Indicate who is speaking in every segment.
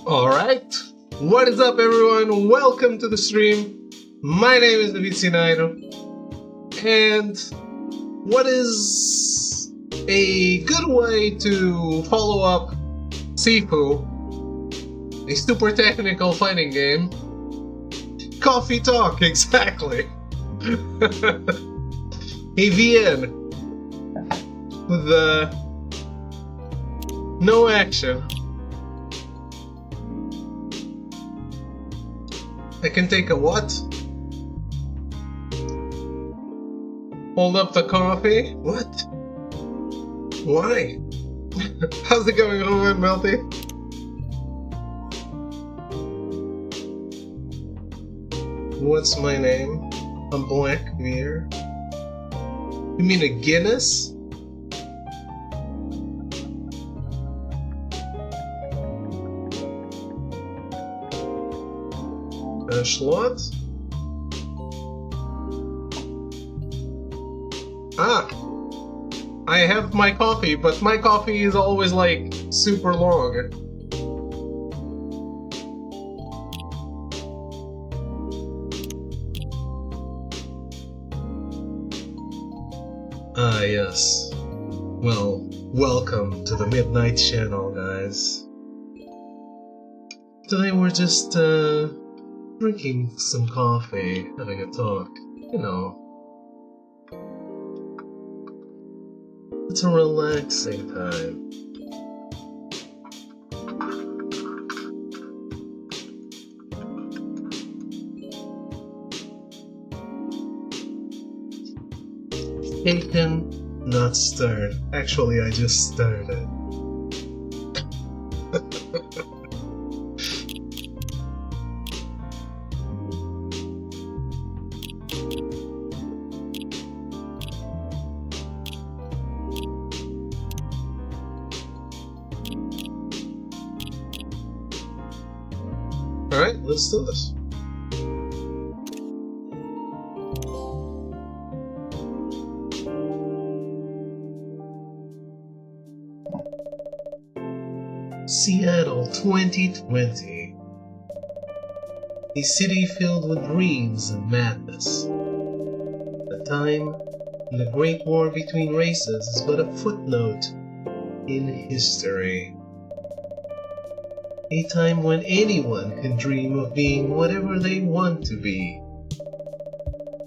Speaker 1: Alright, what is up everyone? Welcome to the stream. My name is David Sinairo. And what is a good way to follow up Sifu, a super technical fighting game? Coffee talk, exactly. A VN with no action. I can take a what? Hold up the coffee? What? Why? How's it going, Ruben Melty? What's my name? A black beer? You mean a Guinness? A Schlot? Ah! I have my coffee, but my coffee is always like super long. Ah, yes. Well, welcome to the Midnight Channel, guys. Today we're just, drinking some coffee, having a talk, you know. It's a relaxing time. Shaken, not stirred. Actually, I just stirred it. Alright, let's do this. Seattle 2020. A city filled with dreams and madness. A time when the Great War between races is but a footnote in history. A time when anyone can dream of being whatever they want to be,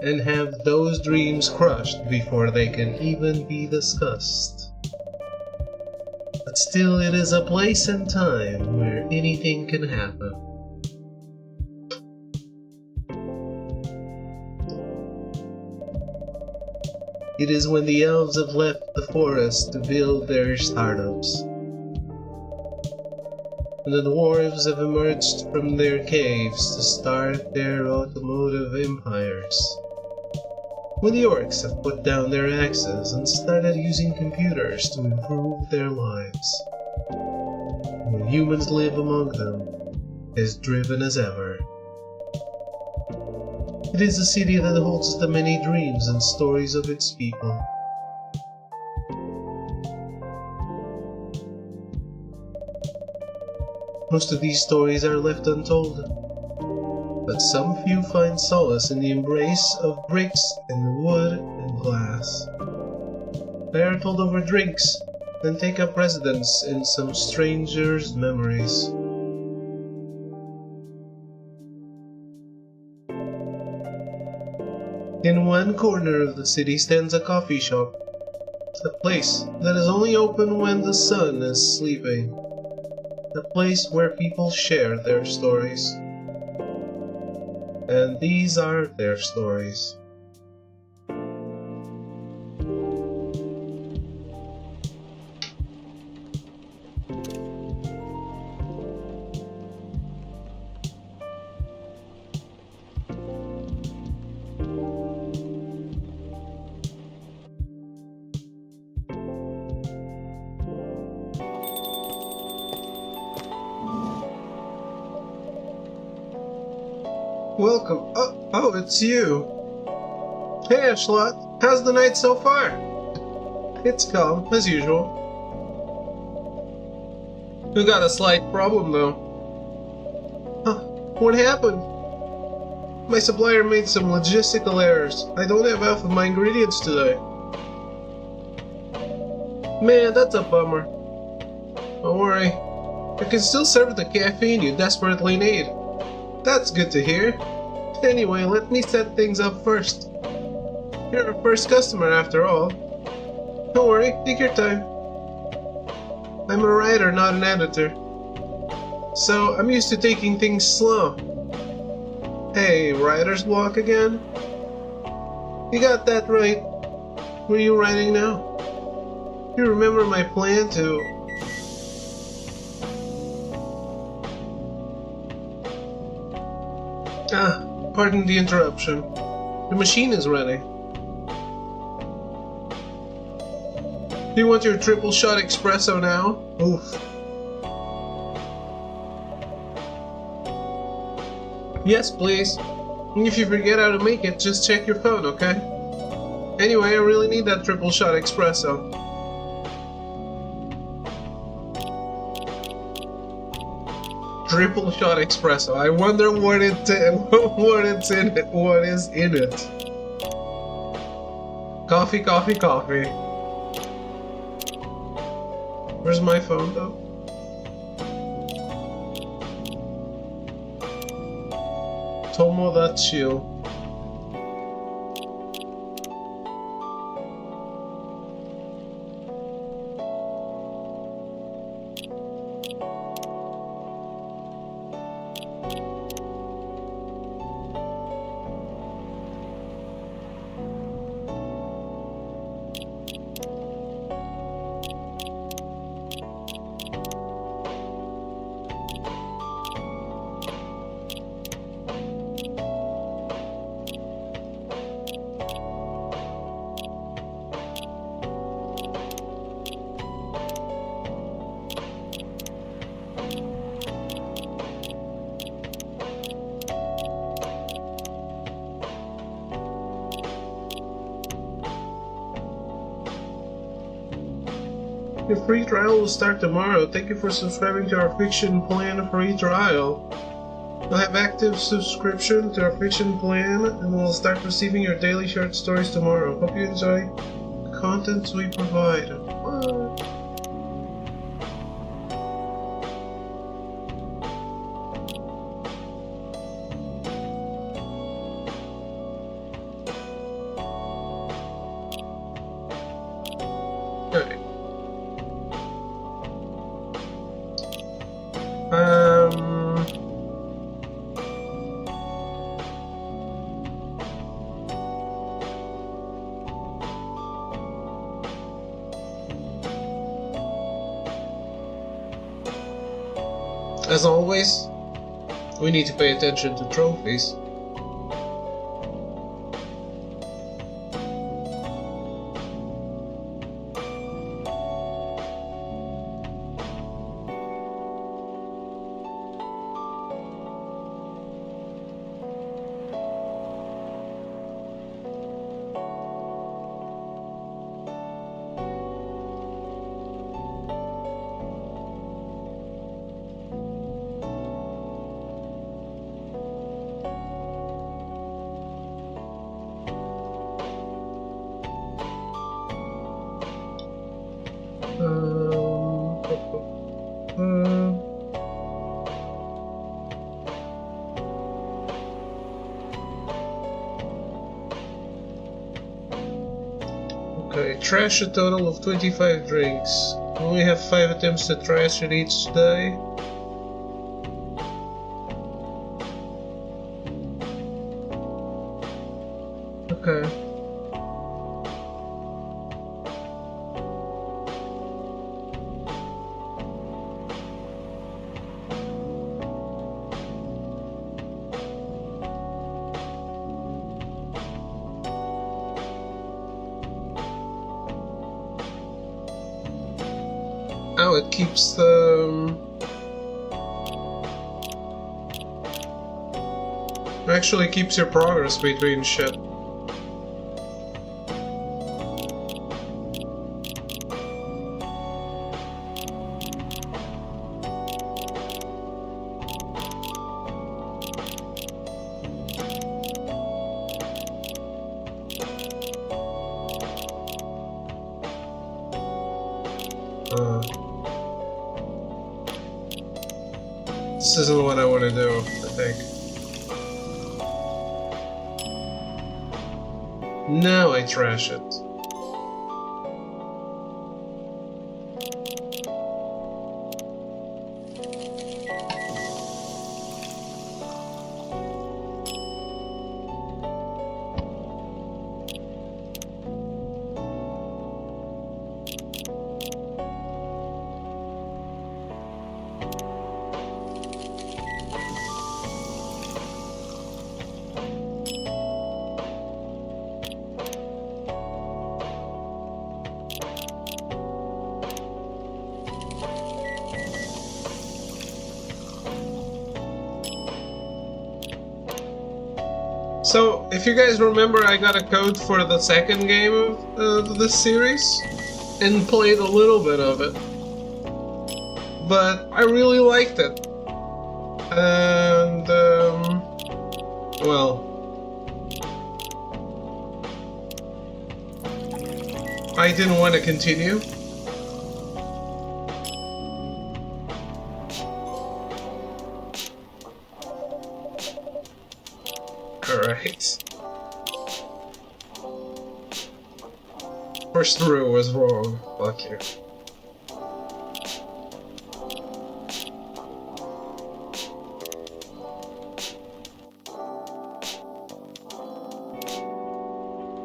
Speaker 1: and have those dreams crushed before they can even be discussed. But still, it is a place and time where anything can happen. It is when the elves have left the forest to build their startups, and the dwarves have emerged from their caves to start their automotive empires. When the orcs have put down their axes and started using computers to improve their lives. When humans live among them, as driven as ever. It is a city that holds the many dreams and stories of its people. Most of these stories are left untold, but some few find solace in the embrace of bricks and wood and glass. They are told over drinks and take up residence in some stranger's memories. In one corner of the city stands a coffee shop, a place that is only open when the sun is sleeping. A place where people share their stories. And these are their stories. Welcome. Oh, it's you. Hey, Schlot. How's the night so far? It's calm, as usual. We got a slight problem, though. What happened? My supplier made some logistical errors. I don't have half of my ingredients today. Man, that's a bummer. Don't worry. I can still serve the caffeine you desperately need. That's good to hear. Anyway, let me set things up first. You're our first customer after all. Don't worry, take your time. I'm a writer, not an editor. So, I'm used to taking things slow. Hey, writer's block again? You got that right. What are you writing now? You remember my plan to... Ah, pardon the interruption. The machine is ready. Do you want your triple shot espresso now? Oof. Yes, please. And if you forget how to make it, just check your phone, okay? Anyway, I really need that triple shot espresso. Triple shot espresso. I wonder what is in it. Coffee, coffee, coffee. Where's my phone though? Tomodachi. Your free trial will start tomorrow. Thank you for subscribing to our Fiction Plan free trial. You'll have active subscription to our Fiction Plan and will start receiving your daily short stories tomorrow. Hope you enjoy the content we provide. Bye. Okay. As always, we need to pay attention to trophies. Okay, trash a total of 25 drinks. We only have 5 attempts to trash it each day. Okay. Oh, it keeps the... Actually keeps your progress between shit. This isn't what I want to do, I think. Now I trash it. So, if you guys remember, I got a code for the second game of this series, and played a little bit of it. But I really liked it. And, well... I didn't want to continue. Alright. First row was wrong. Fuck you.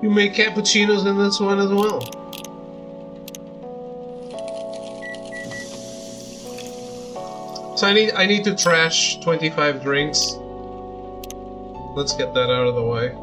Speaker 1: You make cappuccinos in this one as well. So I need to trash 25 drinks. Let's get that out of the way.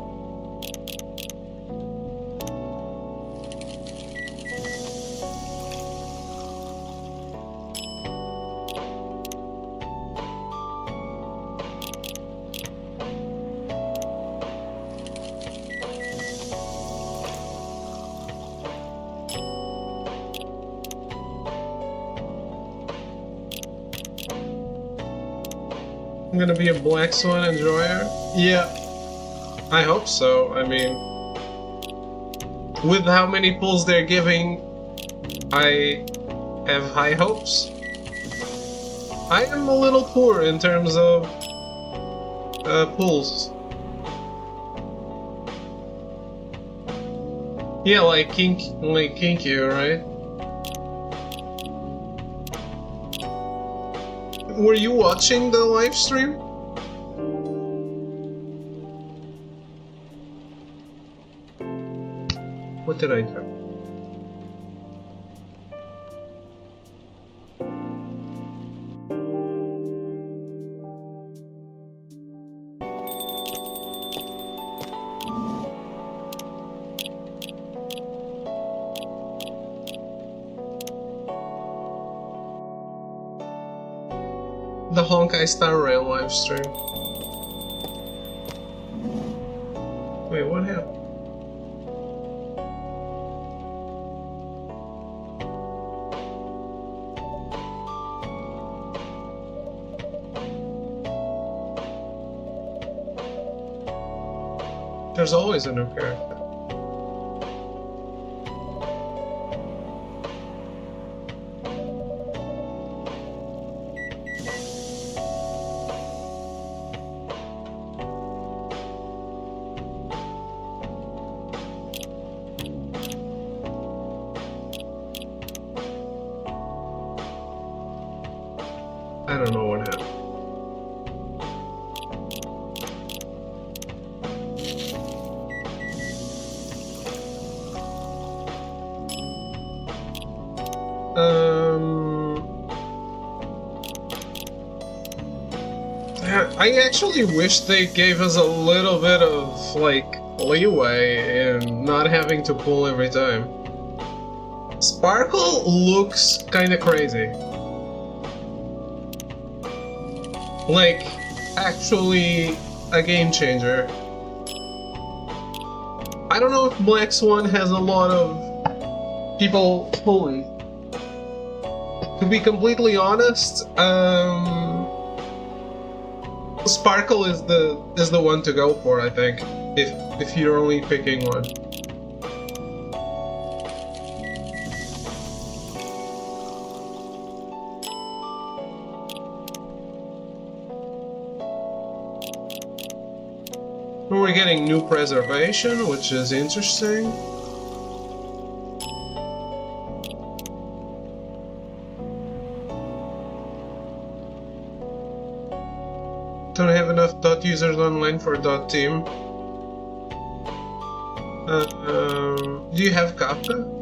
Speaker 1: I'm gonna be a Black Swan enjoyer? Yeah. I hope so. I mean, with how many pulls they're giving, I have high hopes. I am a little poor in terms of pulls. Yeah, like Kinky, right? Were you watching the live stream? What did I do? The Honkai Star Rail live stream. Wait, what happened? There's always a new character. I don't know what happened. I actually wish they gave us a little bit of, like, leeway in not having to pull every time. Sparkle looks kinda crazy. Like, actually a game changer. I don't know if Black Swan has a lot of people pulling. To be completely honest, Sparkle is the one to go for, I think, if you're only picking one. we're getting new preservation, which is interesting. Don't have enough dot users online for dot team. Do you have Kafka?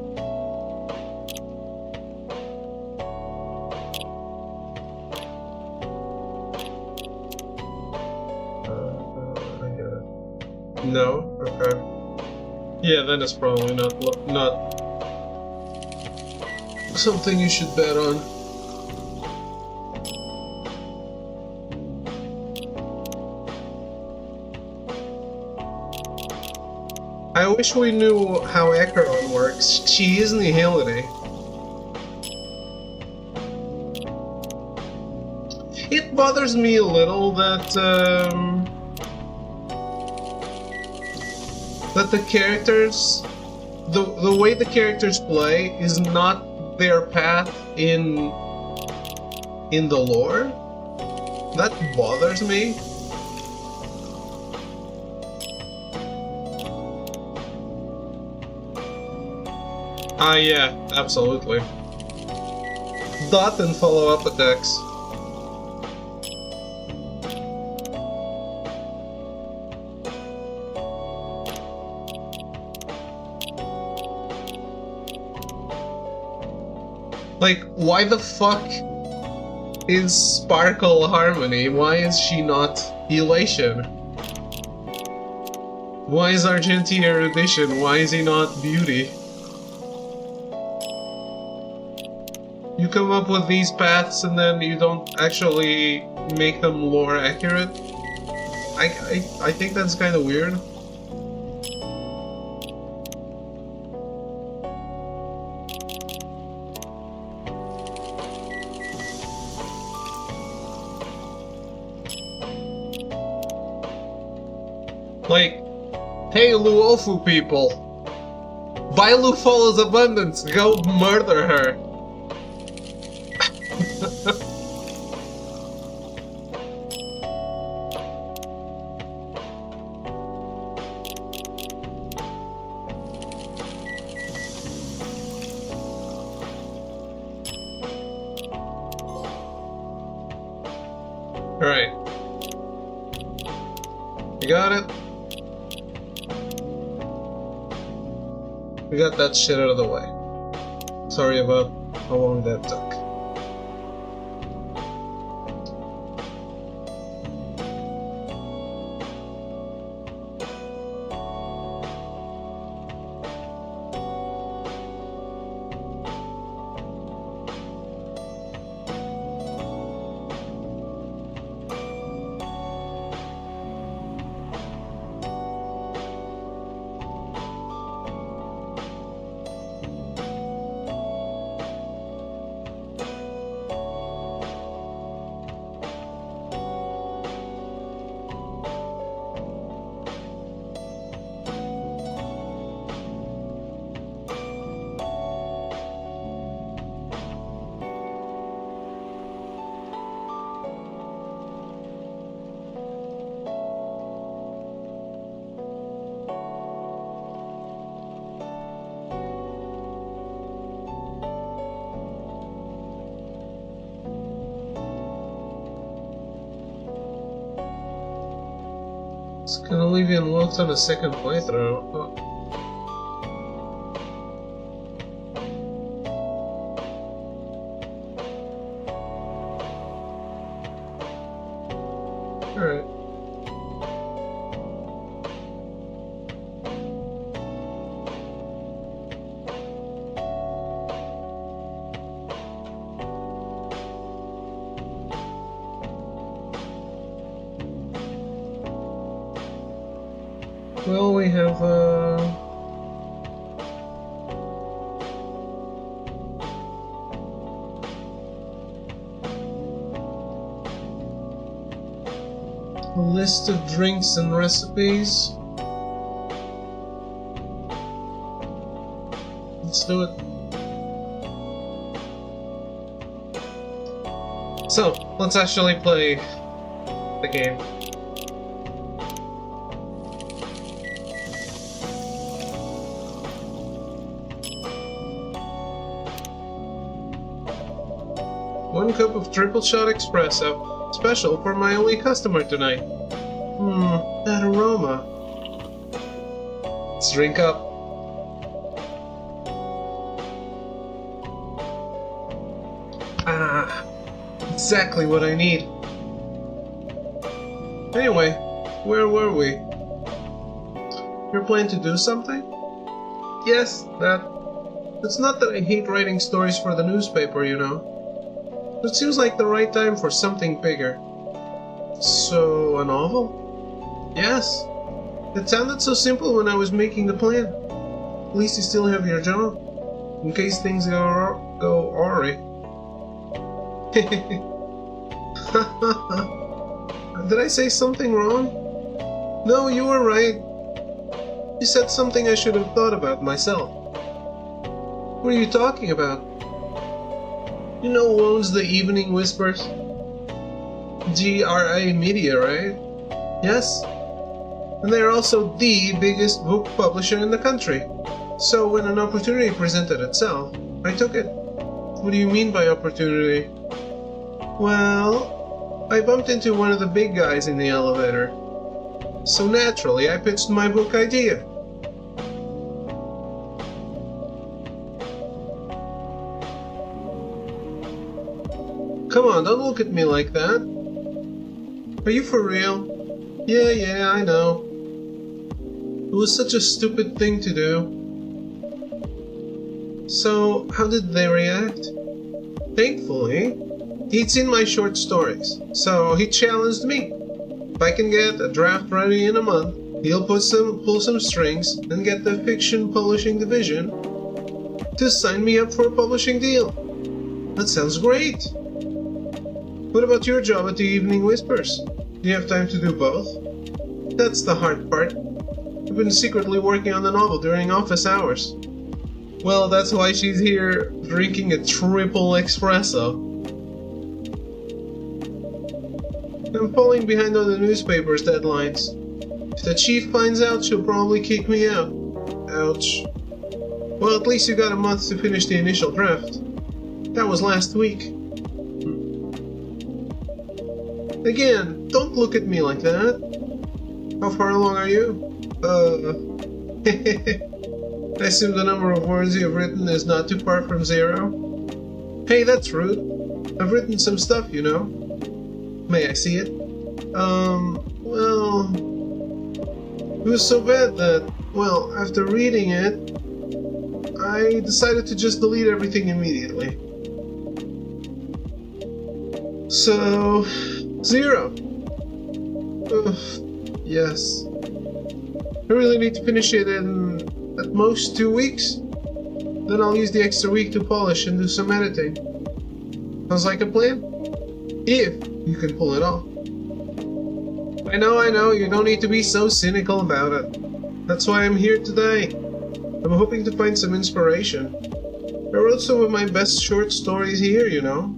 Speaker 1: No? Okay. Yeah, then it's probably not something you should bet on. I wish we knew how Acheron works. She is Nihility. It bothers me a little that that the characters, the way the characters play is not their path in the lore. That bothers me. Yeah, absolutely. Dot and follow-up attacks. Like, why the fuck is Sparkle Harmony? Why is she not Elation? Why is Argenti Erudition? Why is he not Beauty? You come up with these paths and then you don't actually make them lore accurate? I think that's kind of weird. Like, hey Luofu people, Bailu follows abundance, go murder her. Alright. You got it? We got that shit out of the way. Sorry about how long that took. It's gonna leave you unlocked on a second playthrough. Oh. Alright. Well, we have a list of drinks and recipes. Let's do it. So, let's actually play the game. 1 cup of triple shot espresso, special for my only customer tonight. That aroma. Let's drink up. Ah, exactly what I need. Anyway, where were we? You're planning to do something? Yes, that. It's not that I hate writing stories for the newspaper, you know. It seems like the right time for something bigger. So, a novel? Yes. It sounded so simple when I was making the plan. At least you still have your job, in case things go awry. Did I say something wrong? No, you were right. You said something I should have thought about myself. What are you talking about? You know who owns the Evening Whispers? GRA Media, right? Yes. And they're also the biggest book publisher in the country. So when an opportunity presented itself, I took it. What do you mean by opportunity? Well, I bumped into one of the big guys in the elevator. So naturally, I pitched my book idea. Come on, don't look at me like that. Are you for real? Yeah, I know. It was such a stupid thing to do. So, how did they react? Thankfully, he'd seen my short stories, so he challenged me. If I can get a draft ready in a month, he'll pull some strings and get the fiction publishing division to sign me up for a publishing deal. That sounds great. What about your job at the Evening Whispers? Do you have time to do both? That's the hard part. I've been secretly working on the novel during office hours. Well, that's why she's here drinking a triple espresso. I'm falling behind on the newspaper's deadlines. If the chief finds out, she'll probably kick me out. Ouch. Well, at least you got a month to finish the initial draft. That was last week. Again, don't look at me like that. How far along are you? I assume the number of words you've written is not too far from 0? Hey, that's rude. I've written some stuff, you know. May I see it? Well... It was so bad that, well, after reading it, I decided to just delete everything immediately. So... 0. Ugh, yes. I really need to finish it in at most 2 weeks. Then I'll use the extra week to polish and do some editing. Sounds like a plan? If you can pull it off. I know, you don't need to be so cynical about it. That's why I'm here today. I'm hoping to find some inspiration. I wrote some of my best short stories here, you know.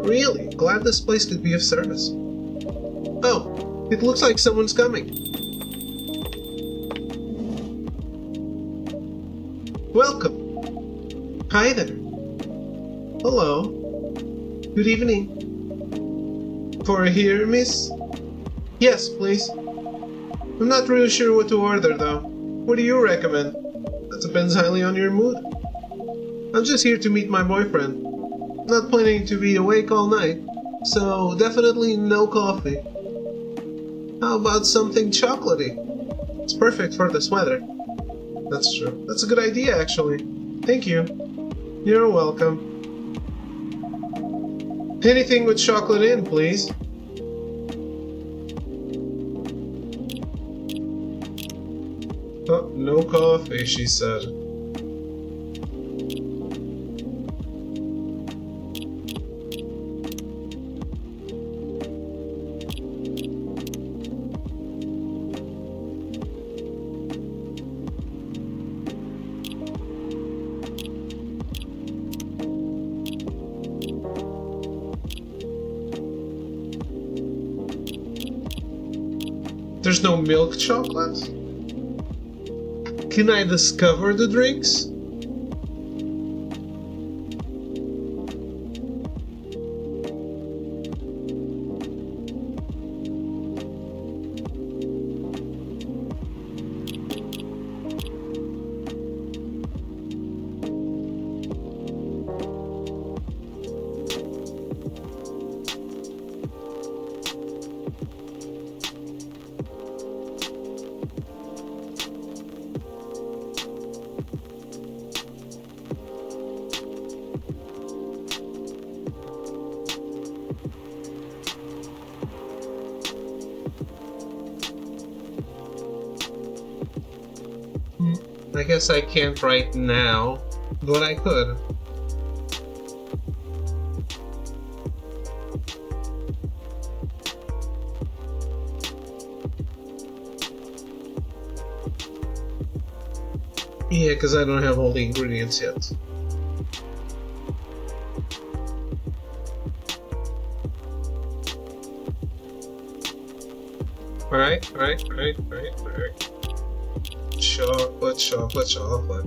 Speaker 1: Really, glad this place could be of service. Oh, it looks like someone's coming. Welcome. Hi there. Hello. Good evening. For here, miss? Yes, please. I'm not really sure what to order, though. What do you recommend? That depends highly on your mood. I'm just here to meet my boyfriend. Not planning to be awake all night, so definitely no coffee. How about something chocolatey? It's perfect for this weather. That's true. That's a good idea, actually. Thank you. You're welcome. Anything with chocolate in, please. Oh, no coffee, she said. There's no milk chocolate? Can I discover the drinks? I guess I can't right now, but I could. Yeah, because I don't have all the ingredients yet. Alright. Chocolate.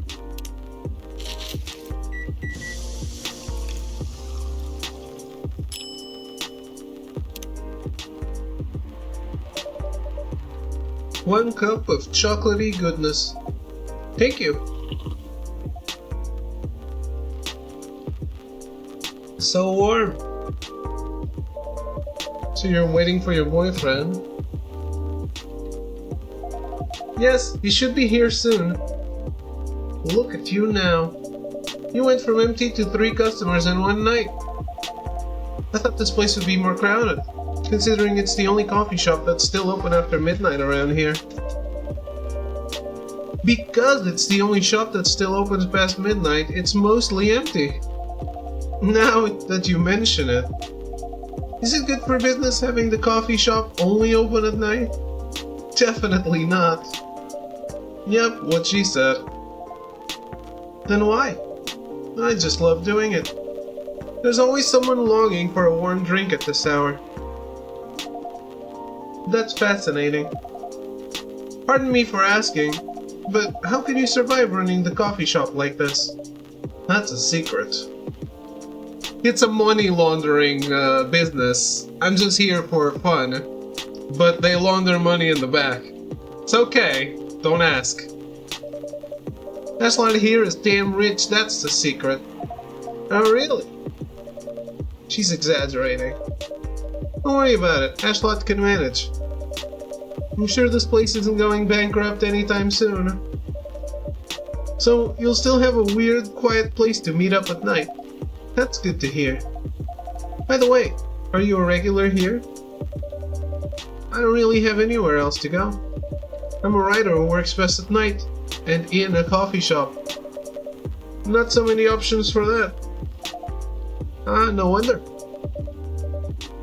Speaker 1: One cup of chocolatey goodness. Thank you. So warm. So you're waiting for your boyfriend? Yes, he should be here soon. Look at you now. You went from empty to 3 customers in one night. I thought this place would be more crowded, considering it's the only coffee shop that's still open after midnight around here. Because it's the only shop that still opens past midnight, it's mostly empty. Now that you mention it, is it good for business having the coffee shop only open at night? Definitely not. Yep, what she said. Then why? I just love doing it. There's always someone longing for a warm drink at this hour. That's fascinating. Pardon me for asking, but how can you survive running the coffee shop like this? That's a secret. It's a money laundering business. I'm just here for fun. But they launder money in the back. It's okay, don't ask. Ashlot here is damn rich, that's the secret. Oh really? She's exaggerating. Don't worry about it, Ashlot can manage. I'm sure this place isn't going bankrupt anytime soon. So you'll still have a weird, quiet place to meet up at night. That's good to hear. By the way, are you a regular here? I don't really have anywhere else to go. I'm a writer who works best at night, and in a coffee shop. Not so many options for that. Ah, no wonder.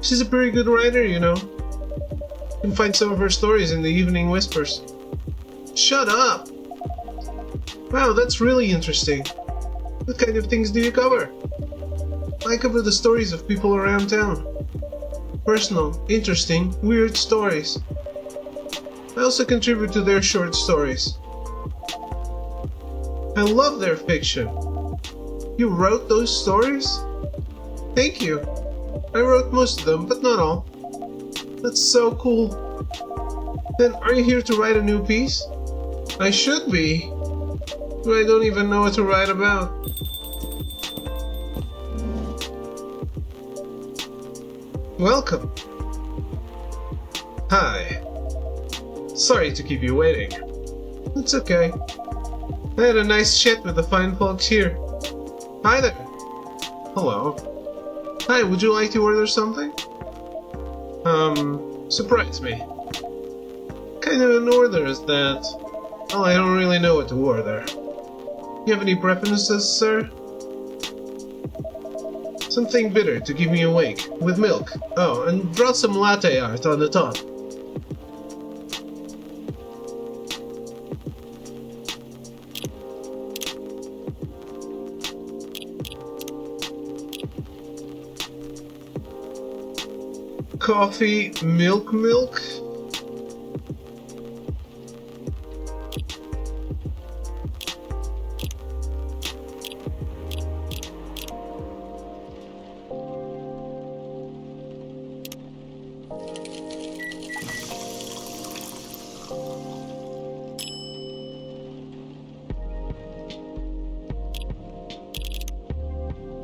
Speaker 1: She's a pretty good writer, you know. You can find some of her stories in the Evening Whispers. Shut up! Wow, that's really interesting. What kind of things do you cover? I cover the stories of people around town. Personal, interesting, weird stories. I also contribute to their short stories. I love their fiction. You wrote those stories? Thank you. I wrote most of them, but not all. That's so cool. Then are you here to write a new piece? I should be. But I don't even know what to write about. Welcome. Hi. Sorry to keep you waiting. It's okay. I had a nice chat with the fine folks here. Hi there. Hello. Hi, would you like to order something? Surprise me. What kind of an order is that? Well, I don't really know what to order. You have any preferences, sir? Something bitter to keep me awake, with milk. Oh, and draw some latte art on the top. Coffee, milk?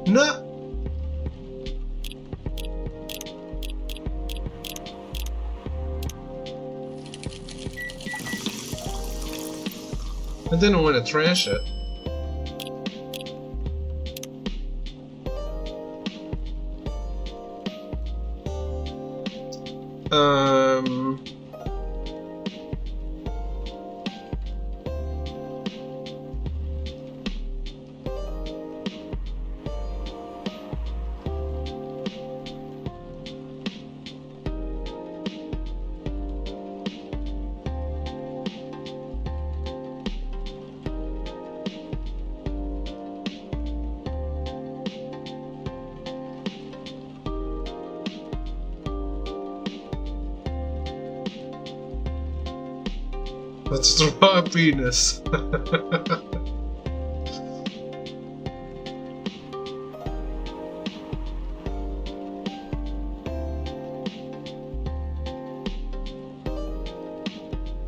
Speaker 1: No! I didn't want to trash it. Let's draw a penis.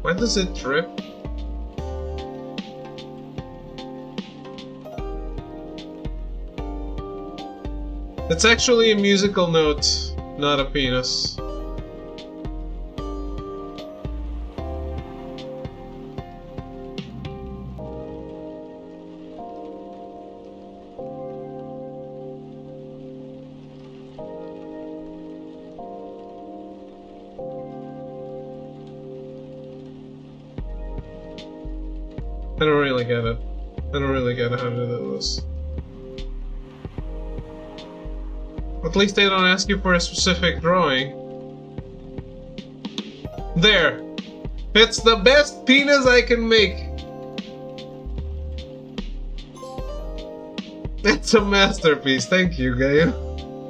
Speaker 1: Why does it trip? It's actually a musical note, not a penis. I don't really get it. I don't really get how to do this. At least they don't ask you for a specific drawing. There! It's the best penis I can make! It's a masterpiece, thank you, game.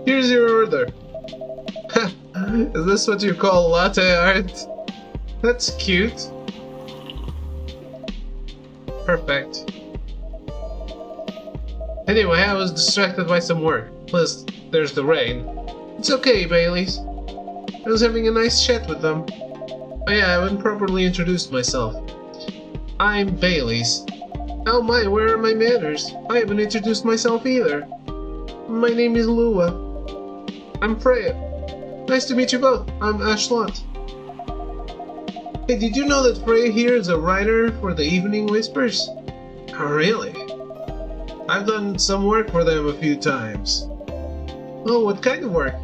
Speaker 1: Here's your order. Is this what you call latte art? That's cute. Perfect. Anyway, I was distracted by some work. Plus, there's the rain. It's okay, Baileys. I was having a nice chat with them. Oh yeah, I haven't properly introduced myself. I'm Baileys. Oh my, where are my manners? I haven't introduced myself either. My name is Lua. I'm Freya. Nice to meet you both. I'm Ashlot. Hey, did you know that Freya here is a writer for the Evening Whispers? Oh, really? I've done some work for them a few times. Oh, what kind of work?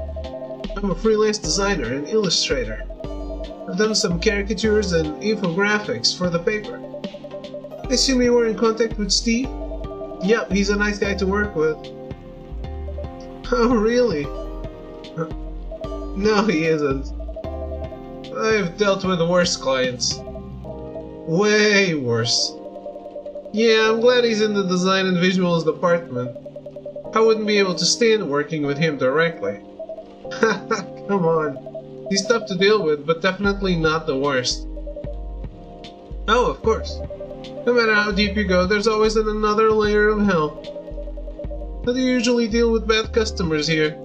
Speaker 1: I'm a freelance designer and illustrator. I've done some caricatures and infographics for the paper. I assume you were in contact with Steve? Yep, he's a nice guy to work with. Oh, really? No, he isn't. I've dealt with worse clients. Way worse. Yeah, I'm glad he's in the design and visuals department. I wouldn't be able to stand working with him directly. Come on. He's tough to deal with, but definitely not the worst. Oh, of course. No matter how deep you go, there's always another layer of hell. How do you usually deal with bad customers here?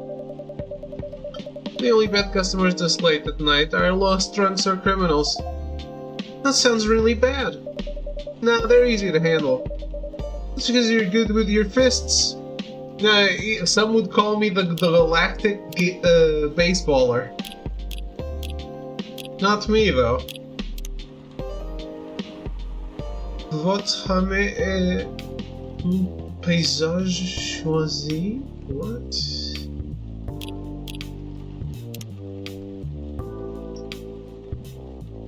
Speaker 1: The only bad customers this late at night are lost drunks or criminals. That sounds really bad. Nah, they're easy to handle. It's because you're good with your fists. Some would call me the galactic baseballer. Not me, though. Votre âme est un paysage choisi? What?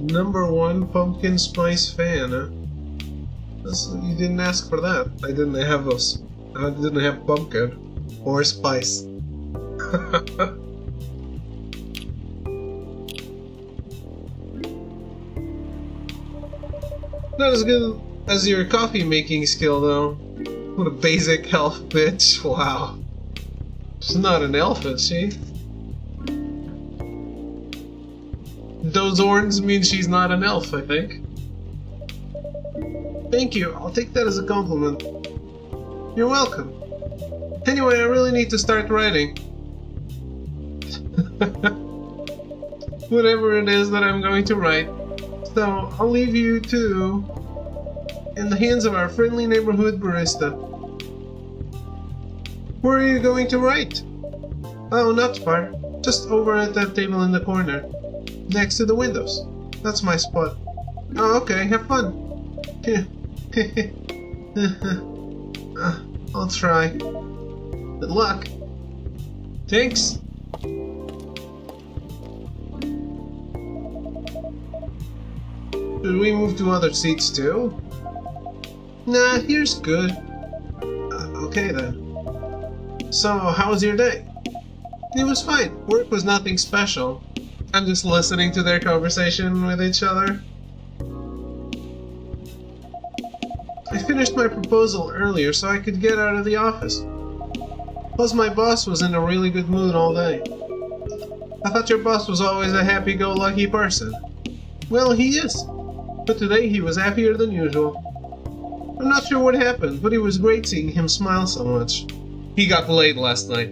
Speaker 1: #1 pumpkin spice fan, huh? You didn't ask for that. I didn't have those. I didn't have pumpkin or spice. Not as good as your coffee making skill, though. What a basic elf bitch. Wow. She's not an elf, is she? Those horns mean she's not an elf, I think. Thank you, I'll take that as a compliment. You're welcome. Anyway, I really need to start writing. Whatever it is that I'm going to write. So, I'll leave you two in the hands of our friendly neighborhood barista. Where are you going to write? Oh, not far. Just over at that table in the corner. Next to the windows. That's my spot. Oh, okay, have fun. I'll try. Good luck. Thanks. Should we move to other seats too? Nah, here's good. Okay then. So, how was your day? It was fine. Work was nothing special. I'm just listening to their conversation with each other. I finished my proposal earlier so I could get out of the office. Plus my boss was in a really good mood all day. I thought your boss was always a happy-go-lucky person. Well, he is. but today he was happier than usual. I'm not sure what happened, but it was great seeing him smile so much. He got laid last night.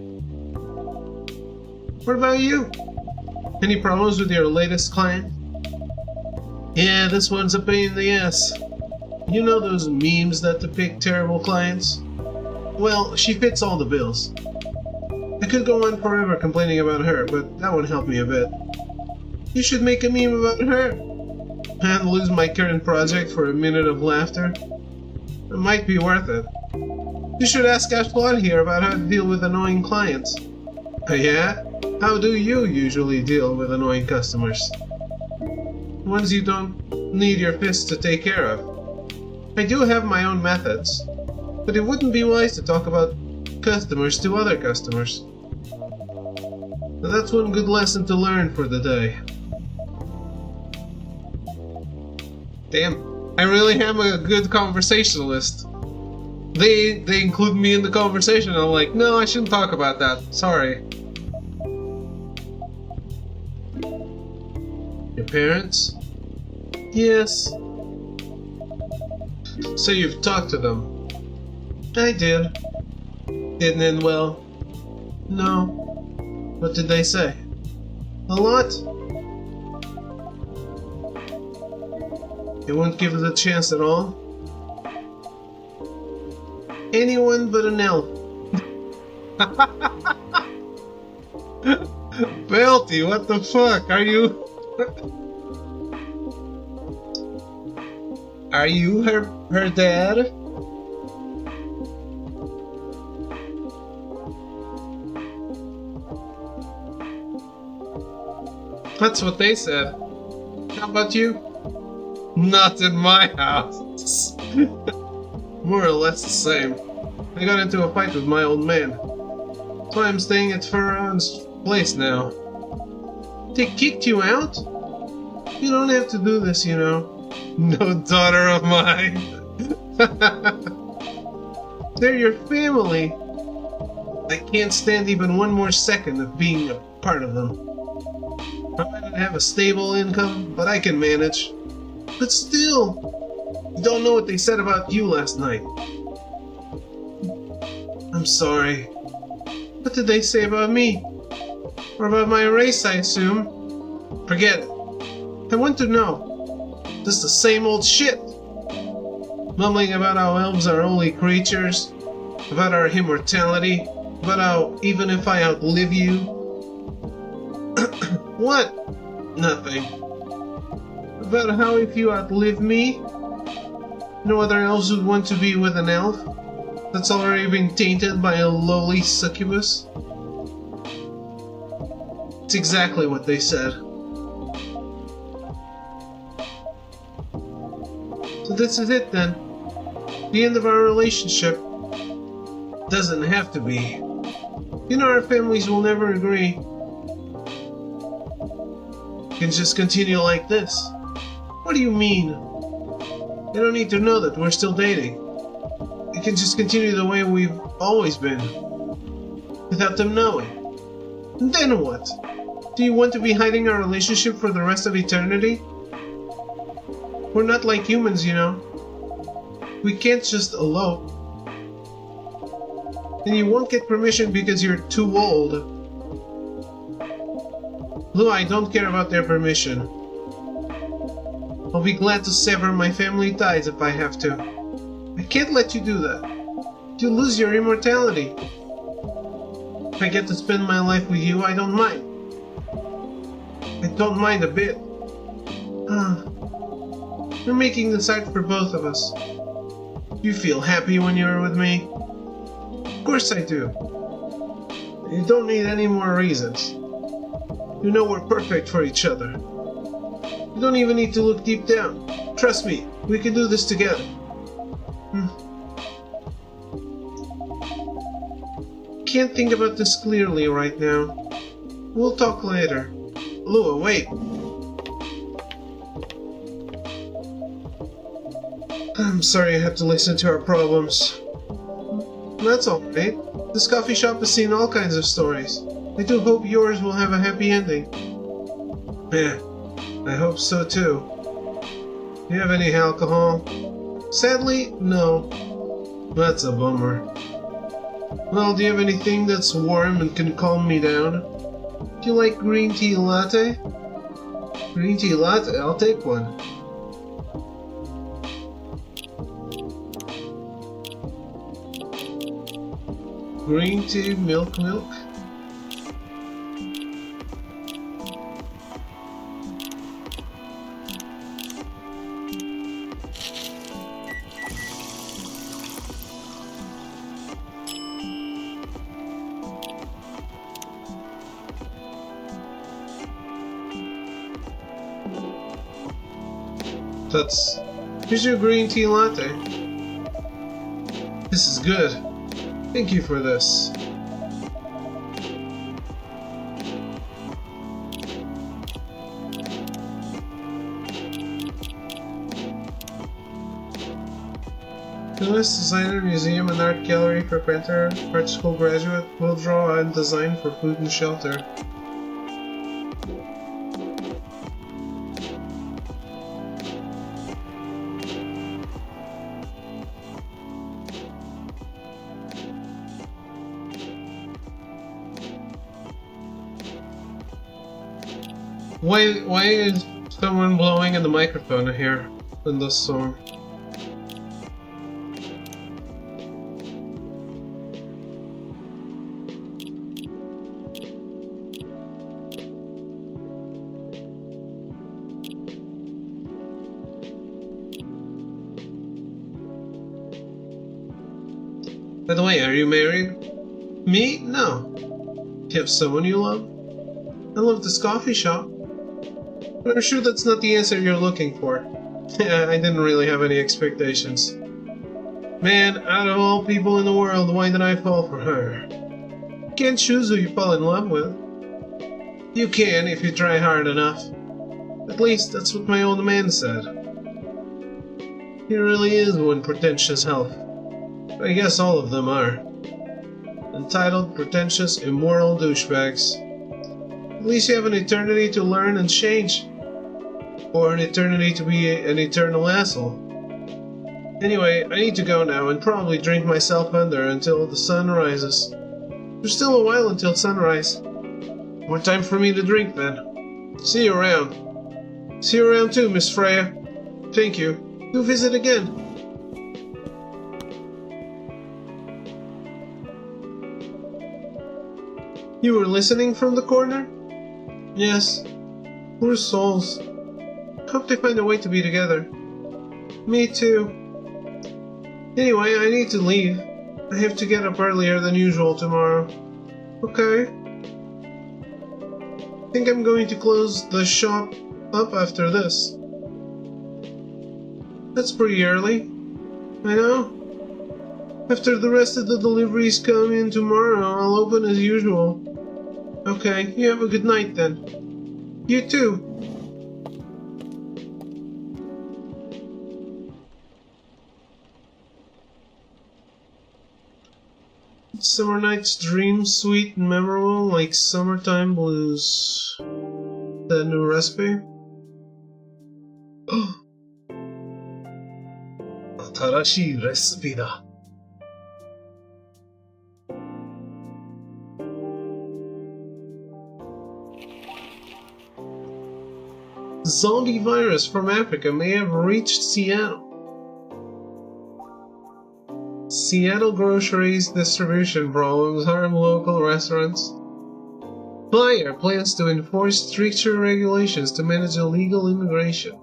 Speaker 1: What about you? Any problems with your latest client? Yeah, this one's a pain in the ass. You know those memes that depict terrible clients? Well, she fits all the bills. I could go on forever complaining about her, but that would help me a bit. You should make a meme about her. And lose my current project for a minute of laughter. It might be worth it. You should ask Ashplot here about how to deal with annoying clients. Yeah? How do you usually deal with annoying customers? Ones you don't need your fists to take care of. I do have my own methods, but it wouldn't be wise to talk about customers to other customers. So that's one good lesson to learn for the day. Damn, I really am a good conversationalist. They include me in the conversation. I'm like, no, I shouldn't talk about that. Sorry. Your parents? Yes. So you've talked to them? I did. Didn't end well? No. What did they say? A lot? You won't give it a chance at all? Anyone but an elf. Belty, what the fuck? Are you... Are you her dad? That's what they said. How about you? Not in my house. More or less the same. I got into a fight with my old man. So I'm staying at Farron's place now. They kicked you out? You don't have to do this, you know. No daughter of mine. They're your family. I can't stand even one more second of being a part of them. I might not have a stable income, but I can manage. But still, you don't know what they said about you last night. I'm sorry. What did they say about me? Or about my race, I assume? Forget it. I want to know. Just the same old shit. Mumbling about how elves are only creatures, about our immortality, about how even if I outlive you... What? Nothing. About how if you outlive me, no other elves would want to be with an elf that's already been tainted by a lowly succubus. It's exactly what they said. So this is it then. The end of our relationship. Doesn't have to be. You know our families will never agree. Can just continue like this. What do you mean? They don't need to know that we're still dating. It can just continue the way we've always been. Without them knowing. And then what? Do you want to be hiding our relationship for the rest of eternity? We're not like humans, you know. We can't just elope. And you won't get permission because you're too old. Lou, I don't care about their permission. I'll be glad to sever my family ties if I have to. I can't let you do that. You'll lose your immortality. If I get to spend my life with you, I don't mind. I don't mind a bit. You're making this art for both of us. You feel happy when you're with me? Of course I do. You don't need any more reasons. You know we're perfect for each other. You don't even need to look deep down. Trust me, we can do this together. Can't think about this clearly right now. We'll talk later. Lua, wait. I'm sorry I have to listen to our problems. That's alright. This coffee shop has seen all kinds of stories. I do hope yours will have a happy ending. Yeah, I hope so too. Do you have any alcohol? Sadly, no. That's a bummer. Well, do you have anything that's warm and can calm me down? Do you like green tea latte? Green tea latte? I'll take one. Green tea, milk. Here's your green tea latte. This is good. Thank you for this. Newest Designer Museum and Art Gallery for Painter, Art School graduate, will draw and design for food and shelter. Why is someone blowing in the microphone here in this song? By the way, are you married? Me? No. Do you have someone you love? I love this coffee shop. But I'm sure that's not the answer you're looking for. Yeah, I didn't really have any expectations. Man, out of all people in the world, why did I fall for her? You can't choose who you fall in love with. You can if you try hard enough. At least that's what my old man said. He really is one pretentious elf. I guess all of them are. Entitled, pretentious, immoral douchebags. At least you have an eternity to learn and change. Or an eternity to be an eternal asshole. Anyway, I need to go now and probably drink myself under until the sun rises. There's still a while until sunrise. More time for me to drink then. See you around. See you around too, Miss Freya. Thank you. Do visit again. You were listening from the corner? Yes. Poor souls. Hope they find a way to be together. Me too. Anyway, I need to leave. I have to get up earlier than usual tomorrow. Okay. I think I'm going to close the shop up after this. That's pretty early. I know. After the rest of the deliveries come in tomorrow, I'll open as usual. Okay, you have a good night then. You too. Summer Night's Dream, sweet and memorable like summertime blues. That new recipe? Oh! 新しいレシピだ。Zombie virus from Africa may have reached Seattle. Seattle groceries distribution problems harm local restaurants. Bayer plans to enforce stricter regulations to manage illegal immigration.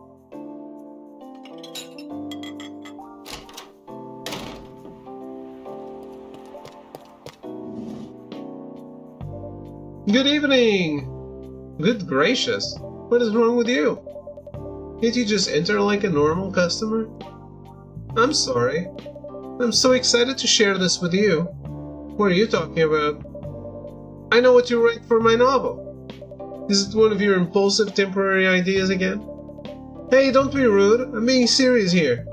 Speaker 1: Good evening! Good gracious, what is wrong with you? Can't you just enter like a normal customer? I'm sorry. I'm so excited to share this with you. What are you talking about? I know what you write for my novel. Is it one of your impulsive temporary ideas again? Hey, don't be rude. I'm being serious here.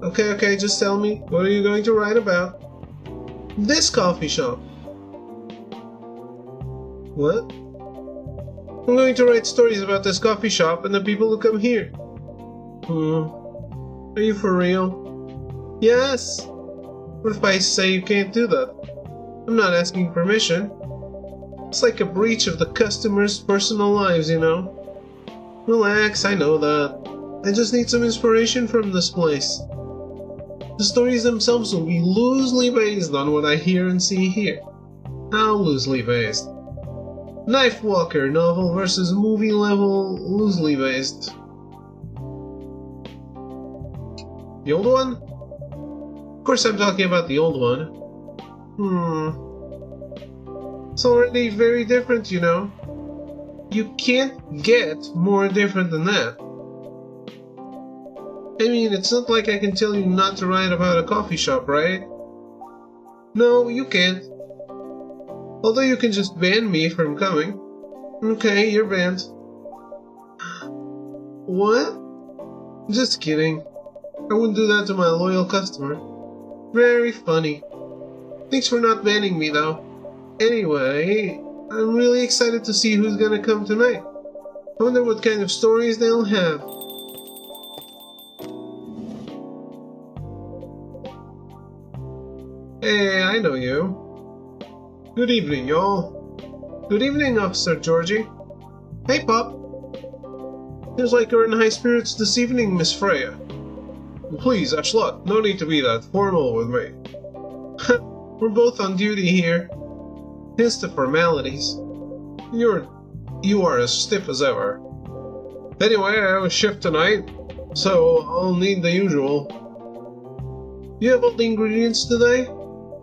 Speaker 1: Okay, just tell me. What are you going to write about? This coffee shop. What? I'm going to write stories about this coffee shop and the people who come here. Are you for real? Yes. What if I say you can't do that? I'm not asking permission. It's like a breach of the customers' personal lives, you know? Relax, I know that. I just need some inspiration from this place. The stories themselves will be loosely based on what I hear and see here. How loosely based? Knife Walker novel versus movie level loosely based. The old one? Of course I'm talking about the old one. It's already very different, you know. You can't get more different than that. I mean, it's not like I can tell you not to write about a coffee shop, right? No, you can't. Although you can just ban me from coming. Okay, you're banned. What? Just kidding. I wouldn't do that to my loyal customer. Very funny. Thanks for not banning me, though. Anyway, I'm really excited to see who's gonna come tonight. I wonder what kind of stories they'll have. Hey, I know you. Good evening, y'all. Good evening, Officer Georgie. Hey, Pop. Seems like you're in high spirits this evening, Miss Freya. Please, Ashlot, no need to be that formal with me. We're both on duty here. Here's the formalities. You are as stiff as ever. Anyway, I have a shift tonight, so I'll need the usual. You have all the ingredients today?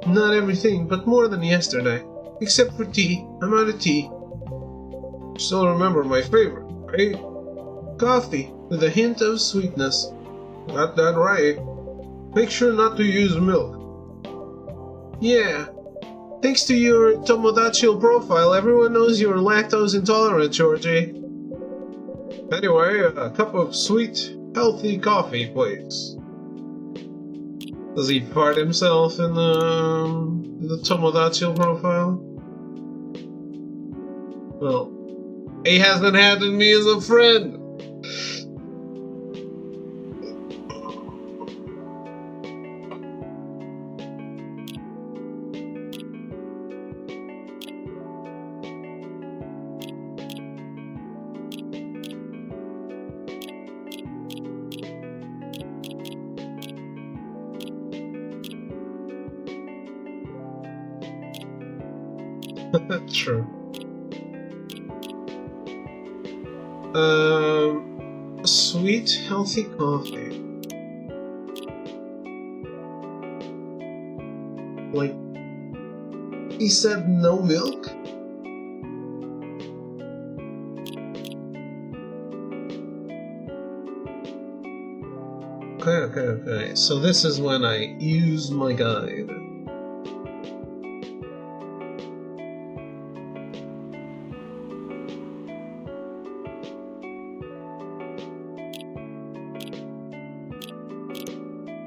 Speaker 1: Not everything, but more than yesterday. Except for tea. I'm out of tea. Still remember my favorite, right? Coffee, with a hint of sweetness. Got that right. Make sure not to use milk. Yeah. Thanks to your Tomodachi profile, everyone knows you're lactose intolerant, Georgie. Anyway, a cup of sweet, healthy coffee, please. Does he fart himself in the Tomodachi profile? Well, he hasn't had me as a friend. True. Sweet, healthy coffee. Like, he said no milk? Okay. So this is when I use my guide.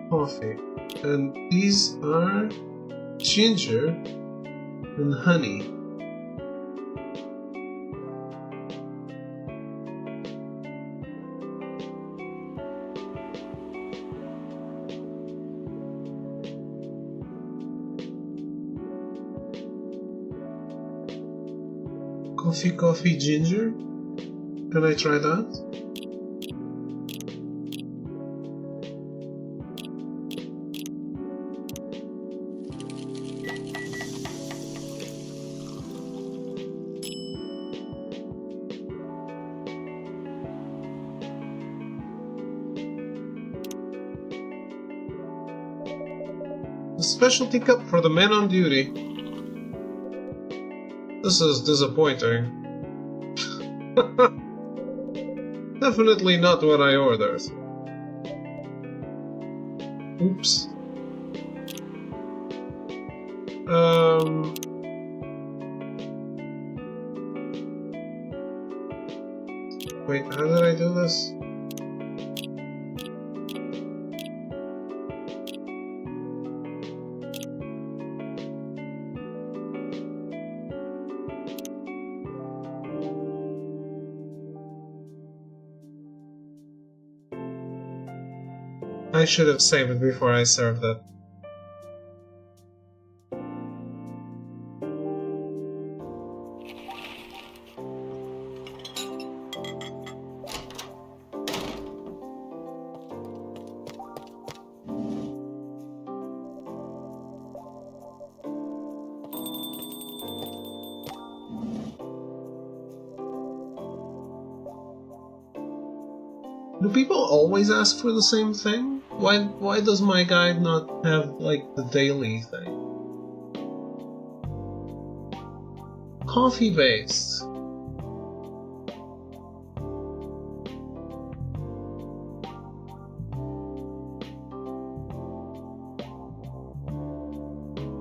Speaker 1: Coffee, and these are ginger and honey. Coffee, ginger? Can I try that? A specialty cup for the men on duty. This is disappointing. Definitely not what I ordered. Oops. Wait, how did I do this? I I should have saved it before I served it. Do people always ask for the same thing? Why does my guide not have, like, the daily thing? Coffee-based.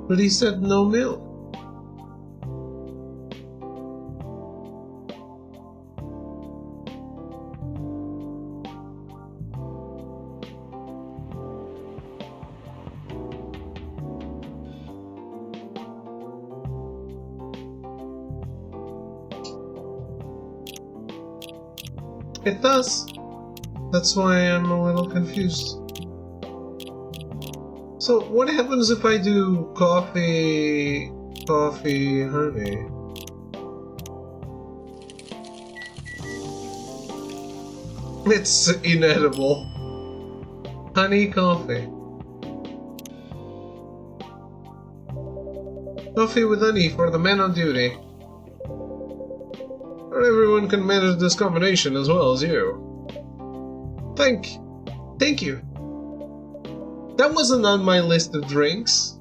Speaker 1: But he said no milk. It does. That's why I'm a little confused. So, what happens if I do coffee, honey? It's inedible. Honey coffee. Coffee with honey for the man on duty. Not everyone can manage this combination as well as you. Thank you. That wasn't on my list of drinks.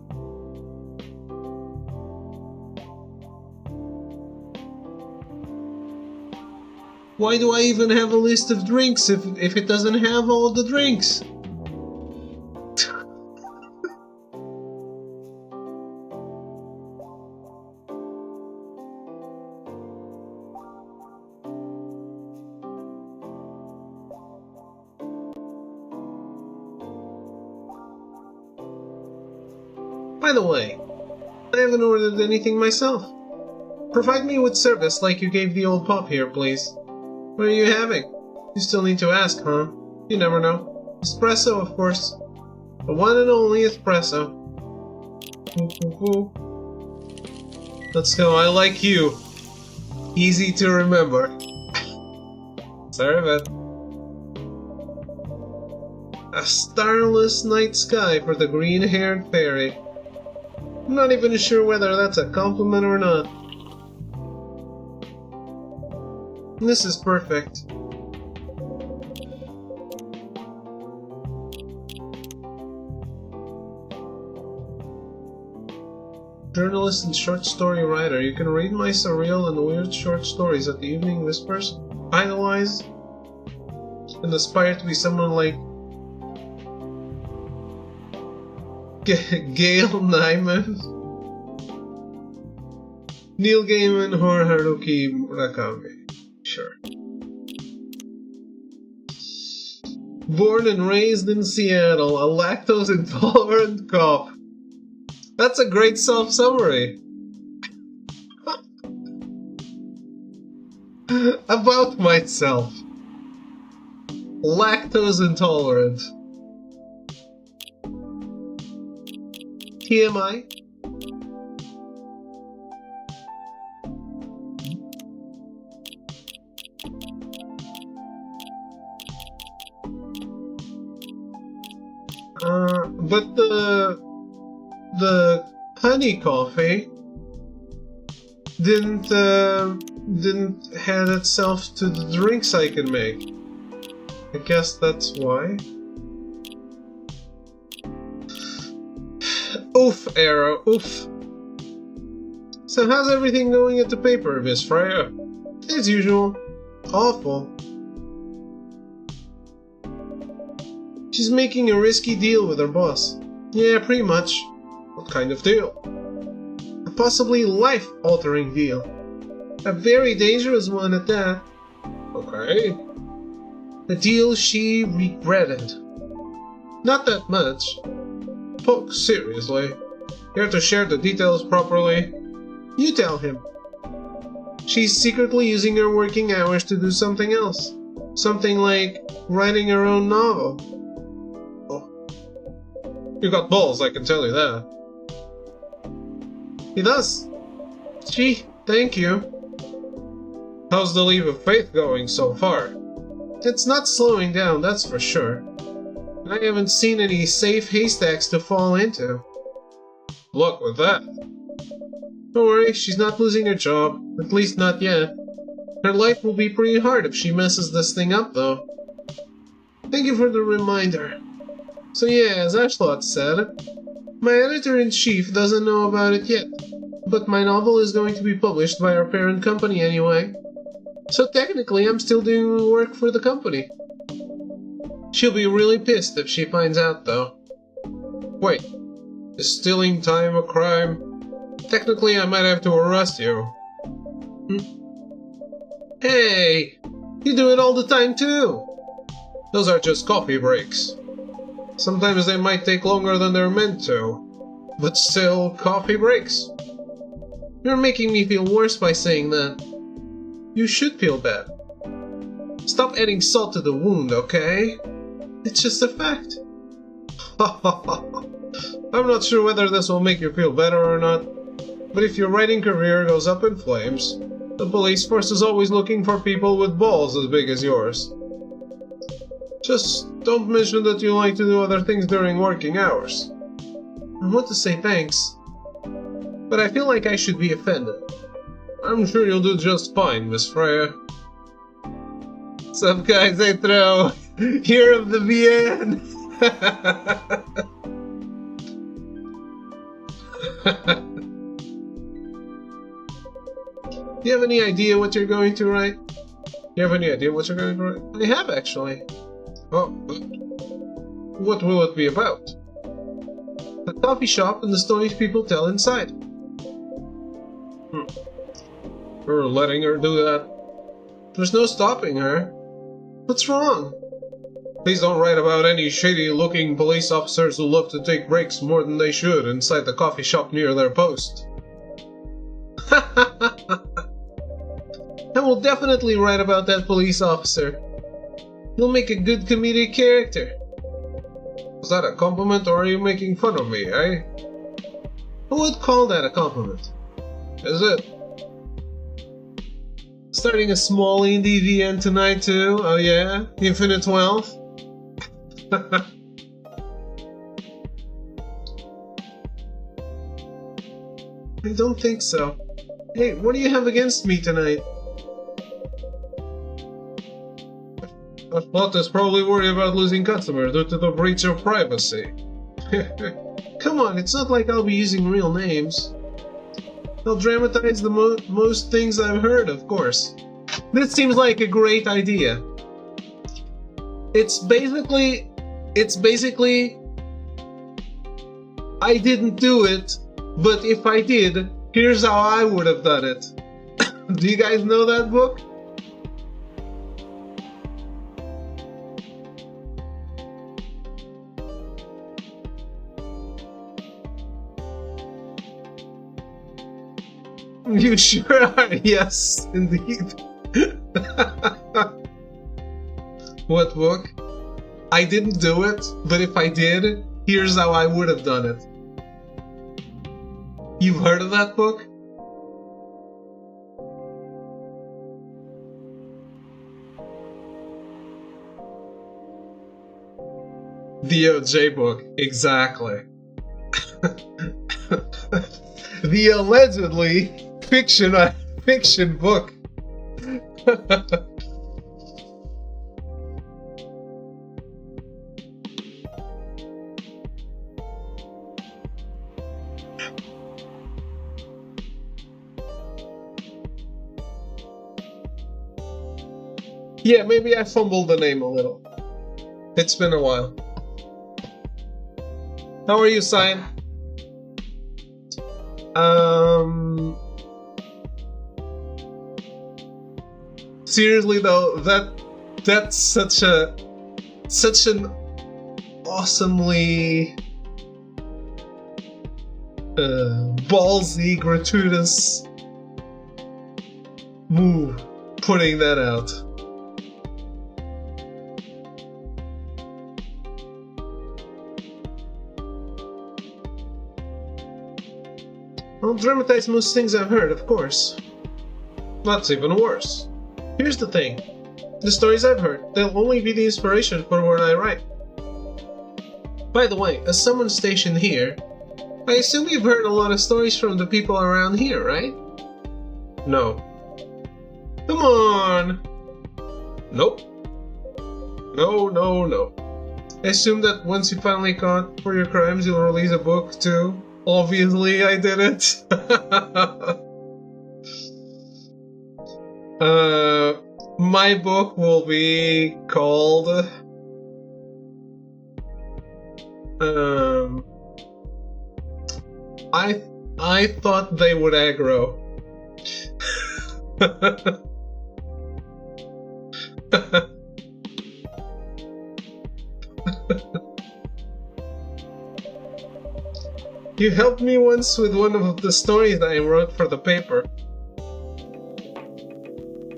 Speaker 1: Why do I even have a list of drinks if it doesn't have all the drinks? By the way, I haven't ordered anything myself. Provide me with service like you gave the old pup here, please. What are you having? You still need to ask, huh? You never know. Espresso, of course. The one and only espresso. Let's go, I like you. Easy to remember. Serve it. A starless night sky for the green-haired fairy. I'm not even sure whether that's a compliment or not. This is perfect. Journalist and short story writer, you can read my surreal and weird short stories at the Evening Whispers, idolize, and aspire to be someone like Gail Nyman, Neil Gaiman, or Haruki Murakami. Sure. Born and raised in Seattle, a lactose-intolerant cop. That's a great self-summary. About myself. Lactose-intolerant. TMI? But the honey coffee didn't add itself to the drinks I can make. I guess that's why. Oof, Arrow, oof. So how's everything going at the paper, Miss Freya? As usual. Awful. She's making a risky deal with her boss. Yeah, pretty much. What kind of deal? A possibly life-altering deal. A very dangerous one at that. Okay. A deal she regretted. Not that much. Poke, seriously. You have to share the details properly. You tell him. She's secretly using her working hours to do something else. Something like writing her own novel. You got balls, I can tell you that. He does. Gee, thank you. How's the leap of faith going so far? It's not slowing down, that's for sure. I haven't seen any safe haystacks to fall into. Luck with that. Don't worry, she's not losing her job. At least not yet. Her life will be pretty hard if she messes this thing up, though. Thank you for the reminder. So yeah, as Ashlot said, my editor-in-chief doesn't know about it yet, but my novel is going to be published by our parent company anyway. So technically, I'm still doing work for the company. She'll be really pissed if she finds out, though. Wait, is stealing time a crime? Technically, I might have to arrest you. Hey! You do it all the time, too! Those are just coffee breaks. Sometimes they might take longer than they're meant to. But still, coffee breaks. You're making me feel worse by saying that. You should feel bad. Stop adding salt to the wound, okay? It's just a fact. I'm not sure whether this will make you feel better or not, but if your writing career goes up in flames, the police force is always looking for people with balls as big as yours. Just don't mention that you like to do other things during working hours. I want to say thanks, but I feel like I should be offended. I'm sure you'll do just fine, Miss Freya. Some guys I throw. Here of the VN. Do you have any idea what you're going to write? Do you have any idea what you're going to write? I have, actually. Oh, what will it be about? A coffee shop and the stories people tell inside. We're letting her do that. There's no stopping her. What's wrong? Please don't write about any shady-looking police officers who love to take breaks more than they should inside the coffee shop near their post. I will definitely write about that police officer. He'll make a good comedic character. Was that a compliment or are you making fun of me, eh? I would call that a compliment. Is it? Starting a small indie VN tonight too? Oh yeah? Infinite Wealth? I don't think so. Hey, what do you have against me tonight? Ashlot is probably worried about losing customers due to the breach of privacy. Come on, it's not like I'll be using real names. They'll dramatize the most things I've heard, of course. This seems like a great idea. It's basically, I didn't do it, but if I did, here's how I would have done it. Do you guys know that book? You sure are, yes, indeed. What book? I didn't do it, but if I did, here's how I would have done it. You've heard of that book? The OJ book, exactly. The allegedly fiction book. Yeah, maybe I fumbled the name a little. It's been a while. How are you, Sign? Seriously though, that's such an awesomely ballsy, gratuitous move, putting that out. I'll dramatize most things I've heard, of course. That's even worse. Here's the thing. The stories I've heard, they'll only be the inspiration for what I write. By the way, as someone stationed here, I assume you've heard a lot of stories from the people around here, right? No. Come on! Nope. No. I assume that once you finally caught for your crimes, you'll release a book too. Obviously, I did it. My book will be called... I thought they would aggro. You helped me once with one of the stories that I wrote for the paper.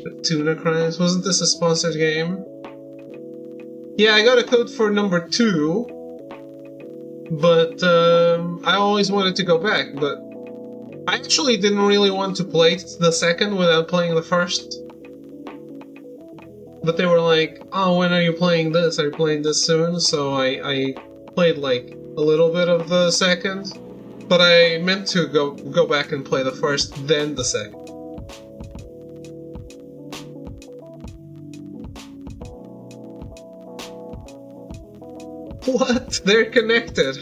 Speaker 1: The Tuna Crimes? Wasn't this a sponsored game? Yeah, I got a code for number 2. But I always wanted to go back, but I actually didn't really want to play the second without playing the first. But they were like, oh, when are you playing this? Are you playing this soon? So I played like a little bit of the second, but I meant to go back and play the first, then the second. What? They're connected.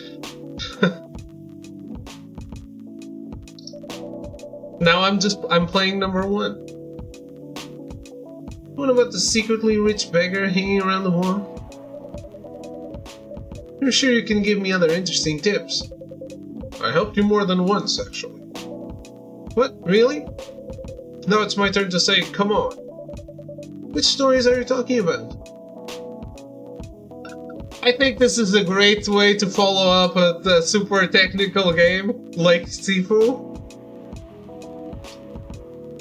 Speaker 1: Now I'm playing number 1. What about the secretly rich beggar hanging around the wall? You're sure you can give me other interesting tips? I helped you more than once, actually. What? Really? Now it's my turn to say, come on. Which stories are you talking about? I think this is a great way to follow up a super technical game like Sifu.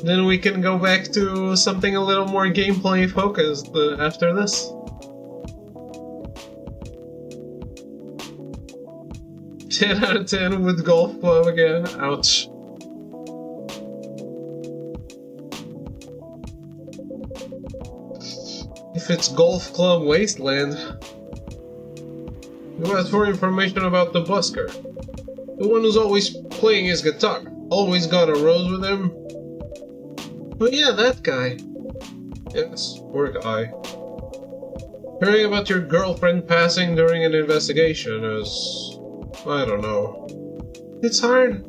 Speaker 1: Then we can go back to something a little more gameplay focused after this. "10 out of 10 with Golf Club again. Ouch. If it's Golf Club Wasteland. You asked for information about the busker. The one who's always playing his guitar. Always got a rose with him. Oh yeah, that guy. Yes, poor guy. Hearing about your girlfriend passing during an investigation is... I don't know. It's hard.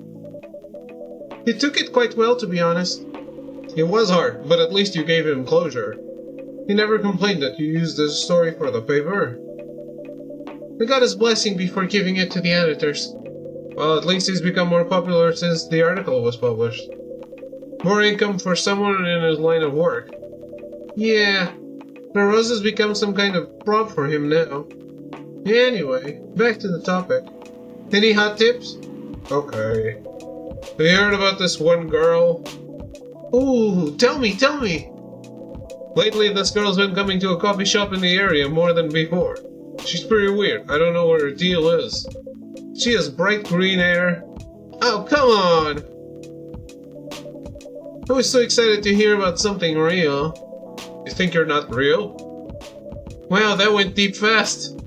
Speaker 1: He took it quite well, to be honest. It was hard, but at least you gave him closure. He never complained that you used this story for the paper. I got his blessing before giving it to the editors. Well, at least he's become more popular since the article was published. More income for someone in his line of work. Yeah, the rose has become some kind of prop for him now. Anyway, back to the topic. Any hot tips? Okay. Have you heard about this one girl? Ooh, tell me! Lately, this girl's been coming to a coffee shop in the area more than before. She's pretty weird. I don't know what her deal is. She has bright green hair. Oh, come on! I was so excited to hear about something real. You think you're not real? Wow, that went deep fast.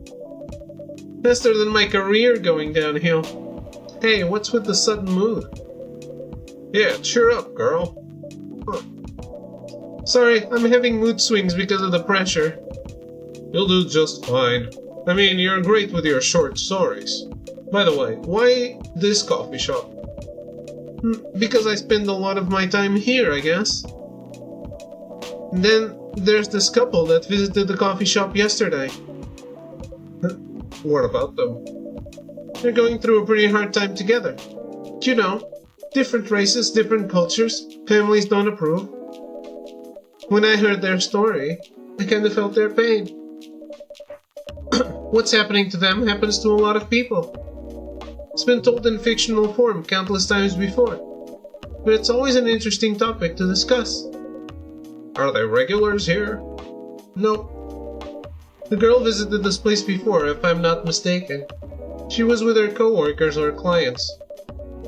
Speaker 1: Faster than my career going downhill. Hey, what's with the sudden mood? Yeah, cheer up, girl. Huh. Sorry, I'm having mood swings because of the pressure. You'll do just fine. I mean, you're great with your short stories. By the way, why this coffee shop? Because I spend a lot of my time here, I guess. And then there's this couple that visited the coffee shop yesterday. What about them? They're going through a pretty hard time together. You know, different races, different cultures, families don't approve. When I heard their story, I kinda felt their pain. What's happening to them happens to a lot of people. It's been told in fictional form countless times before, but it's always an interesting topic to discuss. Are they regulars here? No. The girl visited this place before, if I'm not mistaken. She was with her co-workers or clients.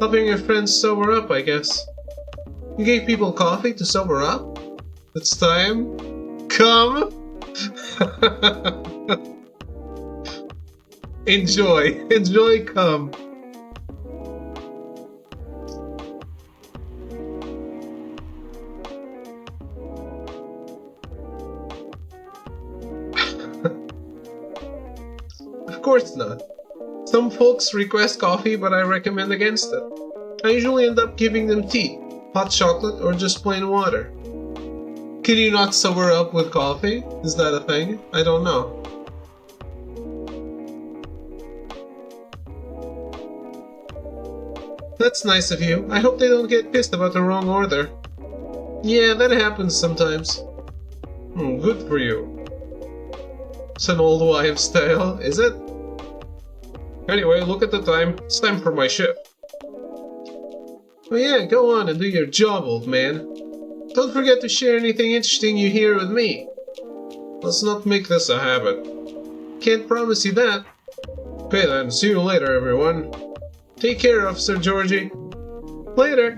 Speaker 1: Helping your friends sober up, I guess. You gave people coffee to sober up? It's time. Come! Enjoy. Enjoy, come. Of course not. Some folks request coffee, but I recommend against it. I usually end up giving them tea, hot chocolate, or just plain water. Can you not sober up with coffee? Is that a thing? I don't know. That's nice of you. I hope they don't get pissed about the wrong order. Yeah, that happens sometimes. Good for you. It's an old wives' tale, is it? Anyway, look at the time. It's time for my shift. Oh yeah, go on and do your job, old man. Don't forget to share anything interesting you hear with me. Let's not make this a habit. Can't promise you that. Okay then, see you later, everyone. Take care, Officer Georgie. Later.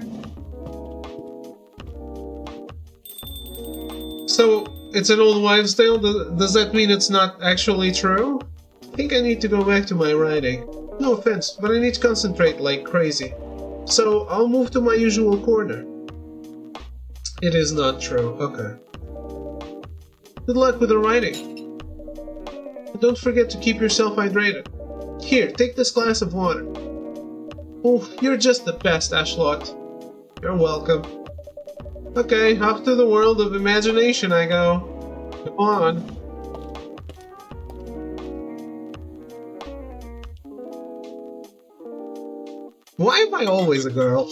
Speaker 1: So, it's an old wives' tale? Does that mean it's not actually true? I think I need to go back to my writing. No offense, but I need to concentrate like crazy. So, I'll move to my usual corner. It is not true. Okay. Good luck with the writing. But don't forget to keep yourself hydrated. Here, take this glass of water. Oh, you're just the best, Ashlot. You're welcome. Okay, off to the world of imagination I go. Come on. Why am I always a girl?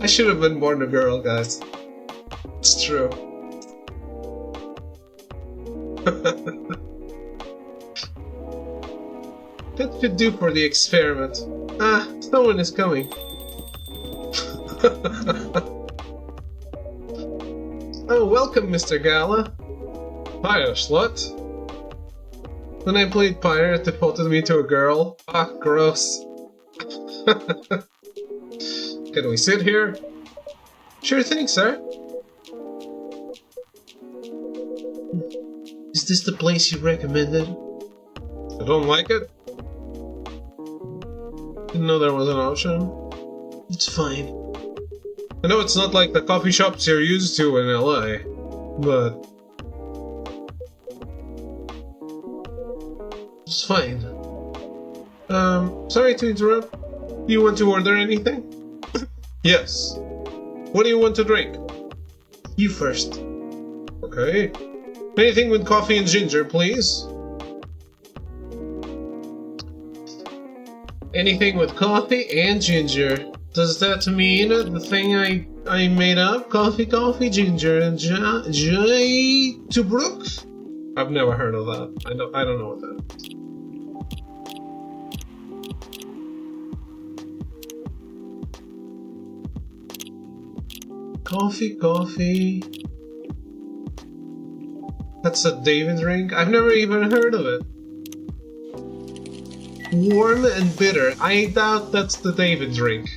Speaker 1: I should have been born a girl, guys. It's true. That should do for the experiment. Ah, someone is coming. Oh, welcome, Mr. Gala. Hi, slut. When I played pirate, they defaulted me to a girl. Ah, gross. Can we sit here? Sure thing, sir. Is this the place you recommended? I don't like it. Didn't know there was an option. It's fine. I know it's not like the coffee shops you're used to in LA, but it's fine. Sorry to interrupt. Do you want to order anything? Yes. What do you want to drink? You first. Okay. Anything with coffee and ginger, please. Anything with coffee and ginger. Does that mean the thing I made up? Coffee, ginger, and Jay to Brooks? I've never heard of that. I don't know what that is. Coffee. That's a David drink? I've never even heard of it. Warm and bitter. I doubt that's the David drink.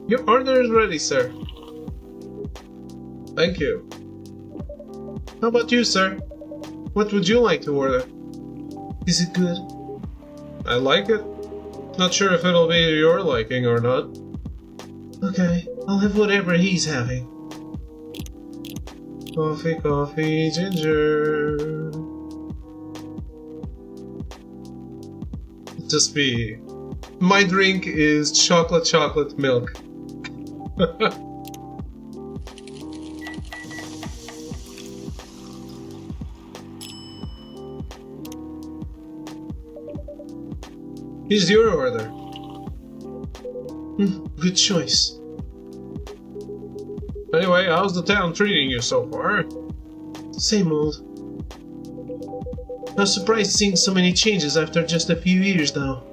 Speaker 1: Your order is ready, sir. Thank you. How about you, sir? What would you like to order? Is it good? I like it. Not sure if it'll be your liking or not. Okay, I'll have whatever he's having. Coffee, ginger. Just be. My drink is chocolate milk. Here's your order. Good choice. Anyway, how's the town treating you so far? Same old. I was surprised seeing so many changes after just a few years, though.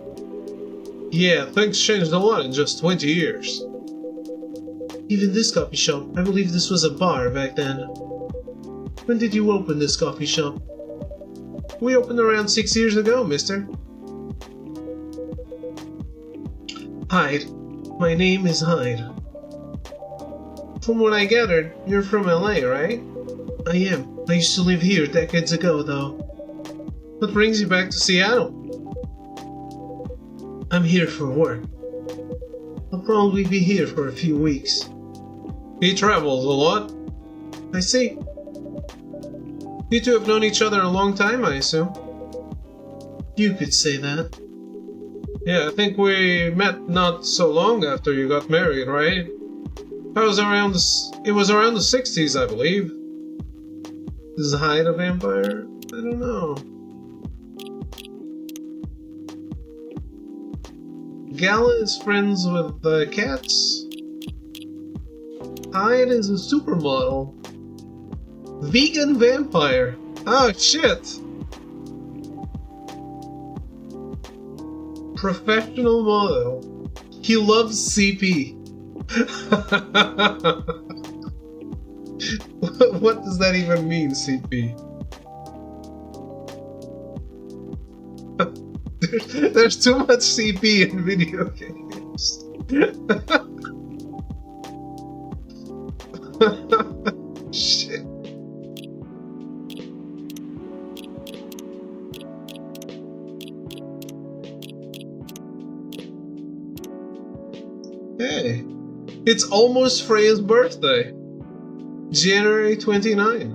Speaker 1: Yeah, things changed a lot in just 20 years. Even this coffee shop, I believe this was a bar back then. When did you open this coffee shop? We opened around 6 years ago, mister. Hyde. My name is Hyde. From what I gathered, you're from LA, right? I am. I used to live here decades ago, though. What brings you back to Seattle? I'm here for work. I'll probably be here for a few weeks. He travels a lot. I see. You two have known each other a long time, I assume? You could say that. Yeah, I think we met not so long after you got married, right? It was around the 60s, I believe. Is Hyde a vampire? I don't know. Gala is friends with the cats. Hyde is a supermodel. Vegan vampire. Oh shit. Professional model. He loves CP. What does that even mean, CP? There's too much CP in video games. Shit. Hey, it's almost Freya's birthday. January 29.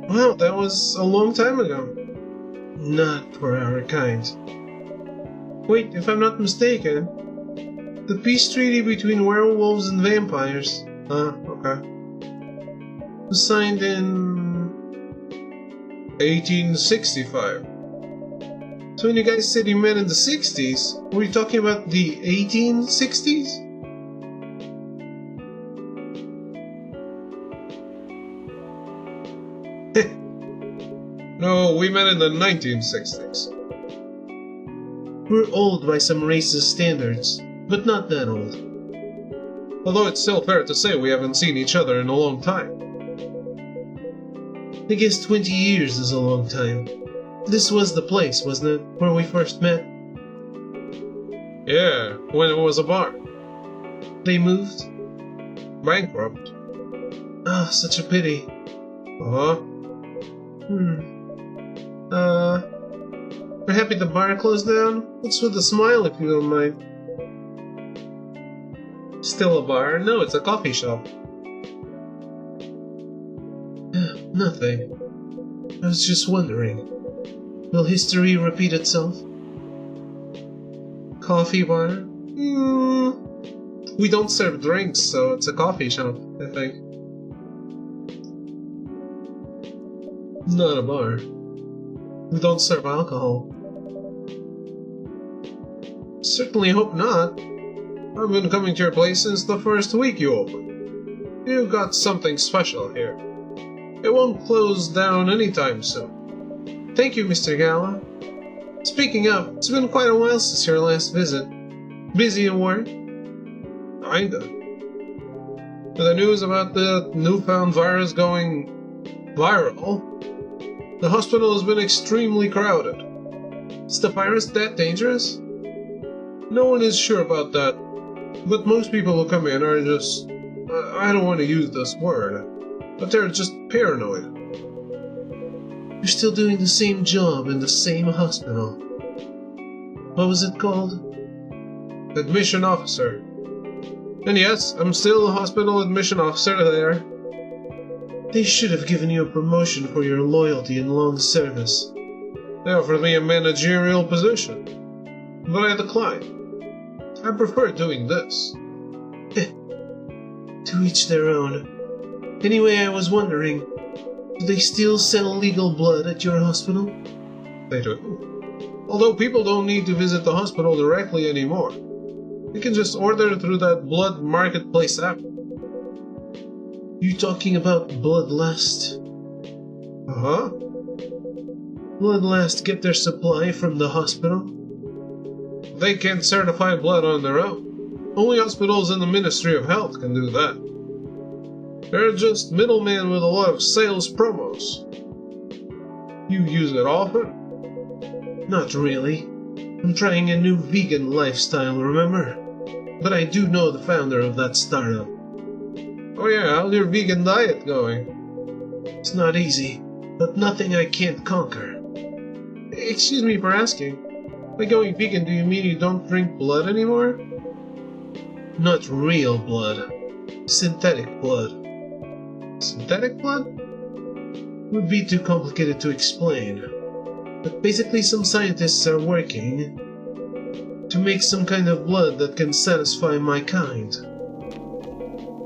Speaker 1: Wow, that was a long time ago. Not for our kind. Wait, if I'm not mistaken, the peace treaty between werewolves and vampires. Okay. Was signed in 1865. So when you guys said you met in the 60s, were you talking about the 1860s? No, we met in the 1960s. We're old by some racist standards, but not that old. Although it's still fair to say we haven't seen each other in a long time. I guess 20 years is a long time. This was the place, wasn't it, where we first met? Yeah, when it was a bar. They moved? Bankrupt. Ah, such a pity. Uh-huh. We're happy the bar closed down? What's with the smile, if you don't mind? Still a bar? No, it's a coffee shop. Nothing. I was just wondering. Will history repeat itself? Coffee bar? We don't serve drinks, so it's a coffee shop, I think. Not a bar. We don't serve alcohol. Certainly hope not. I've been coming to your place since the first week you opened. You've got something special here. It won't close down anytime soon. Thank you, Mr. Gala. Speaking of, it's been quite a while since your last visit. Busy at work? Kinda. With the news about the newfound virus going viral, the hospital has been extremely crowded. Is the virus that dangerous? No one is sure about that, but most people who come in are just... I don't want to use this word, but they're just paranoid. You're still doing the same job in the same hospital. What was it called? Admission officer. And yes, I'm still a hospital admission officer there. They should have given you a promotion for your loyalty and long service. They offered me a managerial position, but I declined. I prefer doing this. To each their own. Anyway, I was wondering, do they still sell legal blood at your hospital? They do. Although people don't need to visit the hospital directly anymore. They can just order through that blood marketplace app. You talking about Bloodlust? Bloodlust get their supply from the hospital? They can't certify blood on their own. Only hospitals and the Ministry of Health can do that. They're just middlemen with a lot of sales promos. You use it often? Not really. I'm trying a new vegan lifestyle, remember? But I do know the founder of that startup. Oh yeah, how's your vegan diet going? It's not easy, but nothing I can't conquer. Excuse me for asking. By going vegan, do you mean you don't drink blood anymore? Not real blood. Synthetic blood. Synthetic blood? Would be too complicated to explain. But basically some scientists are working to make some kind of blood that can satisfy my kind,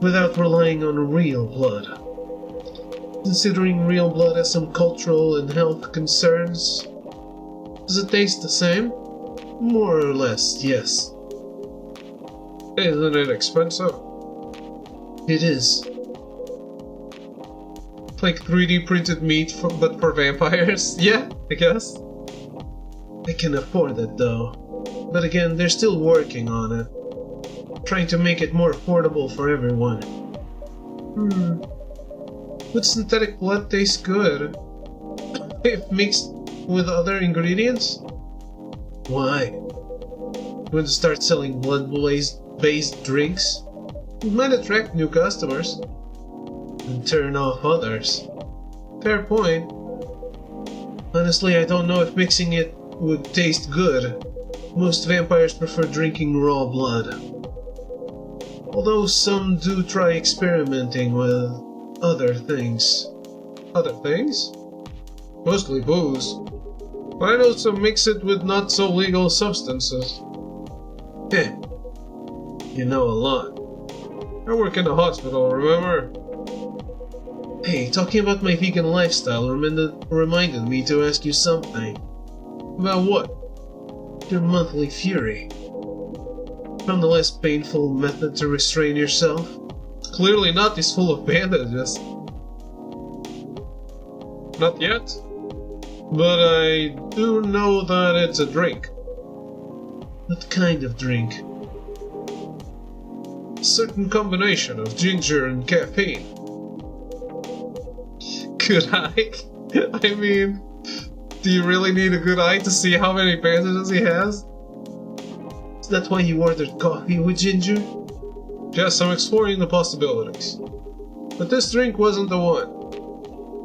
Speaker 1: without relying on real blood. Considering real blood has some cultural and health concerns, does it taste the same? More or less, yes. Isn't it expensive? It is. Like 3D printed meat, but for vampires? Yeah, I guess. I can afford it though. But again, they're still working on it. Trying to make it more affordable for everyone. Would synthetic blood taste good if mixed with other ingredients? Why? You want to start selling blood-based drinks? It might attract new customers and turn off others. Fair point. Honestly, I don't know if mixing it would taste good. Most vampires prefer drinking raw blood. Although some do try experimenting with other things. Other things? Mostly booze. But I know some mix it with not so legal substances. Heh. You know a lot. I work in a hospital, remember? Hey, talking about my vegan lifestyle reminded me to ask you something. About what? Your monthly fury. Found a less painful method to restrain yourself? Clearly not, he's full of bandages. Not yet. But I do know that it's a drink. What kind of drink? A certain combination of ginger and caffeine. Good eye? I mean, do you really need a good eye to see how many bandages he has? Is that why you ordered coffee with ginger? Yes, I'm exploring the possibilities. But this drink wasn't the one.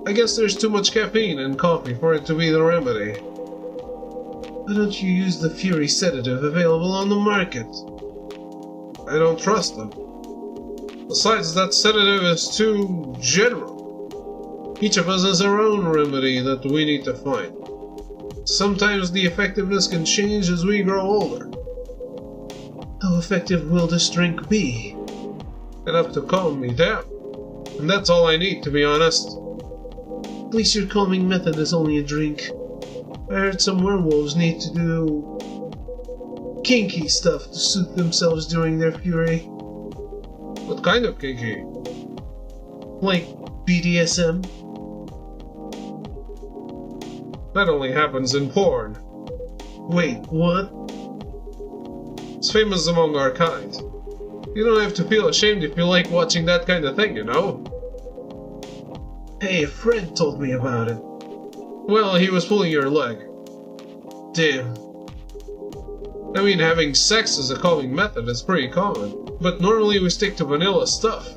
Speaker 1: I guess there's too much caffeine in coffee for it to be the remedy. Why don't you use the Fury sedative available on the market? I don't trust them. Besides, that sedative is too general. Each of us has our own remedy that we need to find. Sometimes the effectiveness can change as we grow older. How effective will this drink be? Enough to calm me down. And that's all I need, to be honest. At least your calming method is only a drink. I heard some werewolves need to do kinky stuff to soothe themselves during their fury. What kind of kinky? Like BDSM? That only happens in porn. Wait, what? It's famous among our kind. You don't have to feel ashamed if you like watching that kind of thing, you know? Hey, a friend told me about it. Well, he was pulling your leg. Damn. I mean, having sex as a calming method is pretty common, but normally we stick to vanilla stuff.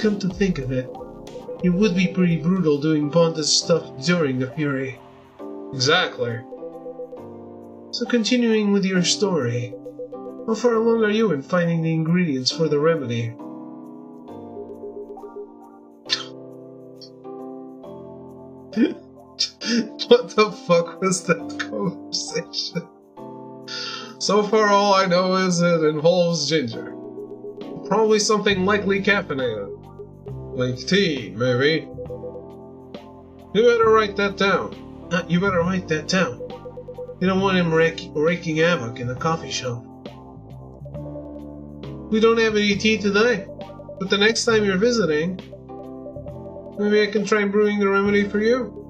Speaker 1: Come to think of it, it would be pretty brutal doing bondage stuff during the fury. Exactly. So continuing with your story, how far along are you in finding the ingredients for the remedy? What the fuck was that conversation? So far all I know is it involves ginger. Probably something lightly caffeinated. Like tea, maybe. You better write that down. You better write that down. You don't want him raking havoc in the coffee shop. We don't have any tea today, but the next time you're visiting, maybe I can try brewing the remedy for you.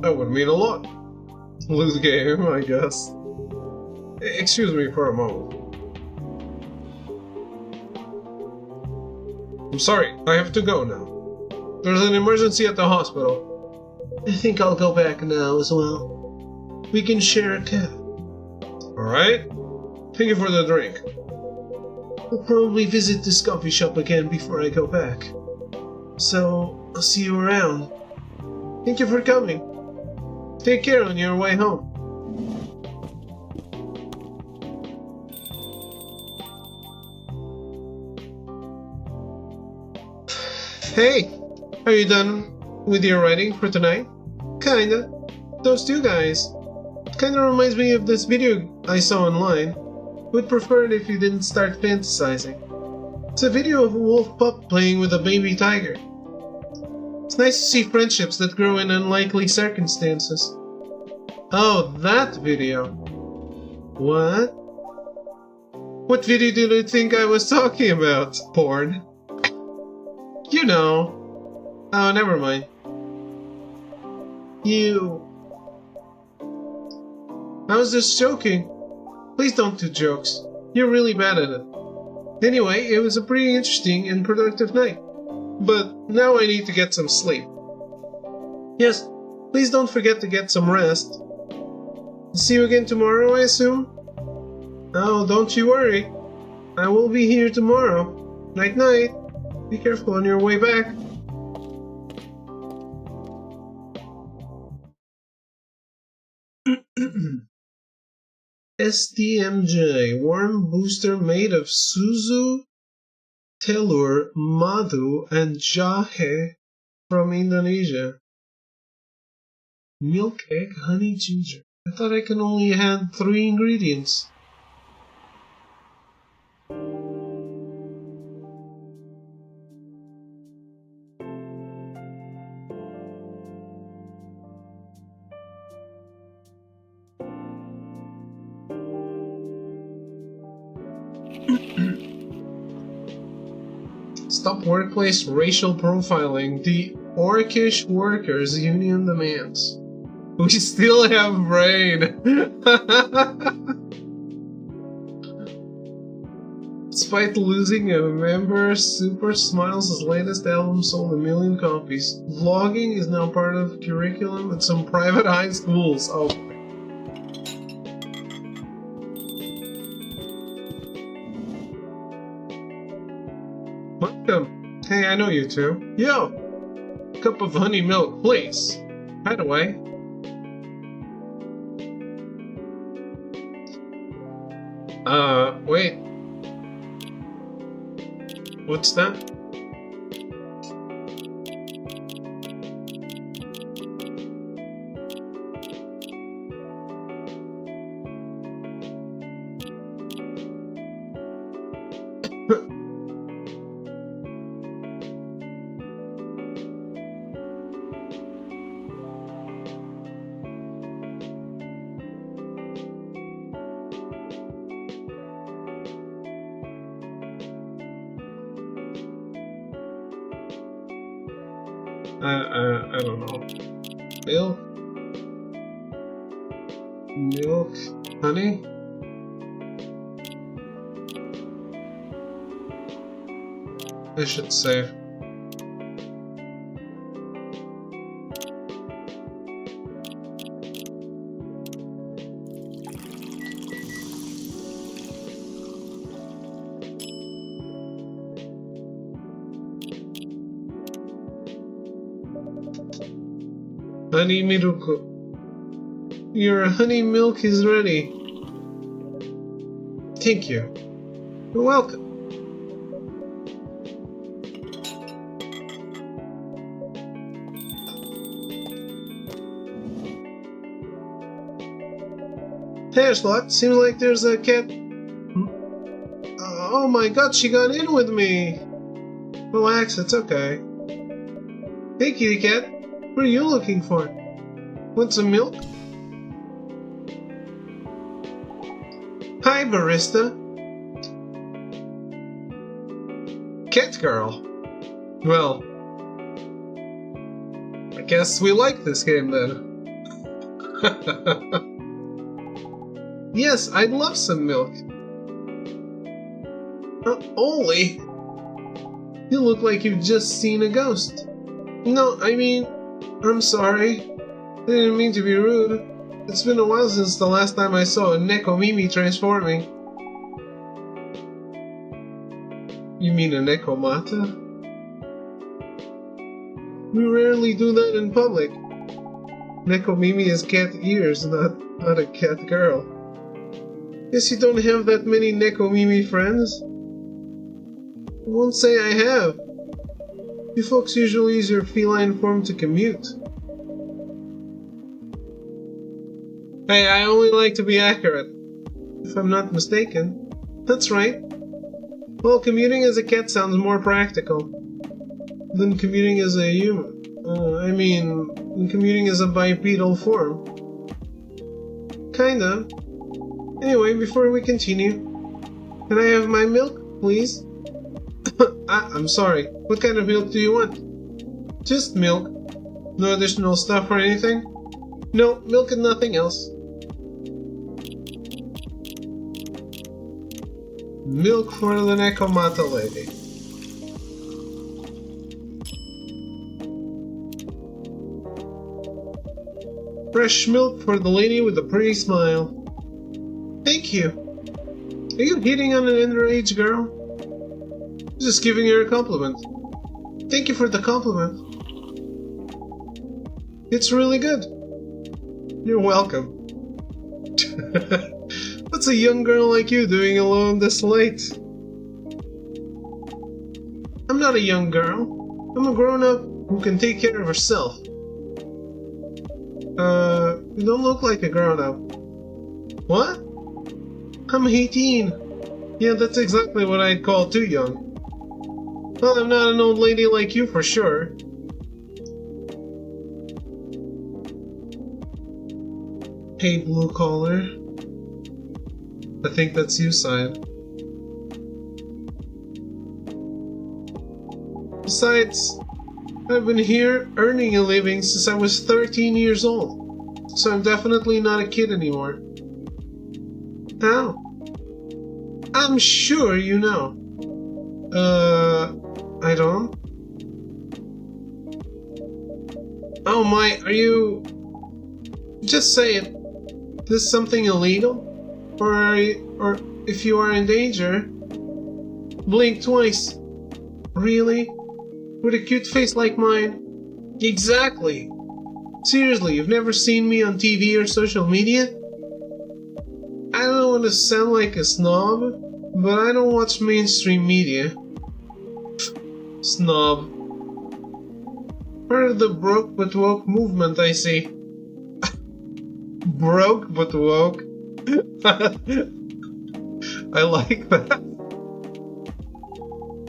Speaker 1: That would mean a lot. Lose game, I guess. Excuse me for a moment. I'm sorry, I have to go now. There's an emergency at the hospital. I think I'll go back now as well. We can share a cab. Alright. Thank you for the drink. I'll probably visit this coffee shop again before I go back. So, I'll see you around. Thank you for coming. Take care on your way home. Hey, are you done with your writing for tonight? Kinda. Those two guys. Kinda reminds me of this video I saw online. Would prefer it if you didn't start fantasizing. It's a video of a wolf pup playing with a baby tiger. It's nice to see friendships that grow in unlikely circumstances. Oh, that video. What? What video did you think I was talking about? Porn? You know. Oh, never mind. I was just joking. Please don't do jokes. You're really bad at it. Anyway, it was a pretty interesting and productive night. But now I need to get some sleep. Yes, please don't forget to get some rest. See you again tomorrow, I assume? Oh, don't you worry. I will be here tomorrow. Night night. Be careful on your way back. STMJ worm booster made of suzu, telur, madu, and jahe from Indonesia. Milk, egg, honey, ginger. I thought I can only add 3 ingredients. Stop workplace racial profiling. The Orcish Workers Union demands. We still have brain. Despite losing a member, Super Smiles' latest album sold 1 million copies. Vlogging is now part of curriculum at some private high schools. Oh. Welcome. Hey, I know you two. Yo! Cup of honey milk, please. By the way. Wait. What's that? I don't know. Milk? Milk? Honey? I should save. Honey Miruko. Your honey milk is ready. Thank you. You're welcome. Hey, Slot. Seems like there's a cat. Oh my god, she got in with me. Relax, it's okay. Hey, kitty cat. What are you looking for? Want some milk? Hi, barista. Cat girl. Well, I guess we like this game then. Yes, I'd love some milk. Oli, you look like you've just seen a ghost. No, I mean, I'm sorry. I didn't mean to be rude. It's been a while since the last time I saw a Nekomimi transforming. You mean a Nekomata? We rarely do that in public. Nekomimi has cat ears, not a cat girl. Guess you don't have that many Nekomimi friends? I won't say I have. You folks usually use your feline form to commute. Hey, I only like to be accurate. If I'm not mistaken. That's right. Well, commuting as a cat sounds more practical than commuting as a human. Commuting as a bipedal form. Kinda. Anyway, before we continue, can I have my milk, please? I'm sorry. What kind of milk do you want? Just milk. No additional stuff or anything? No, milk and nothing else. Milk for the Nekomata lady. Fresh milk for the lady with the pretty smile. Thank you. Are you hitting on an underage girl? Just giving her a compliment. Thank you for the compliment. It's really good. You're welcome. What's a young girl like you doing alone this late? I'm not a young girl. I'm a grown-up who can take care of herself. You don't look like a grown-up. What? I'm 18. Yeah, that's exactly what I'd call too young. Well, I'm not an old lady like you for sure. Hey, blue collar. I think that's you, Side. Besides, I've been here earning a living since I was 13 years old, so I'm definitely not a kid anymore. How? I'm sure you know. I don't? Oh my, are you... Just say it. This something illegal? Or if you are in danger, blink twice. Really? With a cute face like mine? Exactly. Seriously, you've never seen me on TV or social media? I don't want to sound like a snob, but I don't watch mainstream media. Snob. Part of the broke but woke movement, I see. Broke but woke? I like that.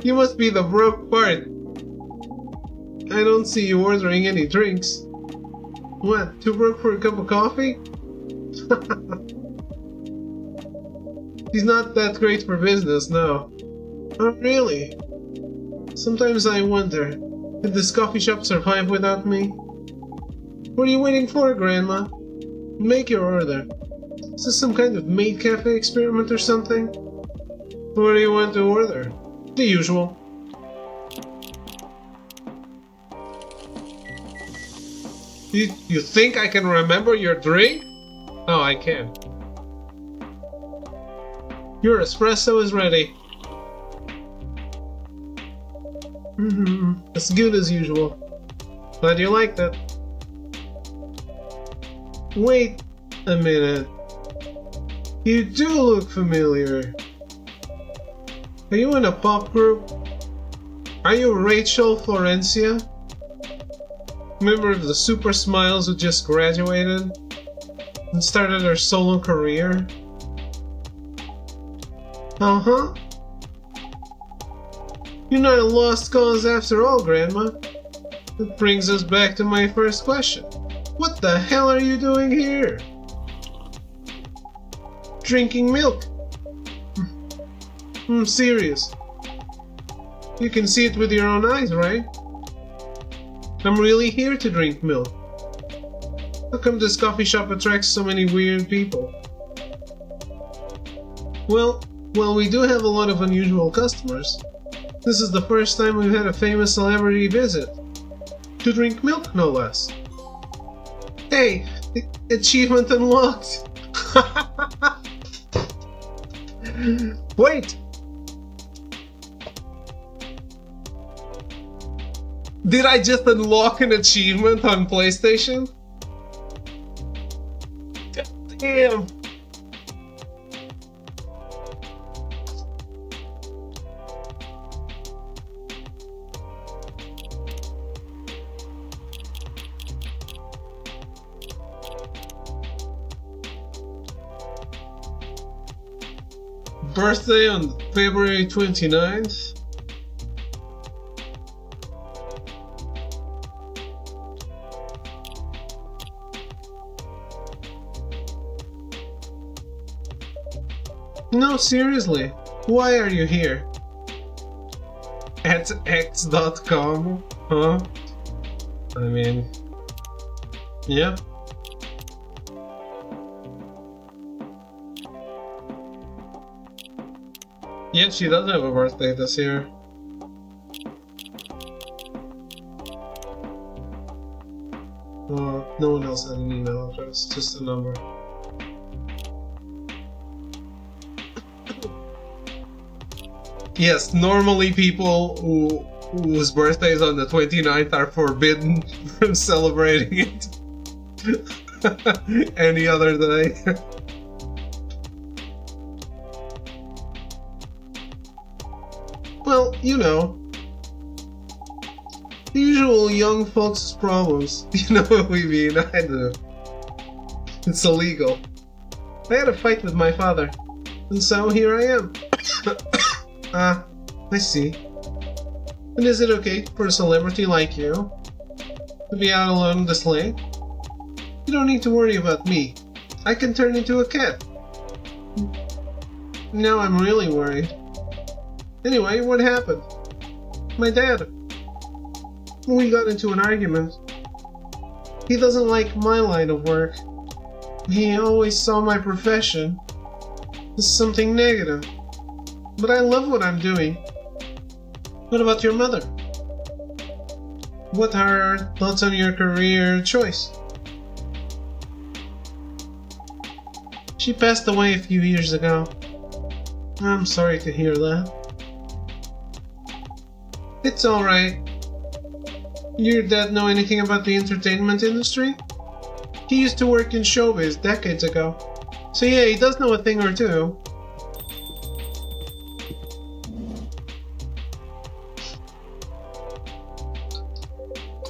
Speaker 1: You must be the broke part. I don't see you ordering any drinks. What, too broke for a cup of coffee? He's not that great for business, no. Oh, really? Sometimes I wonder, could this coffee shop survive without me? What are you waiting for, Grandma? Make your order. Is this some kind of maid cafe experiment or something? What do you want to order? The usual. You think I can remember your drink? Oh, I can. Your espresso is ready. As good as usual. Glad you like that. Wait a minute. You do look familiar. Are you in a pop group? Are you Rachel Florencia? Member of the Super Smiles who just graduated and started her solo career? Uh-huh. You're not a lost cause after all, Grandma. That brings us back to my first question. What the hell are you doing here? Drinking milk. I'm serious. You can see it with your own eyes, right? I'm really here to drink milk. How come this coffee shop attracts so many weird people? Well, we do have a lot of unusual customers. This is the first time we've had a famous celebrity visit. To drink milk, no less. Hey, achievement unlocked! Wait! Did I just unlock an achievement on PlayStation? Damn! Birthday on February 29th. No, seriously, why are you here? At x.com? Huh? I mean, yeah. Yeah, she does have a birthday this year. No one else had an email address, just a number. Yes, normally people whose birthdays on the 29th are forbidden from celebrating it any other day. Well, you know, the usual young folks' problems. You know what we mean, I do. It's illegal. I had a fight with my father, and so here I am. Ah, I see. And is it okay for a celebrity like you to be out alone this late? You don't need to worry about me. I can turn into a cat. Now I'm really worried. Anyway, what happened? My dad. We got into an argument. He doesn't like my line of work. He always saw my profession as something negative. But I love what I'm doing. What about your mother? What are her thoughts on your career choice? She passed away a few years ago. I'm sorry to hear that. It's alright. Your dad know anything about the entertainment industry? He used to work in showbiz decades ago. So yeah, he does know a thing or two.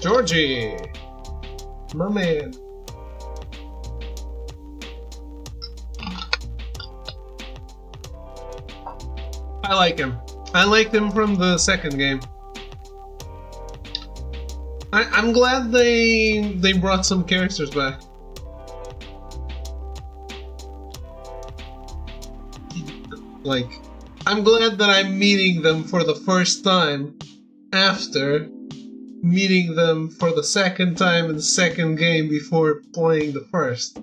Speaker 1: Georgie! My man. I like him. I liked him from the second game. I'm glad they brought some characters back. Like, I'm glad that I'm meeting them for the first time after meeting them for the second time in the second game before playing the first.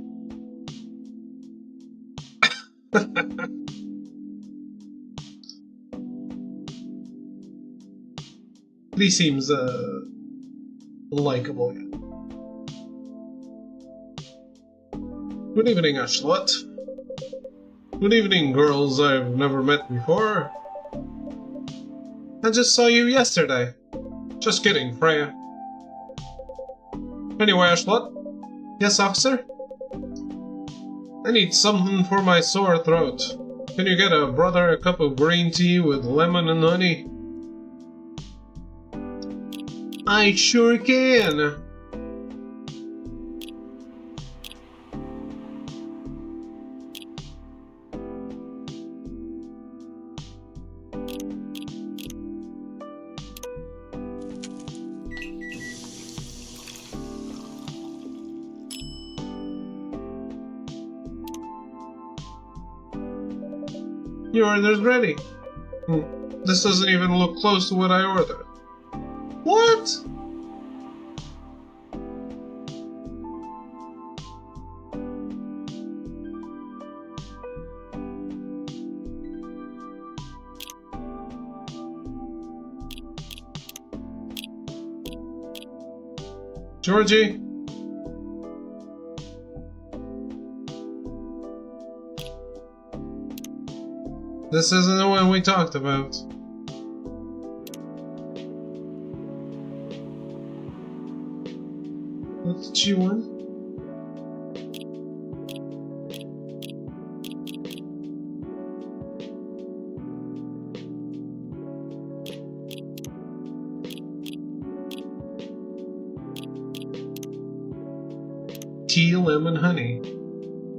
Speaker 1: He seems likable. Good evening, Ashlet. Good evening, girls I've never met before. I just saw you yesterday. Just kidding, Freya. Anyway, Ashlet. Yes, officer? I need something for my sore throat. Can you get a brother a cup of green tea with lemon and honey? I sure can. Your order's ready. This doesn't even look close to what I ordered. What? Georgie? This isn't the one we talked about. What did she want? Tea, lemon, honey.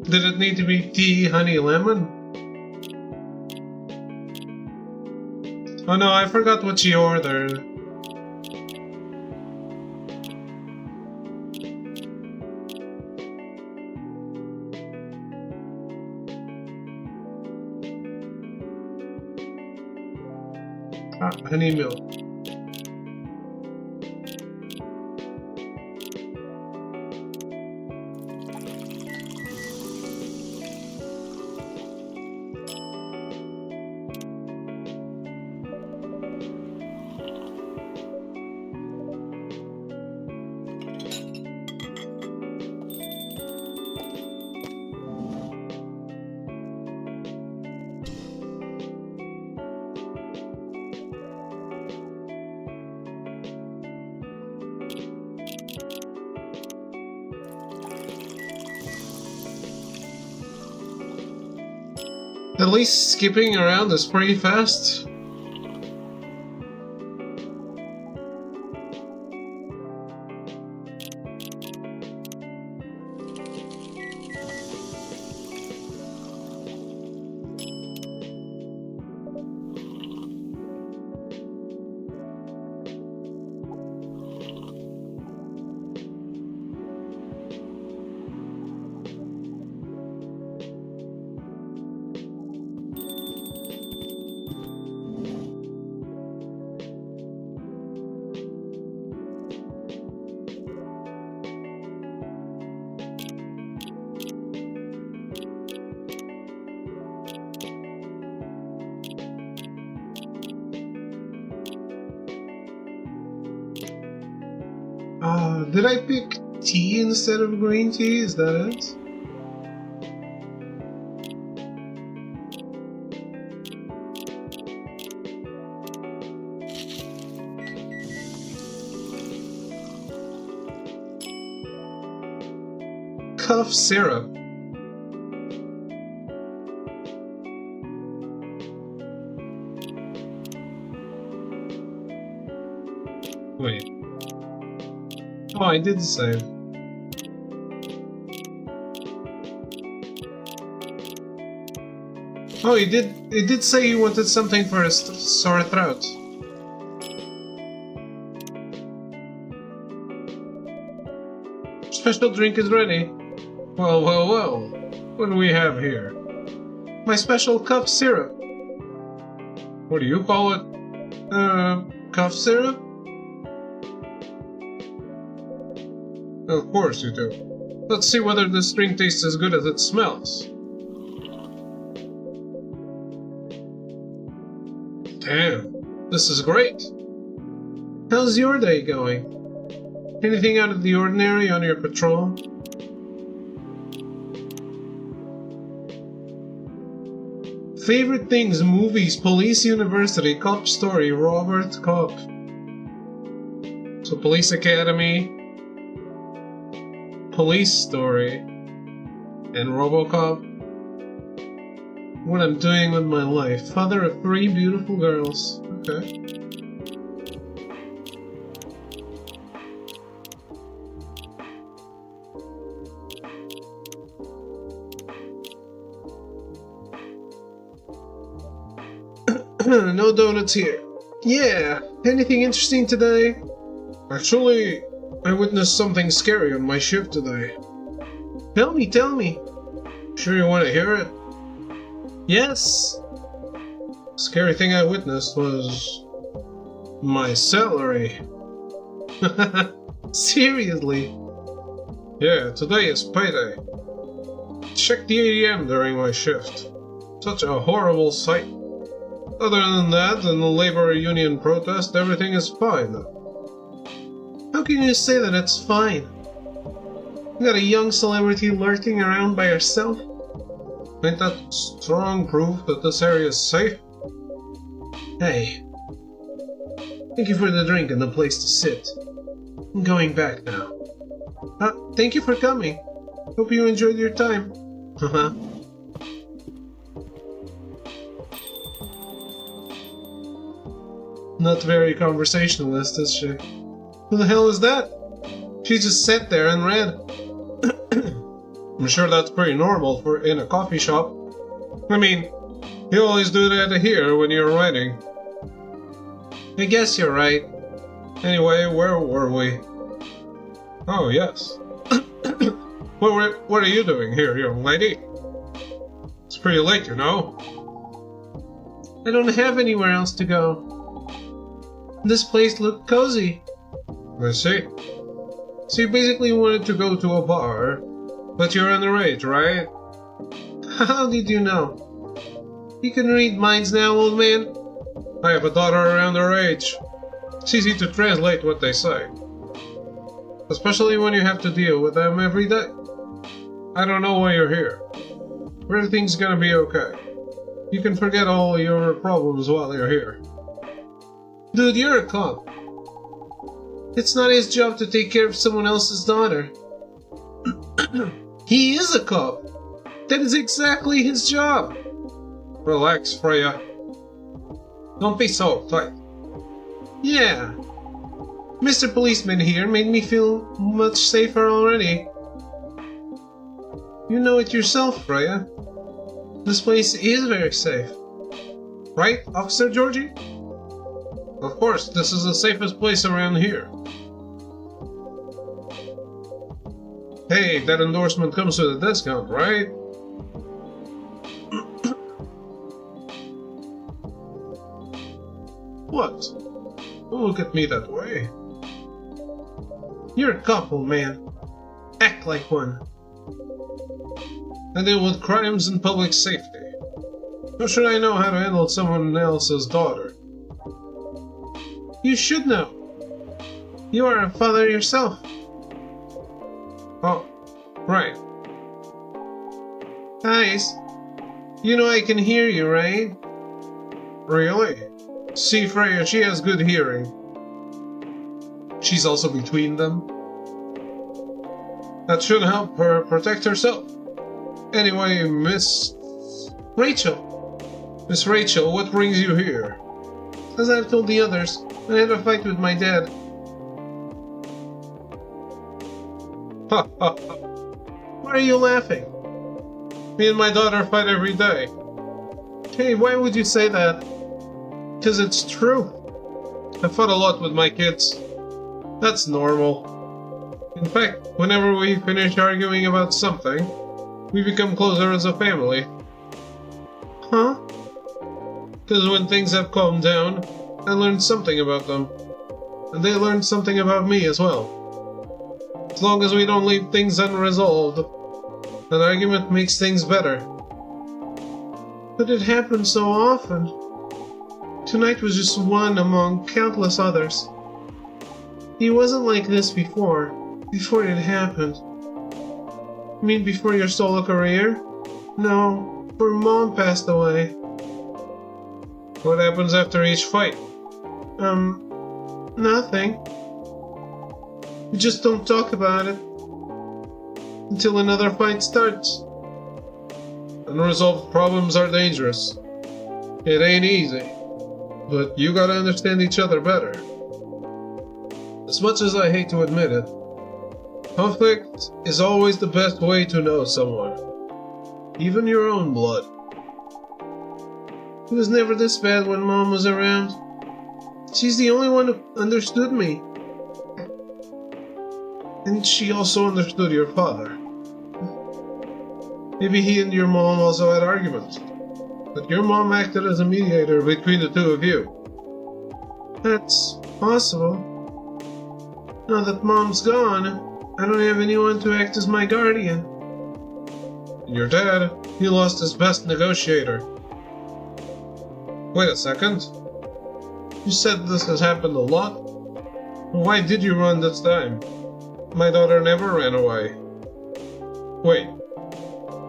Speaker 1: Did it need to be tea, honey, lemon? Oh no, I forgot what she ordered. Ah, honey milk. At least skipping around is pretty fast. Did I pick tea instead of green tea? Is that it? Cough syrup. Wait. Oh, I did save. Oh, he did say he wanted something for his sore throat. Special drink is ready. Well, well, well. What do we have here? My special cough syrup. What do you call it? Cough syrup? Of course you do. Let's see whether this drink tastes as good as it smells. Damn, this is great. How's your day going? Anything out of the ordinary on your patrol? Favorite things, movies, police university, cop story, Robert Cop. So police academy, police story, and RoboCop. What I'm doing with my life. Father of 3 beautiful girls. Okay. No donuts here. Yeah, anything interesting today? Actually, I witnessed something scary on my shift today. Tell me. Sure you want to hear it? Yes. Scary thing I witnessed was my salary. Seriously? Yeah, today is payday. Check the ATM during my shift. Such a horrible sight. Other than that, and the labor union protest, everything is fine. How can you say that it's fine? You got a young celebrity lurking around by herself? Ain't that strong proof that this area is safe? Hey. Thank you for the drink and the place to sit. I'm going back now. Thank you for coming. Hope you enjoyed your time. Haha. Not very conversationalist, is she? Who the hell is that? She just sat there and read. I'm sure that's pretty normal for in a coffee shop. I mean, you always do that here when you're writing. I guess you're right. Anyway, where were we? Oh, yes. What are you doing here, young lady? It's pretty late, you know. I don't have anywhere else to go. This place looked cozy. I see. So you basically wanted to go to a bar, but you're underage, right? How did you know? You can read minds now, old man. I have a daughter around her age. It's easy to translate what they say. Especially when you have to deal with them every day. I don't know why you're here. Everything's gonna be okay. You can forget all your problems while you're here. Dude, you're a cop. It's not his job to take care of someone else's daughter. He is a cop. That is exactly his job. Relax, Freya. Don't be so uptight. Yeah. Mr. Policeman here made me feel much safer already. You know it yourself, Freya. This place is very safe. Right, Officer Georgie? Of course, this is the safest place around here. Hey, that endorsement comes with a discount, right? What? Don't look at me that way. You're a couple, man. Act like one. I deal with crimes and public safety. How should I know how to handle someone else's daughter? You should know. You are a father yourself. Oh, right. Guys, you know I can hear you, right? Really? See, Freya, she has good hearing. She's also between them. That should help her protect herself. Anyway, Miss Rachel. Miss Rachel, what brings you here? As I've told the others, I had a fight with my dad. Ha ha ha. Why are you laughing? Me and my daughter fight every day. Hey, why would you say that? Because it's true. I fought a lot with my kids. That's normal. In fact, whenever we finish arguing about something, we become closer as a family. Huh? Because when things have calmed down, I learned something about them. And they learned something about me as well. As long as we don't leave things unresolved, an argument makes things better. But it happens so often. Tonight was just one among countless others. He wasn't like this before it happened. You mean before your solo career? No, before Mom passed away. What happens after each fight? Nothing. We just don't talk about it until another fight starts. Unresolved problems are dangerous. It ain't easy, but you gotta understand each other better. As much as I hate to admit it, conflict is always the best way to know someone, even your own blood. It was never this bad when Mom was around. She's the only one who understood me. And she also understood your father. Maybe he and your mom also had arguments, but your mom acted as a mediator between the two of you. That's possible. Now that Mom's gone, I don't have anyone to act as my guardian. And your dad, he lost his best negotiator. Wait a second. You said this has happened a lot? Why did you run this time? My daughter never ran away. Wait,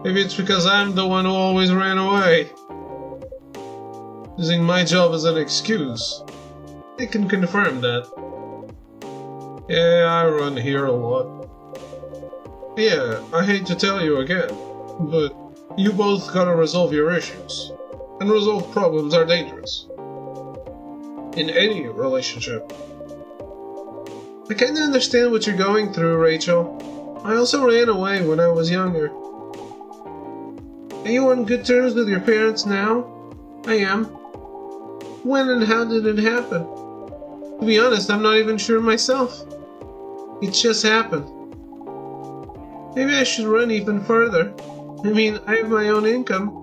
Speaker 1: maybe it's because I'm the one who always ran away. Using my job as an excuse. I can confirm that. Yeah, I run here a lot. Yeah, I hate to tell you again, but you both gotta resolve your issues. Unresolved problems are dangerous. In any relationship. I kinda understand what you're going through, Rachel. I also ran away when I was younger. Are you on good terms with your parents now? I am. When and how did it happen? To be honest, I'm not even sure myself. It just happened. Maybe I should run even further. I mean, I have my own income.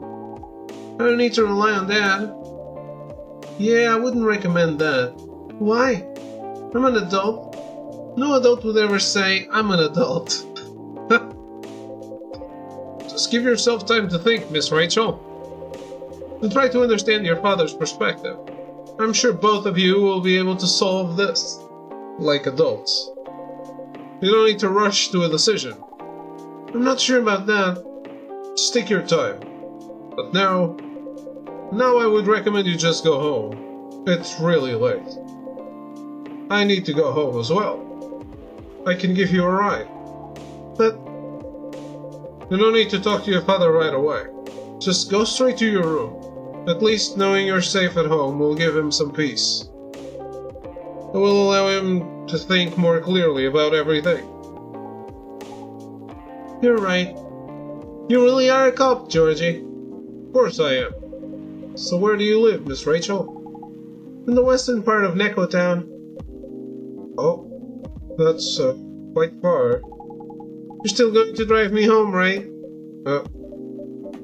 Speaker 1: I don't need to rely on Dad. Yeah, I wouldn't recommend that. Why? I'm an adult. No adult would ever say, I'm an adult. Just give yourself time to think, Miss Rachel. And try to understand your father's perspective. I'm sure both of you will be able to solve this, like adults. You don't need to rush to a decision. I'm not sure about that. Just take your time. But now I would recommend you just go home. It's really late. I need to go home as well. I can give you a ride. But you don't need to talk to your father right away. Just go straight to your room. At least knowing you're safe at home will give him some peace. It will allow him to think more clearly about everything. You're right. You really are a cop, Georgie. Of course I am. So where do you live, Miss Rachel? In the western part of Neko Town. Oh, that's quite far. You're still going to drive me home, right?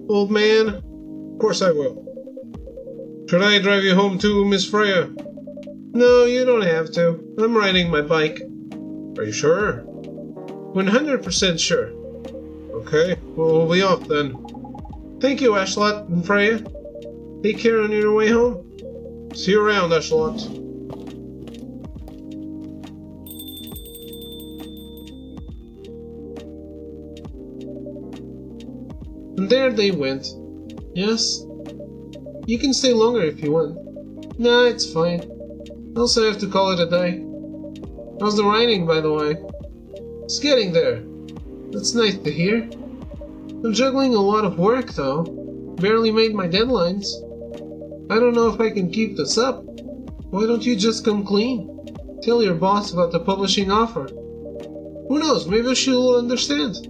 Speaker 1: Old man? Of course I will. Should I drive you home too, Miss Freya? No, you don't have to. I'm riding my bike. Are you sure? 100% sure. Okay, well, we'll be off then. Thank you, Ashlot and Freya. Take care on your way home. See you around, Ashlot. And there they went. Yes? You can stay longer if you want. Nah, it's fine. I also have to call it a day. How's the writing, by the way? It's getting there. That's nice to hear. I'm juggling a lot of work, though. Barely made my deadlines. I don't know if I can keep this up. Why don't you just come clean? Tell your boss about the publishing offer. Who knows, maybe she'll understand.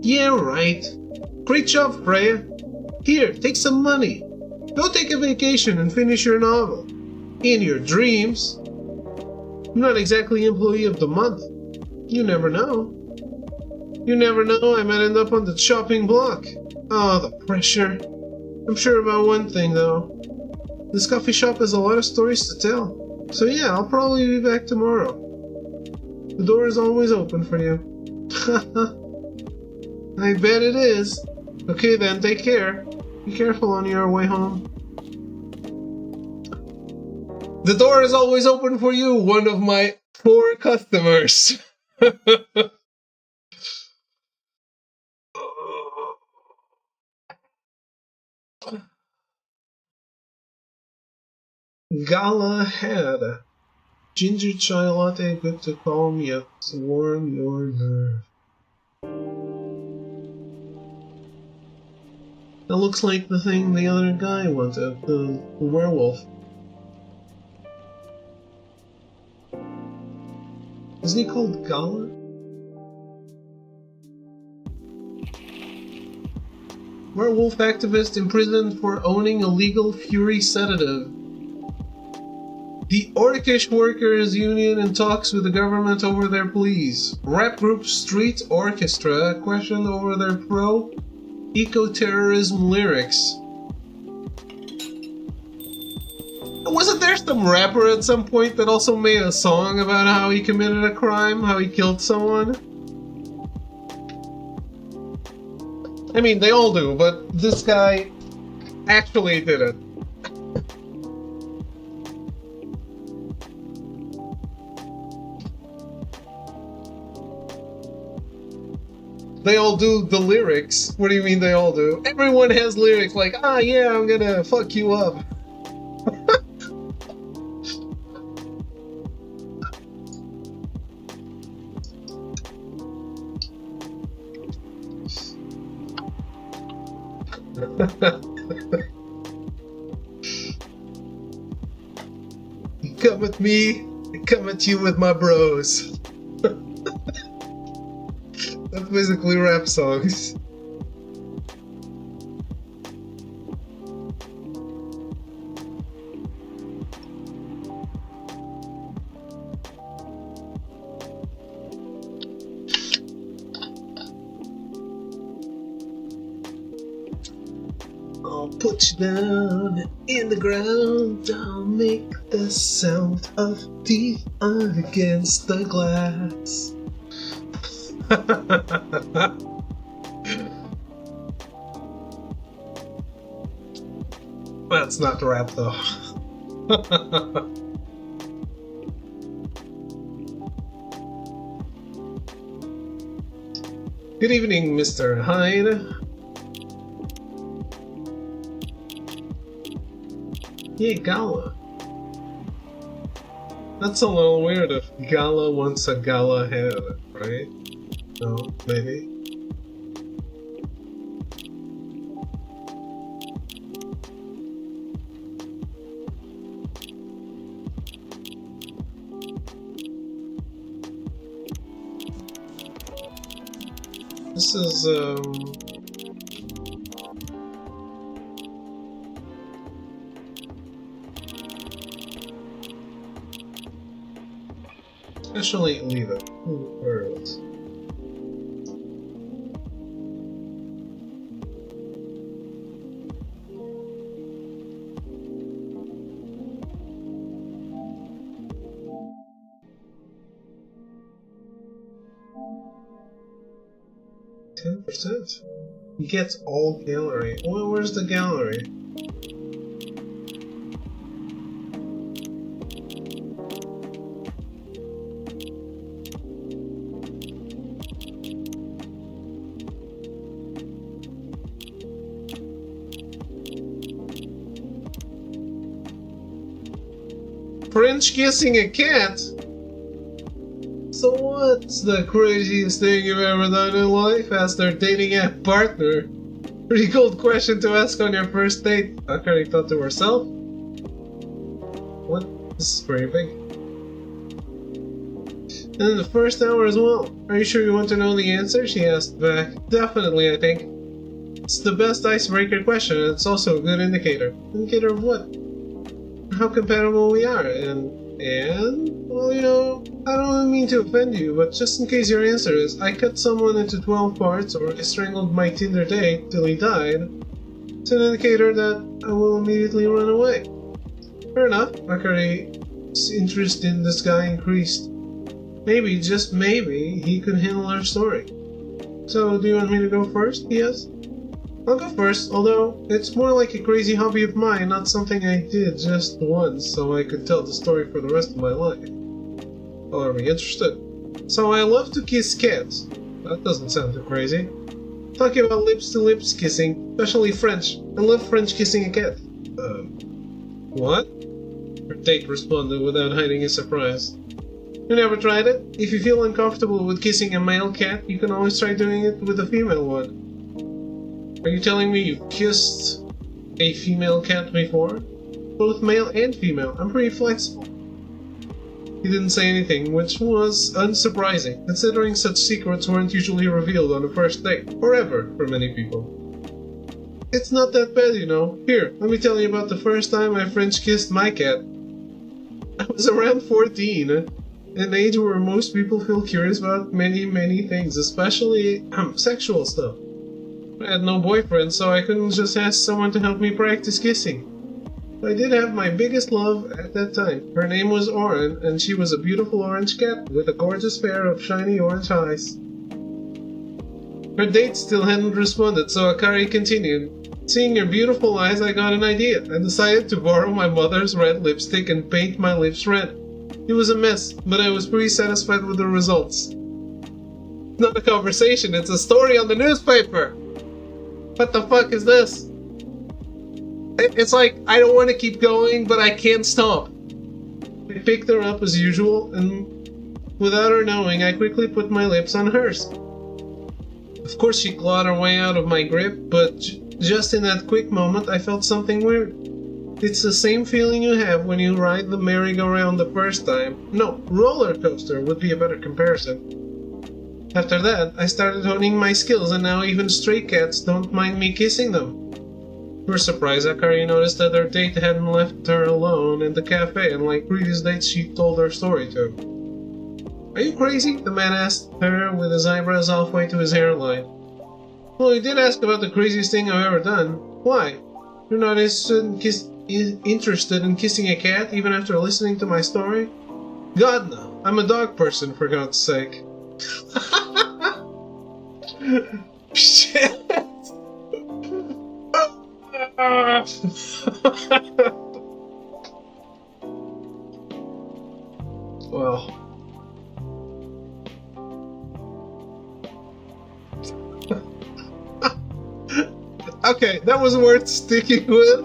Speaker 1: Yeah, right. Great job, Freya. Here, take some money. Go take a vacation and finish your novel. In your dreams. I'm not exactly employee of the month. You never know. You never know, I might end up on the chopping block. Oh, the pressure. I'm sure about one thing, though. This coffee shop has a lot of stories to tell. So yeah, I'll probably be back tomorrow. The door is always open for you. I bet it is. Okay then, take care. Be careful on your way home. The door is always open for you, one of my 4 customers. Galahad. Ginger chai latte, good to calm yet warm your nerve. That looks like the thing the other guy wanted, the werewolf. Isn't he called Gala? Werewolf activist imprisoned for owning illegal Fury sedative. The Orcish Workers Union in talks with the government over their pleas. Rap group Street Orchestra questioned over their pro-eco-terrorism lyrics. Wasn't there some rapper at some point that also made a song about how he committed a crime, how he killed someone? I mean, they all do, but this guy actually did it. They all do the lyrics. What do you mean they all do? Everyone has lyrics like, ah, yeah, I'm gonna fuck you up. Come at me, come at you with my bros. That's basically rap songs. I'll put you down in the ground. I'll make the sound of teeth against the glass. That's not rap though. Good evening, Mr. Hyde. Yeah, Gala. That's a little weird if Gala wants a Gala head, right? No, maybe? This is, actually, leave it. Where else? %. He gets all gallery. Well, where's the gallery? French kissing a cat? So what's the craziest thing you've ever done in life? Asked their dating app partner. Pretty cold question to ask on your first date. Akari thought to herself. What? This is pretty big. And in the first hour as well. Are you sure you want to know the answer? She asked back. Definitely, I think. It's the best icebreaker question, and it's also a good indicator. Indicator of what? How compatible we are, and well, you know, I don't mean to offend you, but just in case your answer is, I cut someone into 12 parts, or I strangled my Tinder date till he died, it's an indicator that I will immediately run away. Fair enough, Akari's interest in this guy increased. Maybe, just maybe, he could handle our story. So, do you want me to go first? He asked. I'll go first, although it's more like a crazy hobby of mine, not something I did just once so I could tell the story for the rest of my life. Oh, are we interested? So I love to kiss cats. That doesn't sound too crazy. Talking about lips-to-lips kissing, especially French. I love French kissing a cat. What? Her date responded without hiding his surprise. You never tried it? If you feel uncomfortable with kissing a male cat, you can always try doing it with a female one. Are you telling me you kissed a female cat before? Both male and female. I'm pretty flexible. He didn't say anything, which was unsurprising, considering such secrets weren't usually revealed on the first date, or ever, for many people. It's not that bad, you know. Here, let me tell you about the first time I French kissed my cat. I was around 14, an age where most people feel curious about many things, especially sexual stuff. I had no boyfriend, so I couldn't just ask someone to help me practice kissing. I did have my biggest love at that time. Her name was Oren, and she was a beautiful orange cat with a gorgeous pair of shiny orange eyes. Her date still hadn't responded, so Akari continued. Seeing her beautiful eyes, I got an idea. I decided to borrow my mother's red lipstick and paint my lips red. It was a mess, but I was pretty satisfied with the results. not a conversation, it's a story on the newspaper. What the fuck is this? It's like, I don't want to keep going, but I can't stop. I picked her up as usual, and without her knowing, I quickly put my lips on hers. Of course she clawed her way out of my grip, but just in that quick moment I felt something weird. It's the same feeling you have when you ride the merry-go-round the first time. No, roller coaster would be a better comparison. After that, I started honing my skills, and now even stray cats don't mind me kissing them. To her surprise, Akari noticed that her date hadn't left her alone in the cafe, and like previous dates she told her story to. "Are you crazy?" the man asked her with his eyebrows halfway to his hairline. "Well, you did ask about the craziest thing I've ever done. Why? You're not interested in kissing a cat even after listening to my story?" "God, no. I'm a dog person, for God's sake." Shit. Well. Okay, that was worth sticking with.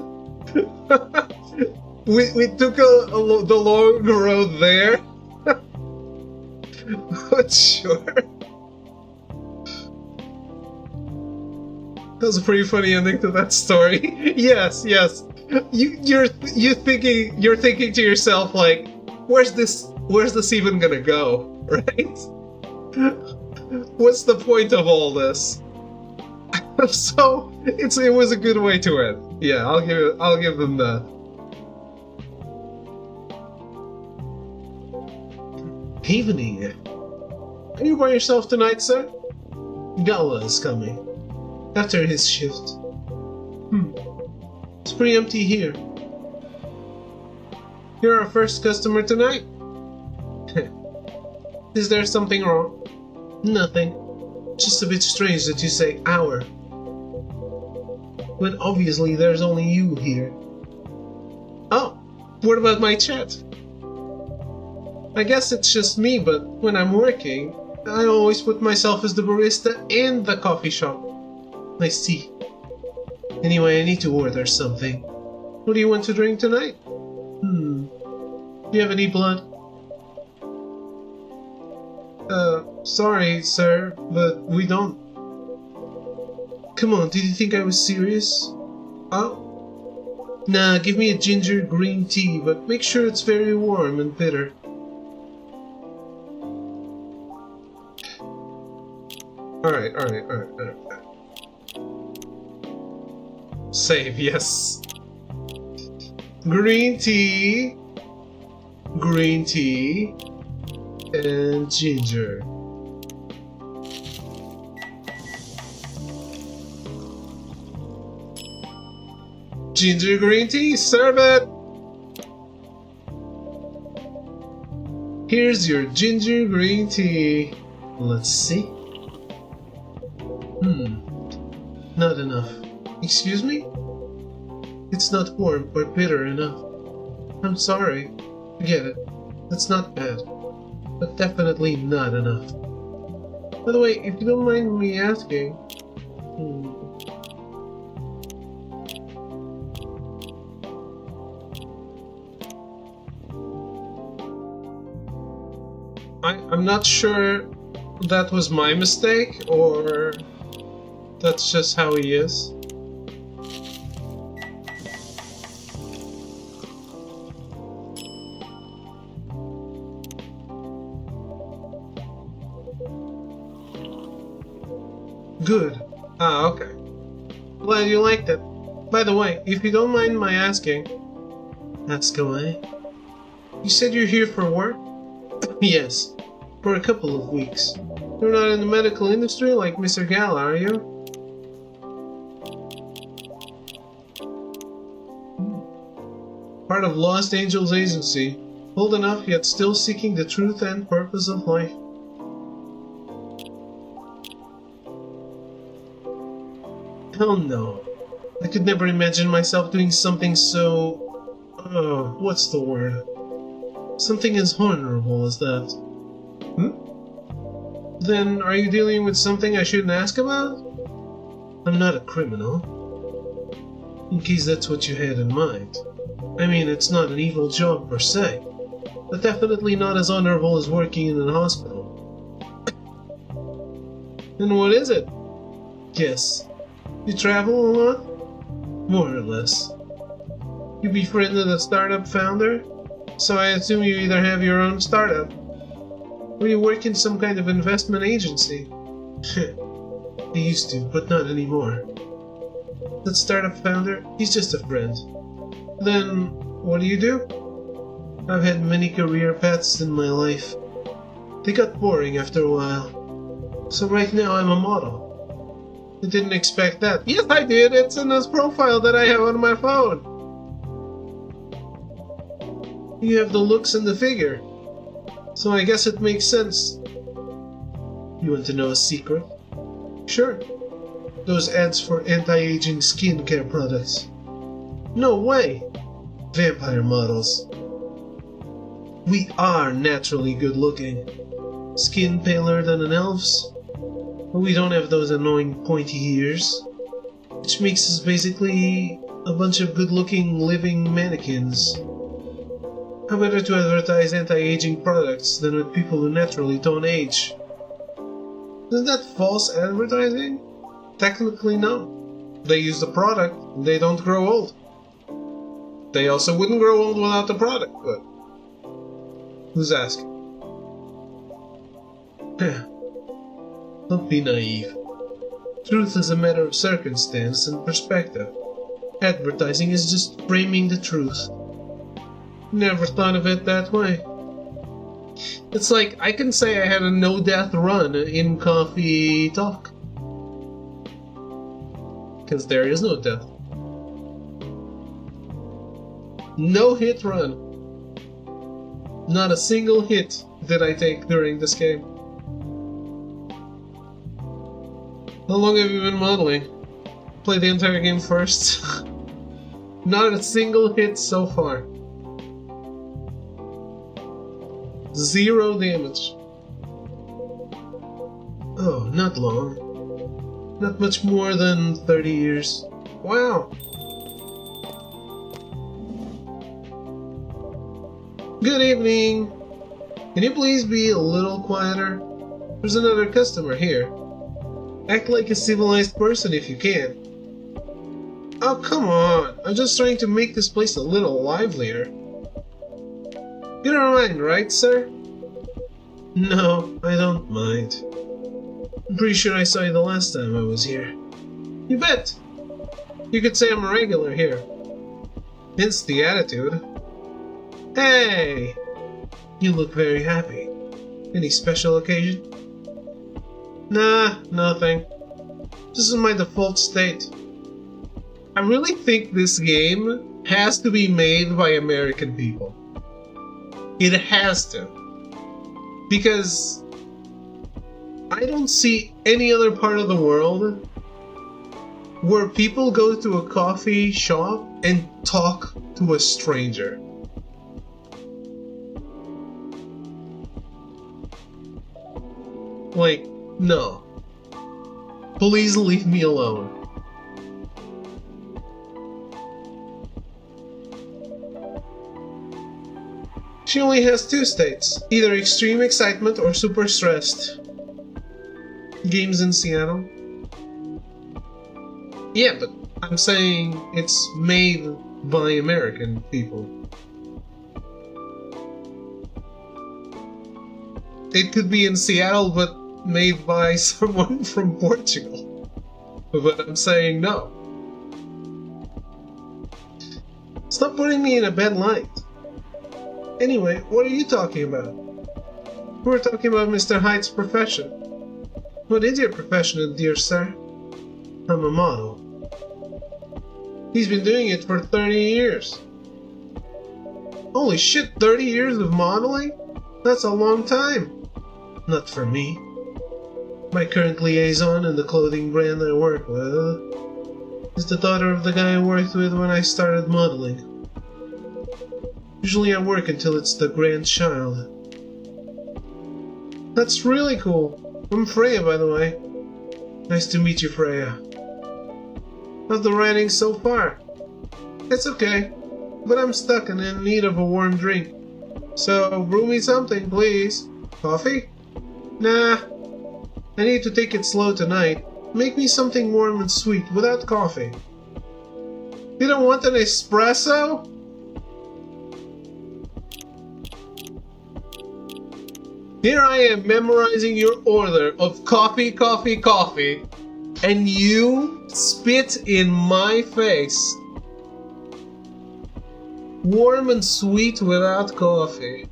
Speaker 1: we took the long road there. But sure. That was a pretty funny ending to that story. Yes. You're thinking to yourself like, where's this even gonna go, right? What's the point of all this? So it was a good way to end. Yeah, I'll give them that. Evening. Are you by yourself tonight, sir? Gala is coming. After his shift. It's pretty empty here. You're our first customer tonight. Is there something wrong? Nothing. Just a bit strange that you say our. When obviously there's only you here. Oh, what about my chat? I guess it's just me, but when I'm working, I always put myself as the barista and the coffee shop. I see. Anyway, I need to order something. What do you want to drink tonight? Do you have any blood? Sorry, sir, but we don't. Come on, did you think I was serious? Oh? Nah, give me a ginger green tea, but make sure it's very warm and bitter. Alright. Save, yes. Green tea, and ginger. Ginger green tea, serve it! Here's your ginger green tea. Let's see. Not enough. Excuse me? It's not warm or bitter enough. I'm sorry. Forget it. That's not bad. But definitely not enough. By the way, if you don't mind me asking... I'm not sure that was my mistake, or that's just how he is. Good. Ah, okay. Glad you liked it. By the way, if you don't mind my asking... Ask away. You said you're here for work? Yes. For a couple of weeks. You're not in the medical industry like Mr. Gala, are you? Part of Lost Angels Agency. Old enough yet still seeking the truth and purpose of life. Hell no. I could never imagine myself doing something so... what's the word? Something as honorable as that. Then are you dealing with something I shouldn't ask about? I'm not a criminal. In case that's what you had in mind. I mean, it's not an evil job per se, but definitely not as honorable as working in a hospital. Then what is it? Guess. You travel a lot? More or less. You befriended a startup founder? So I assume you either have your own startup, or you work in some kind of investment agency. I used to, but not anymore. That startup founder, he's just a friend. Then, what do you do? I've had many career paths in my life. They got boring after a while. So right now I'm a model. I didn't expect that. Yes, I did! It's in this profile that I have on my phone! You have the looks and the figure. So I guess it makes sense. You want to know a secret? Sure. Those ads for anti-aging skincare products. No way! Vampire models. We are naturally good looking. Skin paler than an elf's. But we don't have those annoying pointy ears. Which makes us basically a bunch of good looking living mannequins. How better to advertise anti-aging products than with people who naturally don't age? Isn't that false advertising? Technically no. They use the product, they don't grow old. They also wouldn't grow old without the product, but who's asking? Don't be naive. Truth is a matter of circumstance and perspective. Advertising is just framing the truth. Never thought of it that way. It's like I can say I had a no-death run in Coffee Talk. Because there is no death. No hit run. Not a single hit did I take during this game. How long have you been modeling? Play the entire game first. Not a single hit so far. 0 damage. Oh, not long. Not much more than 30 years. Wow. Good evening. Can you please be a little quieter? There's another customer here. Act like a civilized person if you can. Oh, come on. I'm just trying to make this place a little livelier. You don't mind, right, sir? No, I don't mind. I'm pretty sure I saw you the last time I was here. You bet! You could say I'm a regular here. Hence the attitude. Hey! You look very happy. Any special occasion? Nah, nothing. This is my default state. I really think this game has to be made by American people. It has to. Because I don't see any other part of the world where people go to a coffee shop and talk to a stranger. Like, no. Please leave me alone. She only has 2 states, either extreme excitement or super stressed. Games in Seattle? Yeah, but I'm saying it's made by American people. It could be in Seattle, but made by someone from Portugal. But I'm saying no. Stop putting me in a bad light. Anyway, what are you talking about? We're talking about Mr. Hyde's profession. What is your profession, dear sir? I'm a model. He's been doing it for 30 years. Holy shit, 30 years of modeling? That's a long time. Not for me. My current liaison in the clothing brand I work with is the daughter of the guy I worked with when I started modeling. Usually I work until it's the grandchild. That's really cool. I'm Freya, by the way. Nice to meet you, Freya. How's the writing so far? It's okay, but I'm stuck and in need of a warm drink. So, brew me something, please. Coffee? Nah. I need to take it slow tonight. Make me something warm and sweet without coffee. You don't want an espresso? Here I am memorizing your order of coffee, coffee, coffee, and you spit in my face. Warm and sweet without coffee.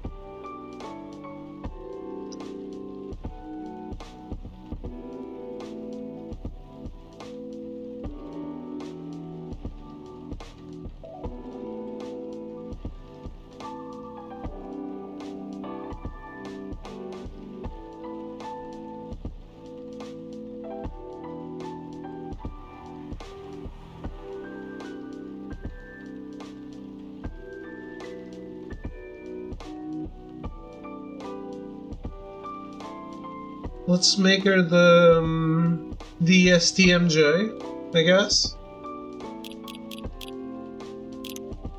Speaker 1: Let's make her the STMJ, I guess.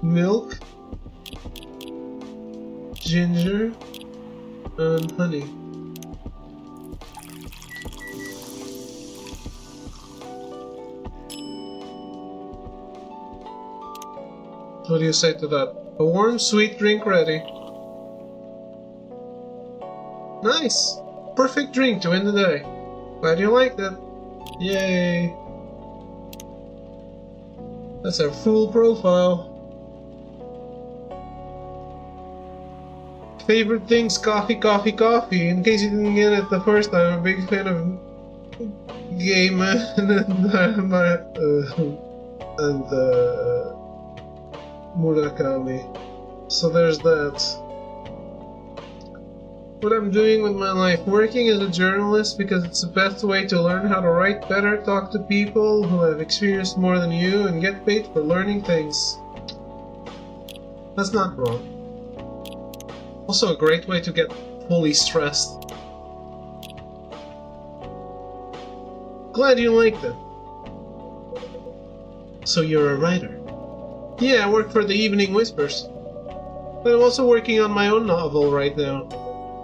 Speaker 1: Milk, ginger, and honey. What do you say to that? A warm, sweet drink ready. Nice! Perfect drink to end the day. Glad you liked it. Yay! That's our full profile. Favorite things: coffee, coffee, coffee. In case you didn't get it the first time, I'm a big fan of Gay Man and Murakami. So there's that. What I'm doing with my life: working as a journalist because it's the best way to learn how to write better, talk to people who have experienced more than you, and get paid for learning things. That's not wrong. Also a great way to get fully stressed. Glad you liked it. So you're a writer? Yeah, I work for the Evening Whispers. But I'm also working on my own novel right now.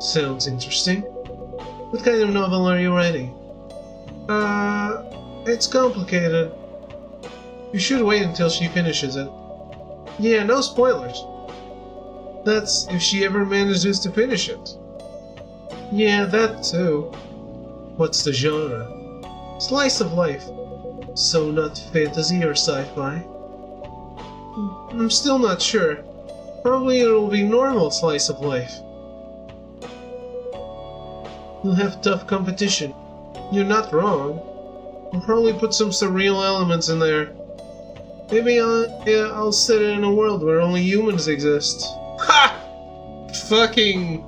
Speaker 1: Sounds interesting. What kind of novel are you writing? It's complicated. You should wait until she finishes it. Yeah, no spoilers. That's if she ever manages to finish it. Yeah, that too. What's the genre? Slice of life. So not fantasy or sci-fi? I'm still not sure. Probably it'll be normal slice of life. You'll have tough competition. You're not wrong. I'll probably put some surreal elements in there. Maybe I'll set it in a world where only humans exist. Ha! Fucking...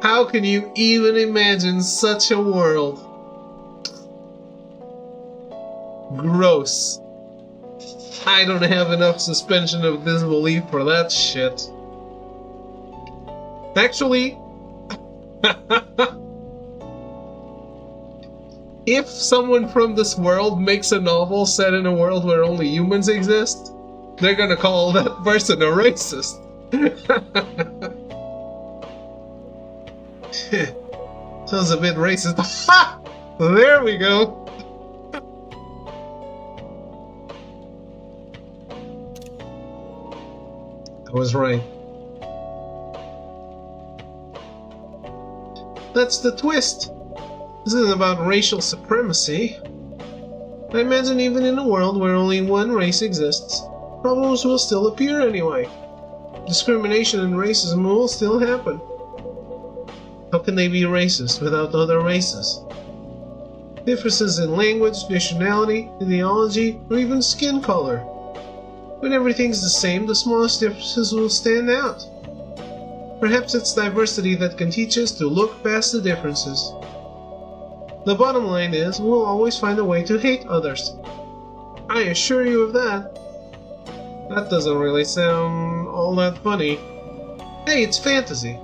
Speaker 1: How can you even imagine such a world? Gross. I don't have enough suspension of disbelief for that shit. Actually... If someone from this world makes a novel set in a world where only humans exist, they're gonna call that person a racist. Sounds a bit racist. Ha! There we go. I was right. That's the twist. This isn't about racial supremacy. I imagine even in a world where only one race exists, problems will still appear anyway. Discrimination and racism will still happen. How can they be racist without other races? Differences in language, nationality, ideology, or even skin color. When everything's the same, the smallest differences will stand out. Perhaps it's diversity that can teach us to look past the differences. The bottom line is, we'll always find a way to hate others. I assure you of that. That doesn't really sound all that funny. Hey, it's fantasy.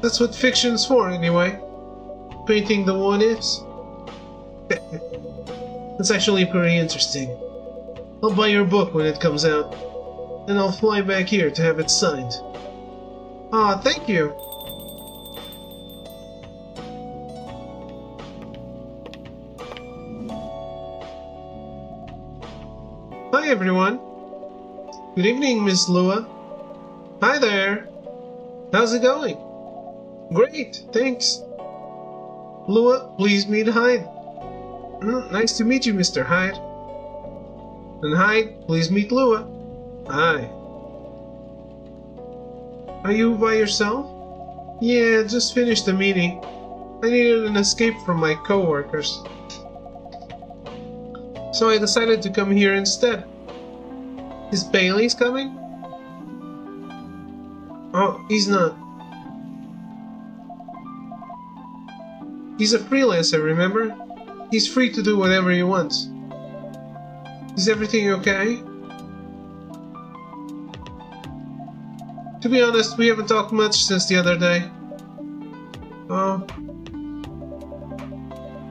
Speaker 1: That's what fiction's for, anyway. painting the what-ifs? That's actually pretty interesting. I'll buy your book when it comes out, and I'll fly back here to have it signed. Ah, thank you! Hi everyone! Good evening, Miss Lua. Hi there! How's it going? Great, thanks. Lua, please meet Hyde. Nice to meet you, Mr. Hyde. And Hyde, please meet Lua. Hi. Are you by yourself? Yeah, just finished the meeting. I needed an escape from my co-workers. So I decided to come here instead. Is Bailey's coming? Oh, he's not. He's a freelancer, remember? He's free to do whatever he wants. Is everything okay? To be honest, we haven't talked much since the other day. Oh.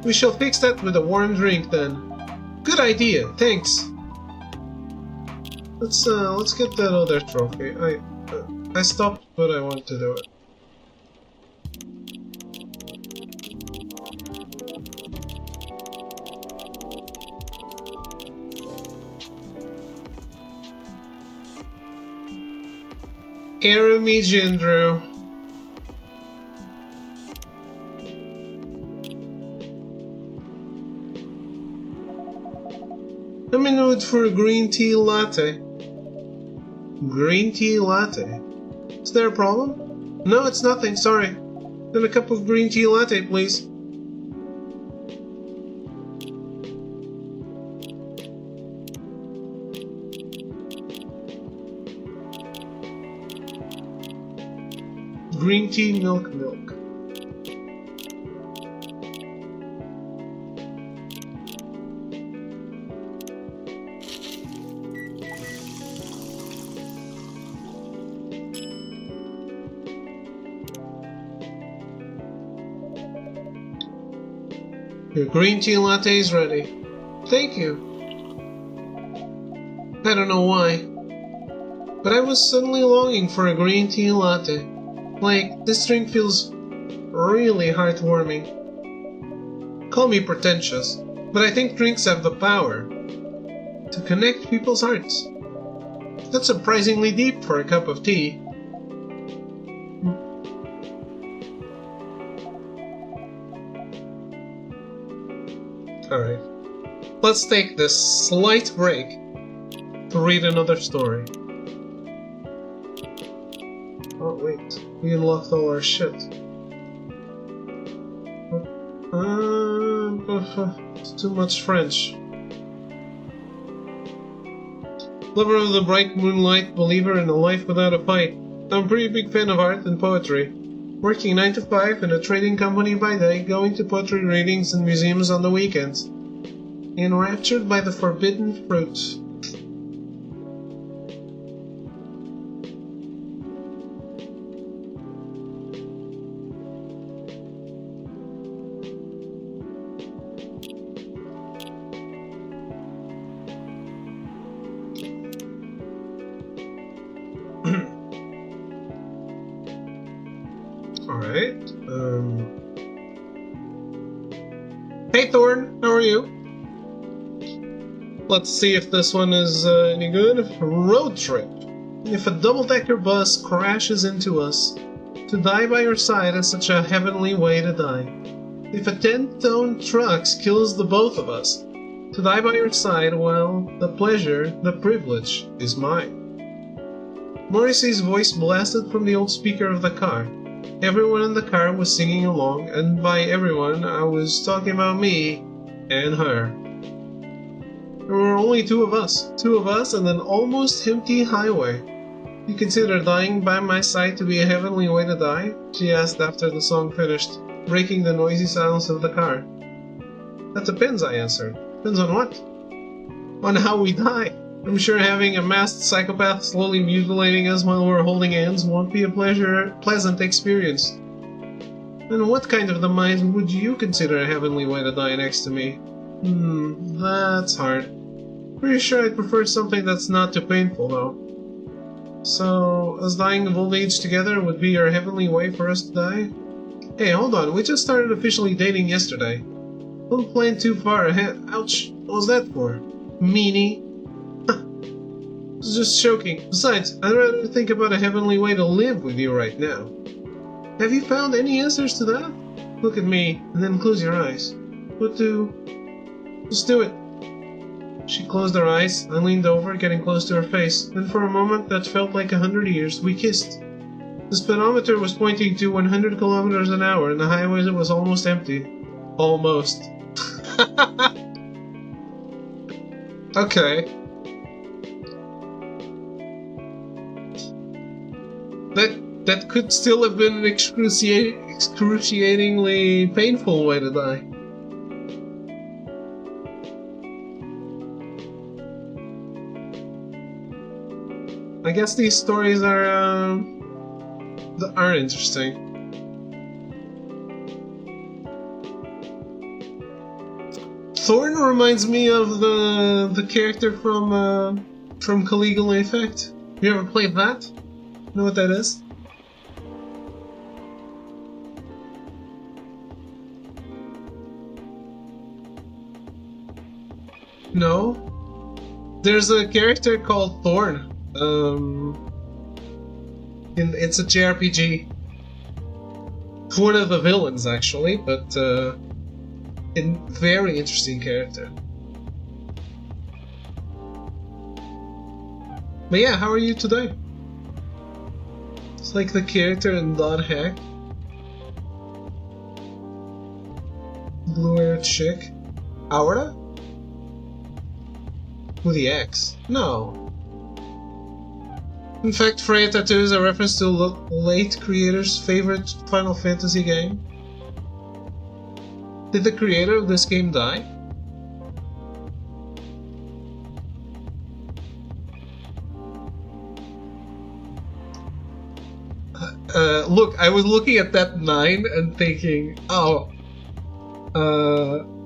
Speaker 1: We shall fix that with a warm drink then. Good idea, thanks. Let's get that other trophy. I stopped, but I want to do it. Arumi Jindru. I'm in the mood for a green tea latte. Green tea latte? Is there a problem? No, it's nothing, sorry. Then a cup of green tea latte, please. Green tea, milk. Your green tea latte is ready. Thank you. I don't know why, but I was suddenly longing for a green tea latte. Like, this drink feels really heartwarming. Call me pretentious, but I think drinks have the power to connect people's hearts. That's surprisingly deep for a cup of tea. Alright, let's take this slight break to read another story. Oh wait, we unlocked all our shit. It's too much French. Lover of the bright moonlight, believer in a life without a fight. I'm a pretty big fan of art and poetry. Working 9 to 5 in a trading company by day, going to poetry readings and museums on the weekends. Enraptured by the forbidden fruit. Alright. Hey Thorn, how are you? Let's see if this one is any good. Road trip. If a double-decker bus crashes into us, to die by your side is such a heavenly way to die. If a 10-ton truck kills the both of us, to die by your side, well, the pleasure, the privilege, is mine. Morrissey's voice blasted from the old speaker of the car. Everyone in the car was singing along, and by everyone, I was talking about me and her. There were only two of us and an almost empty highway. You consider dying by my side to be a heavenly way to die? She asked after the song finished, breaking the noisy silence of the car. That depends, I answered. Depends on what? On how we die. I'm sure having a masked psychopath slowly mutilating us while we're holding hands won't be a pleasant experience. And what kind of demise would you consider a heavenly way to die next to me? That's hard. Pretty sure I'd prefer something that's not too painful, though. So, us dying of old age together would be your heavenly way for us to die? Hey, hold on, we just started officially dating yesterday. Don't plan too far ahead. Ouch, what was that for? Meanie. It's just joking. Besides, I'd rather think about a heavenly way to live with you right now. Have you found any answers to that? Look at me, and then close your eyes. What do... Just do it. She closed her eyes. I leaned over, getting close to her face. Then for a moment that felt like 100 years, we kissed. The speedometer was pointing to 100 kilometers an hour, and the highway was almost empty. Almost. Okay. That could still have been an excruciatingly painful way to die. I guess these stories are interesting. Thorn reminds me of the character from Caligula Effect. You ever played that? Know what that is? No? There's a character called Thorn. It's a JRPG. It's one of the villains, actually, but a very interesting character. But yeah, how are you today? It's like the character in Dot Hack. Blue-haired chick. Aura? With the X? No. In fact, Freya Tattoo is a reference to late creator's favorite Final Fantasy game. Did the creator of this game die? Look, I was looking at that 9 and thinking, oh,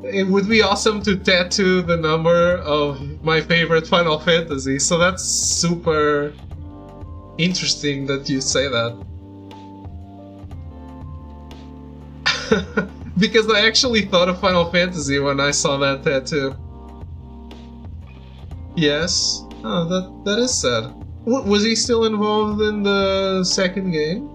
Speaker 1: it would be awesome to tattoo the number of my favorite Final Fantasy, so that's super interesting that you say that. Because I actually thought of Final Fantasy when I saw that tattoo. Yes? Oh, that is sad. Was he still involved in the second game?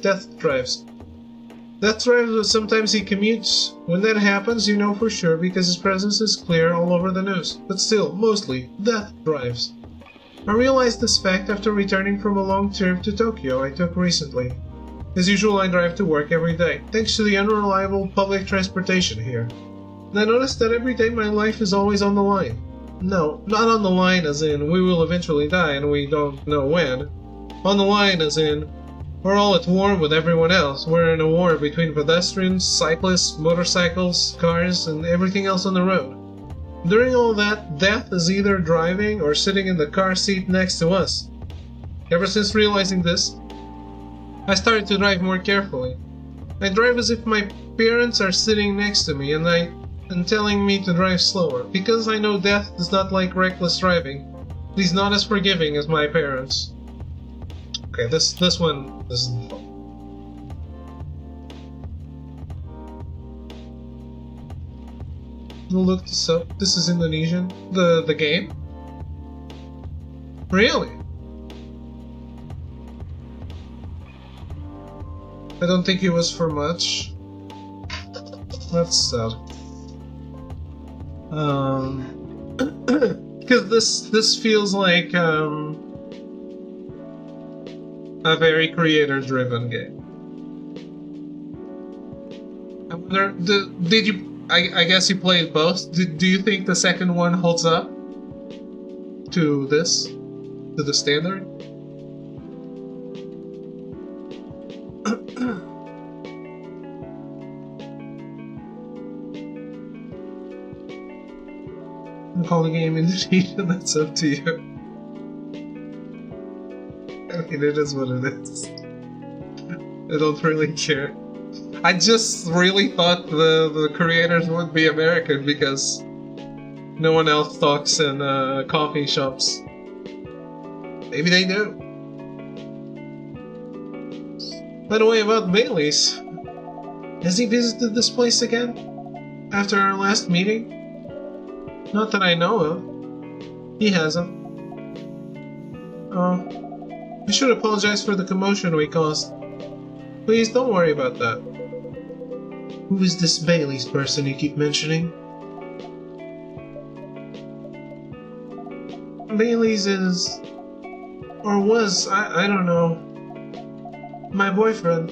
Speaker 1: Death drives. Death drives, but sometimes he commutes. When that happens, you know for sure because his presence is clear all over the news. But still, mostly, Death drives. I realized this fact after returning from a long trip to Tokyo I took recently. As usual, I drive to work every day, thanks to the unreliable public transportation here. And I noticed that every day my life is always on the line. No, not on the line as in we will eventually die and we don't know when. On the line as in we're all at war with everyone else. We're in a war between pedestrians, cyclists, motorcycles, cars, and everything else on the road. During all that, Death is either driving or sitting in the car seat next to us. Ever since realizing this, I started to drive more carefully. I drive as if my parents are sitting next to me and telling me to drive slower, because I know Death does not like reckless driving. He's not as forgiving as my parents. Okay, this one isn't fun. We'll look this up. This is Indonesian. The game? Really? I don't think it was for much. That's sad. Because this feels like a very creator-driven game. I wonder, did you? I guess you played both. Do you think the second one holds up to this, to the standard? calling it an invitation, that's up to you. I mean, it is what it is. I don't really care. I just really thought the creators would be American because no one else talks in coffee shops. Maybe they do. By the way, about Bailey's. Has he visited this place again? After our last meeting? Not that I know of. He hasn't. Oh. I should apologize for the commotion we caused. Please don't worry about that. Who is this Bailey's person you keep mentioning? Bailey's is... or was, I don't know. My boyfriend.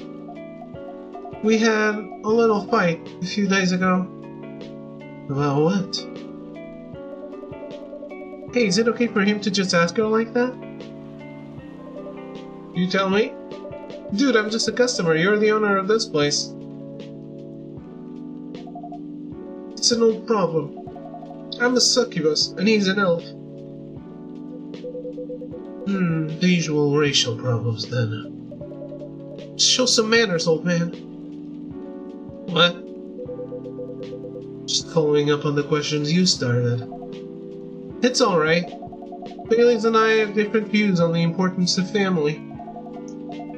Speaker 1: We had a little fight a few days ago. About what? Hey, is it okay for him to just ask her like that? You tell me? Dude, I'm just a customer. You're the owner of this place. It's an old problem. I'm a succubus, and he's an elf. The usual racial problems, then. Show some manners, old man. What? Just following up on the questions you started. It's alright. Bailey's and I have different views on the importance of family.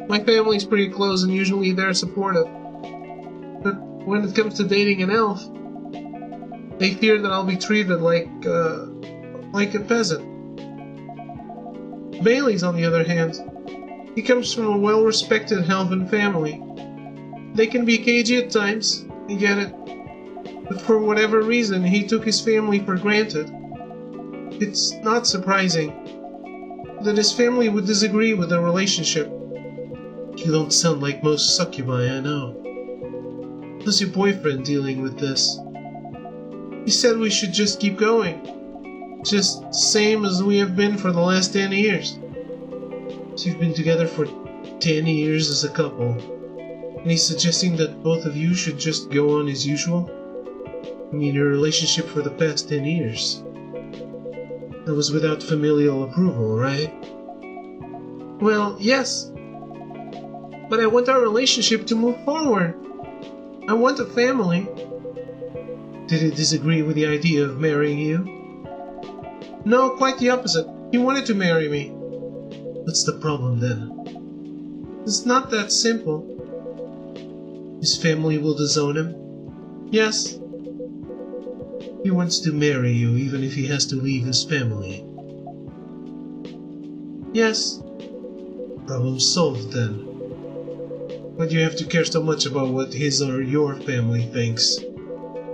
Speaker 1: My family's pretty close and usually they're supportive. But when it comes to dating an elf, they fear that I'll be treated like a peasant. Bailey's, on the other hand, he comes from a well-respected elven family. They can be cagey at times, I get it. But for whatever reason, he took his family for granted. It's not surprising that his family would disagree with the relationship. You don't sound like most succubi I know. How's your boyfriend dealing with this? He said we should just keep going. Just same as we have been for the last 10 years. So you've been together for 10 years as a couple. And he's suggesting that both of you should just go on as usual? I mean, your relationship for the past 10 years. That was without familial approval, right? Well, yes. But I want our relationship to move forward. I want a family. Did he disagree with the idea of marrying you? No, quite the opposite. He wanted to marry me. What's the problem then? It's not that simple. His family will disown him? Yes. He wants to marry you even if he has to leave his family. Yes. Problem solved then. Why do you have to care so much about what his or your family thinks?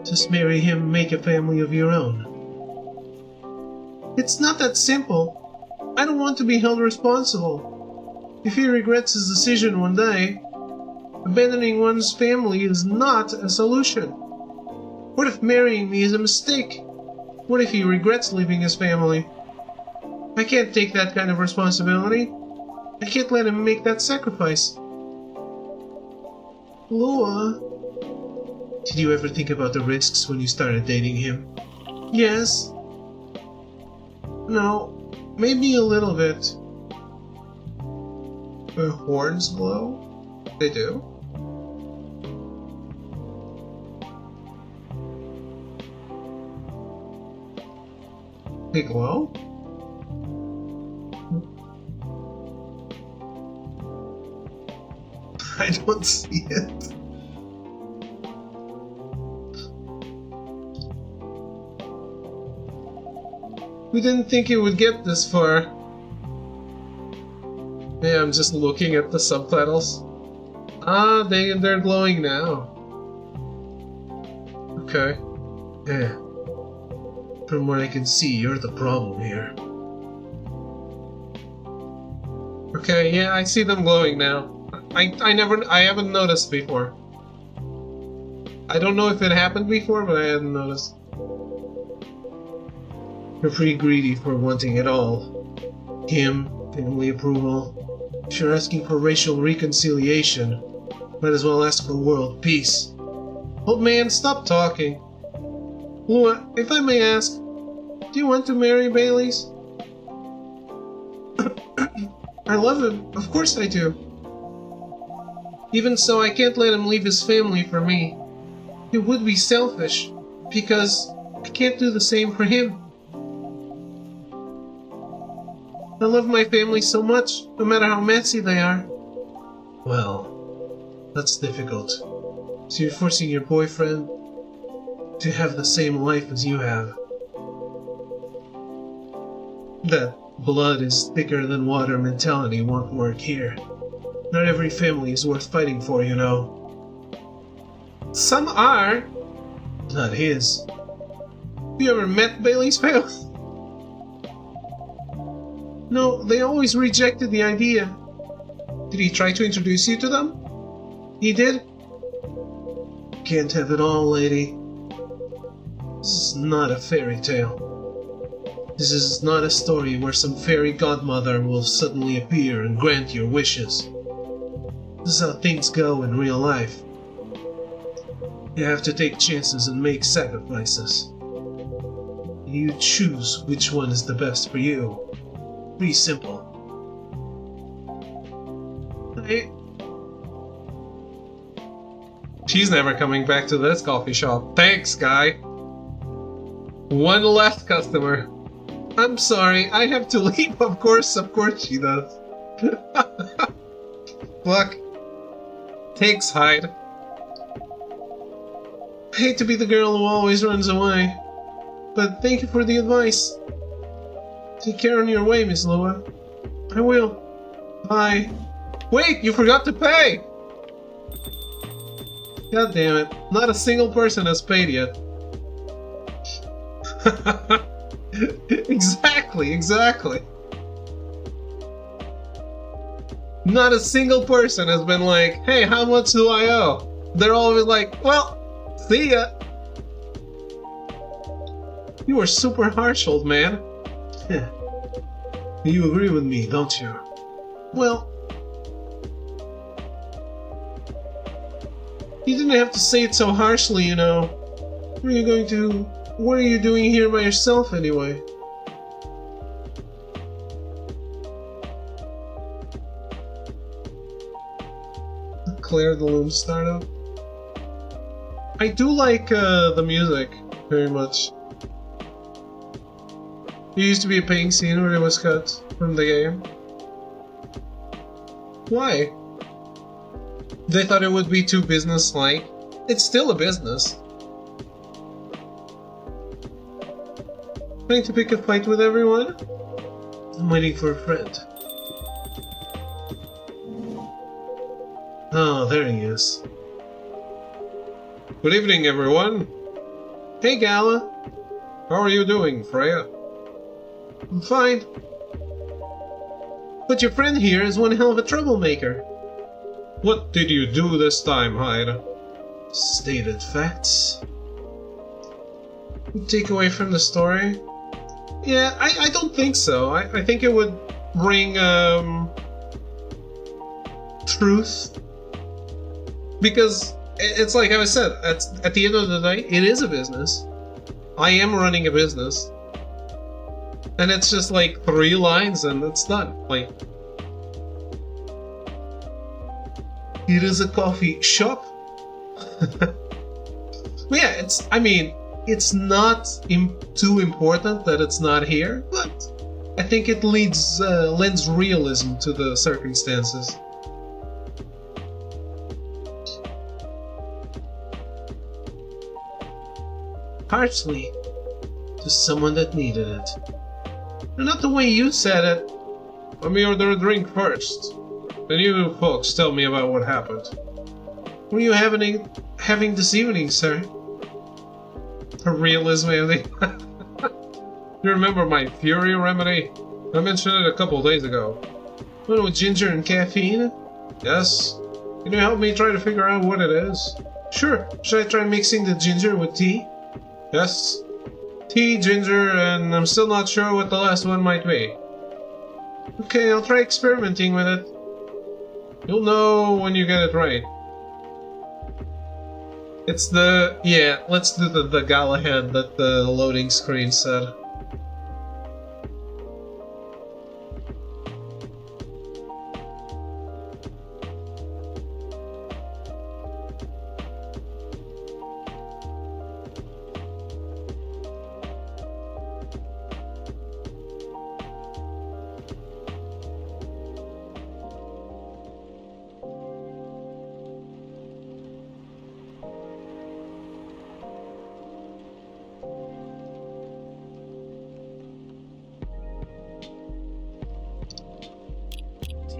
Speaker 1: Just marry him and make a family of your own. It's not that simple. I don't want to be held responsible. If he regrets his decision one day, abandoning one's family is not a solution. What if marrying me is a mistake? What if he regrets leaving his family? I can't take that kind of responsibility. I can't let him make that sacrifice. Lua, did you ever think about the risks when you started dating him? Yes. No, maybe a little bit. Her horns glow? They do? They glow? I don't see it. We didn't think it would get this far. Yeah, I'm just looking at the subtitles. Ah, they're glowing now. Okay. Yeah. From what I can see, you're the problem here. Okay, yeah, I see them glowing now. I haven't noticed before. I don't know if it happened before, but I hadn't noticed. You're pretty greedy for wanting it all. Him, family approval. If you're asking for racial reconciliation, might as well ask for world peace. Old man, stop talking. Lua, if I may ask, Do you want to marry Bailey's? I love him. Of course I do. Even so, I can't let him leave his family for me. It would be selfish, because I can't do the same for him. I love my family so much, no matter how messy they are. Well, that's difficult. So you're forcing your boyfriend to have the same life as you have. That blood is thicker than water mentality won't work here. Not every family is worth fighting for, you know. Some are. Not his. Have you ever met Bailey's family? No, they always rejected the idea. Did he try to introduce you to them? He did? Can't have it all, lady. This is not a fairy tale. This is not a story where some fairy godmother will suddenly appear and grant your wishes. This is how things go in real life. You have to take chances and make sacrifices. You choose which one is the best for you. Pretty simple. She's never coming back to this coffee shop. Thanks, guy. One last customer. I'm sorry, I have to leave. Of course she does. Look. Takes hide. I hate to be the girl who always runs away. But thank you for the advice. Take care on your way, Miss Lua. I will. Bye. Wait, you forgot to pay! God damn it. Not a single person has paid yet. Exactly. Not a single person has been like, hey, how much do I owe? They're always like, well, see ya. You are super harsh, old man. You agree with me, don't you? Well, you didn't have to say it so harshly, you know. What are you doing here by yourself anyway? Claire the Loom startup. I do like the music very much. There used to be a paying scene where it was cut from the game. Why? They thought it would be too business-like. It's still a business. Trying to pick a fight with everyone? I'm waiting for a friend. Oh, there he is. Good evening, everyone. Hey, Gala. How are you doing, Freya? I'm fine. But your friend here is one hell of a troublemaker. What did you do this time, Hyde? Stated facts. Take away from the story? Yeah, I don't think so. I think it would bring truth. Because it's like I said, at the end of the day, it is a business. I am running a business. And it's just like 3 lines and it's done. Like, it is a coffee shop. But yeah, it's not too important that it's not here, but I think it lends realism to the circumstances. Harshly to someone that needed it. Not the way you said it. Let me order a drink first. Then you folks tell me about what happened. What are you having this evening, sir? A realism remedy. You remember my Fury remedy? I mentioned it a couple days ago. One with ginger and caffeine? Yes. Can you help me try to figure out what it is? Sure. Should I try mixing the ginger with tea? Yes. Tea, ginger, and I'm still not sure what the last one might be. Okay, I'll try experimenting with it. You'll know when you get it right. It's the... yeah, let's do the Galahad that the loading screen said.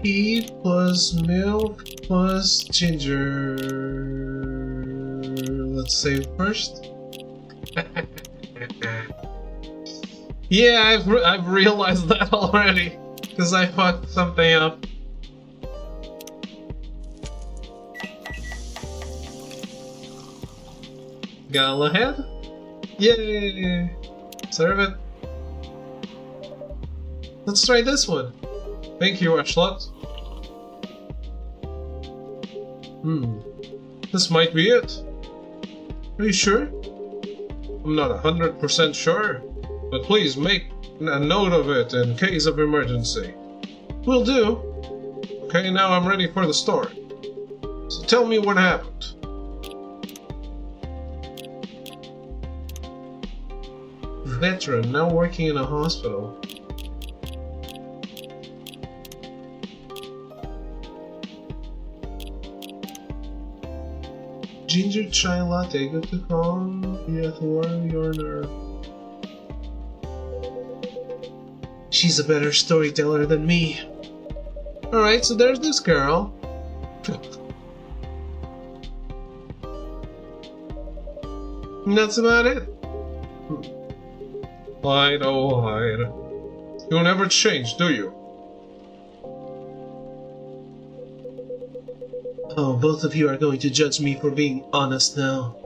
Speaker 1: tea plus milk plus ginger. Let's save first. Yeah, I've realized that already, because I fucked something up. Galahad? Yay! Serve it. Let's try this one. Thank you, Ashlot. This might be it. Are you sure? I'm not 100% sure, but please make a note of it in case of emergency. Will do. Okay, now I'm ready for the story. So tell me what happened. Veteran, now working in a hospital. Ginger chai latte, good to calm you at warm your nerve. She's a better storyteller than me. Alright, so there's this girl. And that's about it. Hide, oh hide. You never change, do you? Oh, both of you are going to judge me for being honest now.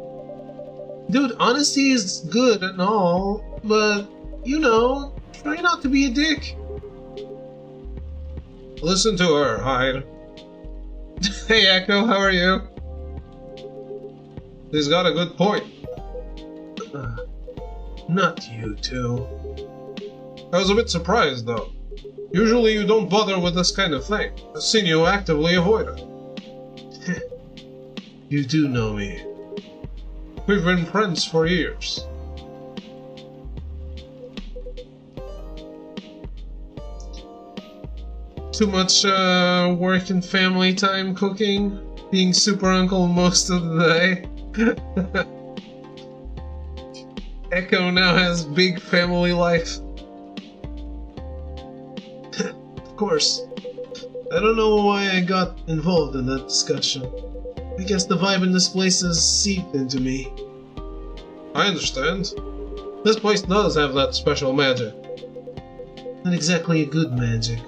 Speaker 1: Dude, honesty is good and all, but, you know, try not to be a dick. Listen to her, Hyde. Hey, Echo, how are you? He's got a good point. Not you two. I was a bit surprised, though. Usually you don't bother with this kind of thing. I've seen you actively avoid it. You do know me. We've been friends for years. Too much work and family time cooking, being super uncle most of the day. Echo now has big family life. Of course. I don't know why I got involved in that discussion. I guess the vibe in this place has seeped into me. I understand. This place does have that special magic. Not exactly a good magic.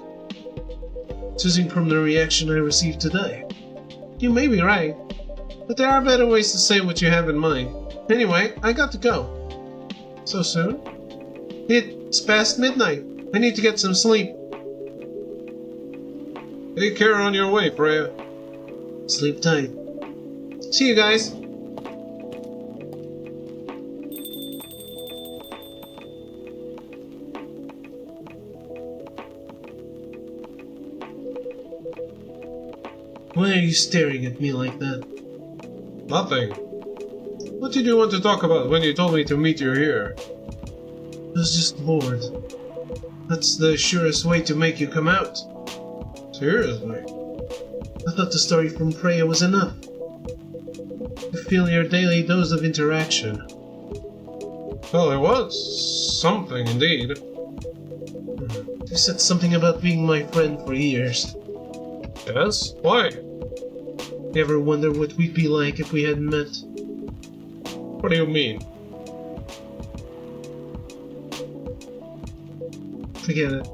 Speaker 1: Judging from the reaction I received today. You may be right, but there are better ways to say what you have in mind. Anyway, I got to go. So soon? It's past midnight. I need to get some sleep. Take care on your way, Freya. Sleep tight. See you guys. Why are you staring at me like that? Nothing. What did you want to talk about when you told me to meet you here? I was just bored. That's the surest way to make you come out. Seriously? I thought the story from Freya was enough. To fill your daily dose of interaction. Well, it was something indeed. You said something about being my friend for years. Yes? Why? Ever wonder what we'd be like if we hadn't met? What do you mean? Forget it.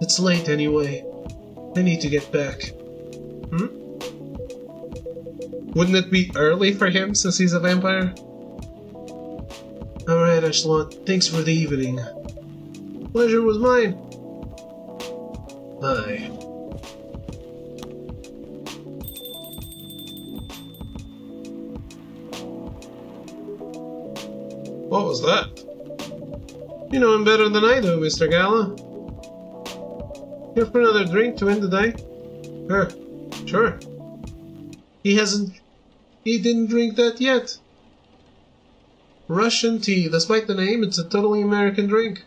Speaker 1: It's late anyway. I need to get back. Wouldn't it be early for him since he's a vampire? Alright, Ashlot. Thanks for the evening. Pleasure was mine. Bye. What was that? You know him better than I do, Mr. Gala. Here for another drink to end the day? Sure. He didn't drink that yet. Russian tea. Despite the name, it's a totally American drink.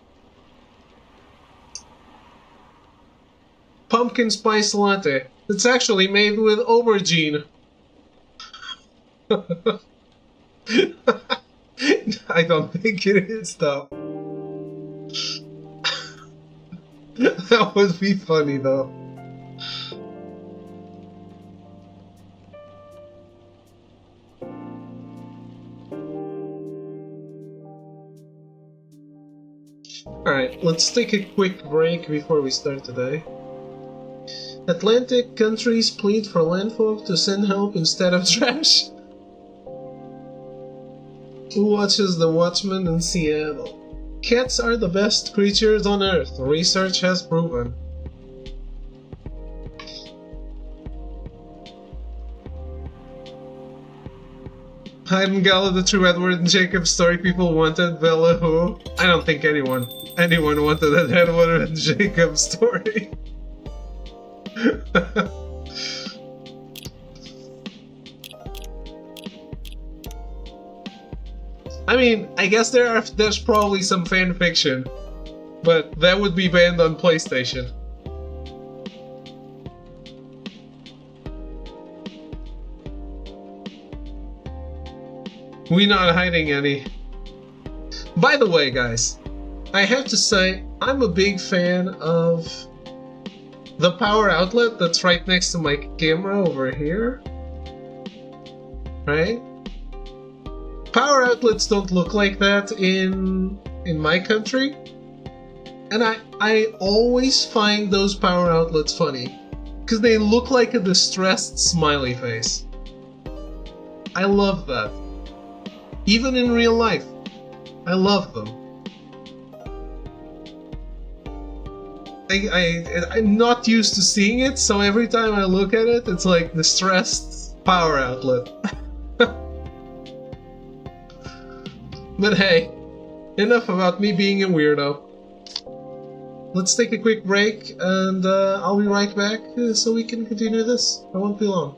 Speaker 1: Pumpkin spice latte. It's actually made with aubergine. I don't think it is, though. That would be funny, though. Alright, let's take a quick break before we start today. Atlantic countries plead for landfolk to send help instead of trash. Who watches The Watchmen in Seattle? Cats are the best creatures on Earth, research has proven. Heidengala, the true Edward and Jacob story people wanted, Bella who? I don't think anyone wanted an Edward and Jacob story. I mean, I guess there's probably some fan fiction, but that would be banned on PlayStation. We're not hiding any. By the way, guys, I have to say, I'm a big fan of the power outlet that's right next to my camera over here. Right? Power outlets don't look like that in my country. And I always find those power outlets funny. Because they look like a distressed smiley face. I love that. Even in real life. I love them. I'm not used to seeing it, so every time I look at it, it's like distressed power outlet. But hey, enough about me being a weirdo. Let's take a quick break, and I'll be right back so we can continue this. I won't be long.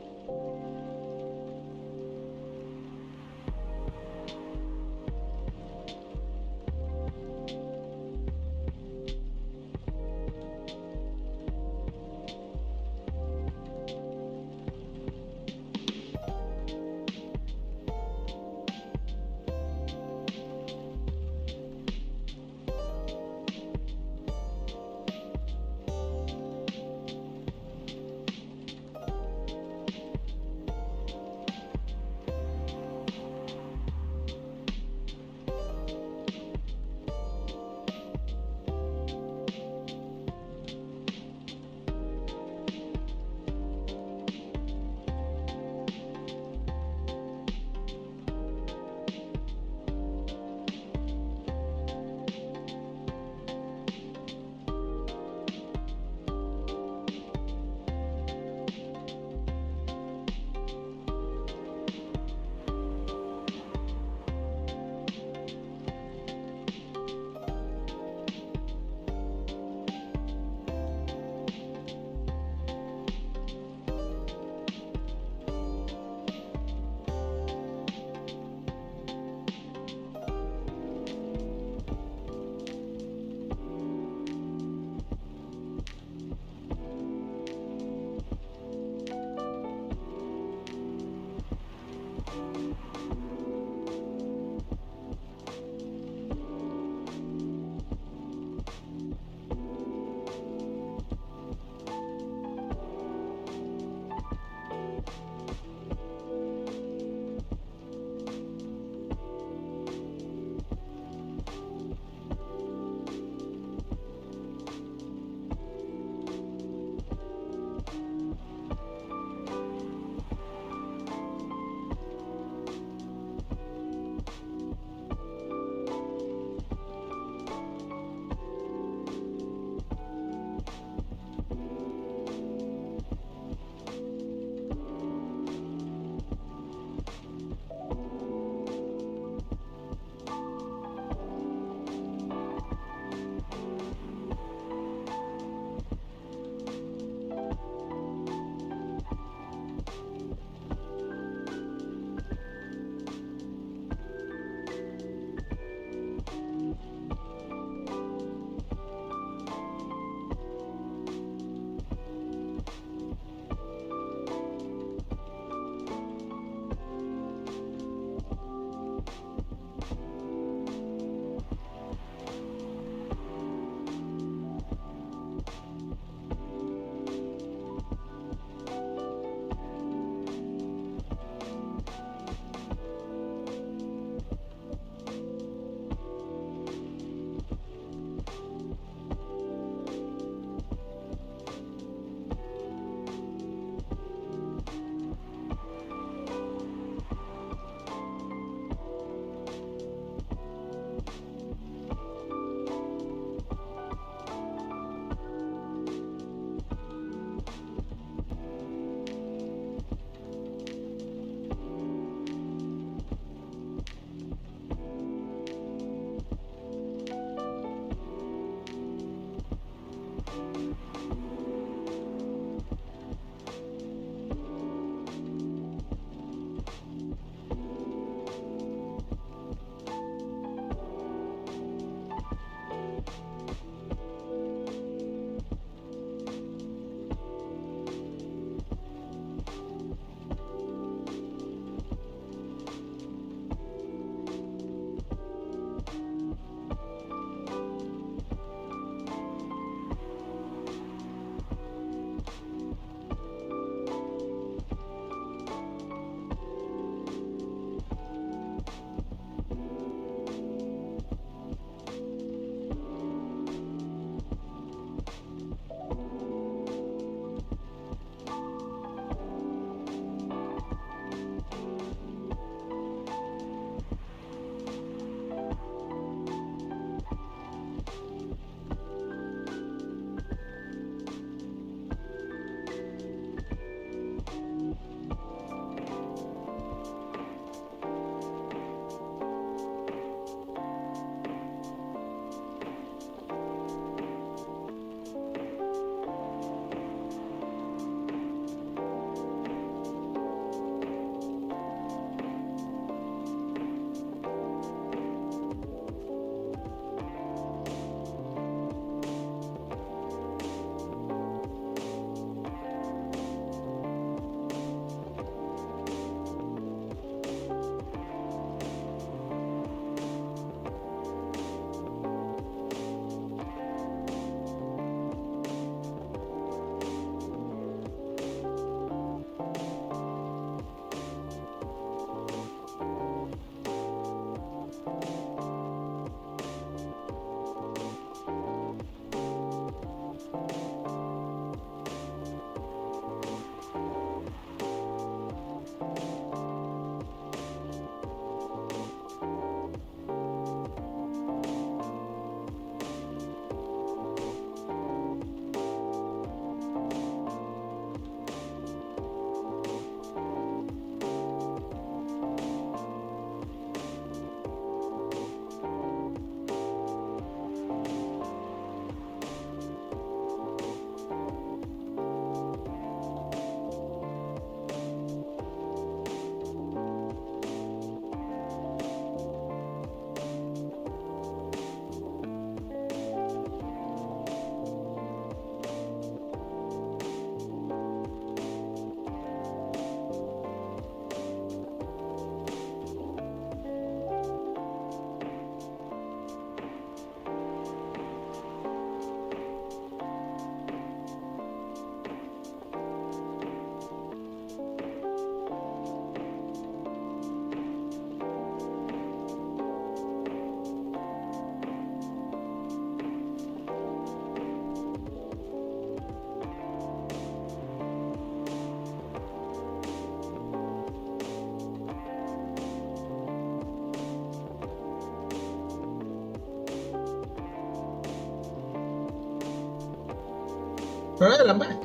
Speaker 1: Alright, I'm back.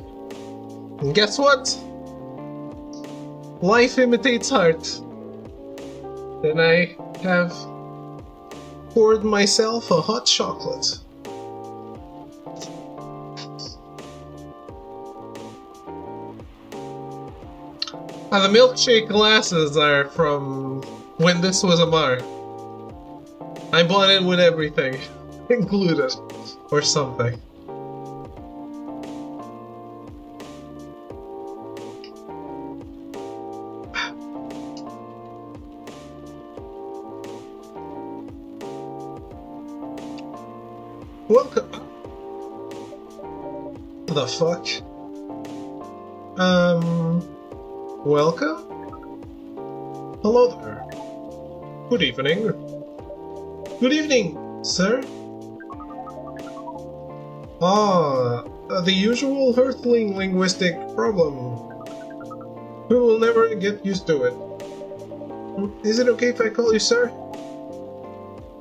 Speaker 1: And guess what? Life imitates art. And I have poured myself a hot chocolate. The milkshake glasses are from when this was a bar. I bought it with everything included, or something. Welcome. The fuck? Welcome? Hello there. Good evening. Good evening, sir. The usual Earthling linguistic problem. We will never get used to it. Is it okay if I call you sir?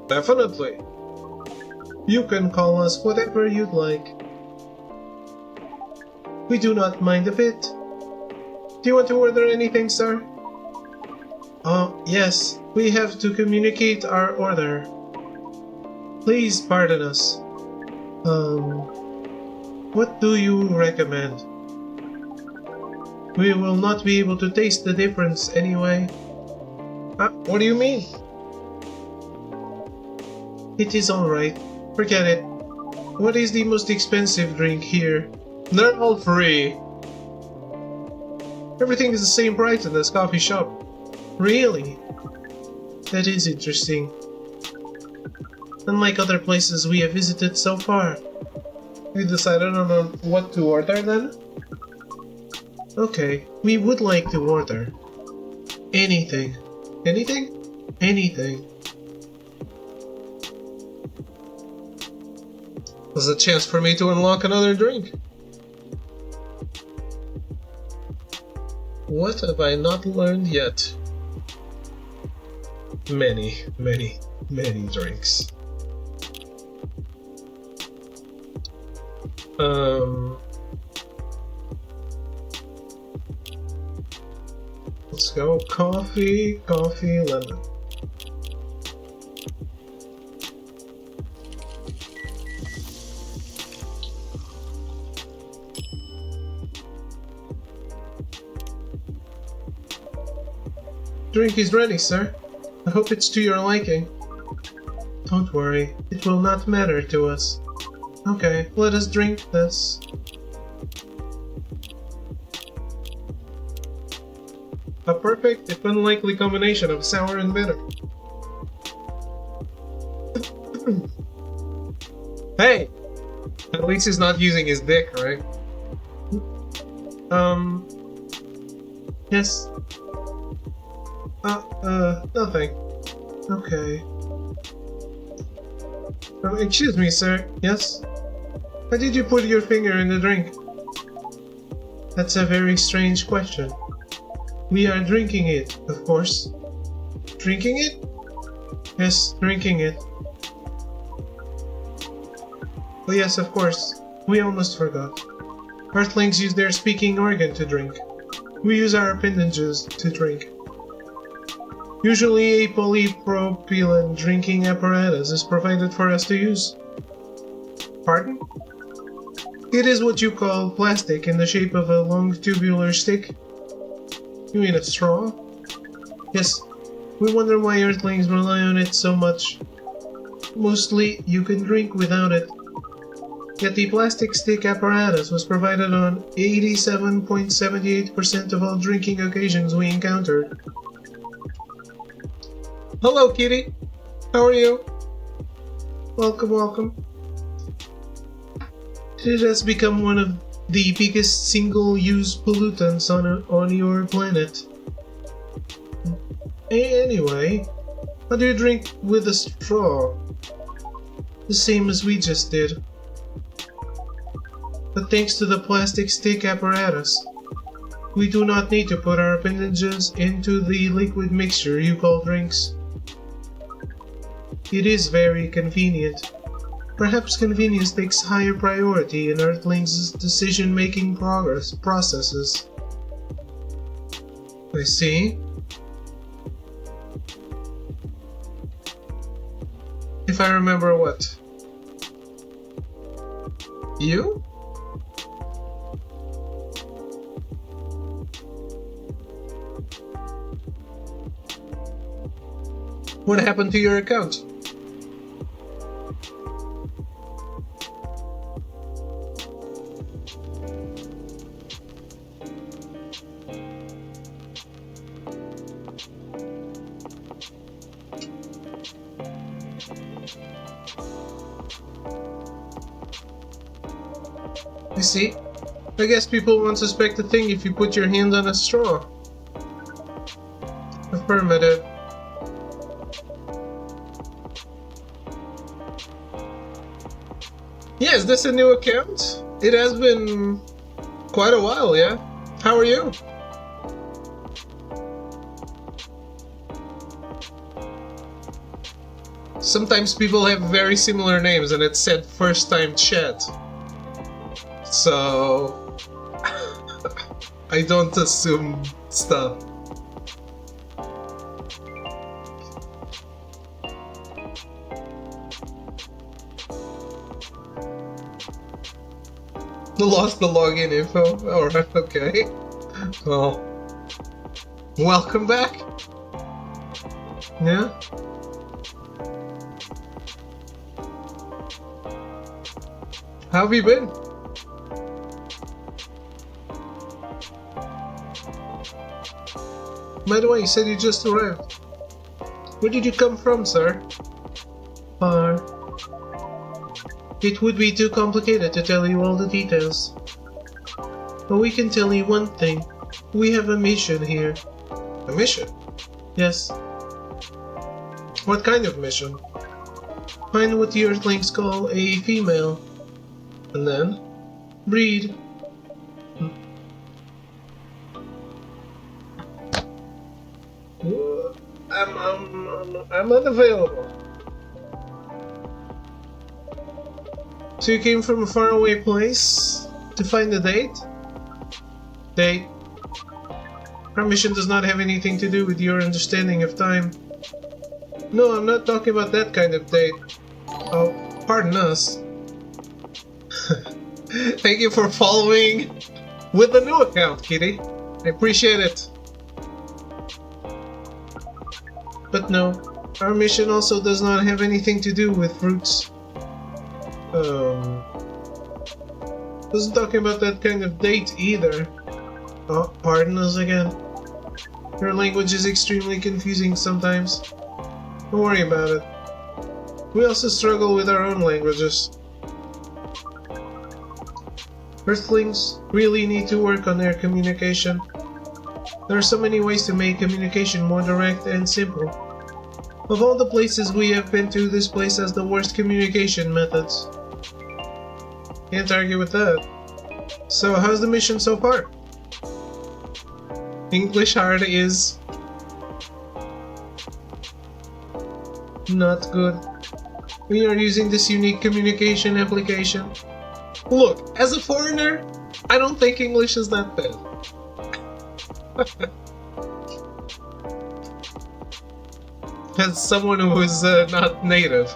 Speaker 1: Definitely. You can call us whatever you'd like. We do not mind a bit. Do you want to order anything, sir? Yes. We have to communicate our order. Please pardon us. What do you recommend? We will not be able to taste the difference anyway. What do you mean? It is alright. Forget it. What is the most expensive drink here? They're all free. Everything is the same price in this coffee shop. Really? That is interesting. Unlike other places we have visited so far. We decided on what to order then? Okay, we would like to order anything. Anything? Anything. There's a chance for me to unlock another drink. What have I not learned yet? Many, many, many drinks. Let's go coffee, lemon. Drink is ready, sir. I hope it's to your liking. Don't worry, it will not matter to us. Okay, let us drink this. A perfect, if unlikely, combination of sour and bitter. Hey! At least he's not using his dick, right? Yes. Nothing. Okay. Excuse me, sir. Yes? Why did you put your finger in the drink? That's a very strange question. We are drinking it, of course. Drinking it? Yes, drinking it. Oh yes, of course. We almost forgot. Earthlings use their speaking organ to drink. We use our appendages to drink. Usually a polypropylene drinking apparatus is provided for us to use. Pardon? It is what you call plastic in the shape of a long tubular stick. You mean a straw? Yes. We wonder why Earthlings rely on it so much. Mostly, you can drink without it. Yet the plastic stick apparatus was provided on 87.78% of all drinking occasions we encountered. Hello, kitty. How are you? Welcome, welcome. It has become one of the biggest single-use pollutants on your planet. Anyway, how do you drink with a straw? The same as we just did. But thanks to the plastic stick apparatus, we do not need to put our appendages into the liquid mixture you call drinks. It is very convenient. Perhaps convenience takes higher priority in Earthlings' decision-making processes. I see. If I remember what? You? What happened to your account? I see. I guess people won't suspect a thing if you put your hand on a straw. Affirmative. Yeah, is this a new account? It has been quite a while, yeah? How are you? Sometimes people have very similar names and it said first time chat. So I don't assume stuff. Lost the login info? Alright, okay. Well, welcome back. Yeah? How have you been? By the way, you said you just arrived. Where did you come from, sir? Far. It would be too complicated to tell you all the details. But we can tell you one thing. We have a mission here. A mission? Yes. What kind of mission? Find what the Earthlings call a female. And then breed. I'm unavailable. So you came from a faraway place to find a date? Date. Our mission does not have anything to do with your understanding of time. No, I'm not talking about that kind of date. Oh, pardon us. Thank you for following with the new account, Kitty. I appreciate it. But no, our mission also does not have anything to do with fruits. Wasn't talking about that kind of date either. Oh, pardon us again. Your language is extremely confusing sometimes. Don't worry about it. We also struggle with our own languages. Earthlings really need to work on their communication. There are so many ways to make communication more direct and simple. Of all the places we have been to, this place has the worst communication methods. Can't argue with that. So, how's the mission so far? English hard is not good. We are using this unique communication application. Look, as a foreigner, I don't think English is that bad. As someone who is not native.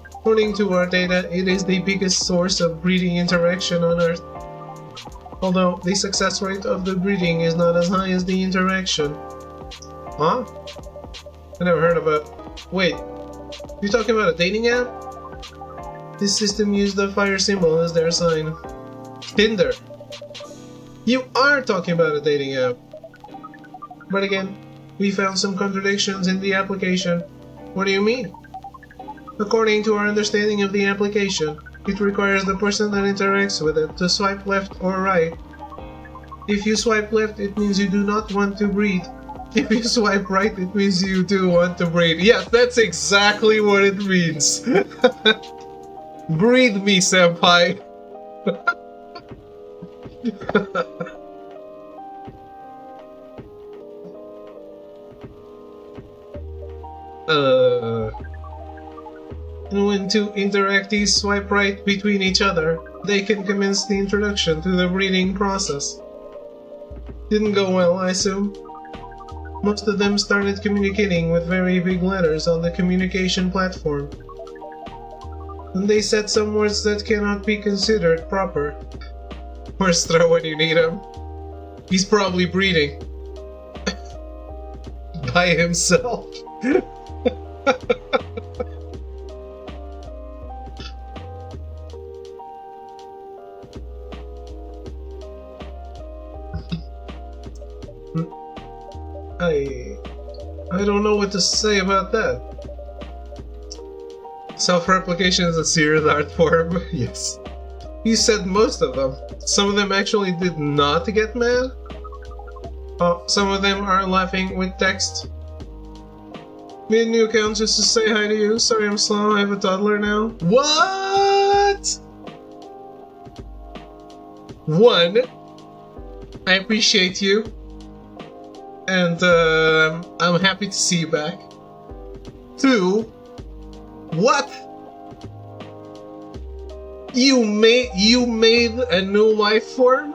Speaker 1: According to our data, it is the biggest source of breeding interaction on Earth. Although the success rate of the breeding is not as high as the interaction. Huh? I never heard about... Wait, you talking about a dating app? This system used the fire symbol as their sign. Tinder. You are talking about a dating app. But again, we found some contradictions in the application. What do you mean? According to our understanding of the application, it requires the person that interacts with it to swipe left or right. If you swipe left, it means you do not want to breed. If you swipe right, it means you do want to breed. Yes, that's exactly what it means. Breathe me, senpai. when two interactees swipe right between each other, they can commence the introduction to the breeding process. Didn't go well, I assume. Most of them started communicating with very big letters on the communication platform. And they said some words that cannot be considered proper. Where's Stra when you need him? He's probably breeding. By himself. I don't know what to say about that. Self-replication is a serious art form. Yes. You said most of them. Some of them actually did not get mad. Oh, some of them are laughing with text. Made a new account just to say hi to you. Sorry I'm slow, I have a toddler now. What? One, I appreciate you. And I'm happy to see you back. Two, what? You made a new life form?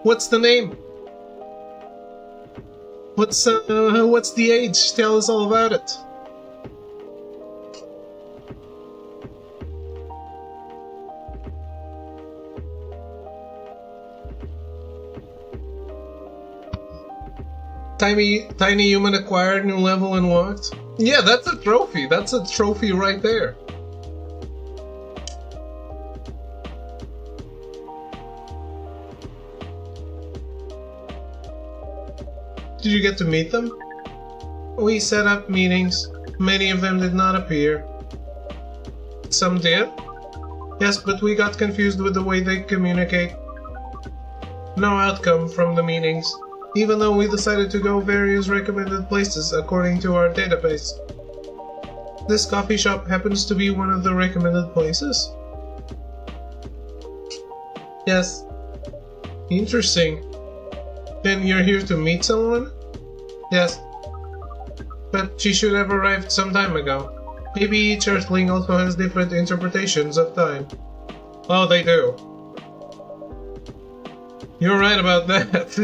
Speaker 1: What's the name? What's the age? Tell us all about it. Tiny human acquired new level and walked. Yeah, that's a trophy. That's a trophy right there. Did you get to meet them? We set up meetings. Many of them did not appear. Some did? Yes, but we got confused with the way they communicate. No outcome from the meetings, even though we decided to go various recommended places according to our database. This coffee shop happens to be one of the recommended places? Yes. Interesting. Then you're here to meet someone? Yes. But she should have arrived some time ago. Maybe each Earthling also has different interpretations of time. Oh, they do. You're right about that.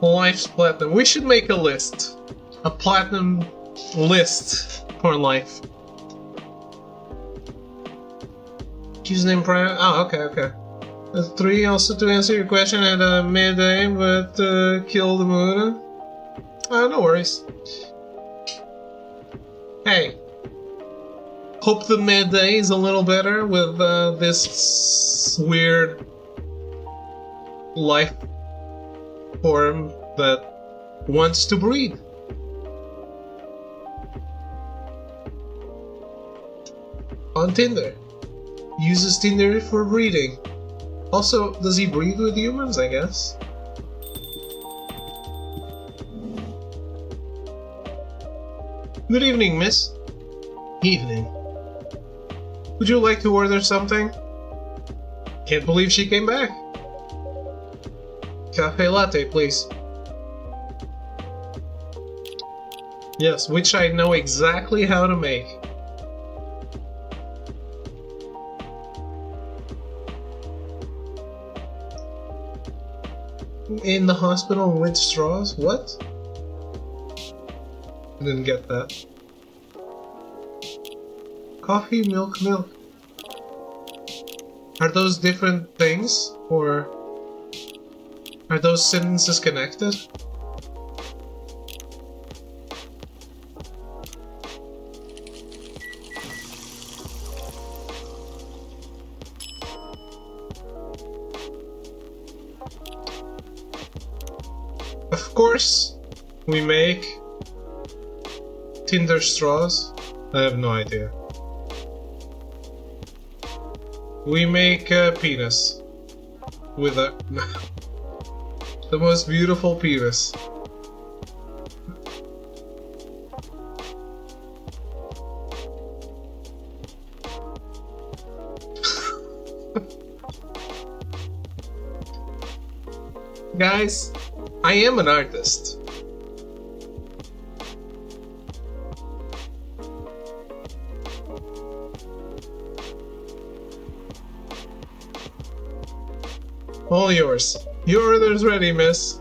Speaker 1: Life's platinum. We should make a list. A platinum list for life. Username private. Oh, okay. 3, also to answer your question at midday, but kill the moon. No worries. Hey. Hope the midday is a little better with this weird life form that wants to breed. On Tinder. Uses Tinder for breeding. Also, does he breed with humans, I guess? Good evening, miss. Evening. Would you like to order something? Can't believe she came back. Cafe latte, please. Yes, which I know exactly how to make. In the hospital with straws? What? I didn't get that. Coffee, milk. Are those different things? Or are those sentences connected? Of course, we make Tinder straws. I have no idea. We make a penis with a the most beautiful penis. Guys, I am an artist. All yours. Your order's ready, miss.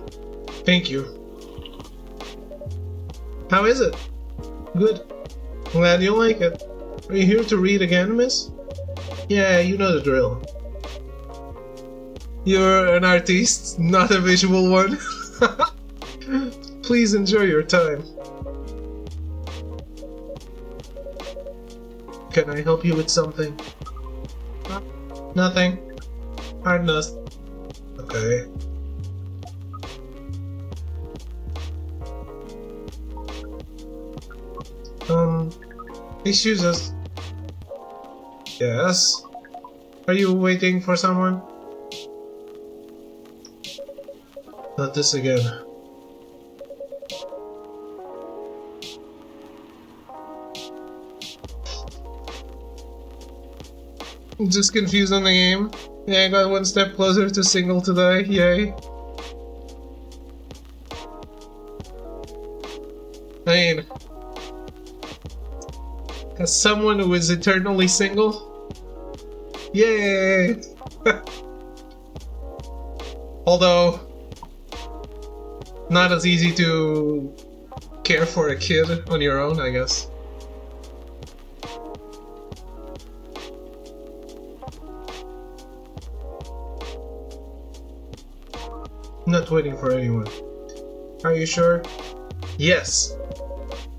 Speaker 1: Thank you. How is it? Good. Glad you like it. Are you here to read again, miss? Yeah, you know the drill. You're an artiste, not a visual one. Please enjoy your time. Can I help you with something? Nothing. Hard enough. Okay. Excuse us. Yes? Are you waiting for someone? Not this again. Just confused on the game. Yeah, I got one step closer to single today, yay. I mean, as someone who is eternally single, yay! Although, not as easy to care for a kid on your own, I guess. Not waiting for anyone. Are you sure? Yes.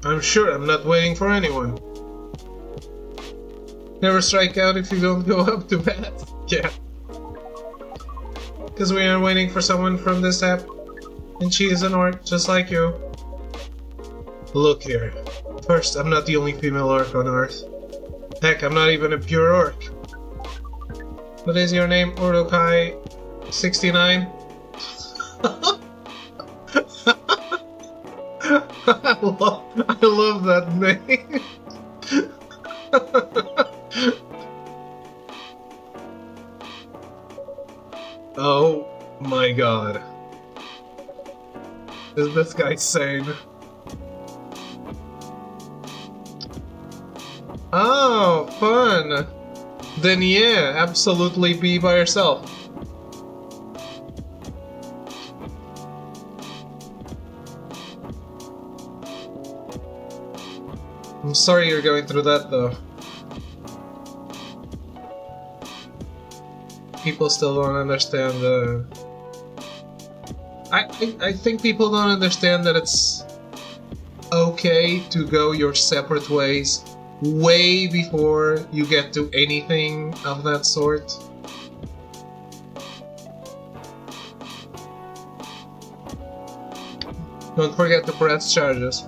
Speaker 1: I'm sure I'm not waiting for anyone. Never strike out if you don't go up to bat. Yeah. Because we are waiting for someone from this app. And she is an orc, just like you. Look here. First, I'm not the only female orc on Earth. Heck, I'm not even a pure orc. What is your name, Urukai69? I love that name. Oh my god. Is this guy sane? Oh, fun! Then yeah, absolutely be by yourself. I'm sorry you're going through that though. People still don't understand I think people don't understand that it's okay to go your separate ways way before you get to anything of that sort. Don't forget to press charges.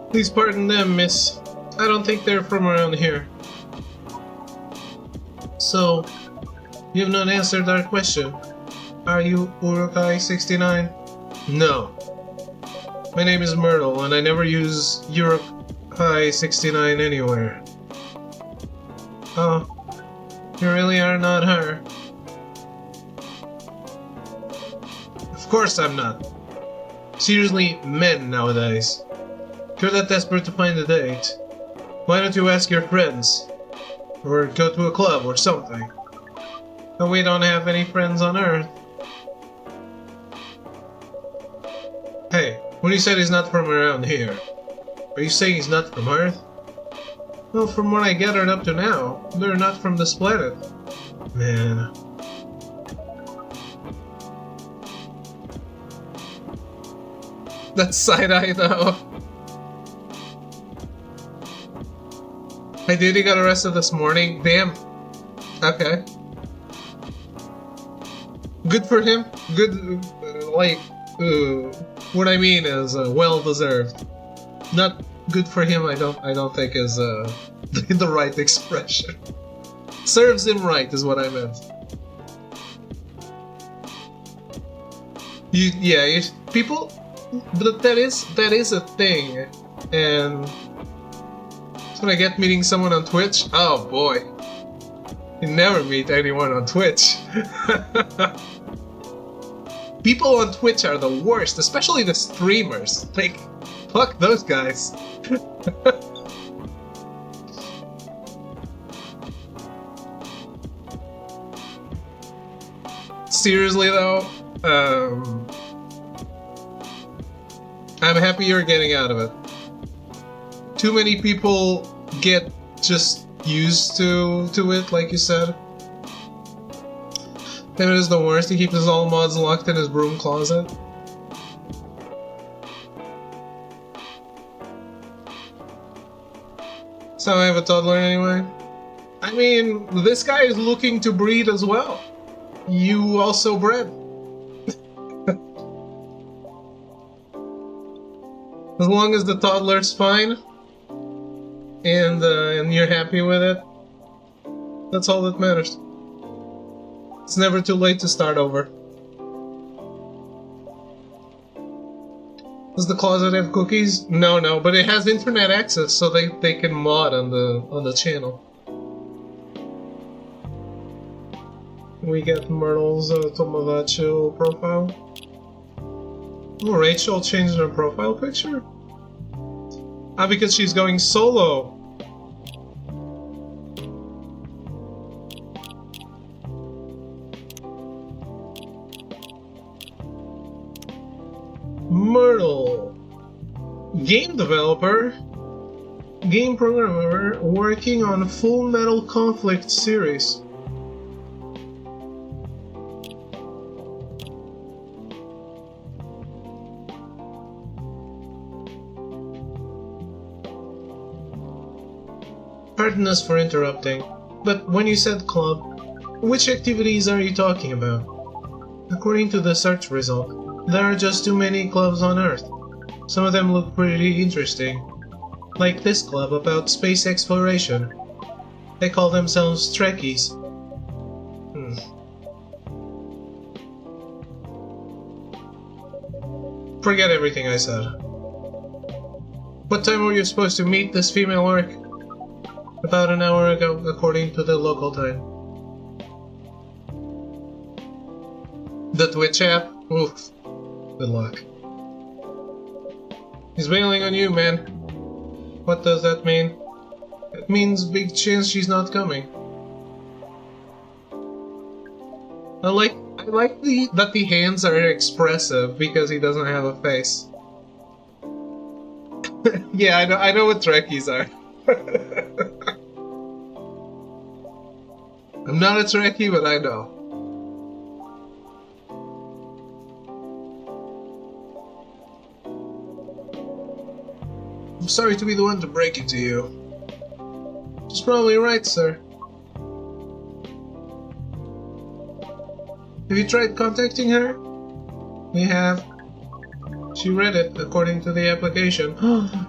Speaker 1: Please pardon them, miss. I don't think they're from around here. So, you have not answered our question. Are you Urukai69? No. My name is Myrtle, and I never use Urukai69 anywhere. Oh, you really are not her. Of course I'm not. It's usually men nowadays. If you're that desperate to find a date, why don't you ask your friends? Or go to a club or something. But we don't have any friends on Earth. Hey, when you said he's not from around here, are you saying he's not from Earth? Well, from what I gathered up to now, they're not from this planet. Man. That's side-eye though. I did, he got arrested this morning. Damn. Okay. Good for him. Good, what I mean is well deserved. Not good for him. I don't think is the right expression. Serves him right is what I meant. People, but that is a thing, and. When I get meeting someone on Twitch, oh boy. You never meet anyone on Twitch. People on Twitch are the worst, especially the streamers. Like, fuck those guys. Seriously though, I'm happy you're getting out of it. Too many people get just used to it, like you said. David is the worst. He keeps his all mods locked in his broom closet. So I have a toddler anyway. I mean, this guy is looking to breed as well. You also bred. As long as the toddler's fine and you're happy with it, that's all that matters. It's never too late to start over. Does the closet have cookies? No, but it has internet access, so they can mod on the channel. We get Myrtle's Tomodachi profile. Oh, Rachel changed her profile picture? Ah, because she's going solo. Myrtle. Game developer. Game programmer working on Full Metal Conflict series. Pardon us for interrupting, but when you said club, which activities are you talking about? According to the search result, there are just too many clubs on Earth. Some of them look pretty interesting. Like this club about space exploration. They call themselves Trekkies. Forget everything I said. What time were you supposed to meet this female orc? About an hour ago, according to the local time. The Twitch app? Oof. Good luck. He's bailing on you, man. What does that mean? It means big chance she's not coming. I like that the hands are expressive because he doesn't have a face. Yeah, I know what Trekkies are. I'm not a Trekkie, but I know. I'm sorry to be the one to break it to you. She's probably right, sir. Have you tried contacting her? We have. She read it, according to the application.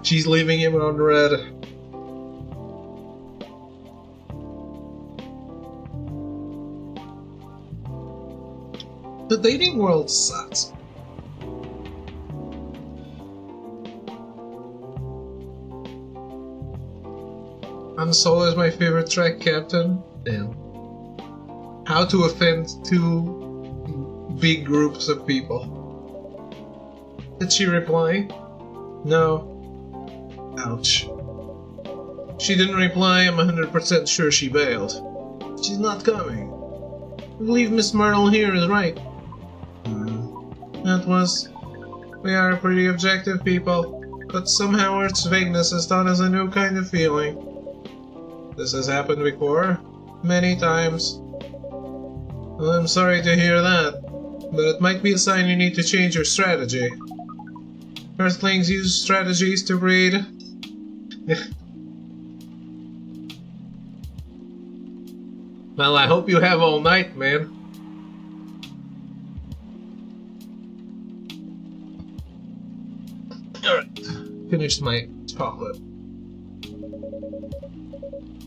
Speaker 1: She's leaving him on red. The dating world sucks. Han Solo is my favorite Trek captain. Damn. How to offend two big groups of people. Did she reply? No. Ouch. She didn't reply, I'm 100% sure she bailed. She's not coming. I believe Miss Myrtle here is right. That was... We are pretty objective people, but somehow Earth's vagueness has taught us a new kind of feeling. This has happened before, many times. Well, I'm sorry to hear that, but it might be a sign you need to change your strategy. Earthlings use strategies to breed. Well, I hope you have all night, man. Alright, finished my chocolate.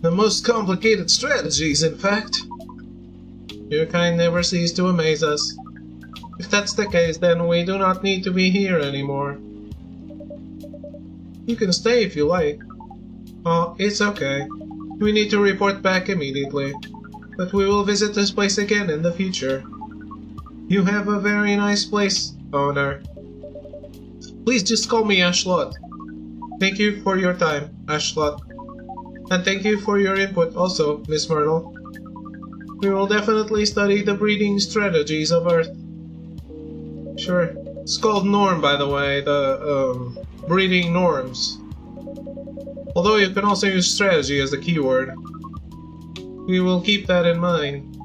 Speaker 1: The most complicated strategies, in fact. Your kind never cease to amaze us. If that's the case, then we do not need to be here anymore. You can stay if you like. Oh, it's okay. We need to report back immediately. But we will visit this place again in the future. You have a very nice place, owner. Please just call me Ashlot. Thank you for your time, Ashlot. And thank you for your input also, Miss Myrtle. We will definitely study the breeding strategies of Earth. Sure. It's called norm, by the way, the breeding norms. Although you can also use strategy as the keyword. We will keep that in mind.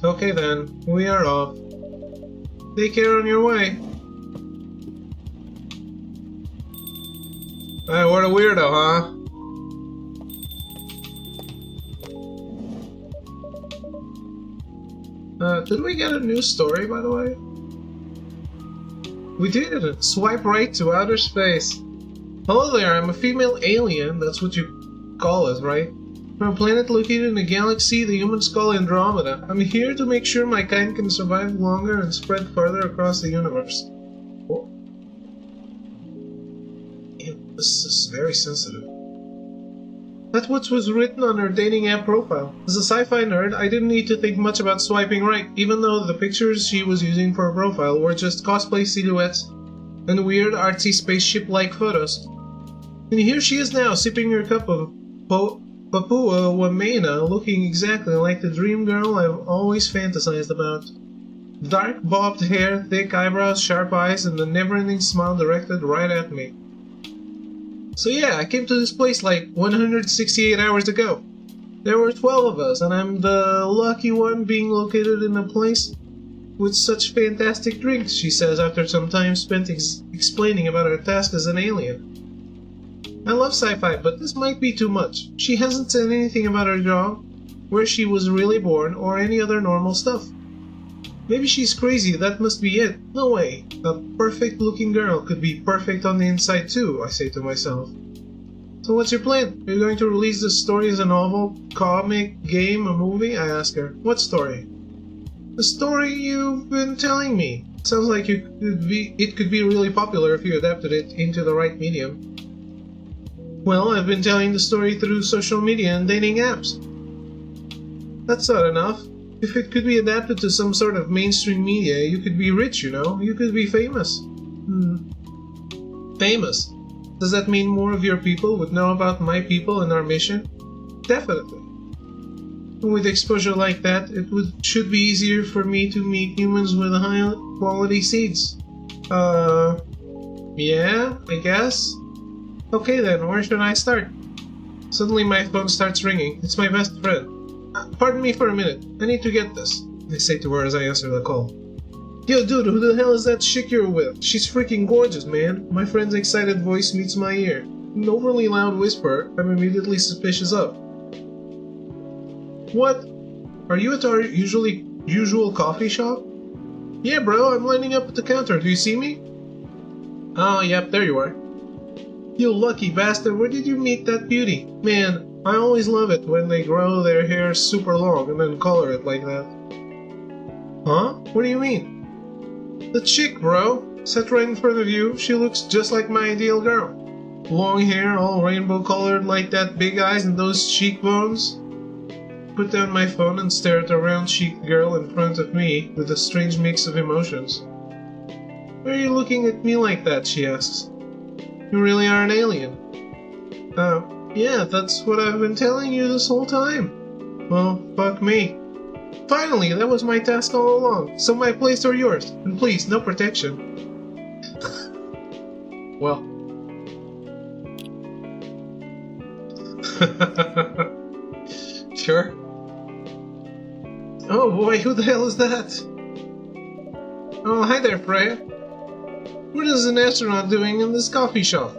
Speaker 1: Okay then, we are off. Take care on your way. Hey, what a weirdo, huh? Did we get a new story, by the way? We did! Swipe right to outer space. Hello there, I'm a female alien, that's what you call us, right? From a planet located in the galaxy, the humans call Andromeda. I'm here to make sure my kind can survive longer and spread further across the universe. Oh. Damn, this is very sensitive. That's what was written on her dating app profile. As a sci-fi nerd, I didn't need to think much about swiping right, even though the pictures she was using for her profile were just cosplay silhouettes and weird artsy spaceship-like photos. And here she is now, sipping her cup of Papua Wamena, looking exactly like the dream girl I've always fantasized about. Dark bobbed hair, thick eyebrows, sharp eyes, and a never-ending smile directed right at me. So yeah, I came to this place like 168 hours ago. There were 12 of us, and I'm the lucky one being located in a place with such fantastic drinks, she says after some time spent explaining about her task as an alien. I love sci-fi, but this might be too much. She hasn't said anything about her job, where she was really born, or any other normal stuff. Maybe she's crazy, that must be it. No way. A perfect-looking girl could be perfect on the inside too, I say to myself. So what's your plan? Are you going to release this story as a novel, comic, game, a movie? I ask her. What story? The story you've been telling me. Sounds like it could be really popular if you adapted it into the right medium. Well, I've been telling the story through social media and dating apps. That's not enough. If it could be adapted to some sort of mainstream media, you could be rich, you know? You could be famous. Famous? Does that mean more of your people would know about my people and our mission? Definitely. With exposure like that, should be easier for me to meet humans with high quality seeds. Yeah, I guess? Okay then, where should I start? Suddenly my phone starts ringing. It's my best friend. Pardon me for a minute. I need to get this, I say to her as I answer the call. Yo dude, who the hell is that chick you're with? She's freaking gorgeous, man. My friend's excited voice meets my ear. An overly loud whisper I'm immediately suspicious of. What? Are you at our usual coffee shop? Yeah bro, I'm lining up at the counter. Do you see me? Oh, yep, there you are. You lucky bastard, where did you meet that beauty? Man, I always love it when they grow their hair super long and then color it like that. Huh? What do you mean? The chick, bro. Sat right in front of you, she looks just like my ideal girl. Long hair, all rainbow colored like that, big eyes and those cheekbones. Put down my phone and stare at the round-cheeked girl in front of me with a strange mix of emotions. Why are you looking at me like that, she asks. You really are an alien. Yeah, that's what I've been telling you this whole time. Well, fuck me. Finally, that was my task all along. So my place or yours. And please, no protection. Well. Sure. Oh boy, who the hell is that? Oh, hi there, Freya. What is an astronaut doing in this coffee shop?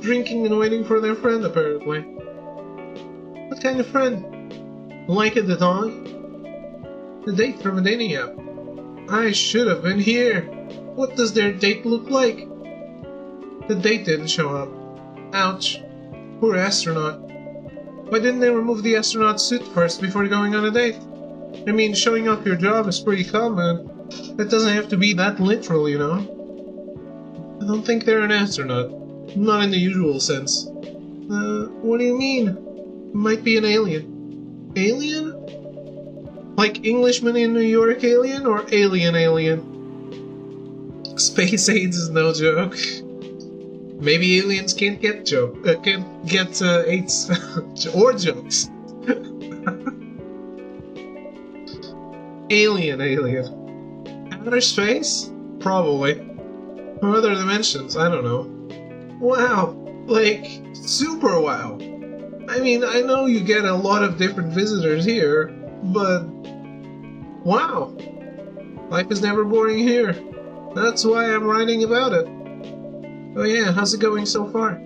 Speaker 1: Drinking and waiting for their friend, apparently. What kind of friend? Like it, the dog? The date from a dating app. I should have been here. What does their date look like? The date didn't show up. Ouch. Poor astronaut. Why didn't they remove the astronaut suit first before going on a date? I mean, showing off your job is pretty common. It doesn't have to be that literal, you know? I don't think they're an astronaut. Not in the usual sense. What do you mean? Might be an alien. Alien? Like Englishman in New York alien or alien alien? Space AIDS is no joke. Maybe aliens can't get AIDS or jokes. Alien. Outer space? Probably. Or other dimensions, I don't know. Wow. Like, super wow. I mean, I know you get a lot of different visitors here, but wow. Life is never boring here. That's why I'm writing about it. Oh yeah, how's it going so far?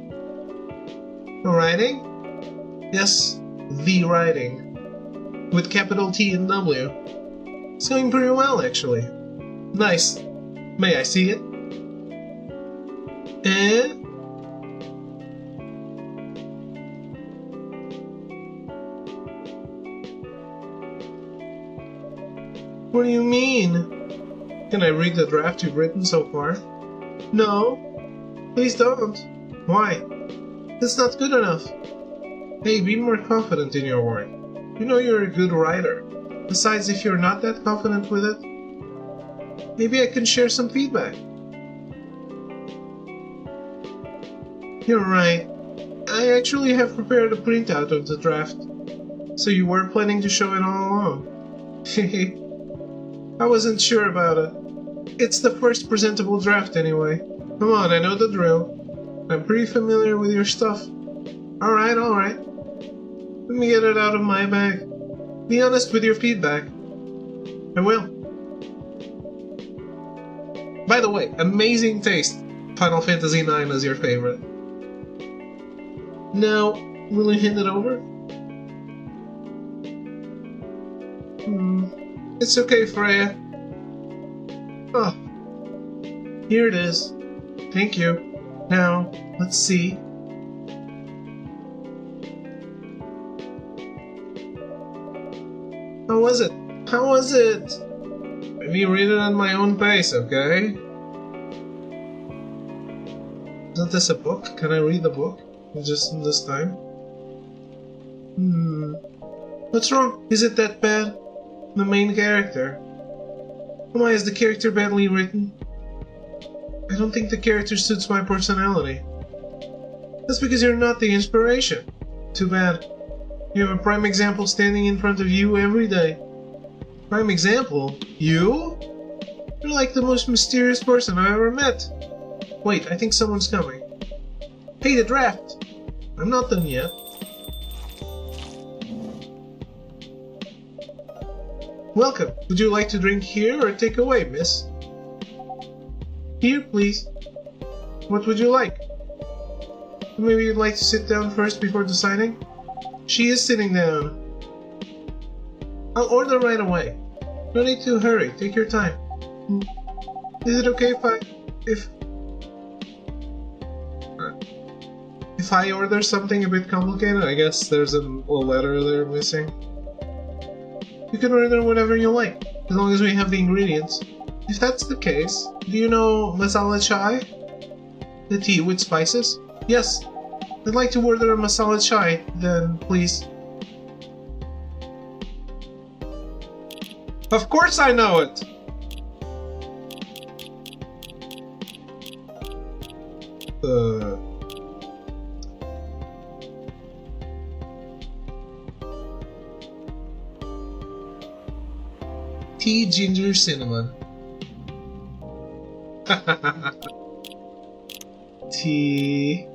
Speaker 1: Writing? Yes, the writing. With capital T and W. It's going pretty well, actually. Nice. May I see it? Eh? What do you mean? Can I read the draft you've written so far? No. Please don't. Why? That's not good enough. Hey, be more confident in your work. You know you're a good writer. Besides, if you're not that confident with it, maybe I can share some feedback. You're right. I actually have prepared a printout of the draft. So you were planning to show it all along? Hehe. I wasn't sure about it. It's the first presentable draft anyway. Come on, I know the drill. I'm pretty familiar with your stuff. Alright. Let me get it out of my bag. Be honest with your feedback. I will. By the way, amazing taste. Final Fantasy IX is your favorite. Now, will you hand it over? It's okay, Freya. Oh, here it is. Thank you. Now, let's see. How was it? How was it? Let me read it at my own pace, okay? Isn't this a book? Can I read the book? Just in this time? What's wrong? Is it that bad? The main character. Why is the character badly written? I don't think the character suits my personality. That's because you're not the inspiration. Too bad. You have a prime example standing in front of you every day. Prime example? You? You're like the most mysterious person I've ever met. Wait, I think someone's coming. Hey, the draft! I'm not done yet. Welcome. Would you like to drink here or take away, miss? Here, please. What would you like? Maybe you'd like to sit down first before deciding? She is sitting down. I'll order right away. No need to hurry. Take your time. Is it okay if I order something a bit complicated? I guess there's a letter there missing. You can order whatever you like, as long as we have the ingredients. If that's the case, do you know masala chai? The tea with spices? Yes. I'd like to order a masala chai, then, please. Of course I know it! Tea, ginger, cinnamon. Tea,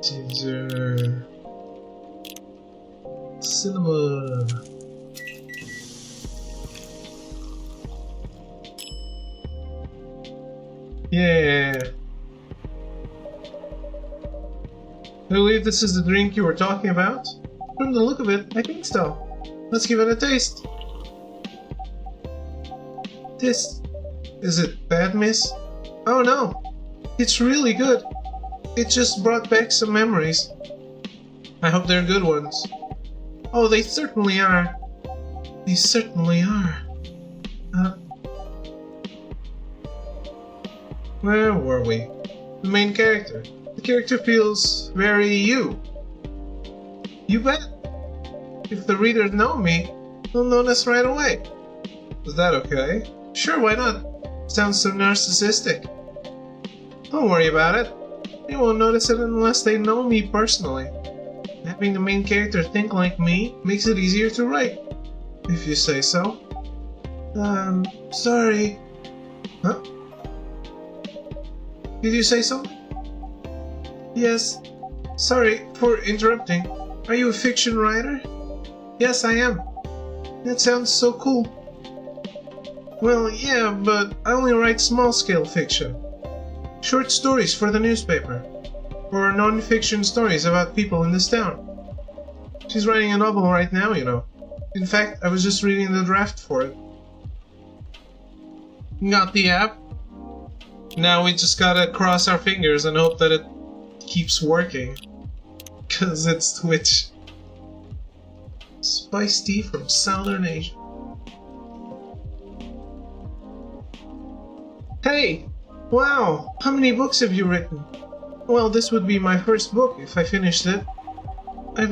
Speaker 1: ginger, cinnamon. Yeah. I believe this is the drink you were talking about. From the look of it, I think so. Let's give it a taste. Is it bad, miss? Oh no, it's really good. It just brought back some memories. I hope they're good ones. Oh, they certainly are. They certainly are. Where were we? The main character. The character feels very you. You bet. If the readers know me, they'll notice right away. Is that okay? Sure, why not? Sounds so narcissistic. Don't worry about it. They won't notice it unless they know me personally. Having the main character think like me makes it easier to write. If you say so. Sorry. Huh? Did you say something? Yes. Sorry for interrupting. Are you a fiction writer? Yes, I am. That sounds so cool. Well, yeah, but I only write small-scale fiction. Short stories for the newspaper. Or non-fiction stories about people in this town. She's writing a novel right now, you know. In fact, I was just reading the draft for it. Got the app? Now we just gotta cross our fingers and hope that it keeps working. Cause it's Twitch. Spice tea from Southern Asia. Hey! Wow! How many books have you written? Well, this would be my first book if I finished it. I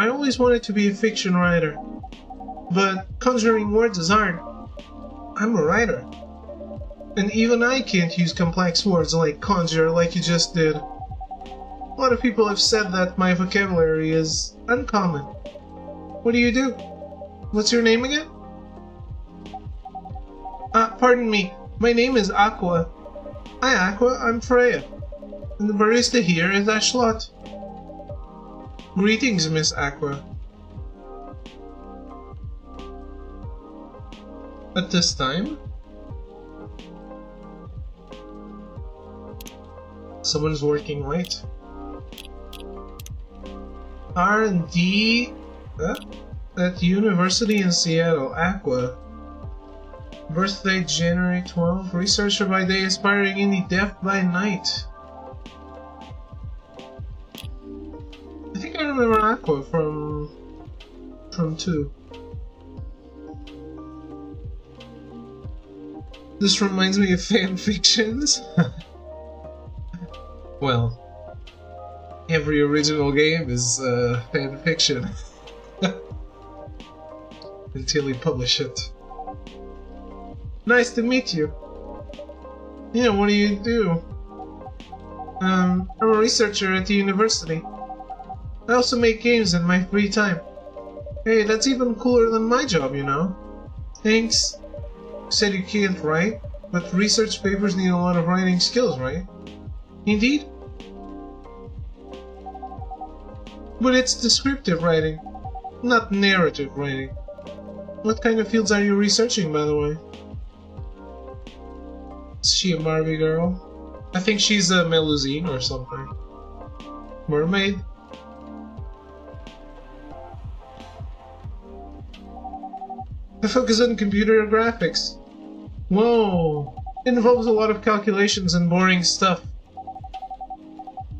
Speaker 1: always wanted to be a fiction writer. But conjuring words is hard. I'm a writer. And even I can't use complex words like conjure like you just did. A lot of people have said that my vocabulary is uncommon. What do you do? What's your name again? Pardon me. My name is Aqua. Hi Aqua, I'm Freya. And the barista here is Ashlot. Greetings, Miss Aqua. At this time? Someone's working late. R&D at University in Seattle, Aqua. Birthday January 12. Researcher by day, aspiring indie dev by night. I think I remember Aqua from 2. This reminds me of fan fictions. Well, every original game is fan fiction until you publish it. Nice to meet you. Yeah, what do you do? I'm a researcher at the university. I also make games in my free time. Hey, that's even cooler than my job, you know. Thanks. You said you can't write, but research papers need a lot of writing skills, right? Indeed. But it's descriptive writing, not narrative writing. What kind of fields are you researching, by the way? Is she a Barbie girl? I think she's a Melusine or something. Mermaid? I focus on computer graphics. Whoa! It involves a lot of calculations and boring stuff.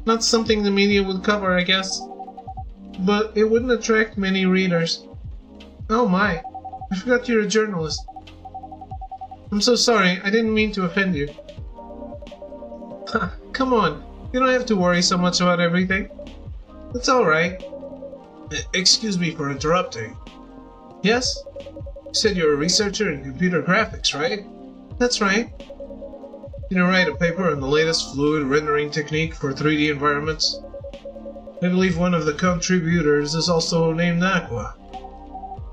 Speaker 1: Not something the media would cover, I guess. But it wouldn't attract many readers. Oh my, I forgot you're a journalist. I'm so sorry, I didn't mean to offend you. Come on, you don't have to worry so much about everything. It's alright. Excuse me for interrupting. Yes? You said you're a researcher in computer graphics, right? That's right. You write a paper on the latest fluid rendering technique for 3D environments. I believe one of the contributors is also named Aqua.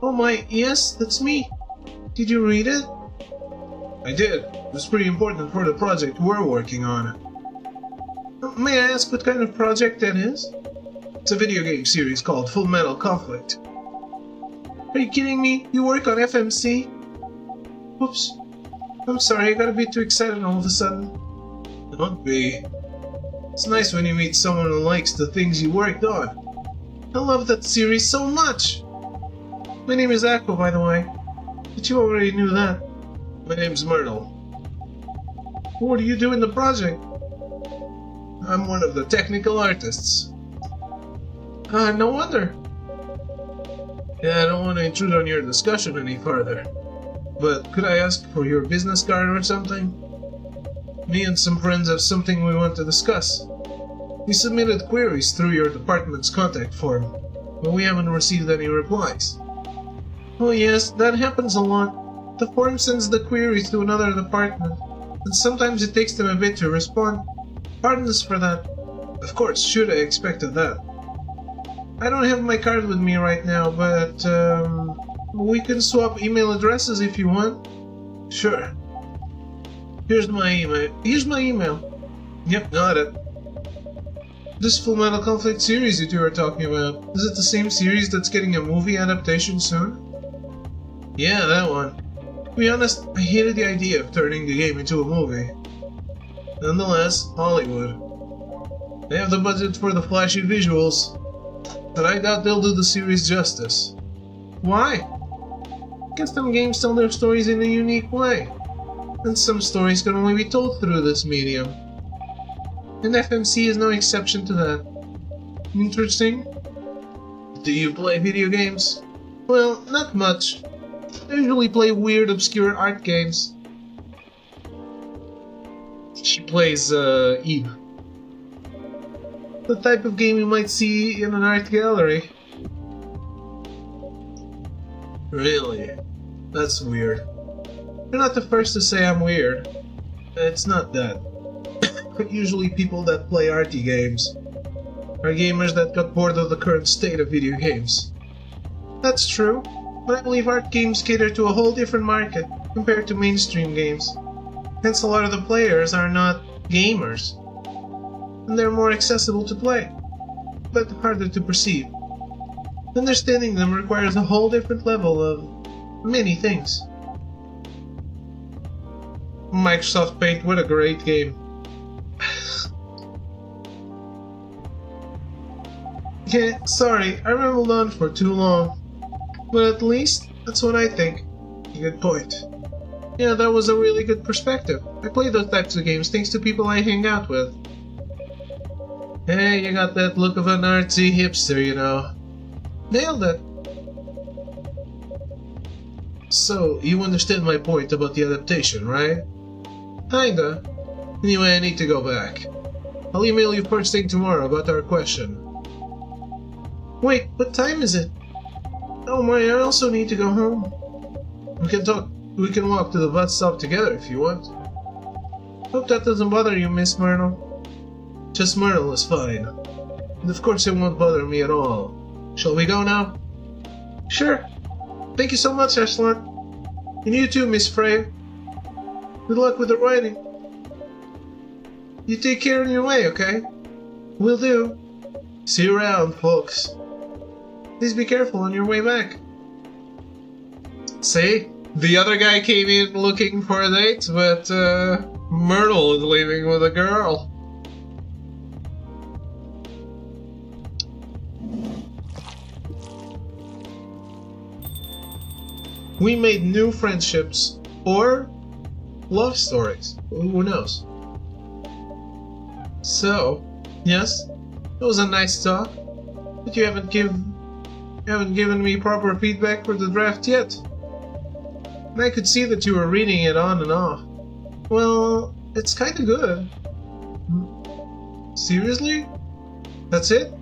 Speaker 1: Oh my, yes, that's me. Did you read it? I did. It was pretty important for the project we're working on. May I ask what kind of project that is? It's a video game series called Full Metal Conflict. Are you kidding me? You work on FMC? Oops. I'm sorry, I got a bit too excited all of a sudden. Don't be. It's nice when you meet someone who likes the things you worked on. I love that series so much! My name is Aqua, by the way. But you already knew that. My name's Myrtle. What do you do in the project? I'm one of the technical artists. No wonder. Yeah, I don't want to intrude on your discussion any further. But could I ask for your business card or something? Me and some friends have something we want to discuss. We submitted queries through your department's contact form. but we haven't received any replies. Oh yes, that happens a lot. The forum sends the queries to another department, and sometimes it takes them a bit to respond. Pardon us for that. Of course, should have expected that. I don't have my card with me right now, but we can swap email addresses if you want. Sure. Here's my email. Yep, got it. This Fullmetal Conflict series you two are talking about, is it the same series that's getting a movie adaptation soon? Yeah, that one. To be honest, I hated the idea of turning the game into a movie. Nonetheless, Hollywood. They have the budget for the flashy visuals, but I doubt they'll do the series justice. Why? Because some games tell their stories in a unique way, and some stories can only be told through this medium. And FMC is no exception to that. Interesting. Do you play video games? Well, not much. I usually play weird, obscure art games. She plays, Eve. The type of game you might see in an art gallery. Really? That's weird. You're not the first to say I'm weird. It's not that. Usually people that play arty games are gamers that got bored of the current state of video games. That's true, but I believe art games cater to a whole different market compared to mainstream games. Hence a lot of the players are not gamers, and they're more accessible to play, but harder to perceive. Understanding them requires a whole different level of many things. Microsoft Paint, what a great game. Yeah, sorry, I rambled on for too long. But at least, that's what I think. Good point. Yeah, that was a really good perspective. I play those types of games thanks to people I hang out with. Hey, you got that look of an artsy hipster, you know. Nailed it. So, you understand my point about the adaptation, right? Kinda. Anyway, I need to go back. I'll email you first thing tomorrow about our question. Wait, what time is it? Oh my, I also need to go home. We can walk to the bus stop together if you want. Hope that doesn't bother you, Miss Myrtle. Just Myrtle is fine. And of course it won't bother me at all. Shall we go now? Sure. Thank you so much, Ashland. And you too, Miss Freya. Good luck with the writing. You take care on your way, okay? Will do. See you around, folks. Please be careful on your way back. See? The other guy came in looking for a date, but Myrtle is leaving with a girl. We made new friendships, or love stories. Who knows? So, yes, it was a nice talk, but you haven't given me proper feedback for the draft yet. And I could see that you were reading it on and off. Well, it's kinda good. Seriously? That's it?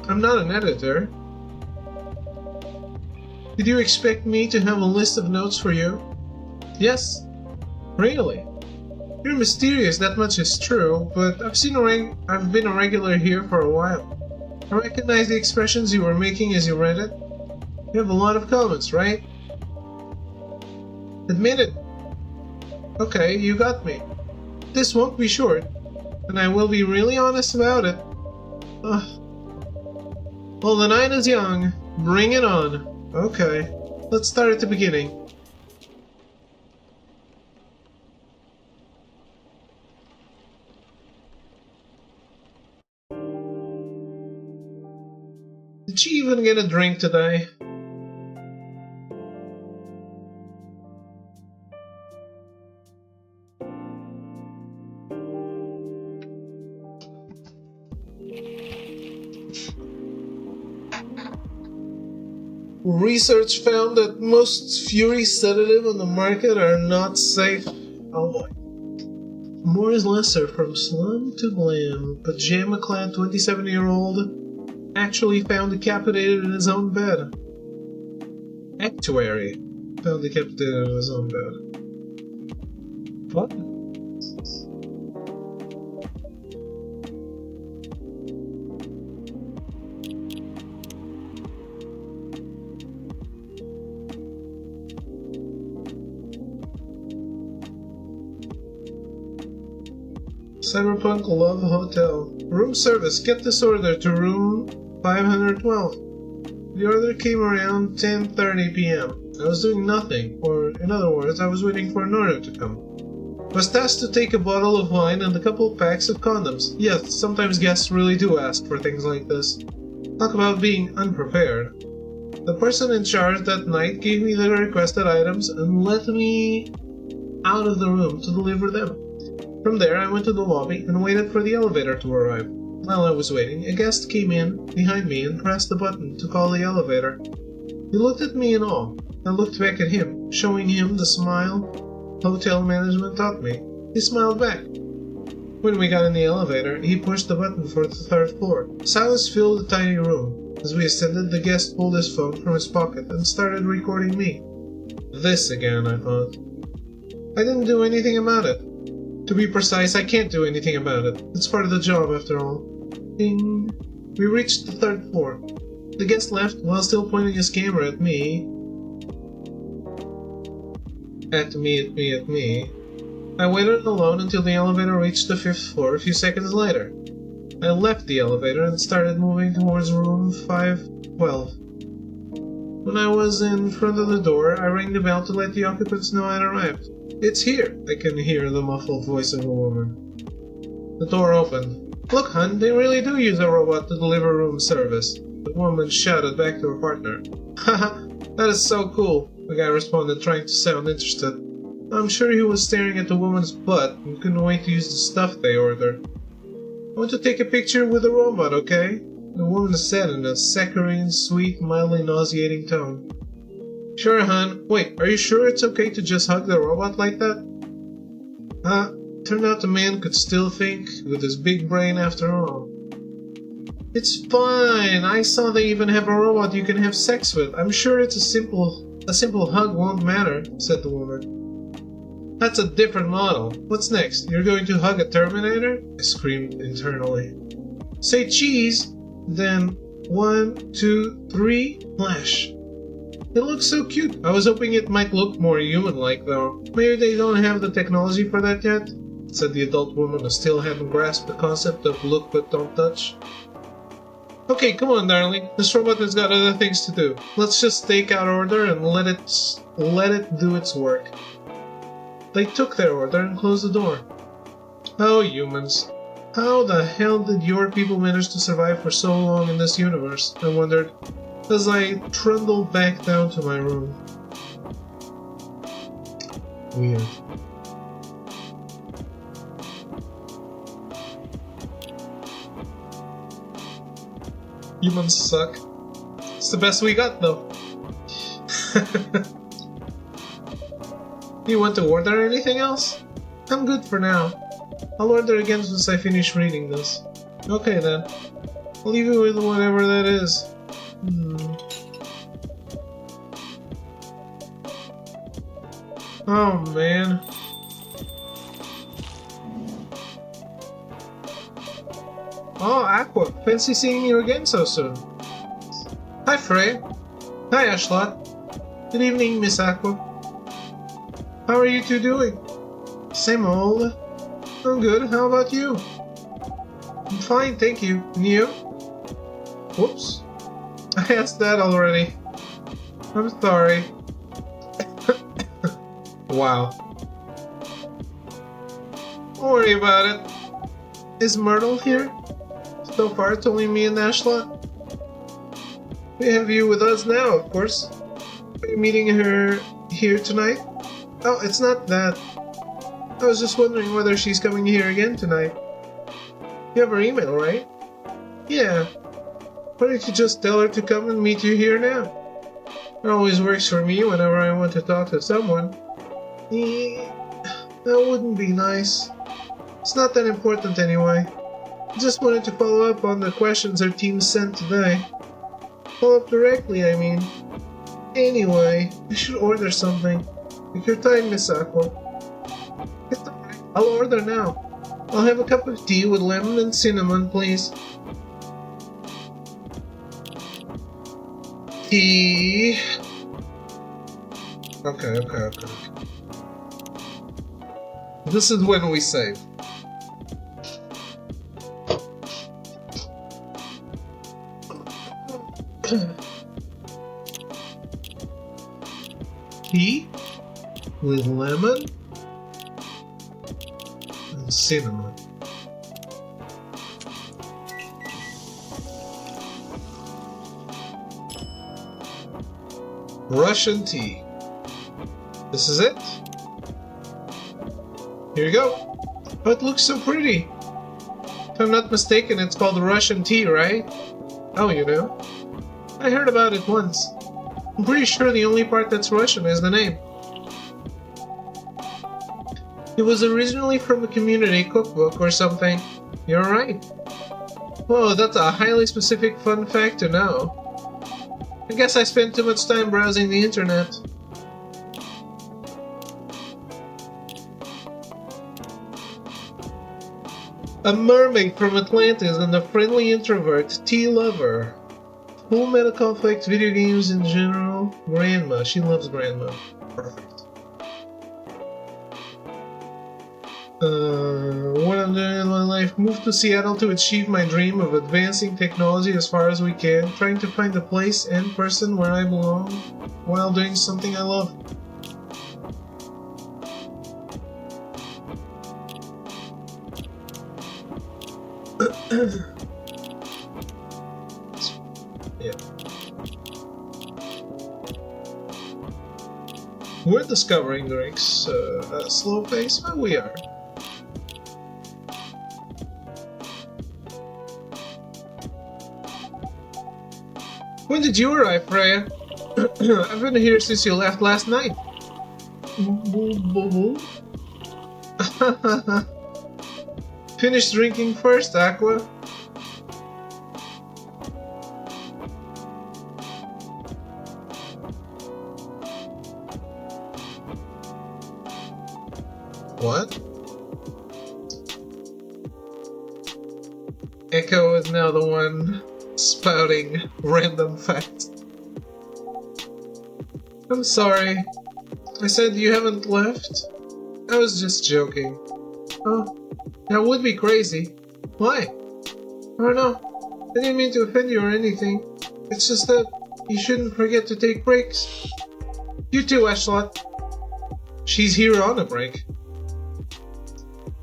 Speaker 1: I'm not an editor. Did you expect me to have a list of notes for you? Yes. Really? You're mysterious, that much is true, but I've been a regular here for a while. I recognize the expressions you were making as you read it. You have a lot of comments, right? Admit it. Okay, you got me. This won't be short, and I will be really honest about it. Well, the night is young. Bring it on. Okay, let's start at the beginning. Did she even get a drink today? Research found that most Fury sedatives on the market are not safe. Oh boy. More is lesser from slum to glam. Pajama clad 27-year-old actually found decapitated in his own bed. Actuary found decapitated in his own bed. What? Cyberpunk Love Hotel. Room service. Get this order to room 512. The order came around 10:30 p.m. I was doing nothing, or in other words, I was waiting for an order to come. I was tasked to take a bottle of wine and a couple packs of condoms. Yes, sometimes guests really do ask for things like this. Talk about being unprepared. The person in charge that night gave me the requested items and let me out of the room to deliver them. From there, I went to the lobby and waited for the elevator to arrive. While I was waiting, a guest came in behind me and pressed the button to call the elevator. He looked at me in awe. I looked back at him, showing him the smile hotel management taught me. He smiled back. When we got in the elevator, he pushed the button for the 3rd floor. Silence filled the tiny room. As we ascended, the guest pulled his phone from his pocket and started recording me. This again, I thought. I didn't do anything about it. To be precise, I can't do anything about it. It's part of the job, after all. Ding. We reached the 3rd floor. The guest left while still pointing his camera at me. At me. I waited alone until the elevator reached the 5th floor a few seconds later. I left the elevator and started moving towards room 512. When I was in front of the door, I rang the bell to let the occupants know I'd arrived. It's here, I can hear the muffled voice of a woman. The door opened. Look, hun, they really do use a robot to deliver room service. The woman shouted back to her partner. Haha, that is so cool, the guy responded, trying to sound interested. I'm sure he was staring at the woman's butt and couldn't wait to use the stuff they ordered. I want to take a picture with the robot, okay? The woman said in a saccharine, sweet, mildly nauseating tone. Sure, hun. Wait, are you sure it's okay to just hug the robot like that? Turned out the man could still think, with his big brain after all. It's fine. I saw they even have a robot you can have sex with. I'm sure it's a simple hug won't matter, said the woman. That's a different model. What's next? You're going to hug a Terminator? I screamed internally. Say cheese! Then 1, 2, 3, flash. It looks so cute. I was hoping it might look more human-like, though. Maybe they don't have the technology for that yet, said the adult woman who still hadn't grasped the concept of look but don't touch. Okay, come on, darling. This robot has got other things to do. Let's just take our order and let it do its work. They took their order and closed the door. Oh, humans. How the hell did your people manage to survive for so long in this universe? I wondered, as I trundled back down to my room. Weird. Humans suck. It's the best we got, though. You want to order anything else? I'm good for now. I'll order again once I finish reading this. Okay then. I'll leave you with whatever that is. Oh man. Oh, Aqua. Fancy seeing you again so soon. Hi, Frey. Hi, Ashlot. Good evening, Miss Aqua. How are you two doing? Same old. I'm good. How about you? I'm fine, thank you. And you? Whoops. I asked that already. I'm sorry. Wow. Don't worry about it. Is Myrtle here? So far, it's only me and Ashlot. We have you with us now, of course. Are you meeting her here tonight? Oh, it's not that. I was just wondering whether she's coming here again tonight. You have her email, right? Yeah. Why don't you just tell her to come and meet you here now? It always works for me whenever I want to talk to someone. That wouldn't be nice. It's not that important anyway. Just wanted to follow up on the questions our team sent today. Follow up directly, I mean. Anyway, I should order something. Take your time, Miss Aqua. It's alright. I'll order now. I'll have a cup of tea with lemon and cinnamon, please. Tea. Okay. This is when we save. Tea with lemon and cinnamon. Russian tea. This is it. Here you go. Oh, it looks so pretty. If I'm not mistaken, it's called Russian tea, right? Oh, you know. I heard about it once. I'm pretty sure the only part that's Russian is the name. It was originally from a community cookbook or something. You're right. Whoa, that's a highly specific fun fact to know. I guess I spent too much time browsing the internet. A mermaid from Atlantis and a friendly introvert, tea lover. Full Metal Conflict, video games in general. Grandma, she loves Grandma. Perfect. What I'm doing in my life, moved to Seattle to achieve my dream of advancing technology as far as we can, trying to find a place and person where I belong, while doing something I love. Yeah. We're discovering drinks at a slow pace, but we are. When did you arrive, Freya? I've been here since you left last night. Finish drinking first, Aqua. What? Echo is now the one spouting random facts. I'm sorry. I said you haven't left? I was just joking. Oh, that would be crazy. Why? I don't know. I didn't mean to offend you or anything. It's just that you shouldn't forget to take breaks. You too, Ashlot. She's here on a break.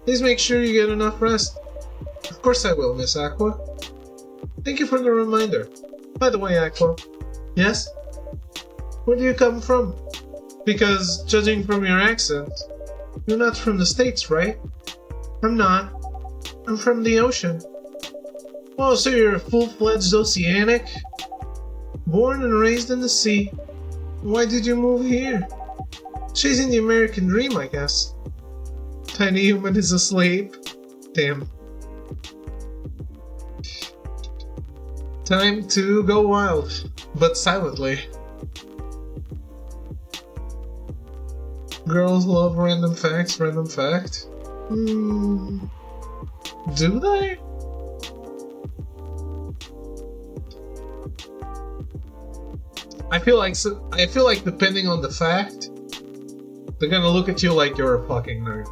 Speaker 1: Please make sure you get enough rest. Of course I will, Miss Aqua. Thank you for the reminder. By the way, Aqua. Yes? Where do you come from? Because, judging from your accent, you're not from the States, right? I'm not. I'm from the ocean. Oh, so you're a full-fledged oceanic? Born and raised in the sea. Why did you move here? Chasing the American dream, I guess. Tiny human is asleep. Damn. Time to go wild, but silently. Girls love random facts, random fact. Do they? I feel like depending on the fact, they're gonna look at you like you're a fucking nerd.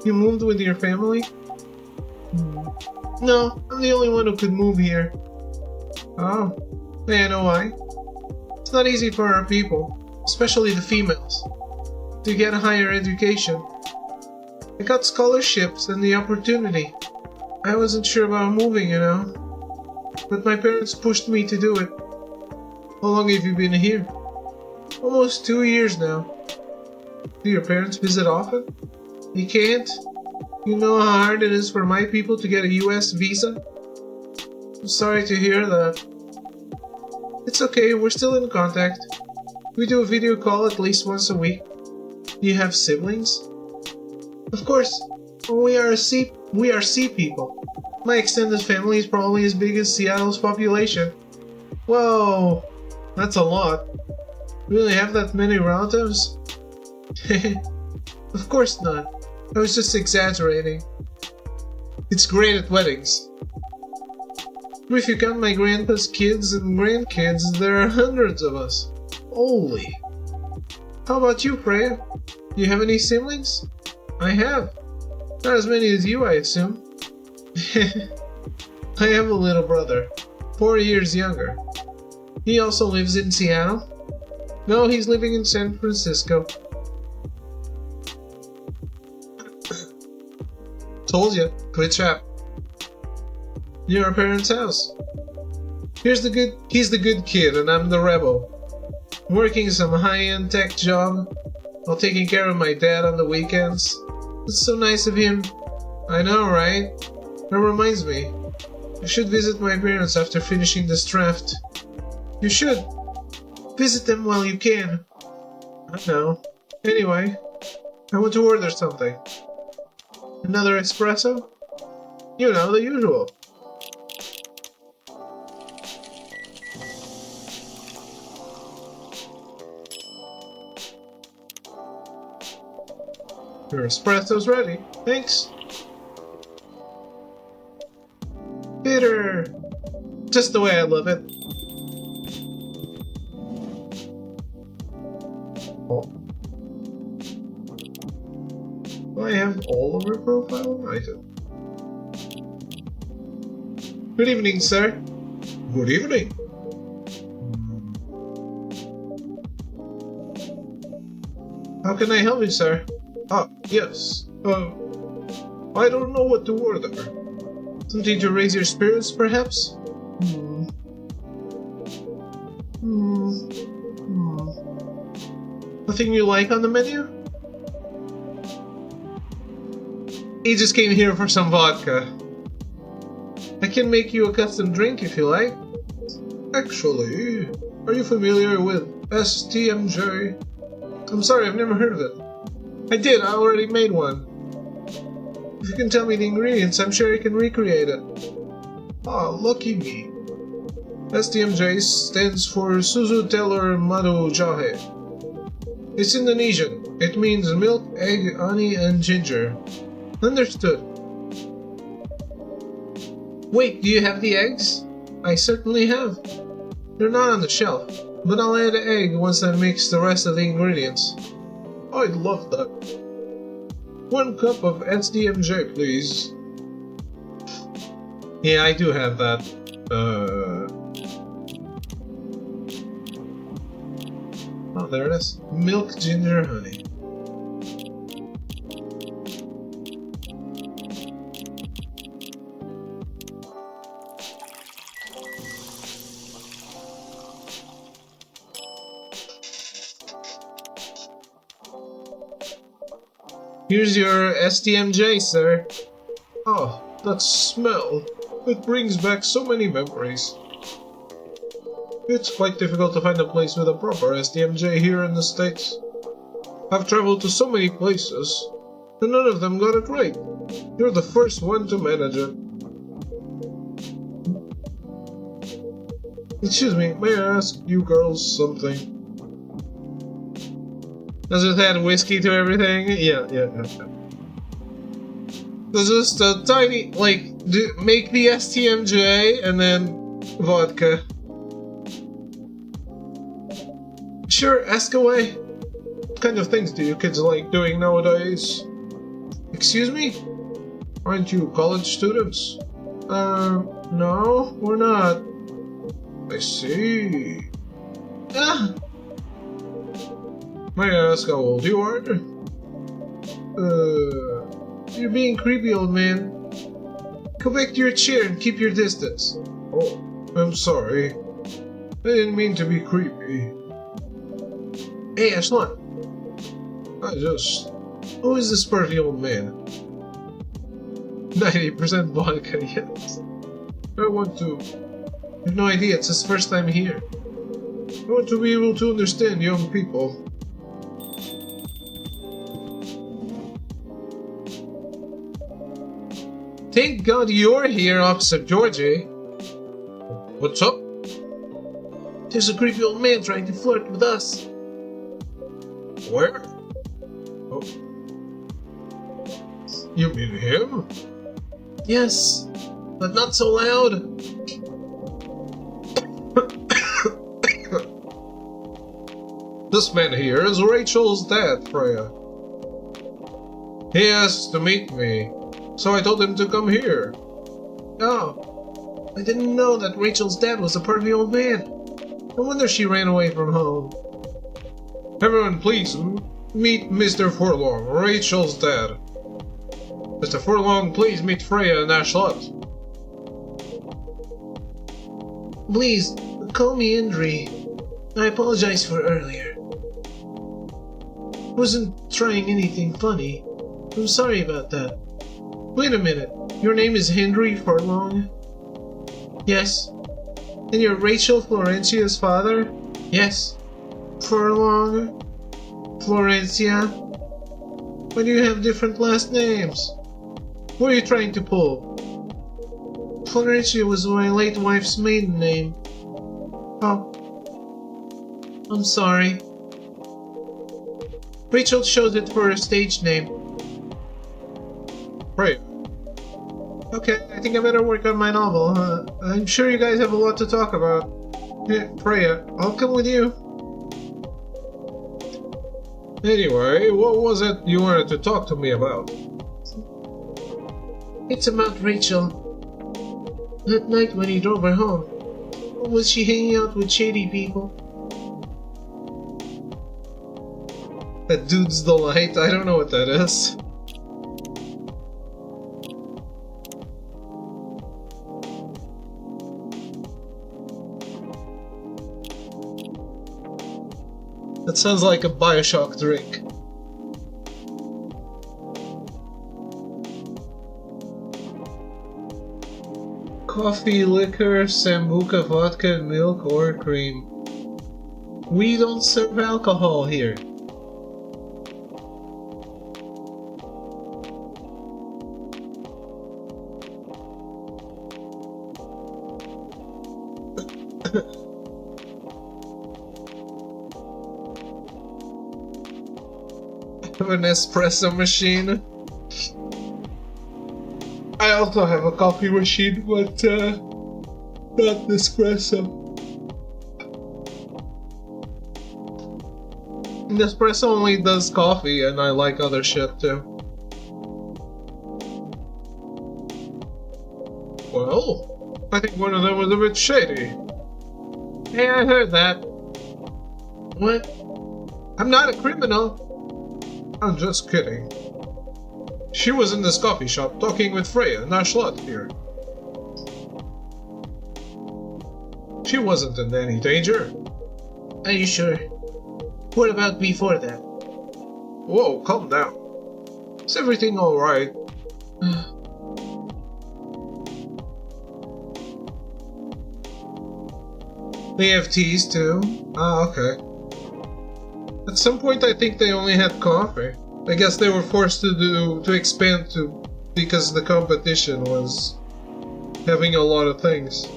Speaker 1: You moved with your family? No, I'm the only one who could move here. Oh, may I know why? It's not easy for our people, especially the females, to get a higher education. I got scholarships and the opportunity. I wasn't sure about moving, you know. But my parents pushed me to do it. How long have you been here? Almost 2 years now. Do your parents visit often? You can't? You know how hard it is for my people to get a US visa? I'm sorry to hear that. It's okay, we're still in contact. We do a video call at least once a week. Do you have siblings? Of course. We are sea people. My extended family is probably as big as Seattle's population. Whoa, that's a lot. Really have that many relatives? Of course not. I was just exaggerating. It's great at weddings. If you count my grandpa's kids and grandkids, there are hundreds of us. Holy. How about you, Freya? Do you have any siblings? I have. Not as many as you, I assume. I have a little brother, 4 years younger. He also lives in Seattle. No, he's living in San Francisco. Told you, good chap. Near our parents' house. He's the good kid and I'm the rebel. Working some high-end tech job while taking care of my dad on the weekends. It's so nice of him. I know, right? That reminds me. I should visit my parents after finishing this draft. You should. Visit them while you can. I know. Anyway, I want to order something. Another espresso? You know, the usual. Your espresso's ready. Thanks. Bitter. Just the way I love it. Oh. Do I have all of her profile? I do. Good evening, sir. Good evening. How can I help you, sir? Ah, yes. I don't know what to order. Something to raise your spirits, perhaps? Nothing you like on the menu? He just came here for some vodka. I can make you a custom drink if you like. Actually, are you familiar with STMJ? I'm sorry, I've never heard of it. I did, I already made one. If you can tell me the ingredients, I'm sure I can recreate it. Ah, lucky me. STMJ stands for Susu Telur Madu Jahe. It's Indonesian. It means milk, egg, honey, and ginger. Understood. Wait, do you have the eggs? I certainly have. They're not on the shelf, but I'll add an egg once I mix the rest of the ingredients. I'd love that. 1 cup of SDMJ, please. Yeah, I do have that. Oh, there it is. Milk, ginger, honey. Here's your STMJ, sir. Oh, that smell. It brings back so many memories. It's quite difficult to find a place with a proper STMJ here in the States. I've traveled to so many places, and none of them got it right. You're the first one to manage it. Excuse me, may I ask you girls something? Does it add whiskey to everything? Yeah. There's just a tiny, make the STMJ and then vodka. Sure, ask away. What kind of things do you kids like doing nowadays? Excuse me? Aren't you college students? No, we're not. I see. Ah! May I ask how old you are? You're being creepy, old man. Go back to your chair and keep your distance. Oh, I'm sorry. I didn't mean to be creepy. Hey, Aslan. Who is this pervy old man? 90% vodka, yes. I have no idea, it's his first time here. I want to be able to understand young people. Thank God you're here, Officer Georgie. What's up? There's a creepy old man trying to flirt with us. Where? Oh. You mean him? Yes, but not so loud. This man here is Rachel's dad, Freya. He asked to meet me, so I told him to come here. Oh, I didn't know that Rachel's dad was a pervy old man. No wonder she ran away from home. Everyone, please meet Mr. Furlong, Rachel's dad. Mr. Furlong, please meet Freya and Ashlot. Please, call me Indri. I apologize for earlier. I wasn't trying anything funny. I'm sorry about that. Wait a minute. Your name is Henry Furlong? Yes. And you're Rachel Florencia's father? Yes. Furlong? Florencia? Why do you have different last names? What are you trying to pull? Florencia was my late wife's maiden name. Oh. I'm sorry. Rachel chose it for her stage name. Right. Okay, I think I better work on my novel. I'm sure you guys have a lot to talk about. Yeah, Freya, I'll come with you. Anyway, what was it you wanted to talk to me about? It's about Rachel. That night when he drove her home, was she hanging out with shady people? That dude's delight? I don't know what that is. That sounds like a Bioshock drink. Coffee, liquor, sambuca, vodka, milk, or cream. We don't serve alcohol here. An espresso machine. I also have a coffee machine, but not Nespresso. Nespresso only does coffee, and I like other shit too. Well, I think one of them was a bit shady. Hey, I heard that. What? I'm not a criminal. I'm just kidding. She was in this coffee shop talking with Freya and Ashlot here. She wasn't in any danger. Are you sure? What about before that? Whoa, calm down. Is everything alright? They have teas too? Ah, okay. At some point I think they only had coffee. I guess they were forced to expand because the competition was having a lot of things.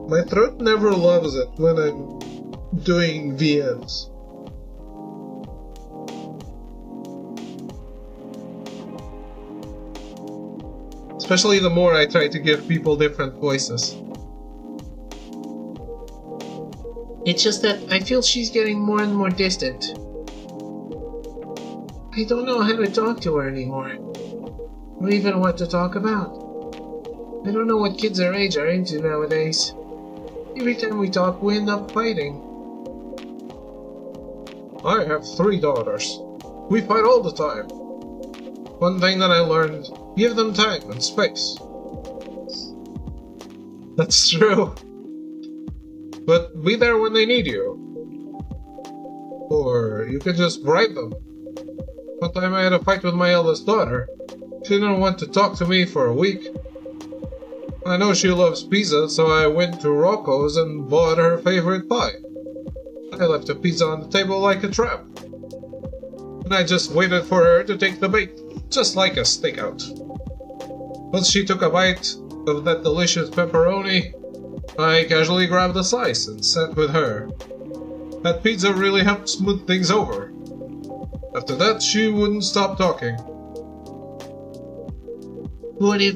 Speaker 1: My throat never loves it when I'm doing VNs. Especially the more I try to give people different voices. It's just that I feel she's getting more and more distant. I don't know how to talk to her anymore. Or even what to talk about. I don't know what kids our age are into nowadays. Every time we talk, we end up fighting. I have 3 daughters. We fight all the time. One thing that I learned, give them time and space. That's true. But be there when they need you. Or you can just bribe them. One time I had a fight with my eldest daughter. She didn't want to talk to me for a week. I know she loves pizza, so I went to Rocco's and bought her favorite pie. I left the pizza on the table like a trap. And I just waited for her to take the bait, just like a stakeout. Once she took a bite of that delicious pepperoni, I casually grabbed a slice and sat with her. That pizza really helped smooth things over. After that, she wouldn't stop talking.
Speaker 2: What if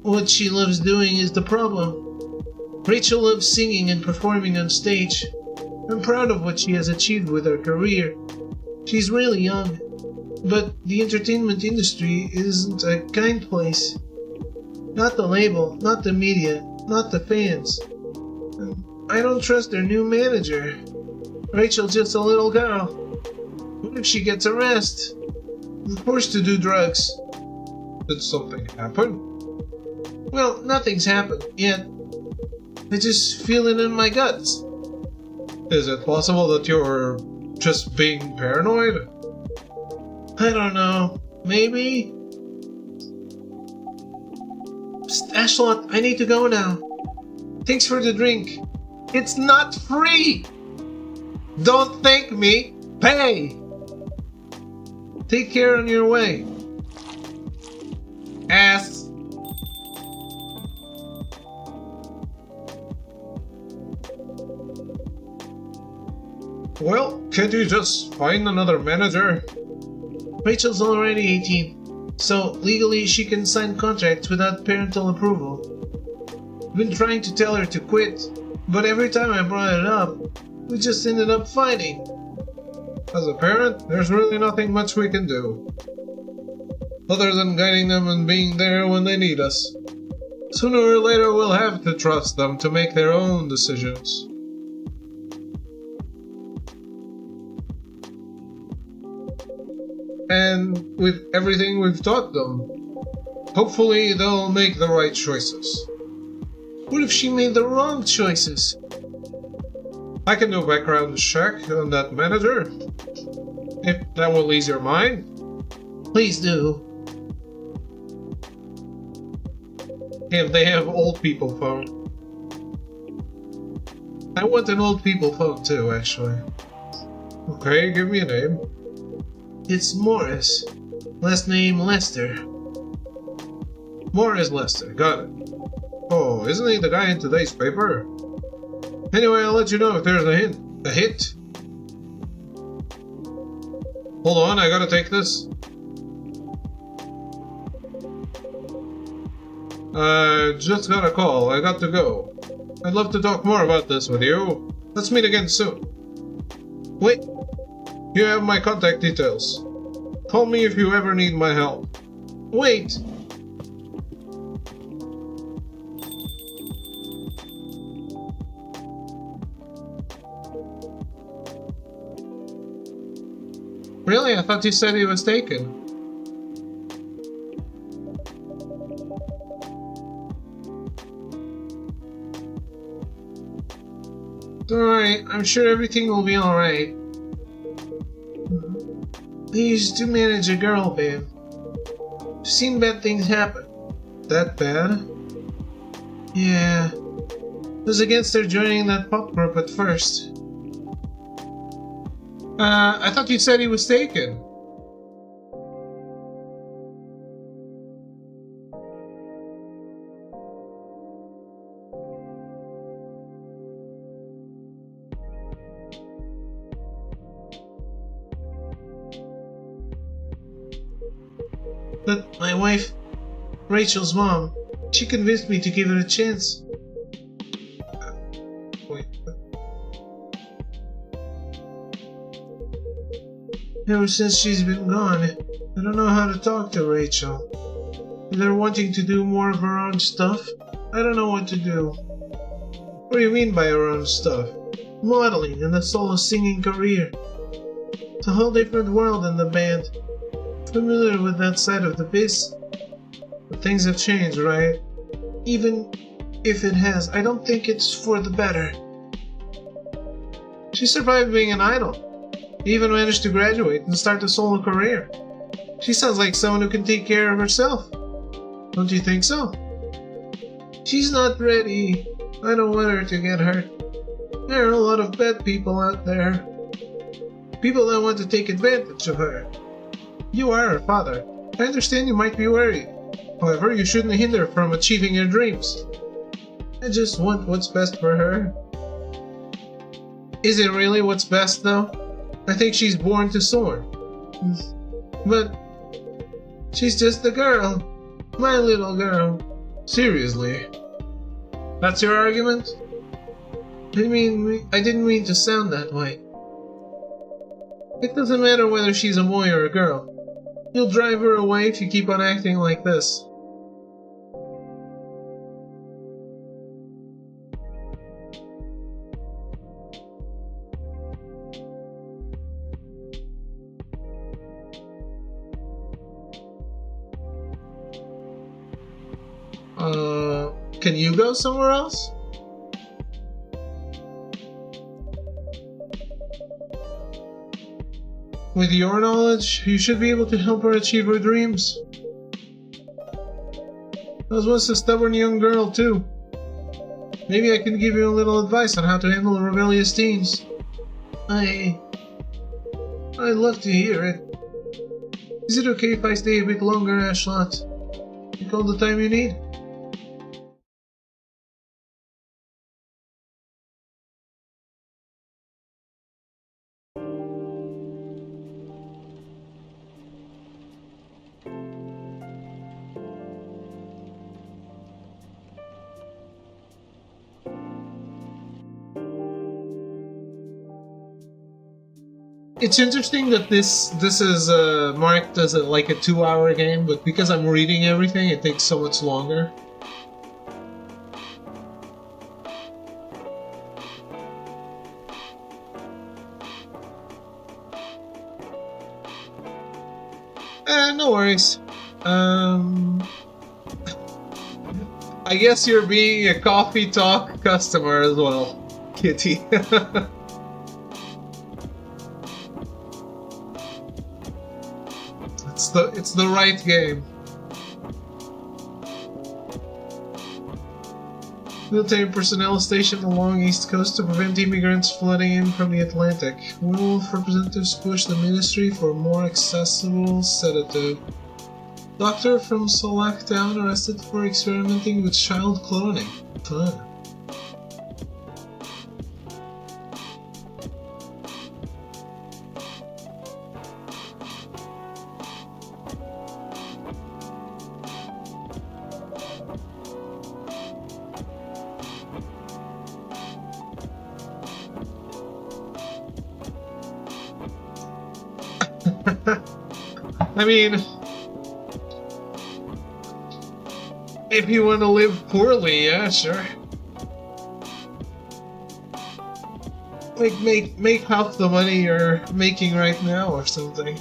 Speaker 2: what she loves doing is the problem? Rachel loves singing and performing on stage. I'm proud of what she has achieved with her career. She's really young, but the entertainment industry isn't a kind place. Not the label, not the media, not the fans. I don't trust their new manager. Rachel's just a little girl. What if she gets arrested? Forced to do drugs?
Speaker 1: Did something happen?
Speaker 2: Well, nothing's happened yet. I just feel it in my guts.
Speaker 1: Is it possible that you're just being paranoid?
Speaker 2: I don't know. Maybe? Psst, Ashlot, I need to go now. Thanks for the drink.
Speaker 1: It's not free! Don't thank me, pay!
Speaker 2: Take care on your way.
Speaker 1: Ass. Well, can't you just find another manager?
Speaker 2: Rachel's already 18, so legally she can sign contracts without parental approval. I've been trying to tell her to quit, but every time I brought it up, we just ended up fighting.
Speaker 1: As a parent, there's really nothing much we can do, other than guiding them and being there when they need us. Sooner or later we'll have to trust them to make their own decisions. And with everything we've taught them, hopefully they'll make the right choices.
Speaker 2: What if she made the wrong choices?
Speaker 1: I can do a background check on that manager, if that will ease your mind.
Speaker 2: Please do.
Speaker 1: If they have old people phone. I want an old people phone too, actually. Okay, give me a name.
Speaker 2: It's Morris. Last name Lester.
Speaker 1: Morris Lester, got it. Oh, isn't he the guy in today's paper? Anyway, I'll let you know if there's a hit. Hold on, I gotta take this. I just got a call, I got to go. I'd love to talk more about this with you. Let's meet again soon. Wait, you have my contact details. Call me if you ever need my help.
Speaker 2: Wait!
Speaker 1: Really? I thought you said he was taken.
Speaker 2: Alright, I'm sure everything will be alright. I used to manage a girl band. I've seen bad things happen.
Speaker 1: That bad?
Speaker 2: Yeah. It was against her joining that pop group at first.
Speaker 1: I thought you said he was taken.
Speaker 2: But my wife, Rachel's mom, she convinced me to give it a chance.
Speaker 1: Wait.
Speaker 2: Ever since she's been gone, I don't know how to talk to Rachel. Either wanting to do more of her own stuff, I don't know what to do. What do you mean by her own stuff? Modeling and the solo singing career. It's a whole different world in the band. Familiar with that side of the biz. But things have changed, right? Even if it has, I don't think it's for the better. She survived being an idol. Even managed to graduate and start a solo career. She sounds like someone who can take care of herself. Don't you think so? She's not ready. I don't want her to get hurt. There are a lot of bad people out there. People that want to take advantage of her. You are her father. I understand you might be worried. However, you shouldn't hinder her from achieving your dreams. I just want what's best for her. Is it really what's best, though? I think she's born to soar. But she's just a girl. My little girl. Seriously? That's your argument? I didn't mean to sound that way. It doesn't matter whether she's a boy or a girl. You'll drive her away if you keep on acting like this. Can you go somewhere else? With your knowledge, you should be able to help her achieve her dreams. I was once a stubborn young girl, too. Maybe I can give you a little advice on how to handle rebellious teens. I'd love to hear it. Is it okay if I stay a bit longer, Ashlot? You call the time you need? It's interesting that this is marked as like a 2-hour game, but because I'm reading everything, it takes so much longer. No worries. I guess you're being a coffee talk customer as well, Kitty. It's the right game. Military personnel stationed along East Coast to prevent immigrants flooding in from the Atlantic. Werewolf representatives push the ministry for a more accessible sedative. Doctor from Solak Town arrested for experimenting with child cloning. Fun. I mean, if you want to live poorly, yeah, sure. Like, make half the money you're making right now or something.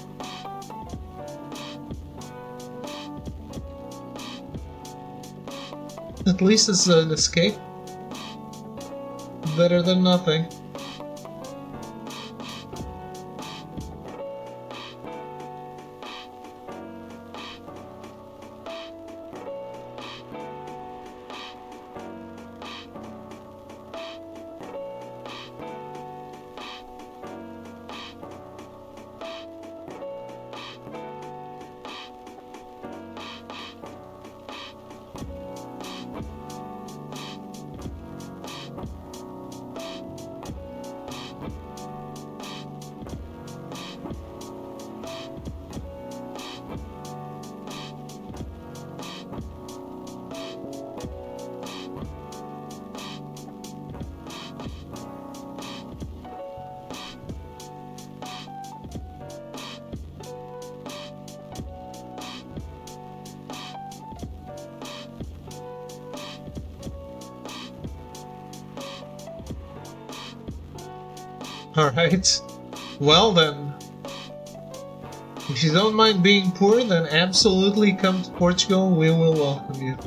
Speaker 2: At least it's an escape. Better than nothing. Alright. Well then. If you don't mind being poor, then absolutely come to Portugal, we will welcome you.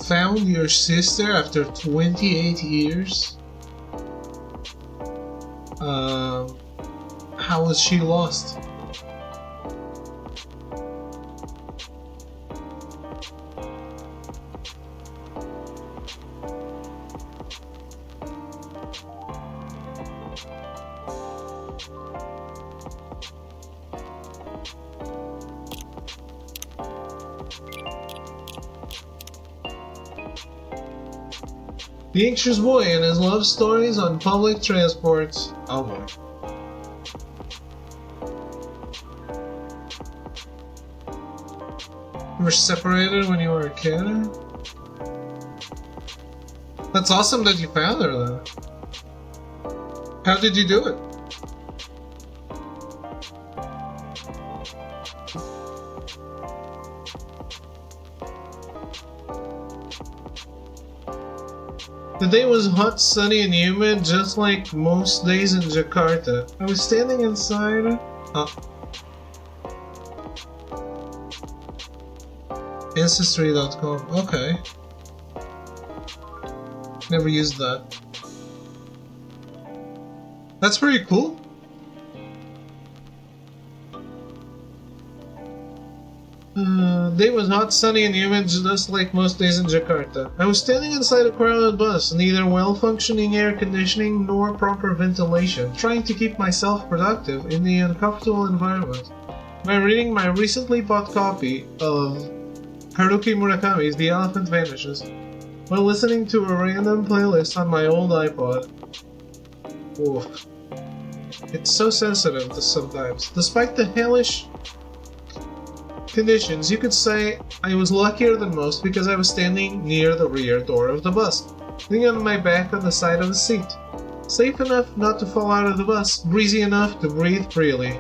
Speaker 1: Found your sister after 28 years? How was she lost? The anxious boy and his love stories on public transport. Oh boy. You were separated when you were a kid? That's awesome that you found her though. How did you do it? The day was hot, sunny, and humid, just like most days in Jakarta. I was standing inside. Ancestry.com. Okay. Never used that. That's pretty cool. Day was hot, sunny, and humid, just like most days in Jakarta. I was standing inside a crowded bus, neither well-functioning air conditioning nor proper ventilation, trying to keep myself productive in the uncomfortable environment. By reading my recently bought copy of Haruki Murakami's The Elephant Vanishes, while listening to a random playlist on my old iPod. Oof. It's so sensitive sometimes. Despite the hellish conditions, you could say I was luckier than most because I was standing near the rear door of the bus, leaning on my back on the side of the seat. Safe enough not to fall out of the bus, breezy enough to breathe freely.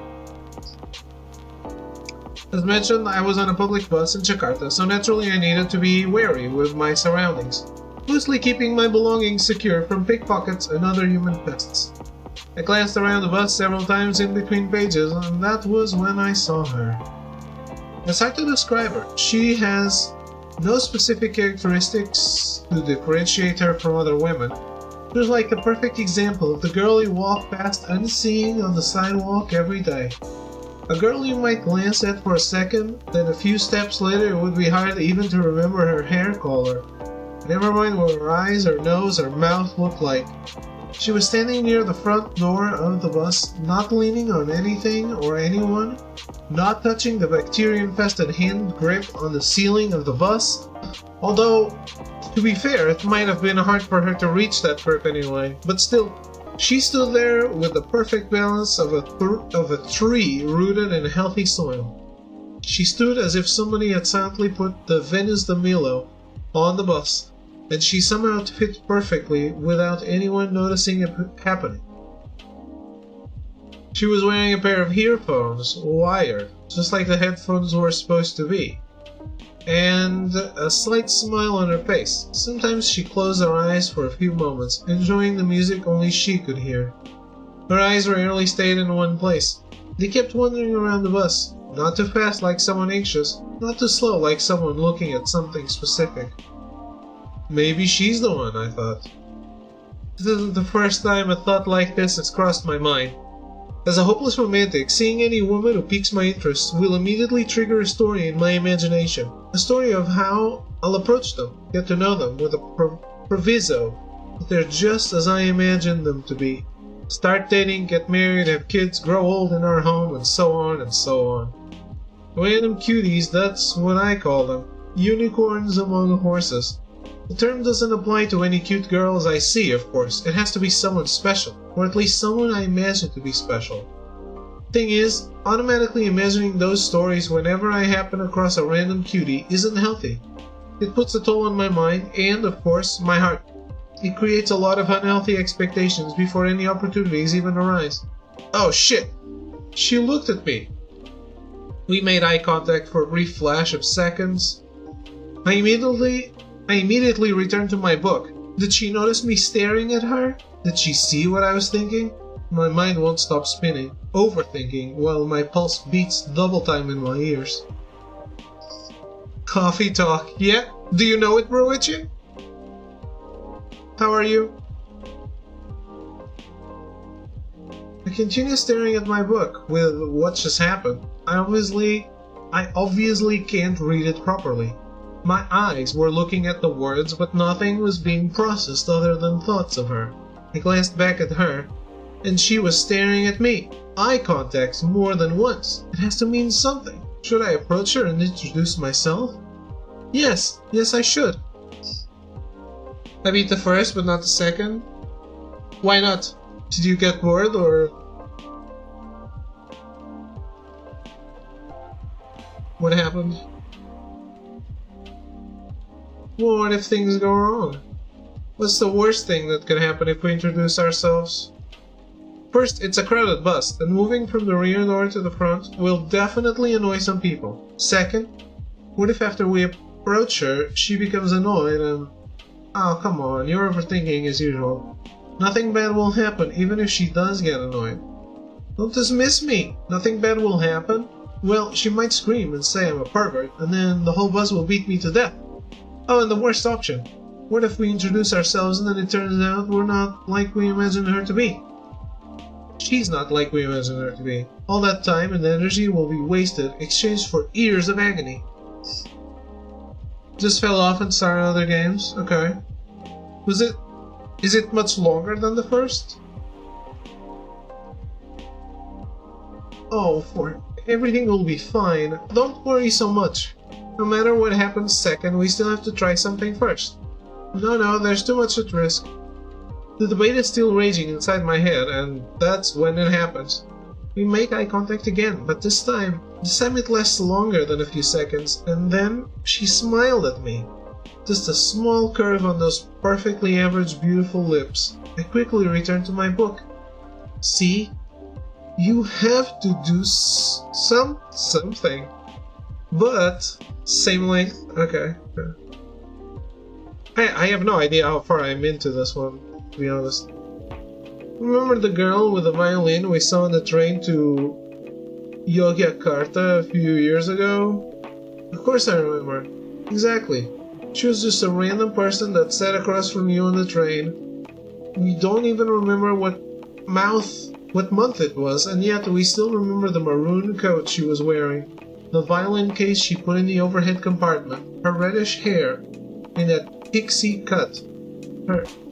Speaker 1: As mentioned, I was on a public bus in Jakarta, so naturally I needed to be wary with my surroundings, loosely keeping my belongings secure from pickpockets and other human pests. I glanced around the bus several times in between pages, and that was when I saw her. It's hard to describe her. She has no specific characteristics to differentiate her from other women. She was like a perfect example of the girl you walk past unseeing on the sidewalk every day. A girl you might glance at for a second, then a few steps later it would be hard even to remember her hair color. Never mind what her eyes, her nose, or mouth looked like. She was standing near the front door of the bus, not leaning on anything or anyone, not touching the bacteria-infested hand grip on the ceiling of the bus. Although, to be fair, it might have been hard for her to reach that grip anyway, but still, she stood there with the perfect balance of a tree rooted in healthy soil. She stood as if somebody had silently put the Venus de Milo on the bus, and she somehow fit perfectly without anyone noticing it happening. She was wearing a pair of earphones, wired, just like the headphones were supposed to be, and a slight smile on her face. Sometimes she closed her eyes for a few moments, enjoying the music only she could hear. Her eyes rarely stayed in one place. They kept wandering around the bus, not too fast like someone anxious, not too slow like someone looking at something specific. Maybe she's the one, I thought. This isn't the first time a thought like this has crossed my mind. As a hopeless romantic, seeing any woman who piques my interest will immediately trigger a story in my imagination. A story of how I'll approach them, get to know them, with a proviso that they're just as I imagined them to be. Start dating, get married, have kids, grow old in our home, and so on and so on. Random cuties, that's what I call them. Unicorns among horses. The term doesn't apply to any cute girls I see, of course. It has to be someone special, or at least someone I imagine to be special. Thing is, automatically imagining those stories whenever I happen across a random cutie isn't healthy. It puts a toll on my mind and, of course, my heart. It creates a lot of unhealthy expectations before any opportunities even arise. Oh shit! She looked at me. We made eye contact for a brief flash of seconds. I immediately returned to my book. Did she notice me staring at her? Did she see what I was thinking? My mind won't stop spinning, overthinking, while my pulse beats double time in my ears. Coffee talk, yeah? Do you know it, Bruichi? How are you? I continue staring at my book with what just happened. I obviously can't read it properly. My eyes were looking at the words, but nothing was being processed other than thoughts of her. I glanced back at her, and she was staring at me. Eye contact more than once. It has to mean something. Should I approach her and introduce myself? Yes, I should. I beat the first, but not the second. Why not? Did you get bored, or... What happened? Well, what if things go wrong? What's the worst thing that could happen if we introduce ourselves? First, it's a crowded bus, and moving from the rear door to the front will definitely annoy some people. Second, what if after we approach her, she becomes annoyed and... Oh, come on, you're overthinking as usual. Nothing bad will happen, even if she does get annoyed. Don't dismiss me! Nothing bad will happen? Well, she might scream and say I'm a pervert, and then the whole bus will beat me to death. Oh, and the worst option. What if we introduce ourselves and then it turns out we're not like we imagined her to be? She's not like we imagined her to be. All that time and energy will be wasted, exchanged for years of agony. Just fell off and started other games? Okay. Is it much longer than the first? Oh, everything will be fine. Don't worry so much. No matter what happens second, we still have to try something first. No, there's too much at risk. The debate is still raging inside my head, and that's when it happens. We make eye contact again, but this time it lasts longer than a few seconds, and then she smiled at me. Just a small curve on those perfectly average beautiful lips. I quickly returned to my book. See? You have to do something. But, same length? Okay. I have no idea how far I'm into this one, to be honest. Remember the girl with the violin we saw on the train to Yogyakarta a few years ago? Of course I remember. Exactly. She was just a random person that sat across from you on the train. We don't even remember what month it was, and yet we still remember the maroon coat she was wearing, the violin case she put in the overhead compartment, her reddish hair, and that pixie cut.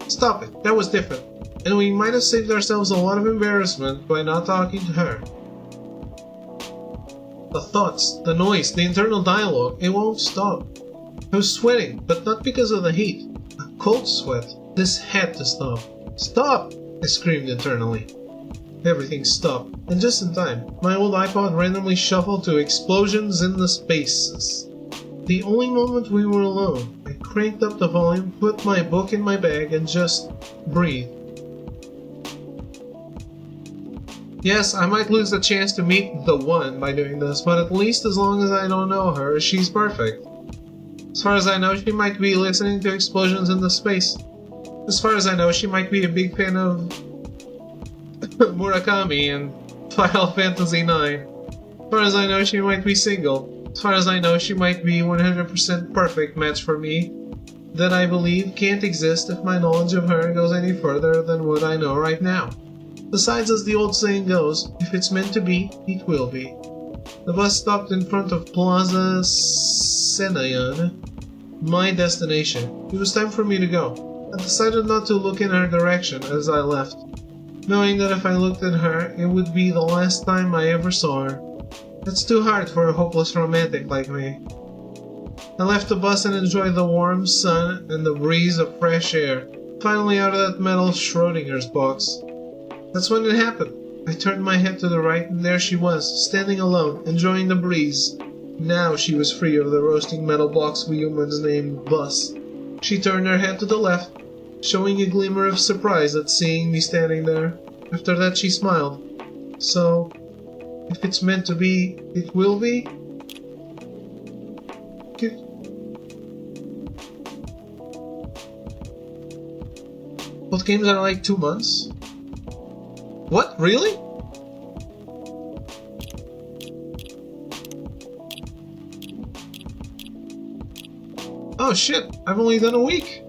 Speaker 1: Stop it, that was different. And we might have saved ourselves a lot of embarrassment by not talking to her. The thoughts, the noise, the internal dialogue, it won't stop. I was sweating, but not because of the heat. A cold sweat. This had to stop. Stop! I screamed internally. Everything stopped, and just in time. My old iPod randomly shuffled to Explosions in the Spaces. The only moment we were alone. I cranked up the volume, put my book in my bag, and just breathed. Yes, I might lose the chance to meet the one by doing this, but at least as long as I don't know her, she's perfect. As far as I know, she might be listening to Explosions in the Space. As far as I know, she might be a big fan of Murakami and Final Fantasy IX. As far as I know, she might be single. As far as I know, she might be 100% perfect match for me. That I believe can't exist if my knowledge of her goes any further than what I know right now. Besides, as the old saying goes, if it's meant to be, it will be. The bus stopped in front of Plaza Senayan, my destination. It was time for me to go. I decided not to look in her direction as I left, knowing that if I looked at her, it would be the last time I ever saw her. That's too hard for a hopeless romantic like me. I left the bus and enjoyed the warm sun and the breeze of fresh air, finally out of that metal Schrodinger's box. That's when it happened. I turned my head to the right, and there she was, standing alone, enjoying the breeze. Now she was free of the roasting metal box we humans named bus. She turned her head to the left, showing a glimmer of surprise at seeing me standing there. After that she smiled. So,
Speaker 2: If it's meant to be, it will be. Both games are like 2 months. What? Really? Oh shit, I've only done a week.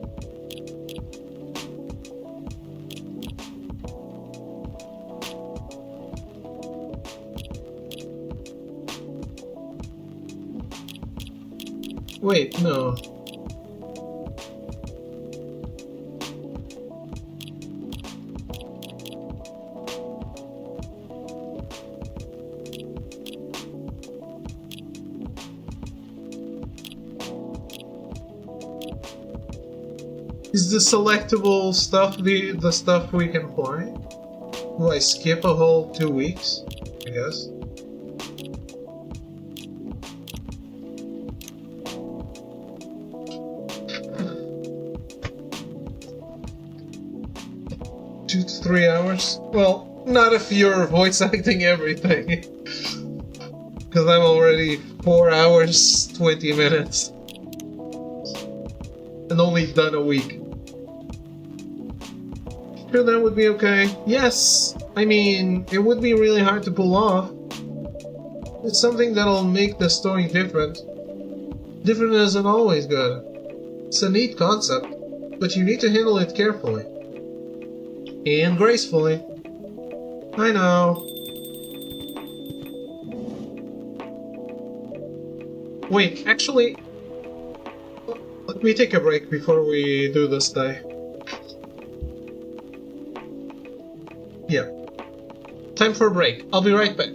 Speaker 2: Wait, no. Is the selectable stuff the stuff we can play? Do I skip a whole 2 weeks? I guess. Two to 3 hours? Well, not if you're voice acting everything. Because I'm already 4 hours, 20 minutes. And only done a week. Sure, that would be okay. Yes! I mean, it would be really hard to pull off. It's something that'll make the story different. Different isn't always good. It's a neat concept, but you need to handle it carefully. And gracefully. I know. Wait, actually... Let me take a break before we do this day. Yeah. Time for a break. I'll be right back.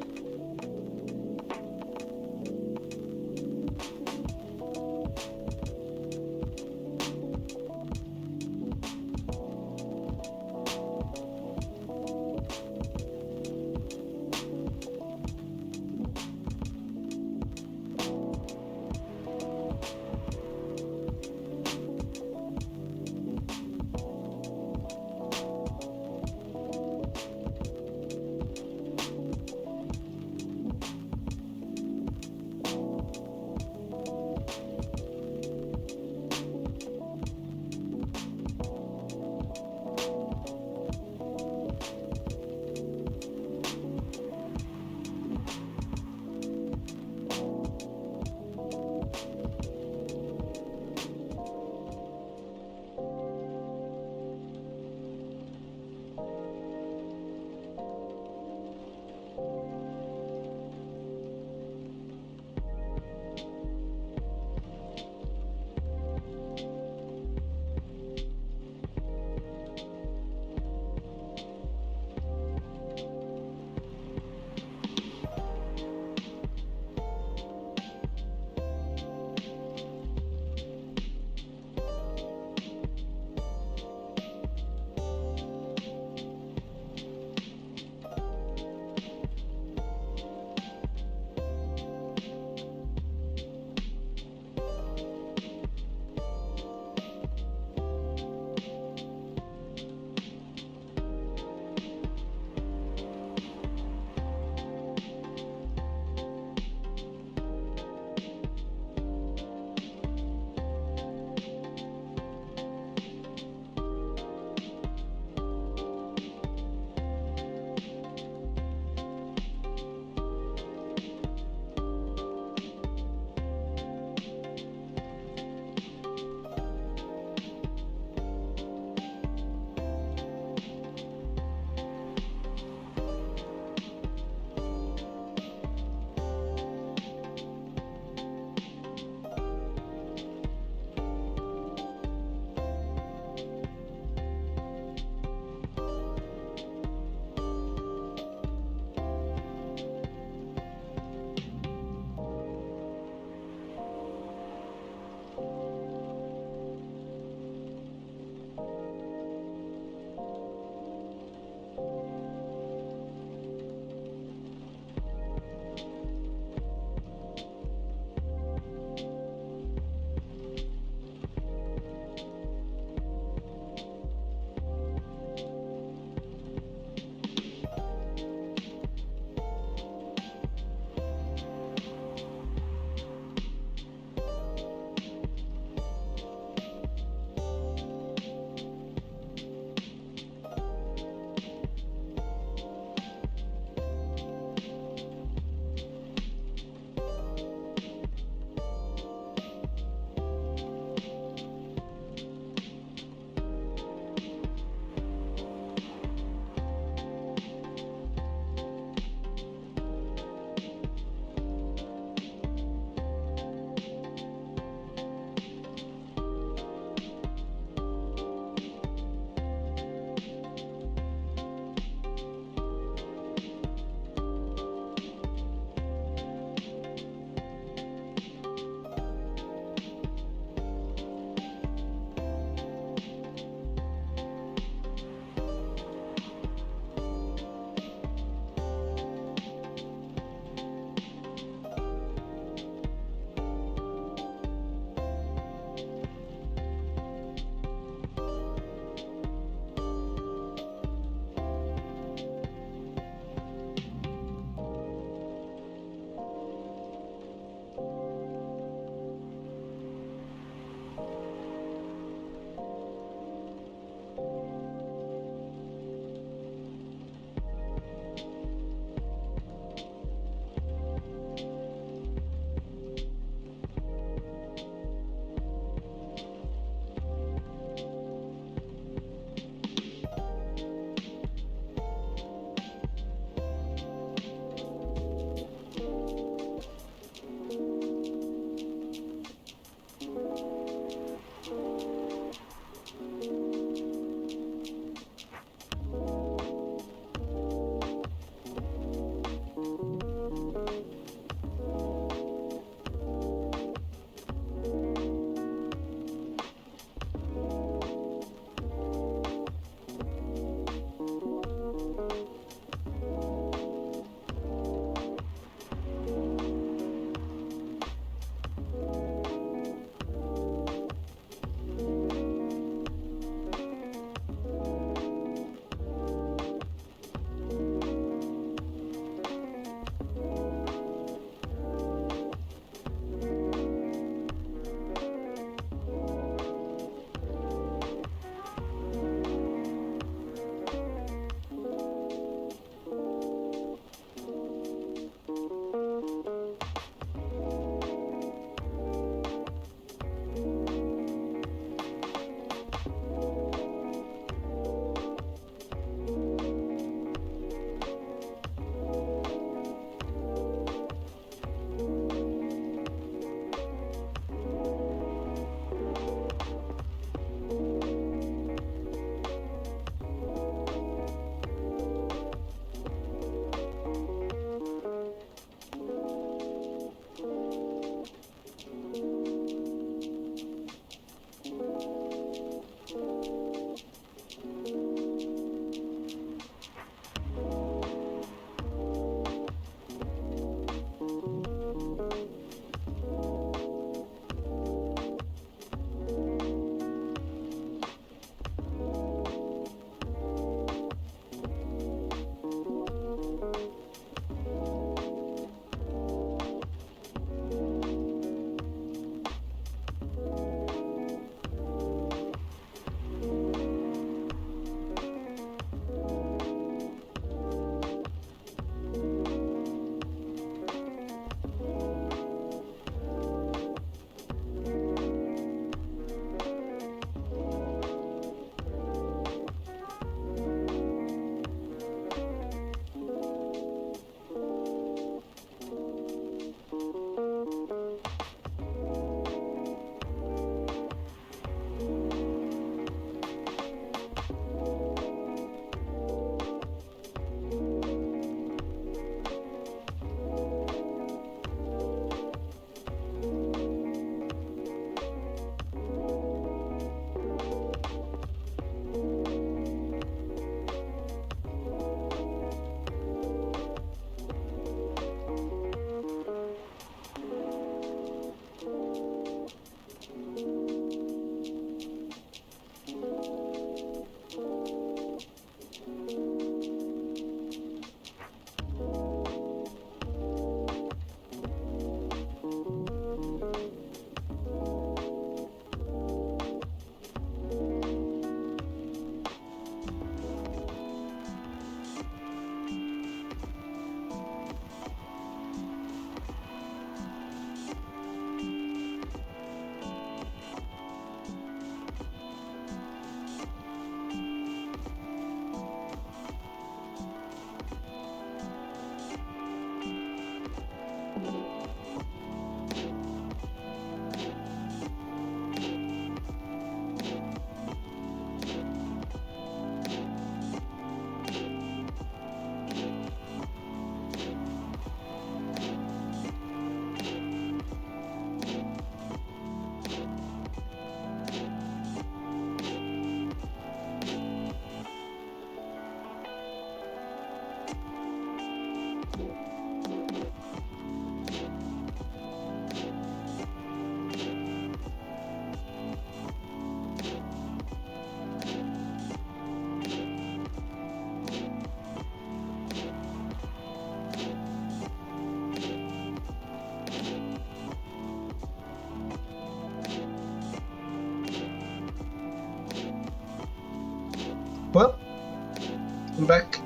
Speaker 1: I'm back.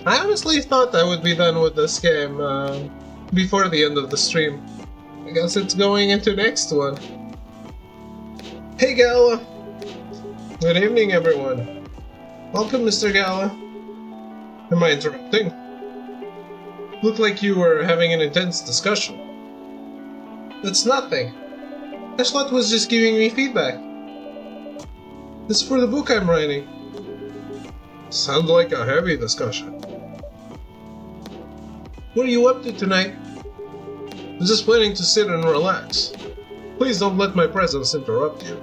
Speaker 1: I honestly thought I would be done with this game before the end of the stream. I guess it's going into the next one. Hey Gala! Good evening everyone. Welcome Mr. Gala. Am I interrupting? Looked like you were having an intense discussion. It's nothing. Ashlot was just giving me feedback. It's for the book I'm writing. Sounds like a heavy discussion. What are you up to tonight? I'm just planning to sit and relax. Please don't let my presence interrupt you.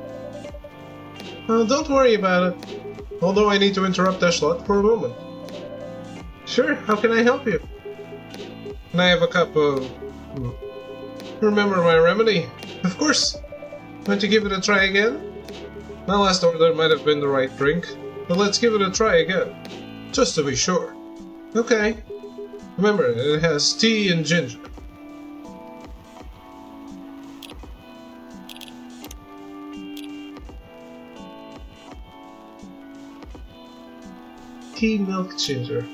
Speaker 1: Don't worry about it. Although I need to interrupt Ashlot for a moment. Sure, how can I help you? Can I have a cup of... Remember my remedy? Of course. Want to give it a try again? My last order might have been the right drink, but let's give it a try again. Just to be sure. Okay. Remember, it has tea and ginger. Tea, milk, ginger.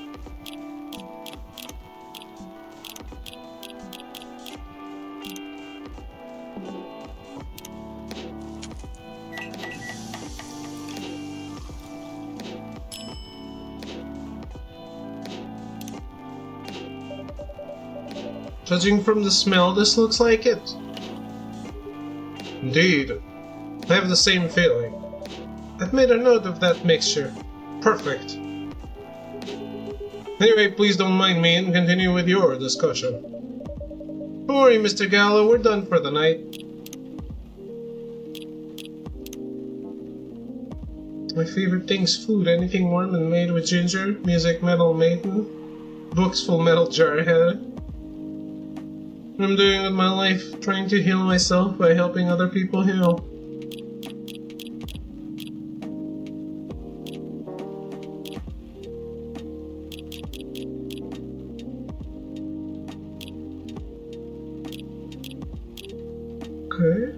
Speaker 1: Judging from the smell, this looks like it. Indeed. I have the same feeling. I've made a note of that mixture. Perfect. Anyway, please don't mind me and continue with your discussion. Don't worry, Mr. Gallo, we're done for the night. My favorite thing's food. Anything warm and made with ginger, music, metal, maiden, books, Full Metal Jarhead. What I'm doing with my life, trying to heal myself by helping other people heal. Okay.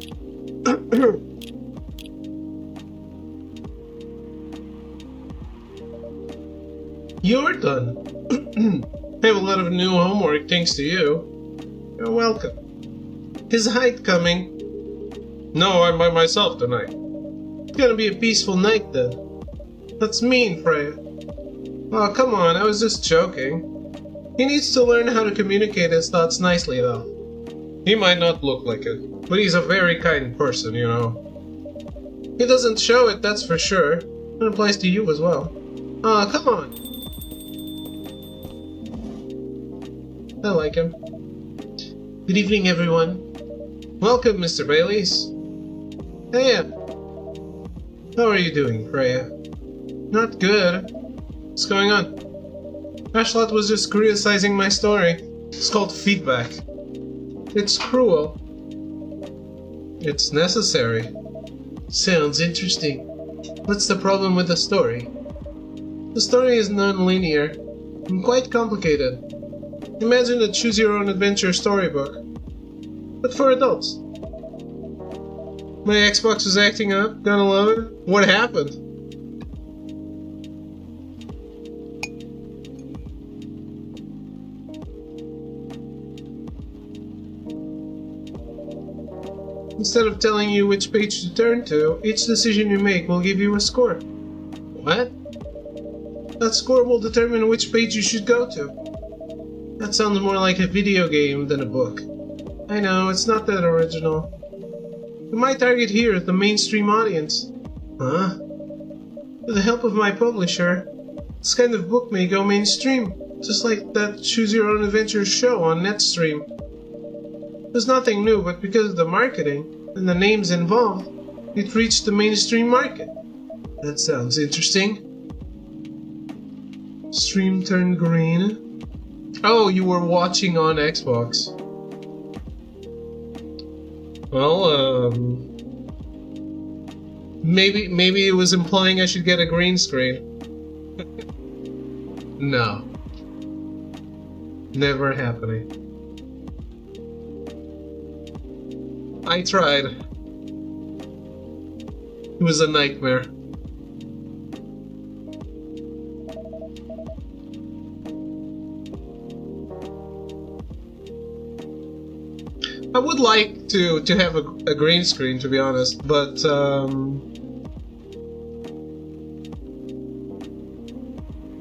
Speaker 1: You're done. I have a lot of new homework thanks to you. You're welcome. Is Hyde coming? No, I'm by myself tonight. It's gonna be a peaceful night then. That's mean, Freya. Oh, come on, I was just joking. He needs to learn how to communicate his thoughts nicely, though. He might not look like it, but he's a very kind person, you know. He doesn't show it, that's for sure. It applies to you as well. Aw, come on. I like him. Good evening, everyone. Welcome, Mr. Baileys. Hey, how are you doing, Freya? Not good. What's going on? Ashlot was just criticizing my story. It's called feedback. It's cruel. It's necessary. Sounds interesting. What's the problem with the story? The story is non-linear and quite complicated. Imagine a choose-your-own-adventure storybook, but for adults. My Xbox is acting up, gonna love it. What happened? Instead of telling you which page to turn to, each decision you make will give you a score. What? That score will determine which page you should go to. That sounds more like a video game than a book. I know, it's not that original. But my target here is the mainstream audience. Huh? With the help of my publisher, this kind of book may go mainstream, just like that Choose Your Own Adventure show on Netstream. There's nothing new, but because of the marketing and the names involved, it reached the mainstream market. That sounds interesting. Stream turned green. Oh, you were watching on Xbox. Well, maybe it was implying I should get a green screen. No. Never happening. I tried. It was a nightmare. I would like to have a green screen, to be honest, but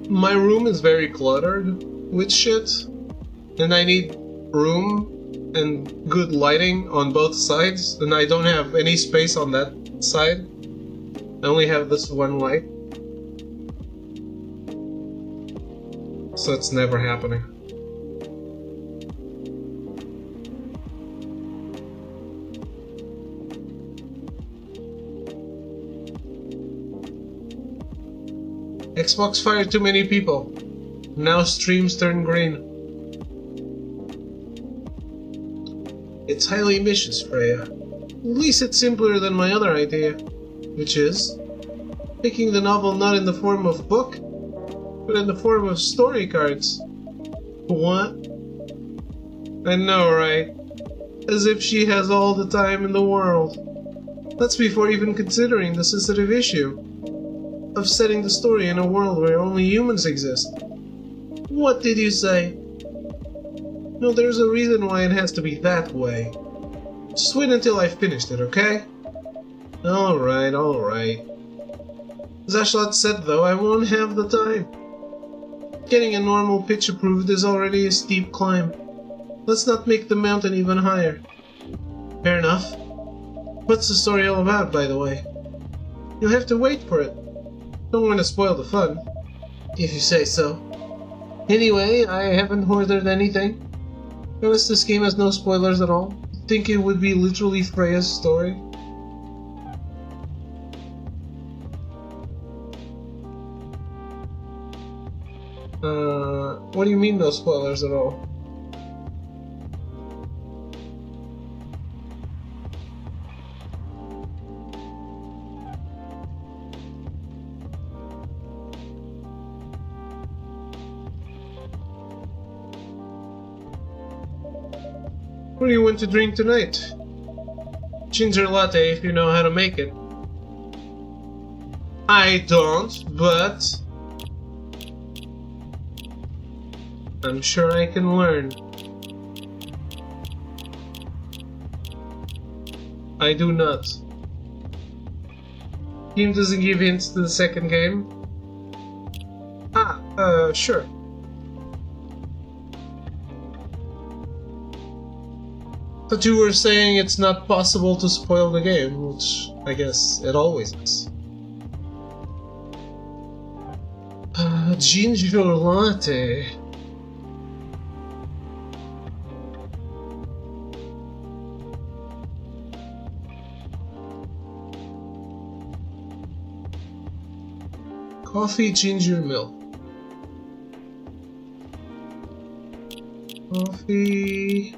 Speaker 1: my room is very cluttered with shit, and I need room and good lighting on both sides, and I don't have any space on that side. I only have this one light, so it's never happening. Xbox fired too many people. Now streams turn green. It's highly ambitious, Freya. At least it's simpler than my other idea, which is making the novel not in the form of book, but in the form of story cards. What? I know, right? As if she has all the time in the world. That's before even considering the sensitive issue of setting the story in a world where only humans exist. What did you say? No, there's a reason why it has to be that way. Just wait until I've finished it, okay? Alright, alright. As Ashlot said though, I won't have the time. Getting a normal pitch approved is already a steep climb. Let's not make the mountain even higher. Fair enough. What's the story all about, by the way? You'll have to wait for it. Don't want to spoil the fun. If you say so. Anyway, I haven't ordered anything. Notice this game has no spoilers at all. Think it would be literally Freya's story? What do you mean no spoilers at all? What do you want to drink tonight? Ginger latte if you know how to make it. I don't, but I'm sure I can learn. I do not. Game doesn't give hints to the second game? Sure. But you were saying it's not possible to spoil the game, which I guess it always is. Ginger latte. Coffee, ginger, milk. Coffee,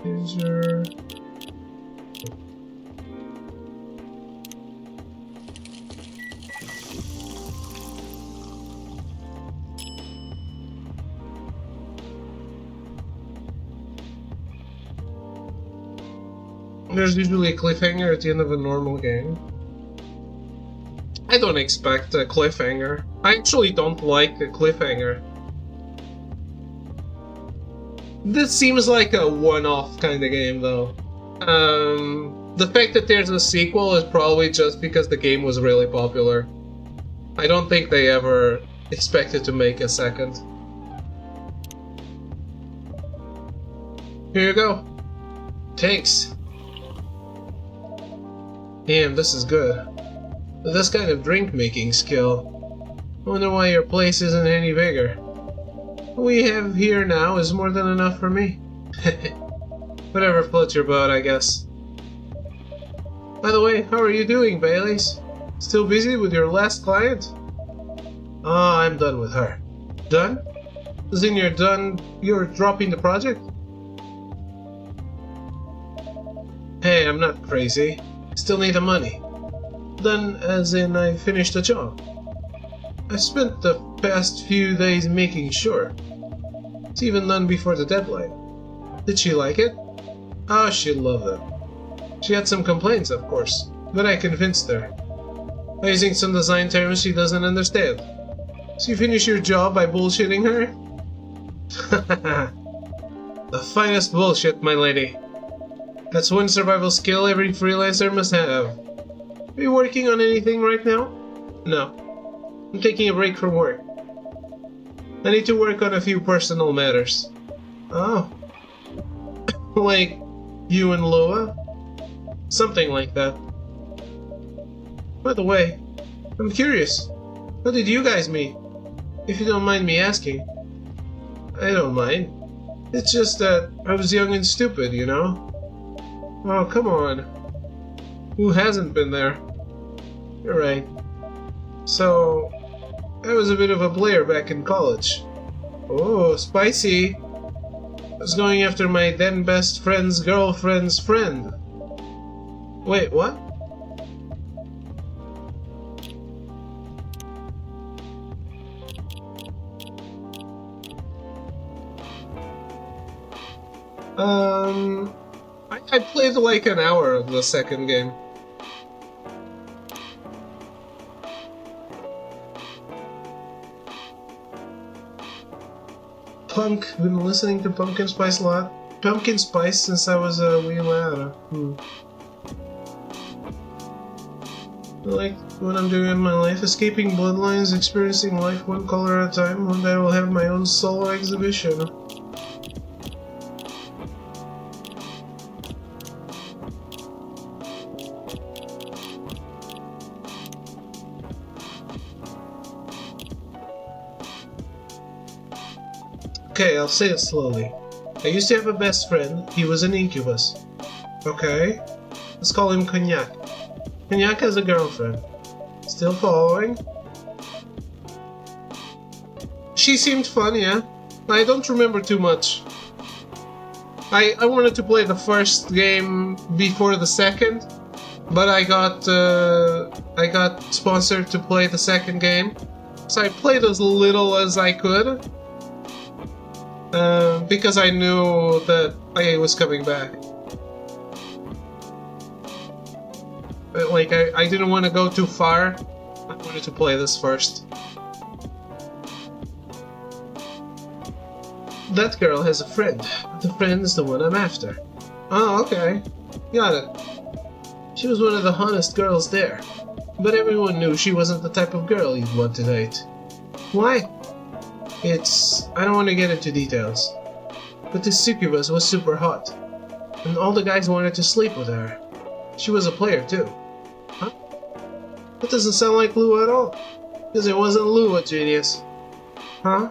Speaker 1: ginger. There's usually a cliffhanger at the end of a normal game. I don't expect a cliffhanger. I actually don't like a cliffhanger. This seems like a one-off kind of game, though. The fact that there's a sequel is probably just because the game was really popular. I don't think they ever expected to make a second. Here you go. Thanks. Damn, this is good. With this kind of drink-making skill, I wonder why your place isn't any bigger. What we have here now is more than enough for me. Whatever floats your boat, I guess. By the way, how are you doing, Baileys? Still busy with your last client? Oh, I'm done with her. Done? As in you're done, you're dropping the project? Hey, I'm not crazy. Still need the money. Done as in I finished the job. I spent the past few days making sure. It's even done before the deadline. Did she like it? Oh, she loved it. She had some complaints, of course, but I convinced her. By using some design terms she doesn't understand. So you finish your job by bullshitting her? The finest bullshit, my lady. That's one survival skill every freelancer must have. Are you working on anything right now? No. I'm taking a break from work. I need to work on a few personal matters. Oh. Like you and Lua? Something like that. By the way, I'm curious. How did you guys meet? If you don't mind me asking. I don't mind. It's just that I was young and stupid, you know? Oh, come on. Who hasn't been there? You're right. So, I was a bit of a player back in college. Oh, spicy. I was going after my then best friend's girlfriend's friend. Wait, what? I played like an hour of the second game. Punk, been listening to Pumpkin Spice a lot. Pumpkin Spice since I was a wee lad. I like what I'm doing in my life, escaping bloodlines, experiencing life one color at a time. One day I will have my own solo exhibition. Okay, I'll say it slowly. I used to have a best friend. He was an incubus. Okay? Let's call him Cognac. Cognac has a girlfriend. Still following? She seemed fun, yeah. I don't remember too much. I wanted to play the first game before the second, but I got sponsored to play the second game, so I played as little as I could. Because I knew that I was coming back. But, like, I didn't want to go too far. I wanted to play this first. That girl has a friend. The friend is the one I'm after. Oh, okay. Got it. She was one of the hottest girls there. But everyone knew she wasn't the type of girl you'd want to date. Why? I don't want to get into details. But this succubus was super hot. And all the guys wanted to sleep with her. She was a player too. Huh? That doesn't sound like Lua at all. Because it wasn't Lua, genius. Huh?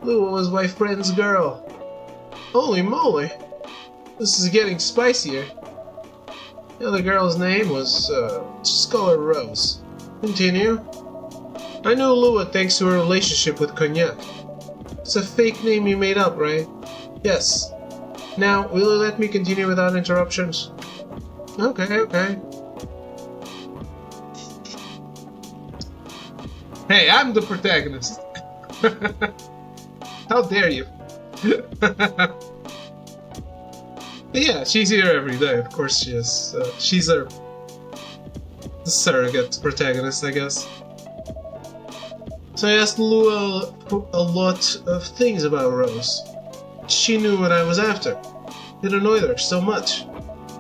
Speaker 1: Lua was my friend's girl. Holy moly! This is getting spicier. The other girl's name was, just call her Rose. Continue. I knew Lua thanks to her relationship with Cognac. It's a fake name you made up, right? Yes. Now, will you let me continue without interruptions? Okay. Hey, I'm the protagonist. How dare you? Yeah, she's here every day, of course she is. She's a surrogate protagonist, I guess. So I asked Lua a lot of things about Rose. She knew what I was after. It annoyed her so much.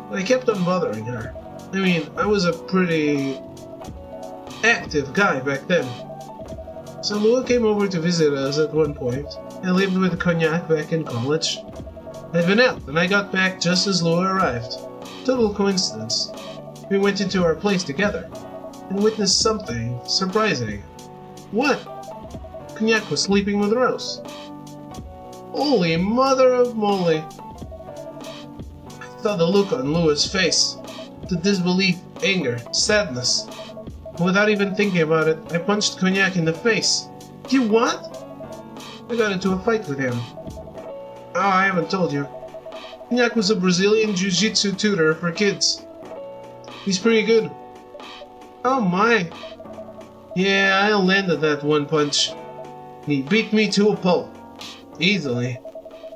Speaker 1: I kept on bothering her. I mean, I was a pretty active guy back then. So Lua came over to visit us at one point. I lived with Cognac back in college. I'd been out, and I got back just as Lua arrived. Total coincidence. We went into our place together, and witnessed something surprising. What? Cognac was sleeping with Rose. Holy mother of moly! I saw the look on Lua's face. The disbelief, anger, sadness. Without even thinking about it, I punched Cognac in the face. You what? I got into a fight with him. Oh, I haven't told you. Cognac was a Brazilian jiu-jitsu tutor for kids. He's pretty good. Oh my! Yeah, I landed that one punch. He beat me to a pulp. Easily.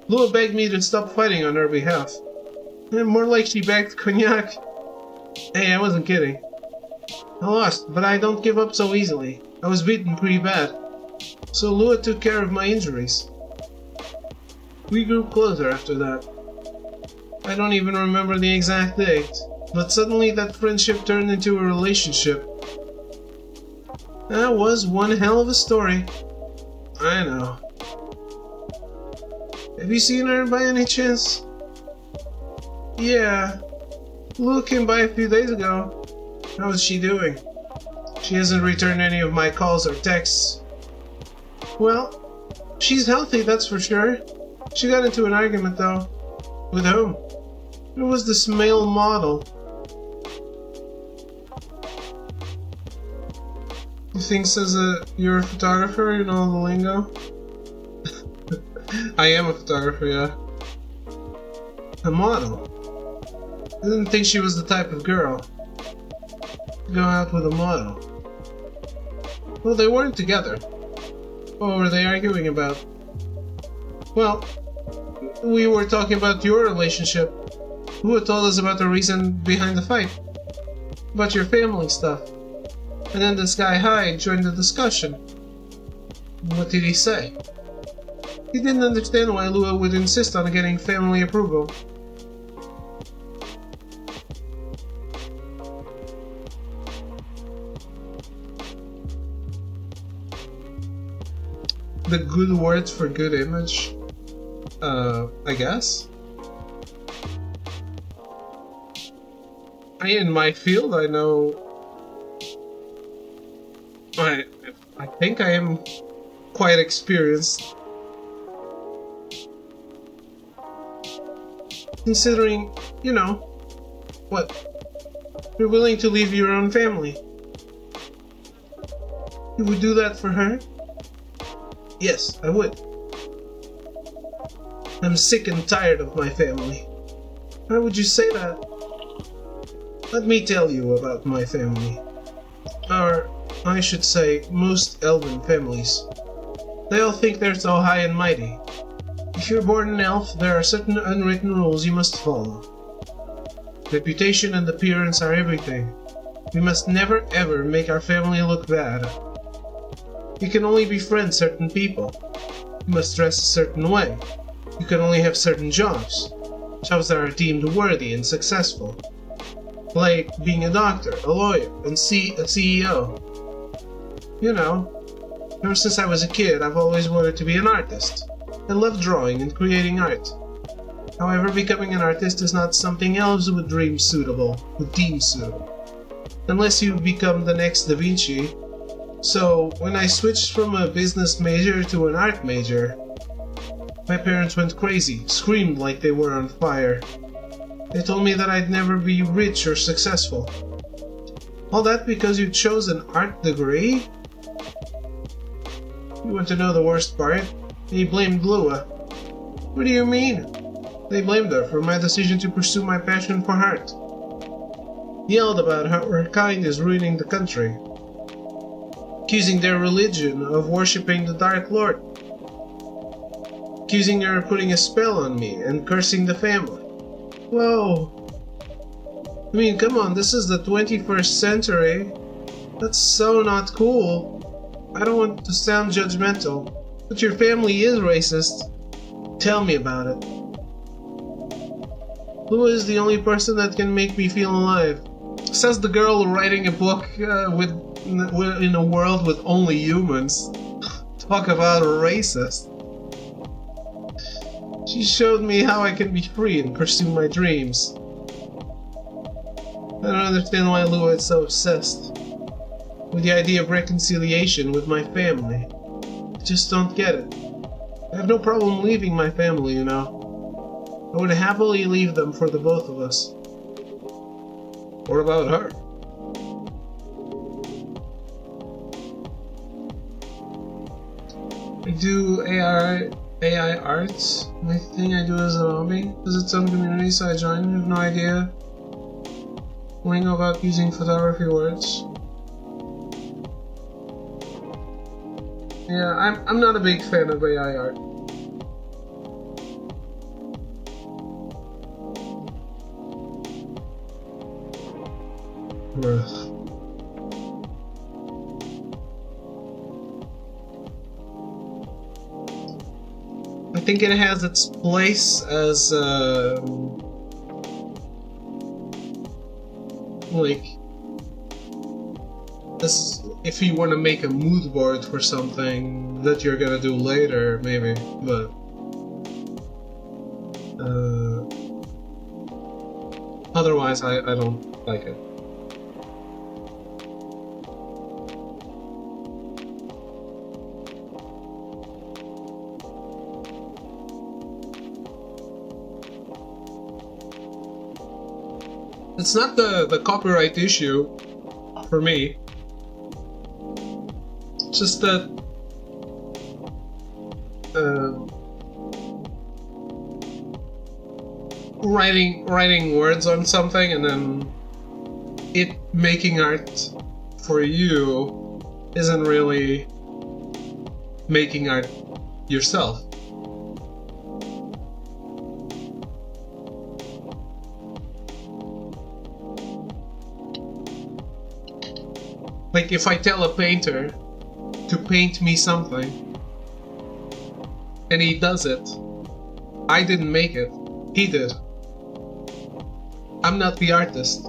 Speaker 1: Lua begged me to stop fighting on her behalf. And more like she begged Cognac. Hey, I wasn't kidding. I lost, but I don't give up so easily. I was beaten pretty bad. So Lua took care of my injuries.
Speaker 2: We grew closer after that. I don't even remember the exact date, but suddenly that friendship turned into a relationship. That was one hell of a story. I know. Have you seen her by any chance? Yeah. Lou came by a few days ago. How is she doing? She hasn't returned any of my calls or texts. Well, she's healthy, that's for sure. She got into an argument though. With whom? It was this male model. You think says you're a photographer, you know the lingo? I am a photographer, yeah. A model? I didn't think she was the type of girl to go out with a model. Well, they weren't together. What were they arguing about? Well, we were talking about your relationship. Who had told us about the reason behind the fight? About your family stuff. And then this guy Hyde joined the discussion. What did he say? He didn't understand why Lua would insist on getting family approval. The good words for good image? I guess? In my field, I know... I think I am quite experienced. Considering, you know, what? You're willing to leave your own family. You would do that for her? Yes, I would. I'm sick and tired of my family. Why would you say that? Let me tell you about my family. Or, I should say, most elven families. They all think they're so high and mighty. If you're born an elf, there are certain unwritten rules you must follow. Reputation and appearance are everything. We must never ever make our family look bad. You can only befriend certain people. You must dress a certain way. You can only have certain jobs. Jobs that are deemed worthy and successful. Like being a doctor, a lawyer, and a CEO. You know, ever since I was a kid, I've always wanted to be an artist. I love drawing and creating art. However, becoming an artist is not something elves would deem suitable. Unless you become the next Da Vinci. So, when I switched from a business major to an art major, my parents went crazy, screamed like they were on fire. They told me that I'd never be rich or successful. All that because you chose an art degree? You want to know the worst part? They blamed Lua. What do you mean? They blamed her for my decision to pursue my passion for art. Yelled about how her kind is ruining the country. Accusing their religion of worshipping the Dark Lord. Accusing her of putting a spell on me and cursing the family. Whoa. I mean, come on, this is the 21st century. That's so not cool. I don't want to sound judgmental, but your family is racist. Tell me about it. Lua is the only person that can make me feel alive. Says the girl writing a book in a world with only humans. Talk about racist. She showed me how I can be free and pursue my dreams. I don't understand why Lua is so obsessed with the idea of reconciliation with my family. I just don't get it. I have no problem leaving my family, you know. I would happily leave them for the both of us. What about her? I do AI arts. My thing I do as a hobby. Has its own community, so I joined. I have no idea lingo about using photography words. Yeah, I'm not a big fan of AI art. Ugh. I
Speaker 1: think it has its place as like this if you want to make a mood board for something that you're gonna do later, maybe, but otherwise I don't like it. It's not the copyright issue for me. It's just that writing words on something and then it making art for you isn't really making art yourself. Like if I tell a painter to paint me something and he does it, I didn't make it, he did. I'm not the artist.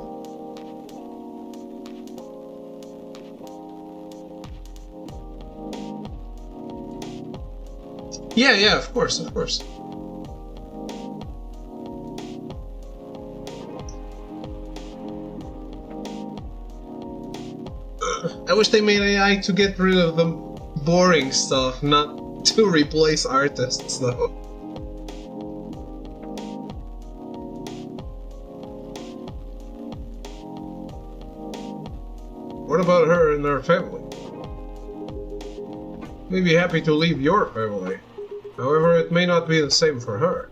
Speaker 1: Yeah, of course. I wish they made AI to get rid of the boring stuff, not to replace artists, though. What about her and her family? May be happy to leave your family. However, it may not be the same for her.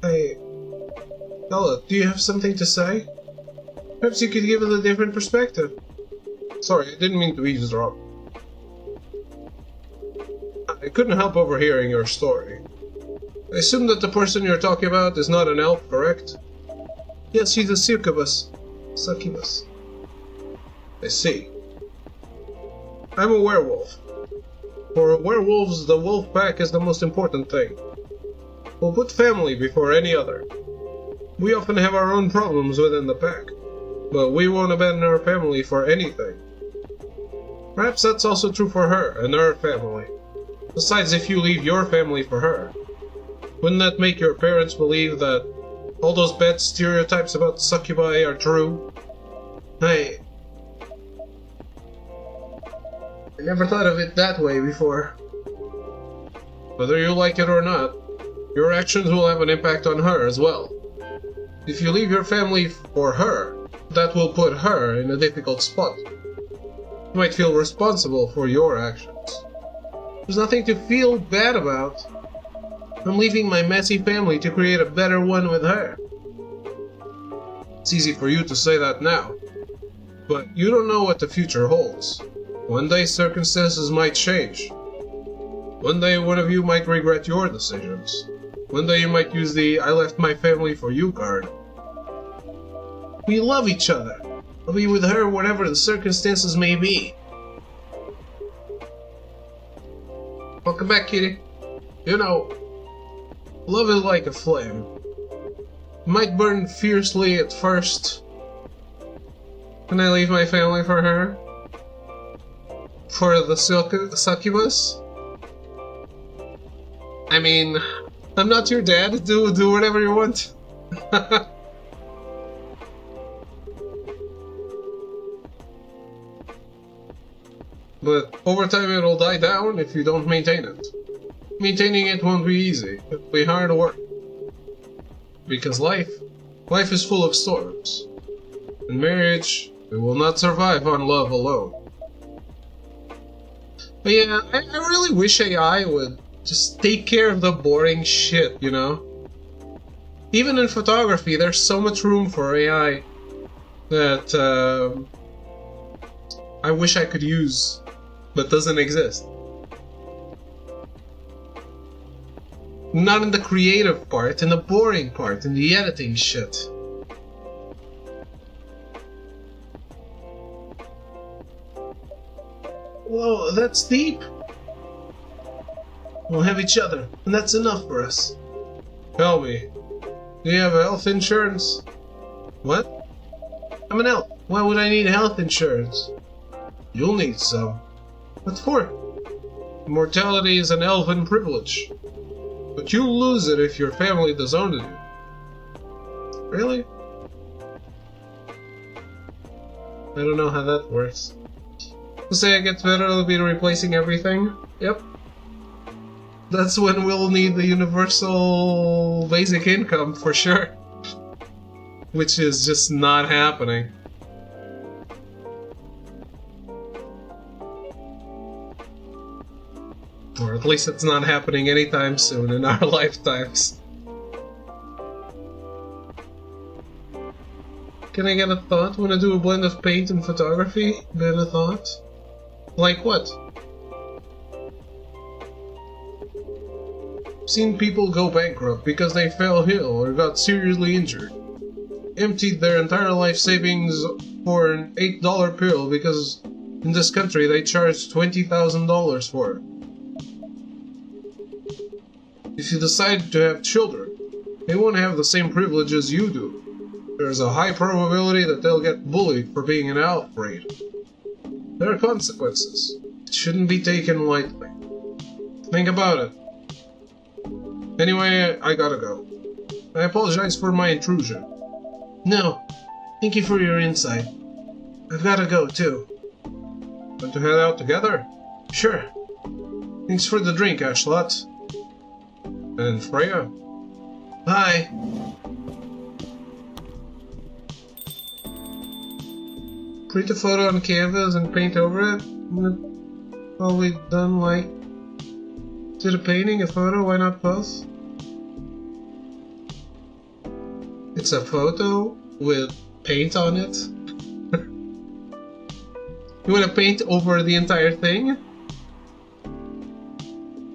Speaker 1: Hey, Bella, do you have something to say? Perhaps you could give it a different perspective. Sorry, I didn't mean to eavesdrop. I couldn't help overhearing your story. I assume that the person you're talking about is not an elf, correct? Yes, she's a succubus. Succubus. I see. I'm a werewolf. For werewolves, the wolf pack is the most important thing. We'll put family before any other. We often have our own problems within the pack, but we won't abandon our family for anything. Perhaps that's also true for her and her family. Besides, if you leave your family for her, wouldn't that make your parents believe that all those bad stereotypes about succubi are true? I never thought of it that way before. Whether you like it or not, your actions will have an impact on her as well. If you leave your family for her, that will put her in a difficult spot. You might feel responsible for your actions. There's nothing to feel bad about. I'm leaving my messy family to create a better one with her. It's easy for you to say that now, but you don't know what the future holds. One day circumstances might change. One day one of you might regret your decisions. One day you might use the I left my family for you card. We love each other. I'll be with her whatever the circumstances may be. Welcome back, kitty. You know, love is like a flame. It might burn fiercely at first. Can I leave my family for her? For the succubus? I mean, I'm not your dad. Do whatever you want. But over time it'll die down if you don't maintain it. Maintaining it won't be easy. It'll be hard work. Because life is full of storms. In marriage, it will not survive on love alone. But yeah, I really wish AI would just take care of the boring shit, you know? Even in photography, there's so much room for AI that I wish I could use, but doesn't exist. Not in the creative part, in the boring part, in the editing shit. Whoa, that's deep.
Speaker 2: We'll have each other, and that's enough for us.
Speaker 1: Tell me, do you have health insurance?
Speaker 2: What? I'm an elf. Why would I need health insurance?
Speaker 1: You'll need some.
Speaker 2: What for?
Speaker 1: Immortality is an elven privilege, but you'll lose it if your family disowns you.
Speaker 2: Really? I don't know how that works.
Speaker 1: Say it gets better, it'll be replacing everything.
Speaker 2: Yep. That's when we'll need the universal basic income for sure.
Speaker 1: Which is just not happening. Or at least it's not happening anytime soon in our lifetimes.
Speaker 2: Can I get a thought? Wanna do a blend of paint and photography? Get a thought?
Speaker 1: Like what?
Speaker 2: I've seen people go bankrupt because they fell ill or got seriously injured. Emptied their entire life savings for an $8 pill because in this country they charge $20,000 for it. If you decide to have children, they won't have the same privileges you do. There's a high probability that they'll get bullied for being an elf breed. There are consequences. It shouldn't be taken lightly. Think about it. Anyway, I gotta go. I apologize for my intrusion. No, thank you for your insight. I've gotta go too.
Speaker 1: Want to head out together?
Speaker 2: Sure. Thanks for the drink, Ashlot.
Speaker 1: And Freya?
Speaker 2: Bye. Print a photo on canvas and paint over it. Probably done like... Instead of painting a photo, why not both? It's a photo with paint on it. You want to paint over the entire thing?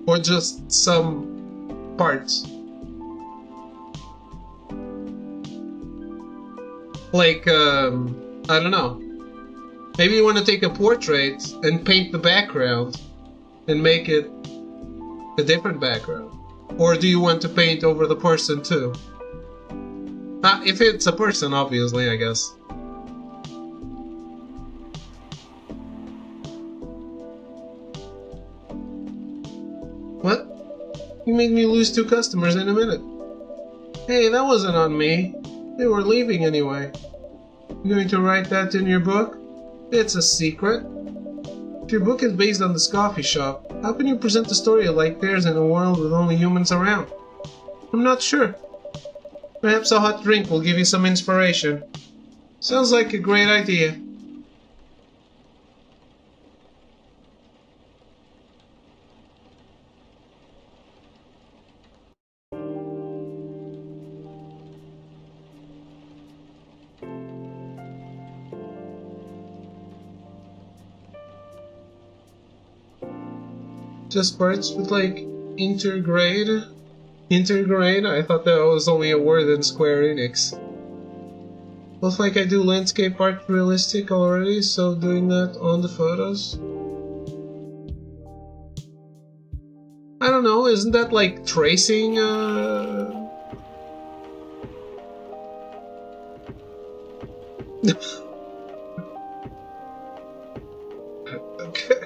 Speaker 2: Or just some parts? Like, I don't know. Maybe you want to take a portrait and paint the background and make it a different background. Or do you want to paint over the person too? If it's a person, obviously, I guess. What? You made me lose 2 customers in a minute. Hey, that wasn't on me. They were leaving anyway. You going to write that in your book? It's a secret. If your book is based on this coffee shop, how can you present a story like theirs in a world with only humans around? I'm not sure. Perhaps a hot drink will give you some inspiration. Sounds like a great idea. Just parts with like intergrade? Intergrade? I thought that was only a word in Square Enix. Looks like I do landscape art realistic already, so doing that on the photos. I don't know, isn't that like tracing? Okay.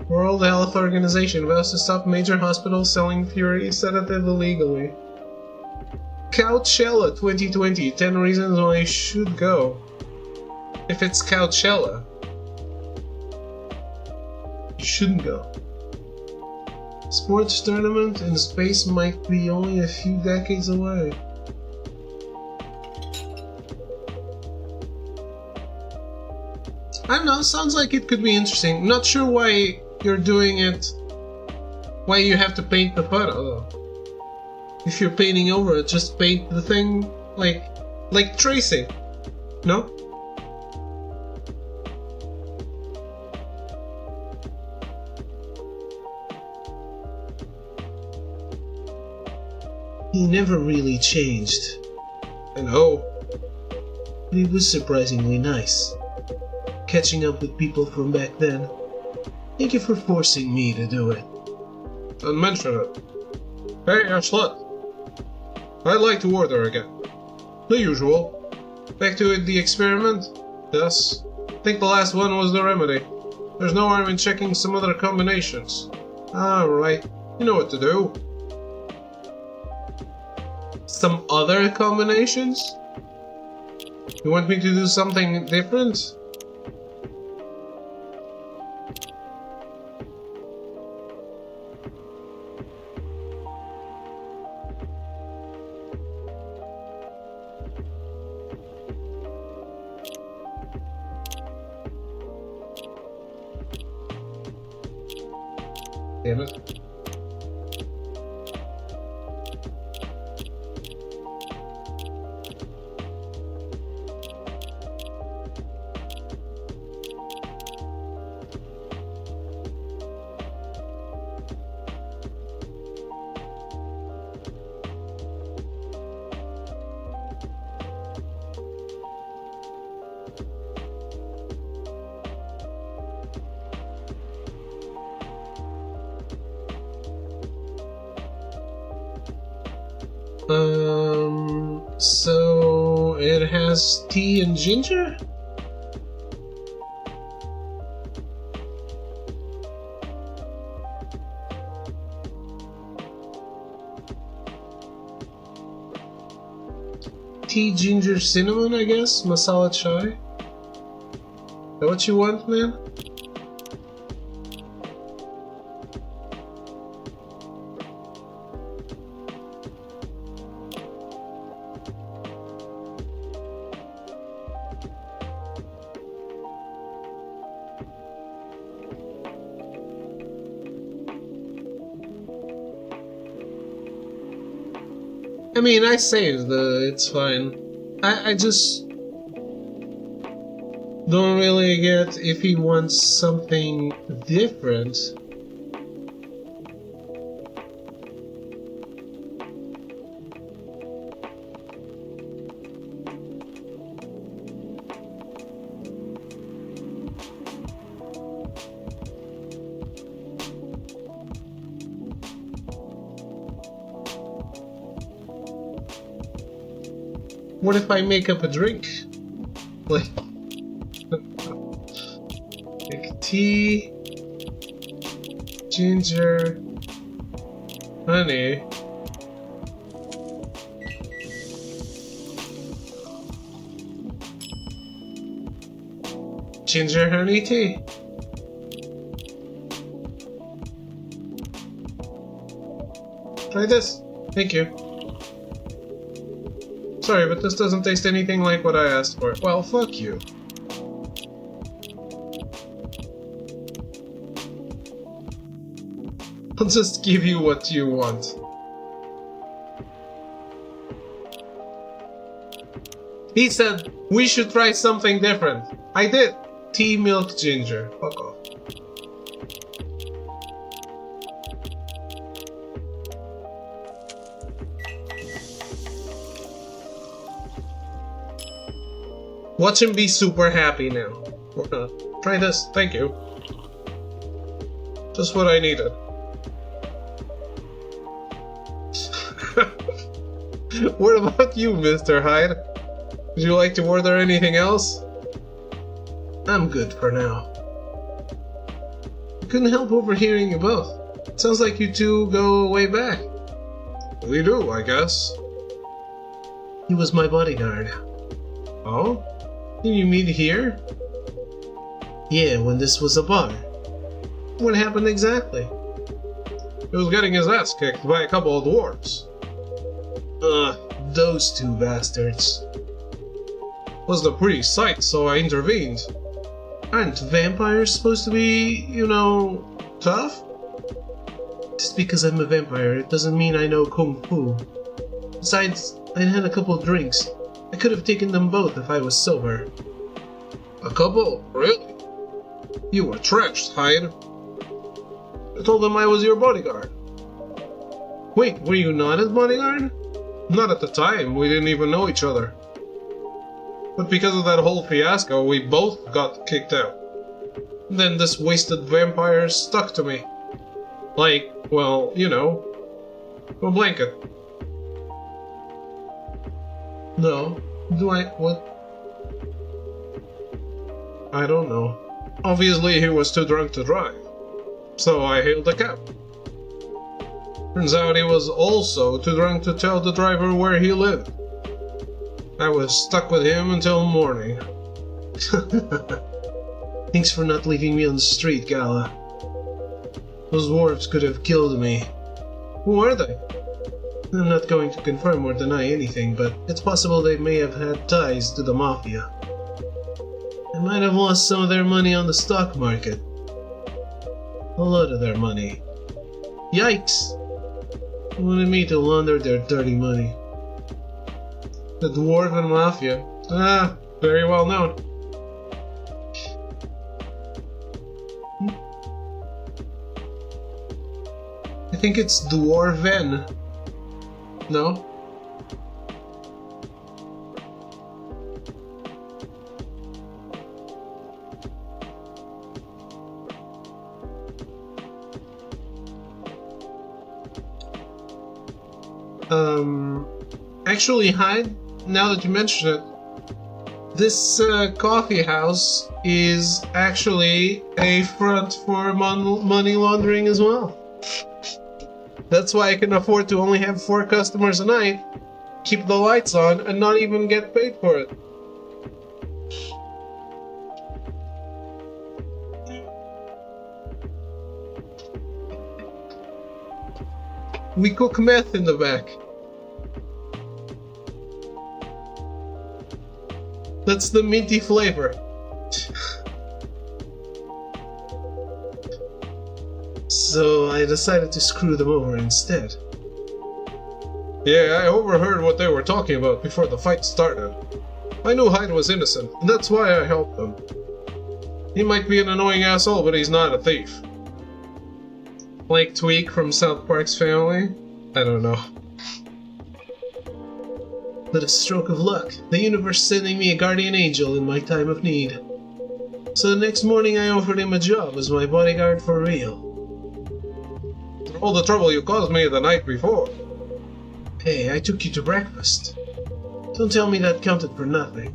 Speaker 2: World Health Organization vows to stop major hospitals selling Fury sedative illegally. Coachella 2020, 10 reasons why you should go. If it's Coachella, you shouldn't go. Sports tournament in space might be only a few decades away. I don't know, sounds like it could be interesting. Not sure why you're doing it, why you have to paint the photo though. If you're painting over it, just paint the thing like tracing, no? He never really changed. I know. But he was surprisingly nice. Catching up with people from back then. Thank you for forcing me to do it.
Speaker 1: Don't mention it. Hey, slut. I'd like to order again. The usual.
Speaker 2: Back to the experiment?
Speaker 1: Yes. I think the last one was the remedy. There's no harm in checking some other combinations.
Speaker 2: Alright.
Speaker 1: You know what to do.
Speaker 2: Some other combinations?
Speaker 1: You want me to do something different? Damn it.
Speaker 2: So it has tea and ginger? Tea, ginger, cinnamon, I guess? Masala chai? Is that what you want, man? I mean, I saved it's fine. I just don't really get if he wants something different. What if I make up a drink? Like tea, ginger, honey. Ginger honey tea. Try this. Thank you. Sorry, but this doesn't taste anything like what I asked for. Well, fuck you. I'll just give you what you want. He said, we should try something different. I did. Tea, milk, ginger. Fuck off. Watch him be super happy now. Try this, thank you. Just what I needed. What about you, Mr. Hyde? Would you like to order anything else? I'm good for now. I couldn't help overhearing you both. It sounds like you two go way back.
Speaker 1: We do, I guess.
Speaker 2: He was my bodyguard.
Speaker 1: Oh?
Speaker 2: Did you meet here? Yeah, when this was a bar. What happened exactly?
Speaker 1: He was getting his ass kicked by a couple of dwarves.
Speaker 2: Those two bastards.
Speaker 1: Was the pretty sight, so I intervened.
Speaker 2: Aren't vampires supposed to be, you know, tough? Just because I'm a vampire, it doesn't mean I know Kung Fu. Besides, I'd had a couple of drinks. I could have taken them both if I was sober.
Speaker 1: A couple? Really? You were trenched, Hyde. I told them I was your bodyguard.
Speaker 2: Wait, were you not his bodyguard?
Speaker 1: Not at the time, we didn't even know each other. But because of that whole fiasco, we both got kicked out. Then this wasted vampire stuck to me. Like, well, you know, a blanket.
Speaker 2: No. Do I... what?
Speaker 1: I don't know. Obviously he was too drunk to drive. So I hailed a cab. Turns out he was also too drunk to tell the driver where he lived. I was stuck with him until morning.
Speaker 2: Thanks for not leaving me on the street, Gala. Those dwarves could have killed me.
Speaker 1: Who are they?
Speaker 2: I'm not going to confirm or deny anything, but it's possible they may have had ties to the Mafia. They might have lost some of their money on the stock market. A lot of their money. Yikes! They wanted me to launder their dirty money.
Speaker 1: The Dwarven Mafia. Ah, very well known.
Speaker 2: I think it's Dwarven. No?
Speaker 1: Actually, Hyde, now that you mention it, this coffee house is actually a front for money laundering as well. That's why I can afford to only have 4 customers a night, keep the lights on, and not even get paid for it. We cook meth in the back. That's the minty flavor.
Speaker 2: So I decided to screw them over instead.
Speaker 1: Yeah, I overheard what they were talking about before the fight started. I knew Hyde was innocent, and that's why I helped him. He might be an annoying asshole, but he's not a thief. Like Tweak from South Park's Family? I don't know.
Speaker 2: But a stroke of luck, the universe sending me a guardian angel in my time of need. So the next morning I offered him a job as my bodyguard for real.
Speaker 1: For all the trouble you caused me the night before.
Speaker 2: Hey, I took you to breakfast. Don't tell me that counted for nothing.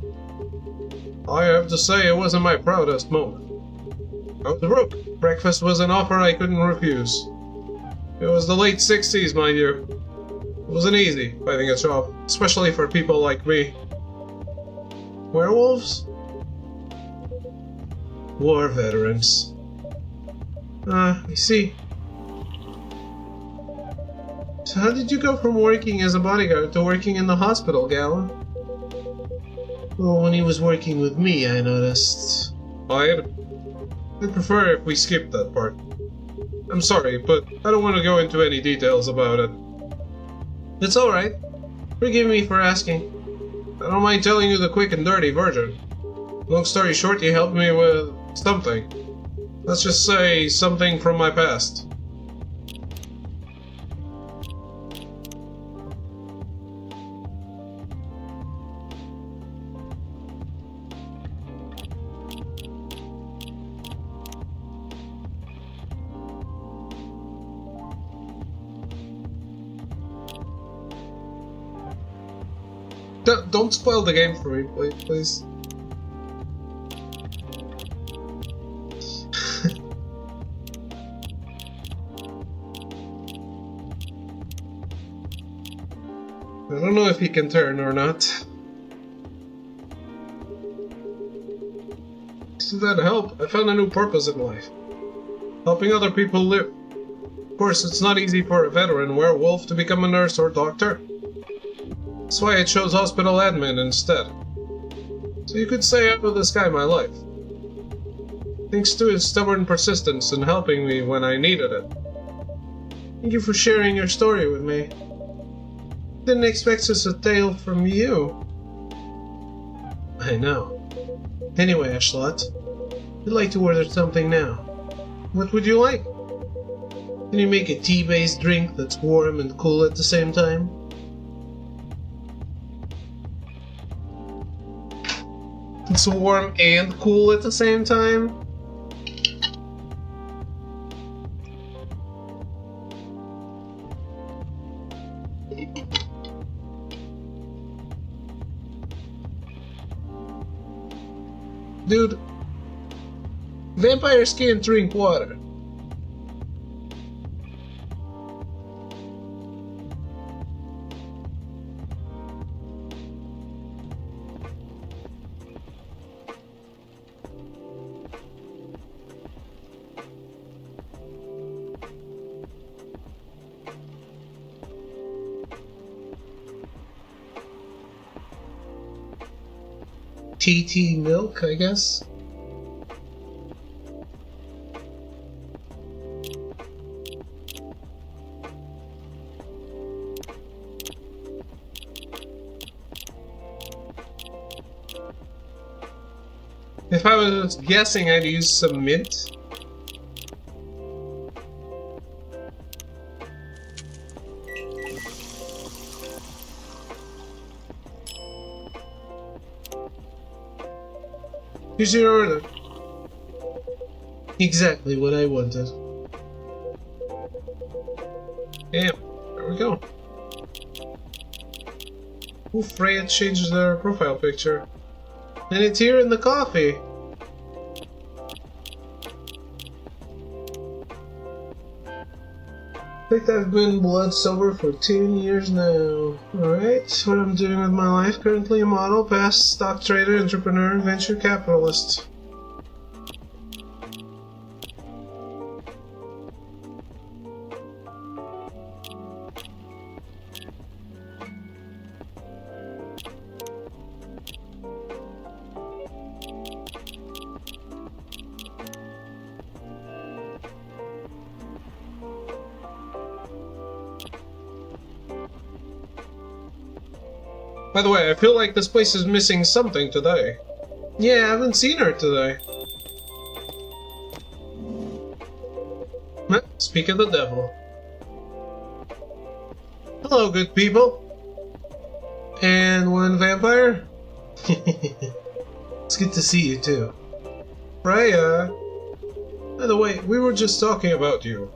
Speaker 1: I have to say it wasn't my proudest moment. I was broke. Breakfast was an offer I couldn't refuse. It was the late 60s, mind you. It wasn't easy finding a job, especially for people like me.
Speaker 2: Werewolves? War veterans. I see. So how did you go from working as a bodyguard to working in the hospital, Gala? Well, when he was working with me, I noticed.
Speaker 1: I'd prefer if we skip that part. I'm sorry, but I don't want to go into any details about it.
Speaker 2: It's alright. Forgive me for asking.
Speaker 1: I don't mind telling you the quick and dirty version. Long story short, you helped me with something. Let's just say something from my past. Don't spoil the game for me, please. I don't know if he can turn or not. To that help, I found a new purpose in life. Helping other people live. Of course, it's not easy for a veteran werewolf to become a nurse or doctor. That's why I chose hospital admin instead. So you could say out of the sky my life. Thanks to his stubborn persistence in helping me when I needed it.
Speaker 2: Thank you for sharing your story with me. Didn't expect such a tale from you. I know. Anyway, Ashlot, I'd like to order something now.
Speaker 1: What would you like?
Speaker 2: Can you make a tea-based drink that's warm and cool at the same time?
Speaker 1: It's warm and cool at the same time? Dude, vampires can't drink water. TT milk, I guess. If I was guessing, I'd use some mint. Here's your order. Exactly what I wanted. Damn, there we go. Ooh, Freya changes their profile picture. And it's here in the coffee. I think I've been blood sober for 10 years now. Alright, what I'm doing with my life. Currently a model, past stock trader, entrepreneur, venture capitalist. By the way, I feel like this place is missing something today. Yeah, I haven't seen her today. Speak of the devil. Hello, good people. And one vampire? It's good to see you too. Freya! By the way, we were just talking about you.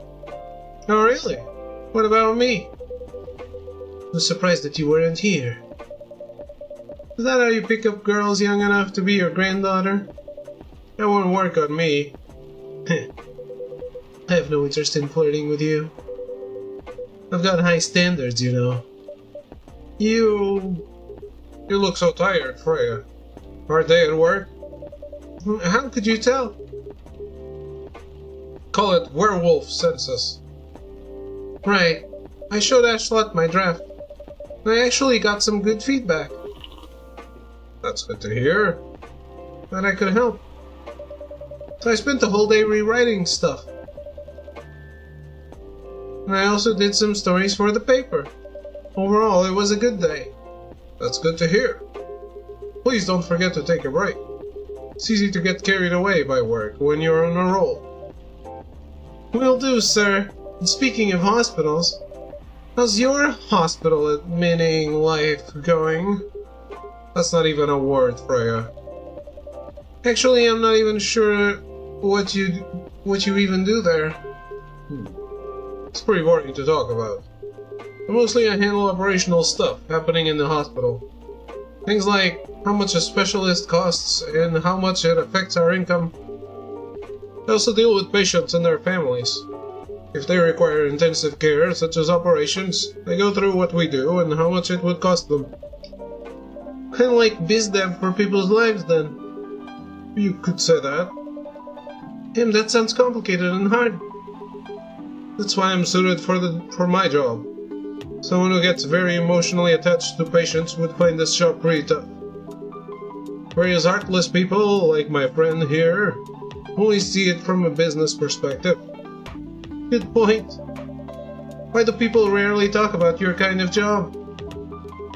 Speaker 1: Oh really? What about me? I was surprised that you weren't here. Is that how you pick up girls young enough to be your granddaughter? That won't work on me. I have no interest in flirting with you. I've got high standards, you know. You look so tired, Freya. Hard day at work? How could you tell? Call it werewolf census. Right. I showed Ashlot my draft. I actually got some good feedback. That's good to hear. Glad I could help. So I spent the whole day rewriting stuff. And I also did some stories for the paper. Overall, it was a good day. That's good to hear. Please don't forget to take a break. It's easy to get carried away by work when you're on a roll. Will do, sir. And speaking of hospitals, how's your hospital admitting life going? That's not even a word, Freya. Actually, I'm not even sure what you even do there. It's pretty boring to talk about. But mostly I handle operational stuff happening in the hospital. Things like how much a specialist costs and how much it affects our income. I also deal with patients and their families. If they require intensive care, such as operations, I go through what we do and how much it would cost them. Kinda like BizDev for people's lives, then. You could say that. Damn, that sounds complicated and hard. That's why I'm suited for my job. Someone who gets very emotionally attached to patients would find this job pretty tough. Whereas heartless people, like my friend here, only see it from a business perspective. Good point. Why do people rarely talk about your kind of job?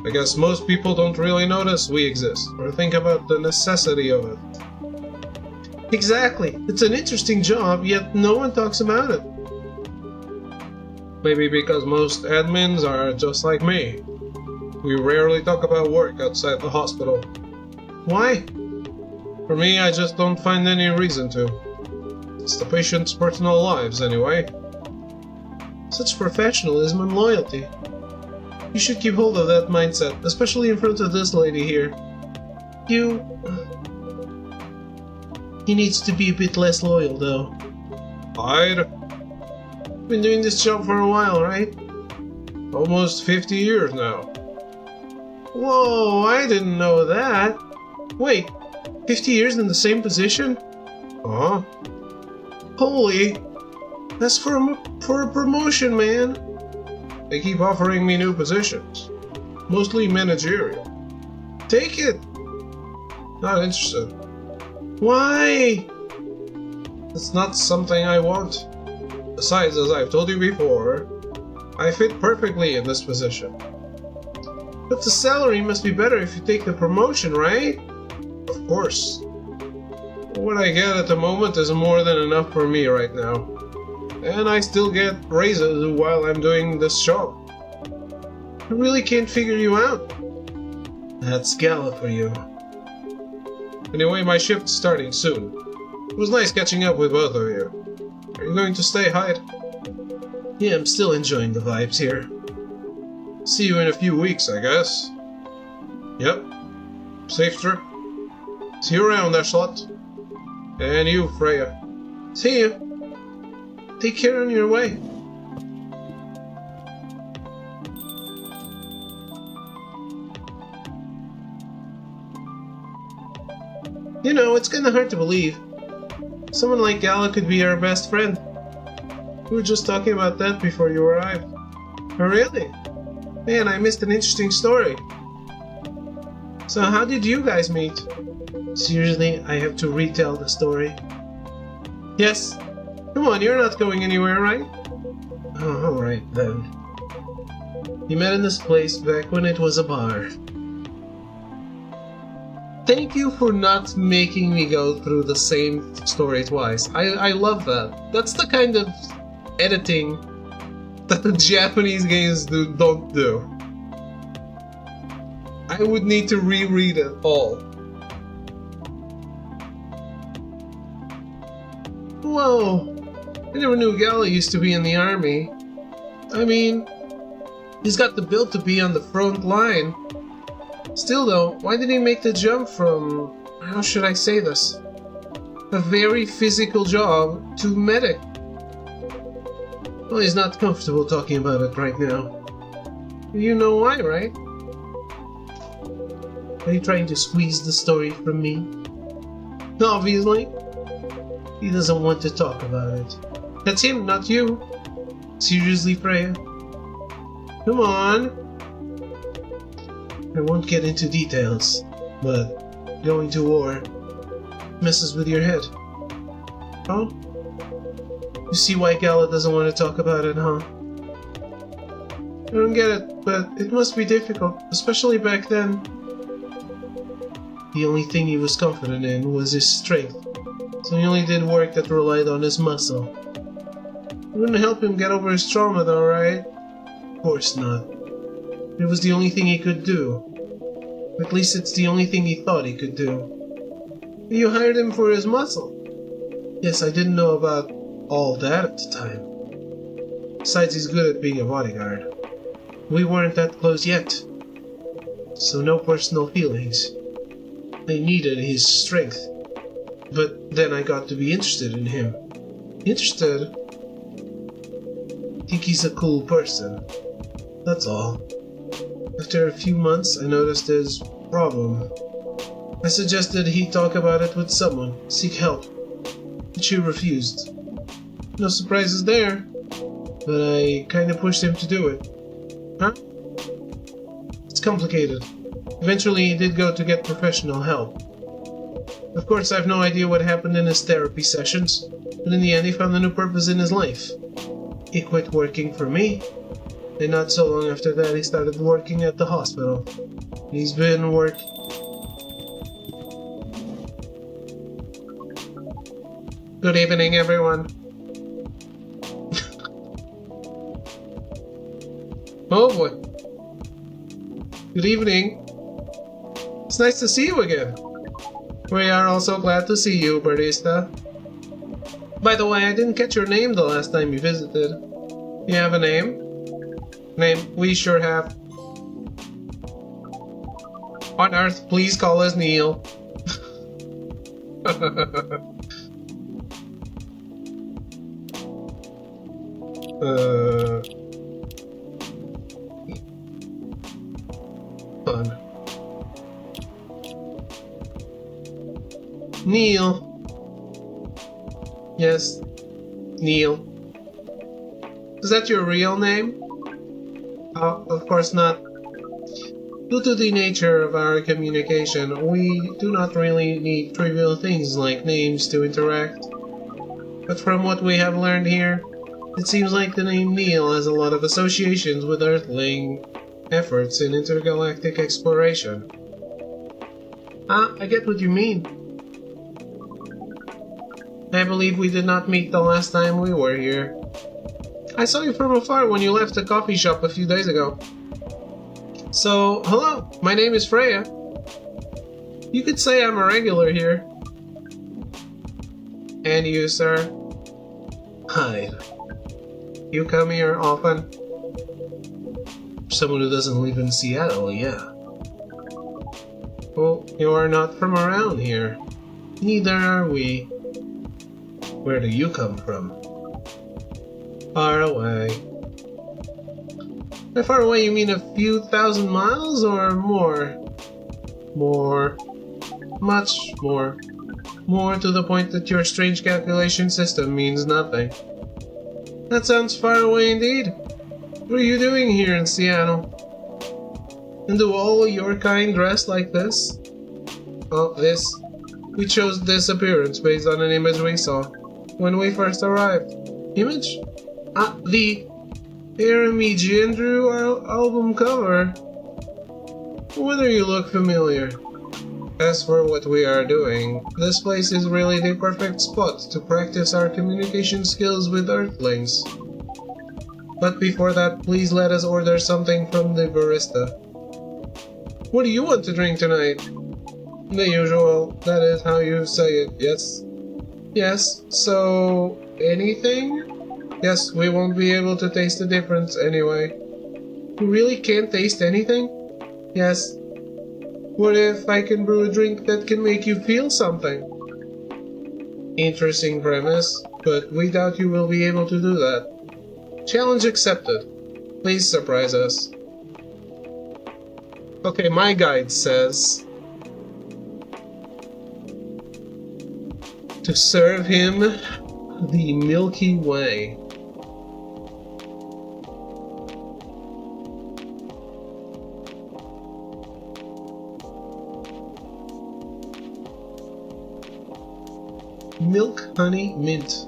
Speaker 1: I guess most people don't really notice we exist, or think about the necessity of it. Exactly. It's an interesting job, yet no one talks about it. Maybe because most admins are just like me. We rarely talk about work outside the hospital. Why? For me, I just don't find any reason to. It's the patient's personal lives, anyway. Such professionalism and loyalty. You should keep hold of that mindset, especially in front of this lady here.
Speaker 2: He needs to be a bit less loyal, though.
Speaker 1: I'd
Speaker 2: Been doing this job for a while, right?
Speaker 1: almost 50 years now.
Speaker 2: Whoa, I didn't know that. Wait, 50 years in the same position?
Speaker 1: Uh-huh.
Speaker 2: Holy, that's for a promotion, man.
Speaker 1: They keep offering me new positions. Mostly managerial.
Speaker 2: Take it.
Speaker 1: Not interested.
Speaker 2: Why?
Speaker 1: It's not something I want. Besides, as I've told you before, I fit perfectly in this position.
Speaker 2: But the salary must be better if you take the promotion, right?
Speaker 1: Of course. What I get at the moment is more than enough for me right now. And I still get raises while I'm doing this job.
Speaker 2: I really can't figure you out. That's Gala for you.
Speaker 1: Anyway, my shift's starting soon. It was nice catching up with both of you. Are you going to stay, Hyde?
Speaker 2: Yeah, I'm still enjoying the vibes here.
Speaker 1: See you in a few weeks, I guess. Yep. Safe trip. See you around, Echelot. And you, Freya.
Speaker 2: See you. Take care on your way. You know, it's kinda hard to believe. Someone like Gala could be our best friend. We were just talking about that before you arrived. Oh, really? Man, I missed an interesting story. So how did you guys meet? Seriously, I have to retell the story. Yes. Come on, you're not going anywhere, right? Oh, alright then. You met in this place back when it was a bar. Thank you for not making me go through the same story twice. I love that. That's the kind of editing that the Japanese games don't do. I would need to reread it all. Whoa! I never knew Gala used to be in the army. I mean, he's got the build to be on the front line. Still though, why did he make the jump from, how should I say this, a very physical job to medic? Well, he's not comfortable talking about it right now. You know why, right? Are you trying to squeeze the story from me? Obviously. He doesn't want to talk about it. That's him, not you. Seriously, Freya? Come on. I won't get into details, but going to war messes with your head. Oh? You see why Gala doesn't want to talk about it, huh? I don't get it, but it must be difficult, especially back then. The only thing he was confident in was his strength, so he only did work that relied on his muscle. It wouldn't help him get over his trauma though, right? Of course not. It was the only thing he could do. At least it's the only thing he thought he could do. You hired him for his muscle. Yes, I didn't know about all that at the time. Besides, he's good at being a bodyguard. We weren't that close yet, so no personal feelings. I needed his strength, but then I got to be interested in him. Interested? I think he's a cool person. That's all. After a few months, I noticed his problem. I suggested he talk about it with someone, seek help, but she refused. No surprises there, but I kinda pushed him to do it. Huh? It's complicated. Eventually he did go to get professional help. Of course, I have no idea what happened in his therapy sessions, but in the end he found a new purpose in his life. He quit working for me, and not so long after that he started working at the hospital. He's been Good evening, everyone. Oh boy. Good evening. It's nice to see you again. We are also glad to see you, Barista. By the way, I didn't catch your name the last time you visited. You have a name? Name? We sure have. On Earth, please call us Neil.
Speaker 1: Fun. Neil. Yes, Neil. Is that your real name? Oh, of course not. Due to the nature of our communication, we do not really need trivial things like names to interact. But from what we have learned here, it seems like the name Neil has a lot of associations with Earthling efforts in intergalactic exploration. Ah, I get what you mean. I believe we did not meet the last time we were here. I saw you from afar when you left the coffee shop a few days ago. So, hello, my name is Freya. You could say I'm a regular here. And you, sir? Hi. You come here often? Someone who doesn't live in Seattle, yeah. Well, you are not from around here. Neither are we. Where do you come from? Far away. By far away, you mean a few thousand miles or more? More. Much more. More to the point that your strange calculation system means nothing. That sounds far away indeed. What are you doing here in Seattle? And do all your kind dress like this? Oh, this. We chose this appearance based on an image we saw when we first arrived. Image? Ah, the Eremigi and Drew album cover. Whether you look familiar. As for what we are doing, this place is really the perfect spot to practice our communication skills with Earthlings. But before that, please let us order something from the barista. What do you want to drink tonight? The usual, that is how you say it, yes? Yes, so anything? Yes, we won't be able to taste the difference anyway. You really can't taste anything? Yes. What if I can brew a drink that can make you feel something? Interesting premise, but we doubt you will be able to do that. Challenge accepted. Please surprise us. Okay, my guide says to serve him the Milky Way. Milk, honey, mint.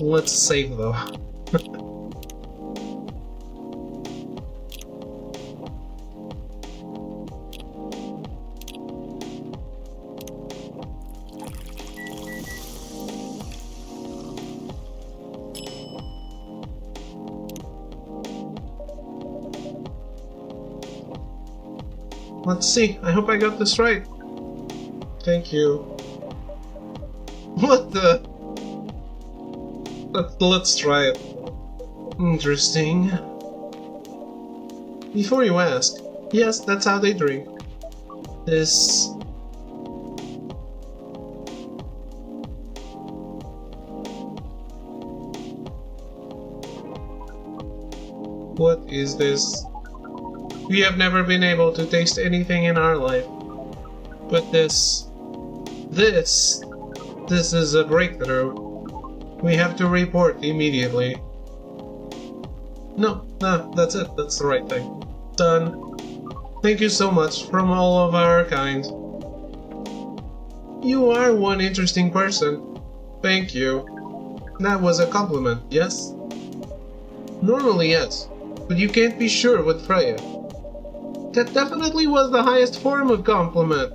Speaker 1: Let's save though. Let's see, I hope I got this right. Thank you. What the? Let's try it. Interesting. Before you ask, yes, that's how they drink. This... What is this? We have never been able to taste anything in our life. But this is a breakthrough. We have to report immediately. No, that's it. That's the right thing. Done. Thank you so much from all of our kind. You are one interesting person. Thank you. That was a compliment, yes? Normally, yes. But you can't be sure with Freya. That definitely was the highest form of compliment.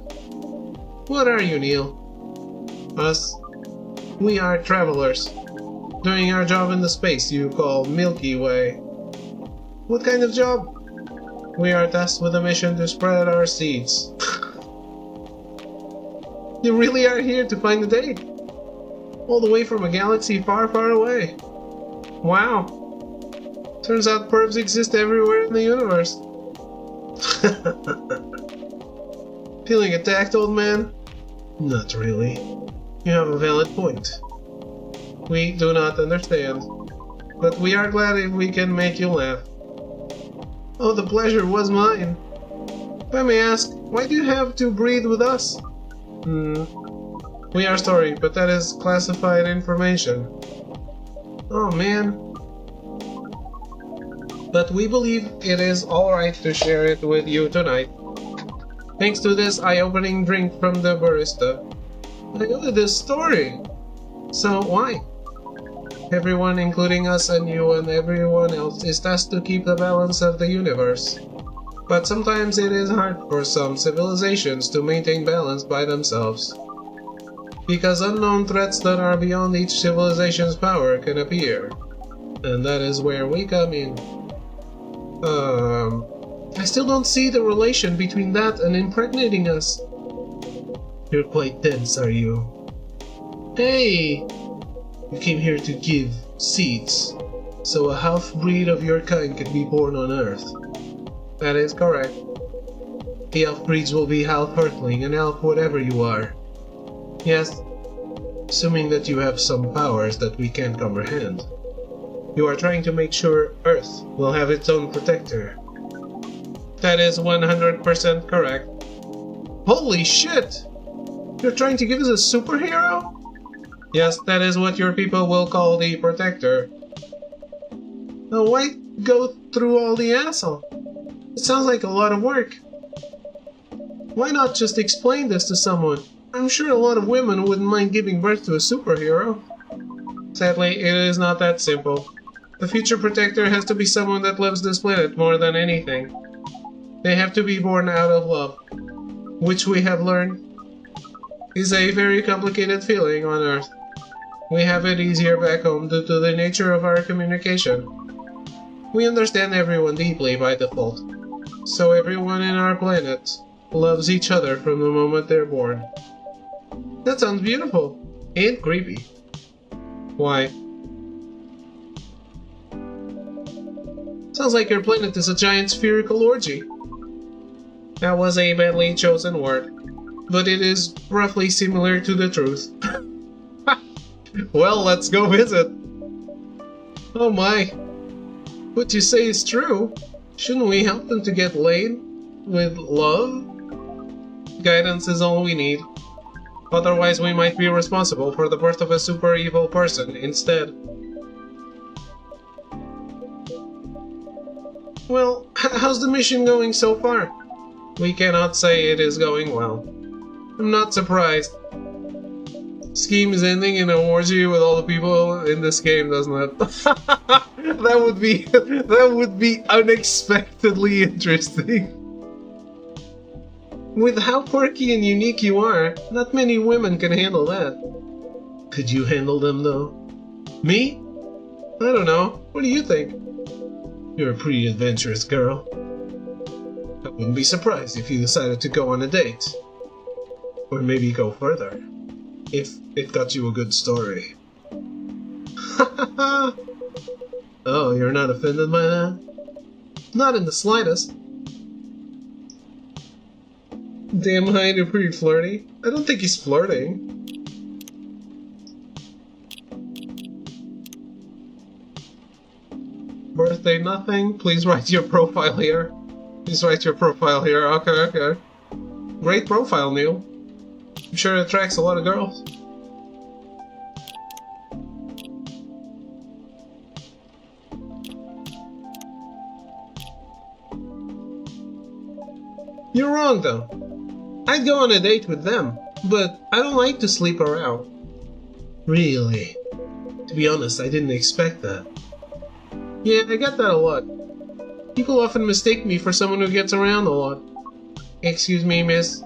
Speaker 1: What are you, Neil? Us? We are travelers, doing our job in the space you call Milky Way. What kind of job? We are tasked with a mission to spread our seeds. You really are here to find a date? All the way from a galaxy far, far away. Wow. Turns out pervs exist everywhere in the universe. Feeling attacked, old man?
Speaker 2: Not really. You have a valid point.
Speaker 1: We do not understand, but we are glad if we can make you laugh.
Speaker 2: Oh, the pleasure was mine.
Speaker 1: If I may ask, why do you have to breed with us? We are sorry, but that is classified information.
Speaker 2: Oh man.
Speaker 1: But we believe it is alright to share it with you tonight. Thanks to this eye-opening drink from the barista.
Speaker 2: I know this story.
Speaker 1: So why? Everyone, including us and you and everyone else, is tasked to keep the balance of the universe. But sometimes it is hard for some civilizations to maintain balance by themselves. Because unknown threats that are beyond each civilization's power can appear. And that is where we come in.
Speaker 2: I still don't see the relation between that and impregnating us.
Speaker 1: You're quite dense, are you?
Speaker 2: Hey! You came here to give seeds, so a half-breed of your kind can be born on Earth.
Speaker 1: That is correct.
Speaker 2: The half-breeds will be half Earthling and half whatever you are.
Speaker 1: Yes.
Speaker 2: Assuming that you have some powers that we can't comprehend.
Speaker 1: You are trying to make sure Earth will have its own protector. That is 100% correct.
Speaker 2: Holy shit! You're trying to give us a superhero?
Speaker 1: Yes, that is what your people will call the protector.
Speaker 2: Now why go through all the hassle? It sounds like a lot of work. Why not just explain this to someone? I'm sure a lot of women wouldn't mind giving birth to a superhero.
Speaker 1: Sadly, it is not that simple. The future protector has to be someone that loves this planet more than anything. They have to be born out of love, which we have learned is a very complicated feeling on Earth. We have it easier back home due to the nature of our communication. We understand everyone deeply by default, so everyone in our planet loves each other from the moment they're born.
Speaker 2: That sounds beautiful and creepy.
Speaker 1: Why?
Speaker 2: Sounds like your planet is a giant spherical orgy.
Speaker 1: That was a badly chosen word, but it is roughly similar to the truth.
Speaker 2: Well, let's go visit. Oh my. What you say is true. Shouldn't we help them to get laid? With love?
Speaker 1: Guidance is all we need. Otherwise, we might be responsible for the birth of a super evil person instead.
Speaker 2: Well, how's the mission going so far?
Speaker 1: We cannot say it is going well.
Speaker 2: I'm not surprised.
Speaker 1: Scheme is ending in an orgy with all the people in this game, doesn't it?
Speaker 2: that would be unexpectedly interesting. With how quirky and unique you are, not many women can handle that.
Speaker 1: Could you handle them though?
Speaker 2: Me? I don't know. What do you think?
Speaker 1: You're a pretty adventurous girl.
Speaker 2: I wouldn't be surprised if you decided to go on a date.
Speaker 1: Or maybe go further. If it got you a good story.
Speaker 2: Oh, you're not offended by that? Not in the slightest.
Speaker 1: Damn Hyde, you're pretty flirty.
Speaker 2: I don't think he's flirting.
Speaker 1: Birthday nothing? Please write your profile here. Please write your profile here. Okay. Great profile, Neil. I'm sure it attracts a lot of girls.
Speaker 2: You're wrong, though. I'd go on a date with them, but I don't like to sleep around.
Speaker 1: Really? To be honest, I didn't expect that.
Speaker 2: Yeah, I get that a lot. People often mistake me for someone who gets around a lot.
Speaker 1: Excuse me, miss.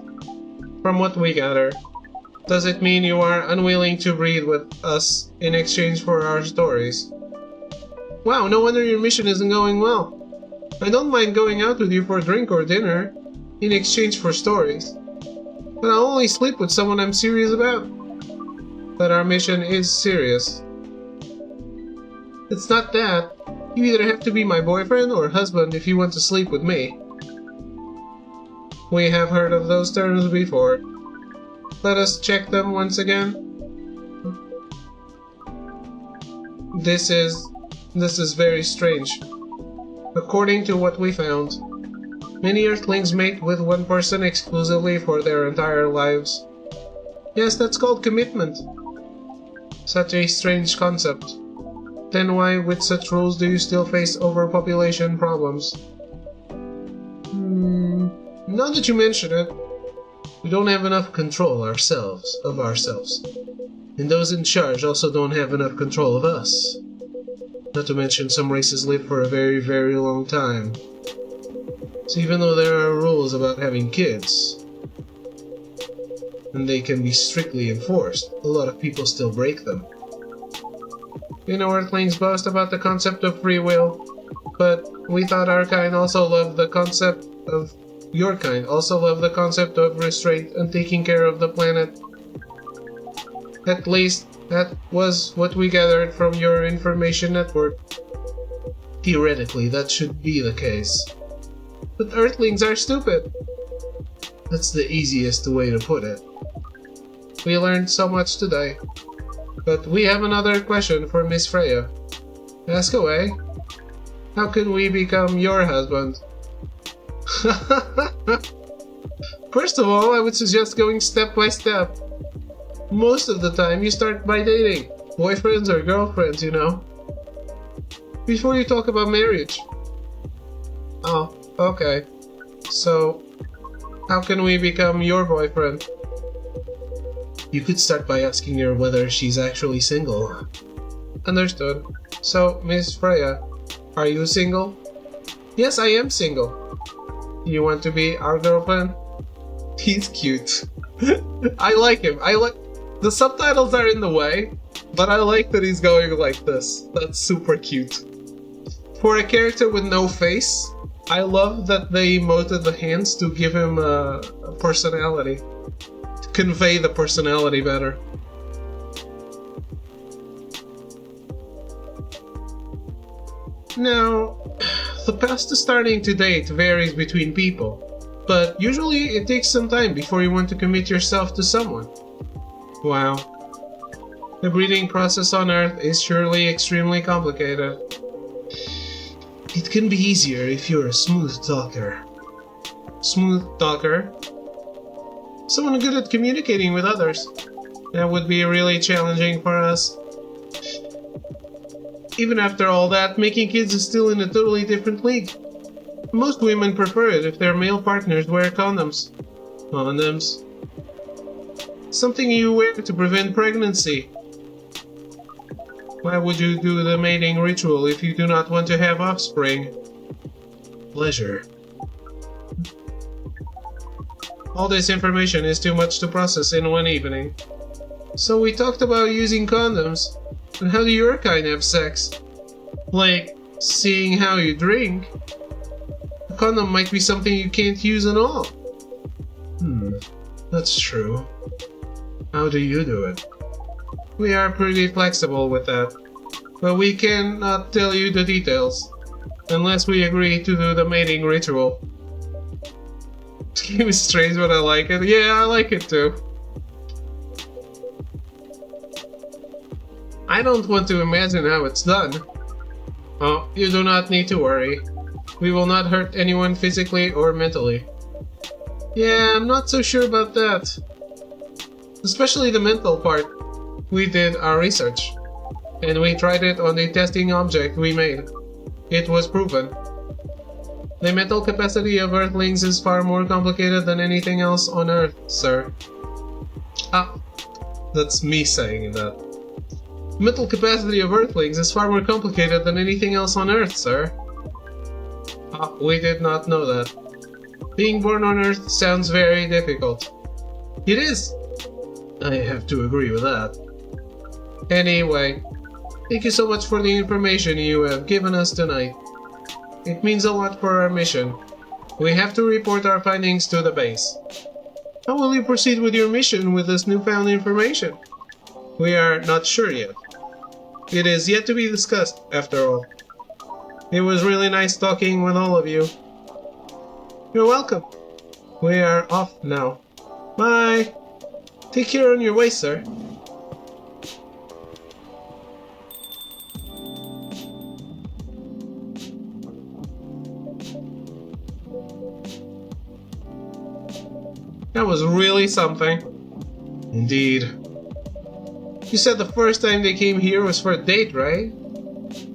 Speaker 1: From what we gather, does it mean you are unwilling to breed with us in exchange for our stories?
Speaker 2: Wow, no wonder your mission isn't going well. I don't mind going out with you for a drink or dinner, in exchange for stories. But I'll only sleep with someone I'm serious about.
Speaker 1: But our mission is serious.
Speaker 2: It's not that. You either have to be my boyfriend or husband if you want to sleep with me.
Speaker 1: We have heard of those terms before. Let us check them once again. This is very strange. According to what we found, many Earthlings mate with one person exclusively for their entire lives. Yes, that's called commitment. Such a strange concept. Then why, with such rules, do you still face overpopulation problems? Now that you mention it, we don't have enough control of ourselves. And those in charge also don't have enough control of us. Not to mention some races live for a very, very long time. So even though there are rules about having kids, and they can be strictly enforced, a lot of people still break them. You know, Earthlings boast about the concept of free will, but we thought our kind also loved the concept of your kind also love the concept of restraint and taking care of the planet. At least, that was what we gathered from your information network. Theoretically, that should be the case. But Earthlings are stupid. That's the easiest way to put it. We learned so much today. But we have another question for Miss Freya. Ask away. How can we become your husband? First of all, I would suggest going step by step. Most of the time, you start by dating. Boyfriends or girlfriends, you know. Before you talk about marriage. Oh, okay. So, how can we become your boyfriend? You could start by asking her whether she's actually single. Understood. So, Miss Freya, are you single? Yes, I am single. You want to be our girlfriend? He's cute. I like him. The subtitles are in the way, but I like that he's going like this. That's super cute. For a character with no face, I love that they emoted the hands to give him a personality. To convey the personality better. Now, the path to starting to date varies between people, but usually it takes some time before you want to commit yourself to someone. Wow. The breeding process on Earth is surely extremely complicated. It can be easier if you're a smooth talker. Smooth talker? Someone good at communicating with others. That would be really challenging for us. Even after all that, making kids is still in a totally different league. Most women prefer it if their male partners wear condoms. Condoms? Something you wear to prevent pregnancy. Why would you do the mating ritual if you do not want to have offspring? Pleasure. All this information is too much to process in one evening. So we talked about using condoms. And how do your kind have sex? Like, seeing how you drink? A condom might be something you can't use at all. That's true. How do you do it? We are pretty flexible with that. But we cannot tell you the details. Unless we agree to do the mating ritual. This game is strange, but I like it. Yeah, I like it too. I don't want to imagine how it's done. Oh, you do not need to worry. We will not hurt anyone physically or mentally. Yeah, I'm not so sure about that. Especially the mental part. We did our research. And we tried it on the testing object we made. It was proven. The mental capacity of Earthlings is far more complicated than anything else on Earth, sir. Ah, that's me saying that. The mental capacity of Earthlings is far more complicated than anything else on Earth, sir. Ah, we did not know that. Being born on Earth sounds very difficult. It is. I have to agree with that. Anyway, thank you so much for the information you have given us tonight. It means a lot for our mission. We have to report our findings to the base. How will you proceed with your mission with this newfound information? We are not sure yet. It is yet to be discussed, after all. It was really nice talking with all of you. You're welcome. We are off now. Bye! Take care on your way, sir. That was really something. Indeed. You said the first time they came here was for a date, right?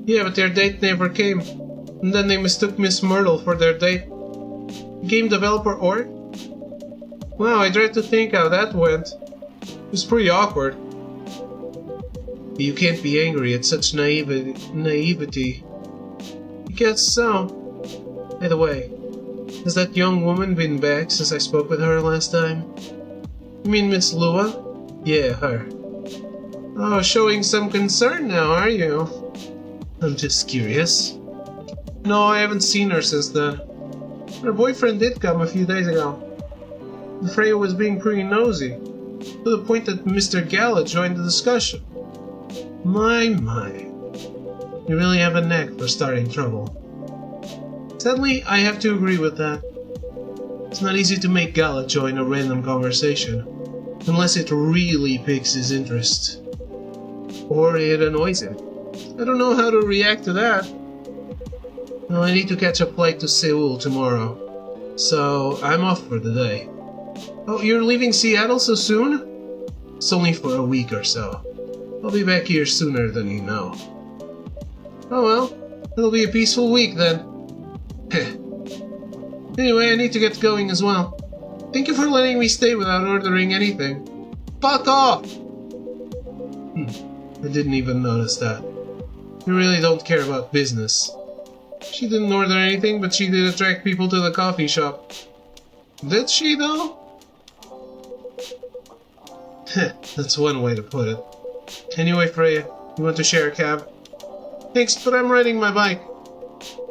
Speaker 1: Yeah, but their date never came. And then they mistook Miss Myrtle for their date. Game developer org? Wow, I dread to think how that went. It was pretty awkward. You can't be angry at such naivety. I guess so. By the way, has that young woman been back since I spoke with her last time? You mean Miss Lua? Yeah, her. Oh, showing some concern now, are you? I'm just curious. No, I haven't seen her since then. Her boyfriend did come a few days ago. Freya was being pretty nosy, to the point that Mr. Gala joined the discussion. My. You really have a knack for starting trouble. Sadly, I have to agree with that. It's not easy to make Gala join a random conversation, unless it really piques his interest. Or it annoys him. I don't know how to react to that. Well, I need to catch a flight to Seoul tomorrow, so I'm off for the day. Oh, you're leaving Seattle so soon? It's only for a week or so. I'll be back here sooner than you know. Oh well, it'll be a peaceful week then. Anyway, I need to get going as well. Thank you for letting me stay without ordering anything. Fuck off! I didn't even notice that. You really don't care about business. She didn't order anything, but she did attract people to the coffee shop. Did she, though? That's one way to put it. Anyway, Freya, you want to share a cab? Thanks, but I'm riding my bike.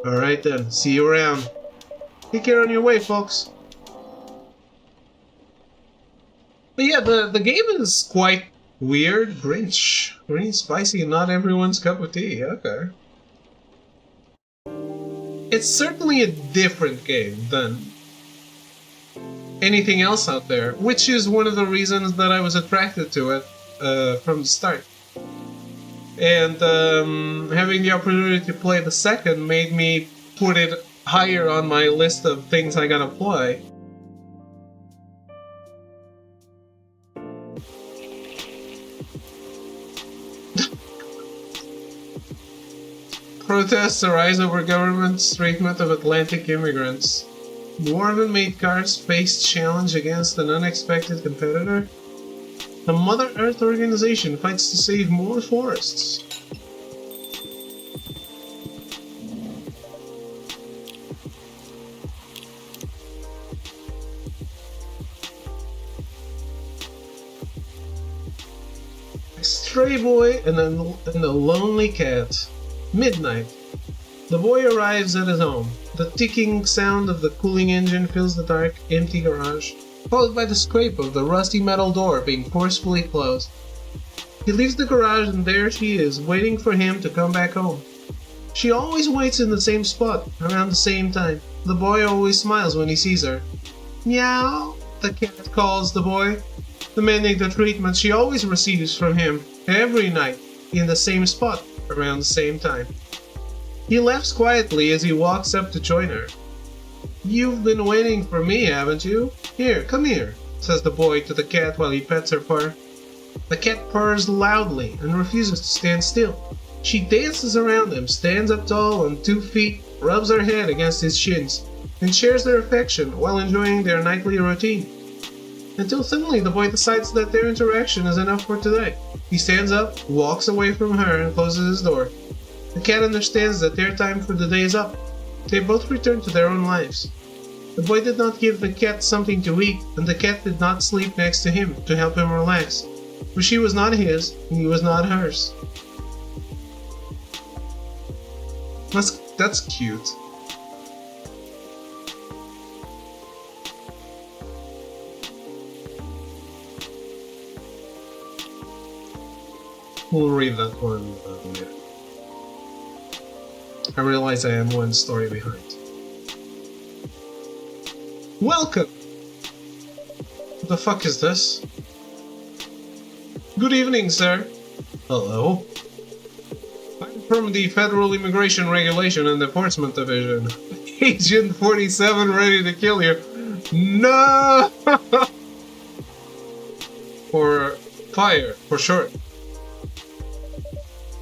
Speaker 1: Alright then, see you around. Take care on your way, folks. But yeah, the game is quite weird. Grinch. Green spicy and not everyone's cup of tea. Okay. It's certainly a different game than anything else out there, which is one of the reasons that I was attracted to it from the start. And having the opportunity to play the second made me put it higher on my list of things I gotta play. Protests arise over government's treatment of Atlantic immigrants. Dwarven-made cars face challenge against an unexpected competitor. The Mother Earth organization fights to save more forests. A stray boy and a lonely cat. Midnight. The boy arrives at his home. The ticking sound of the cooling engine fills the dark, empty garage, followed by the scrape of the rusty metal door being forcefully closed. He leaves the garage and there she is, waiting for him to come back home. She always waits in the same spot, around the same time. The boy always smiles when he sees her. Meow, the cat calls the boy, demanding the treatment she always receives from him, every night, in the same spot, around the same time. He laughs quietly as he walks up to join her. You've been waiting for me, haven't you? Here, come here, says the boy to the cat while he pets her fur. The cat purrs loudly and refuses to stand still. She dances around him, stands up tall on 2 feet, rubs her head against his shins, and shares their affection while enjoying their nightly routine. Until suddenly the boy decides that their interaction is enough for today. He stands up, walks away from her, and closes his door. The cat understands that their time for the day is up. They both return to their own lives. The boy did not give the cat something to eat, and the cat did not sleep next to him to help him relax, for she was not his, and he was not hers. That's cute. We'll read that one later. I realize I am one story behind. Welcome What the fuck is this? Good evening, sir. Hello. I'm from the Federal Immigration Regulation and Enforcement Division. Agent 47 ready to kill you. No! Or fire, for short.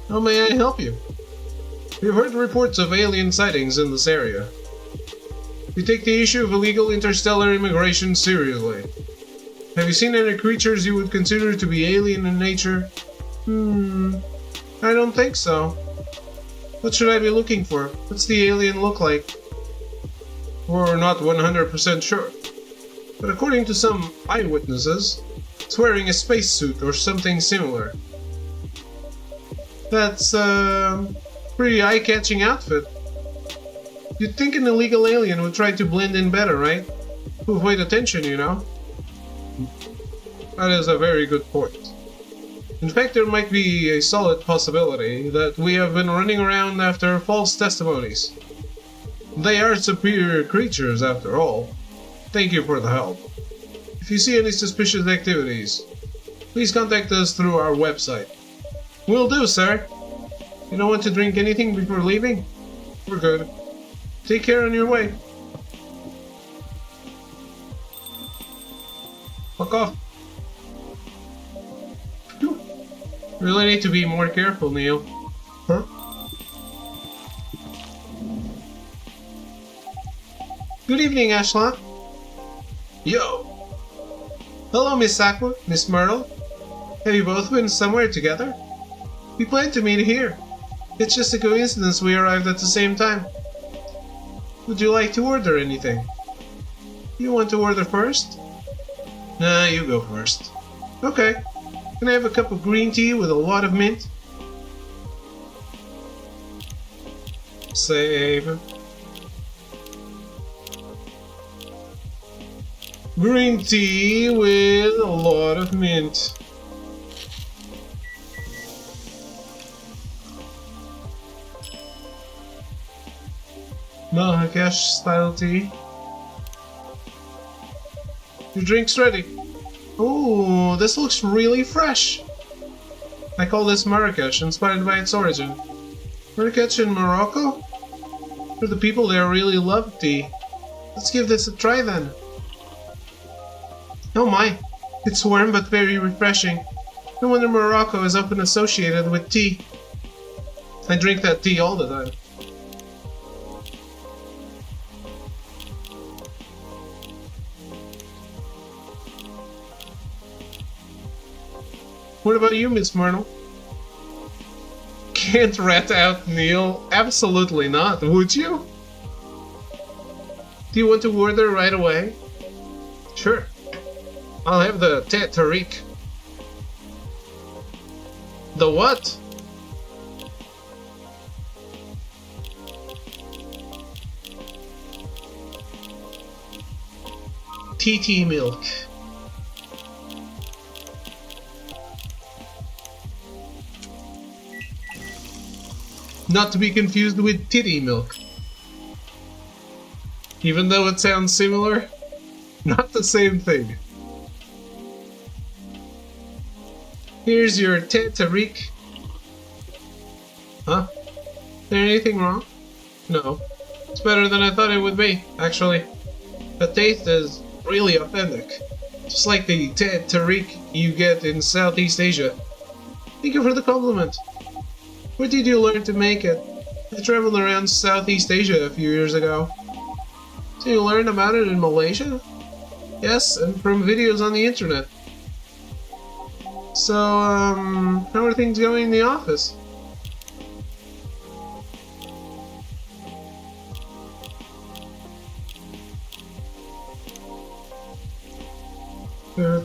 Speaker 1: How may I help you? We've heard reports of alien sightings in this area. We take the issue of illegal interstellar immigration seriously. Have you seen any creatures you would consider to be alien in nature? I don't think so. What should I be looking for? What's the alien look like? We're not 100% sure. But according to some eyewitnesses, it's wearing a spacesuit or something similar. That's a pretty eye-catching outfit. You'd think an illegal alien would try to blend in better, right? To avoid attention, you know? That is a very good point. In fact, there might be a solid possibility that we have been running around after false testimonies. They are superior creatures, after all. Thank you for the help. If you see any suspicious activities, please contact us through our website. Will do, sir. You don't want to drink anything before leaving? We're good. Take care on your way. Fuck off. Phew. Really need to be more careful, Neil. Huh? Good evening, Ashla. Yo. Hello, Miss Aqua, Miss Myrtle. Have you both been somewhere together? We planned to meet here. It's just a coincidence we arrived at the same time. Would you like to order anything? You want to order first? Nah, you go first. Okay. Can I have a cup of green tea with a lot of mint? Save. Green tea with a lot of mint. Marrakesh style tea. Your drink's ready. Ooh, this looks really fresh. I call this Marrakesh, inspired by its origin. Marrakesh in Morocco? For the people there really love tea. Let's give this a try then. Oh my, it's warm but very refreshing. No wonder Morocco is often associated with tea. I drink that tea all the time. What about you, Miss Myrtle? Can't rat out Neil? Absolutely not, would you? Do you want to order right away? Sure. I'll have the tête tariq. The what? TT milk. Not to be confused with titty milk. Even though it sounds similar, not the same thing. Here's your tête tariq. Huh? Is there anything wrong? No. It's better than I thought it would be, actually. The taste is really authentic. Just like the tête tariq you get in Southeast Asia. Thank you for the compliment. Where did you learn to make it? I traveled around Southeast Asia a few years ago. So you learned about it in Malaysia? Yes, and from videos on the internet. So, how are things going in the office?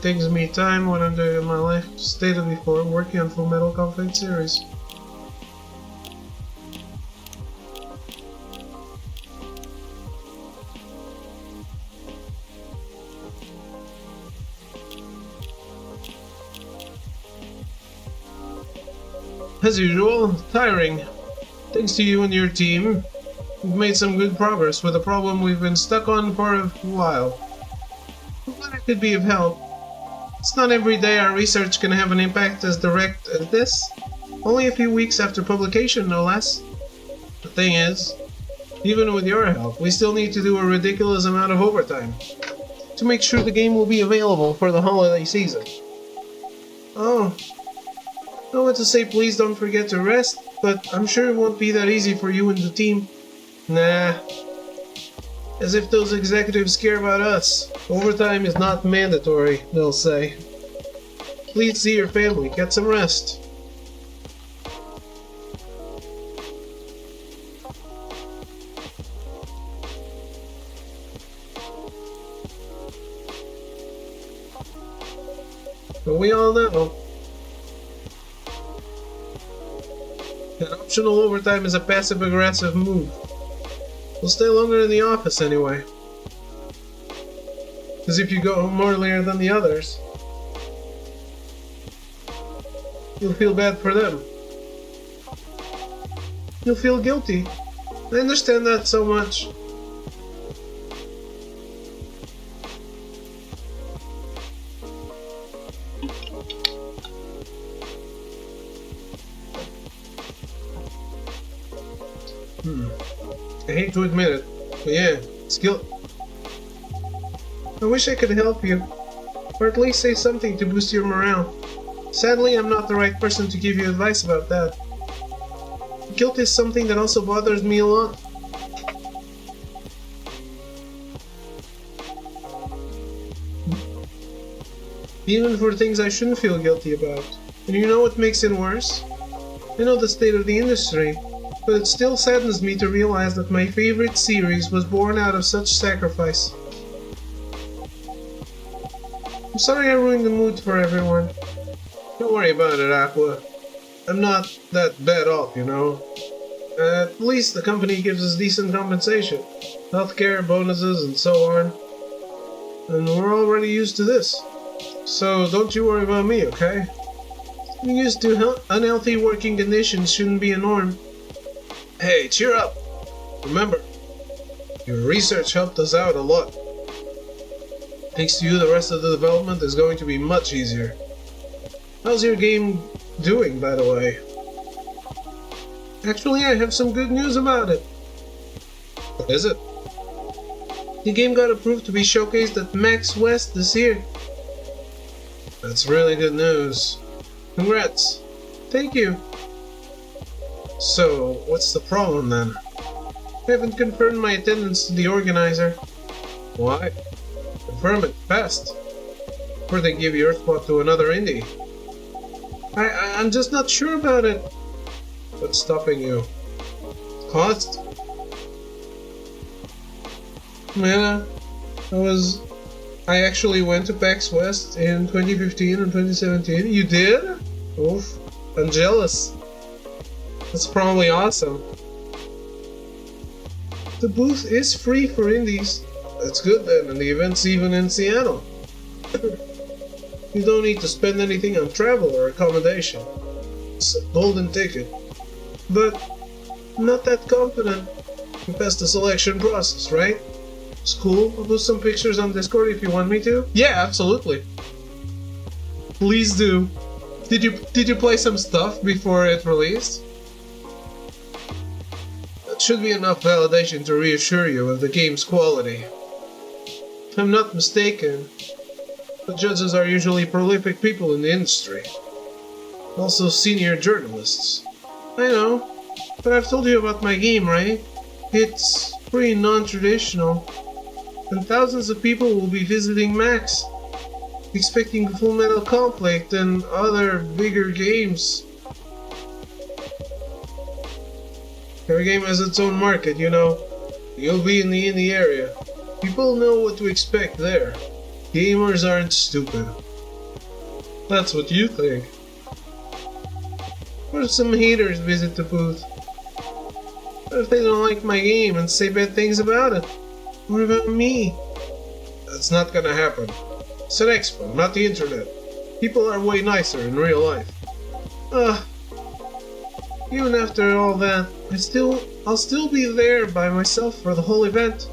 Speaker 1: Things me time when I'm doing my life stated before, working on Full Metal Conflict series. As usual, tiring. Thanks to you and your team, we've made some good progress with a problem we've been stuck on for a while. I'm glad I could be of help.
Speaker 2: It's not every day our research can have an impact as direct as this. Only a few weeks after publication, no less. The thing is, even with your help, we still need to do a ridiculous amount of overtime to make sure the game will be available for the holiday season. Oh, I want to say please don't forget to rest, but I'm sure it won't be that easy for you and the team. Nah. As if those executives care about us. Overtime is not mandatory, they'll say. Please see your family, get some rest. But we all know that optional overtime is a passive-aggressive move. We'll stay longer in the office anyway. Because if you go home earlier than the others, you'll feel bad for them. You'll feel guilty. I understand that so much. I hate to admit it, but yeah, skill. I wish I could help you, or at least say something to boost your morale. Sadly, I'm not the right person to give you advice about that. Guilt is something that also bothers me a lot. Even for things I shouldn't feel guilty about. And you know what makes it worse? I know the state of the industry, but it still saddens me to realize that my favorite series was born out of such sacrifice. I'm sorry I ruined the mood for everyone. Don't worry about it, Aqua. I'm not that bad off, you know. At least the company gives us decent compensation. Healthcare, bonuses, and so on. And we're already used to this. So don't you worry about me, okay? Being used to unhealthy working conditions shouldn't be a norm. Hey, cheer up! Remember, your research helped us out a lot. Thanks to you, the rest of the development is going to be much easier. How's your game doing, by the way? Actually, I have some good news about it. What is it? The game got approved to be showcased at Max West this year. That's really good news. Congrats. Thank you. So, what's the problem then? I haven't confirmed my attendance to the organizer. Why? Confirm it fast. Before they give your spot to another indie. I'm just not sure about it. What's stopping you? Cost? Yeah, I actually went to PAX West in 2015 and 2017. You did? Oof, I'm jealous. That's probably awesome. The booth is free for indies. That's good then, and the event's even in Seattle. You don't need to spend anything on travel or accommodation. It's a golden ticket. But I'm not that confident. You passed the selection process, right? It's cool. I'll do some pictures on Discord if you want me to. Yeah, absolutely. Please do. Did you play some stuff before it released? That should be enough validation to reassure you of the game's quality. If I'm not mistaken, the judges are usually prolific people in the industry. Also senior journalists. I know, but I've told you about my game, right? It's pretty non-traditional. And thousands of people will be visiting Max, expecting Full Metal Conflict and other bigger games. Every game has its own market, you know. You'll be in the indie area. People know what to expect there. Gamers aren't stupid. That's what you think. What if some haters visit the booth? What if they don't like my game and say bad things about it? What about me? That's not gonna happen. It's an expo, not the internet. People are way nicer in real life. Even after all that, I'll still be there by myself for the whole event.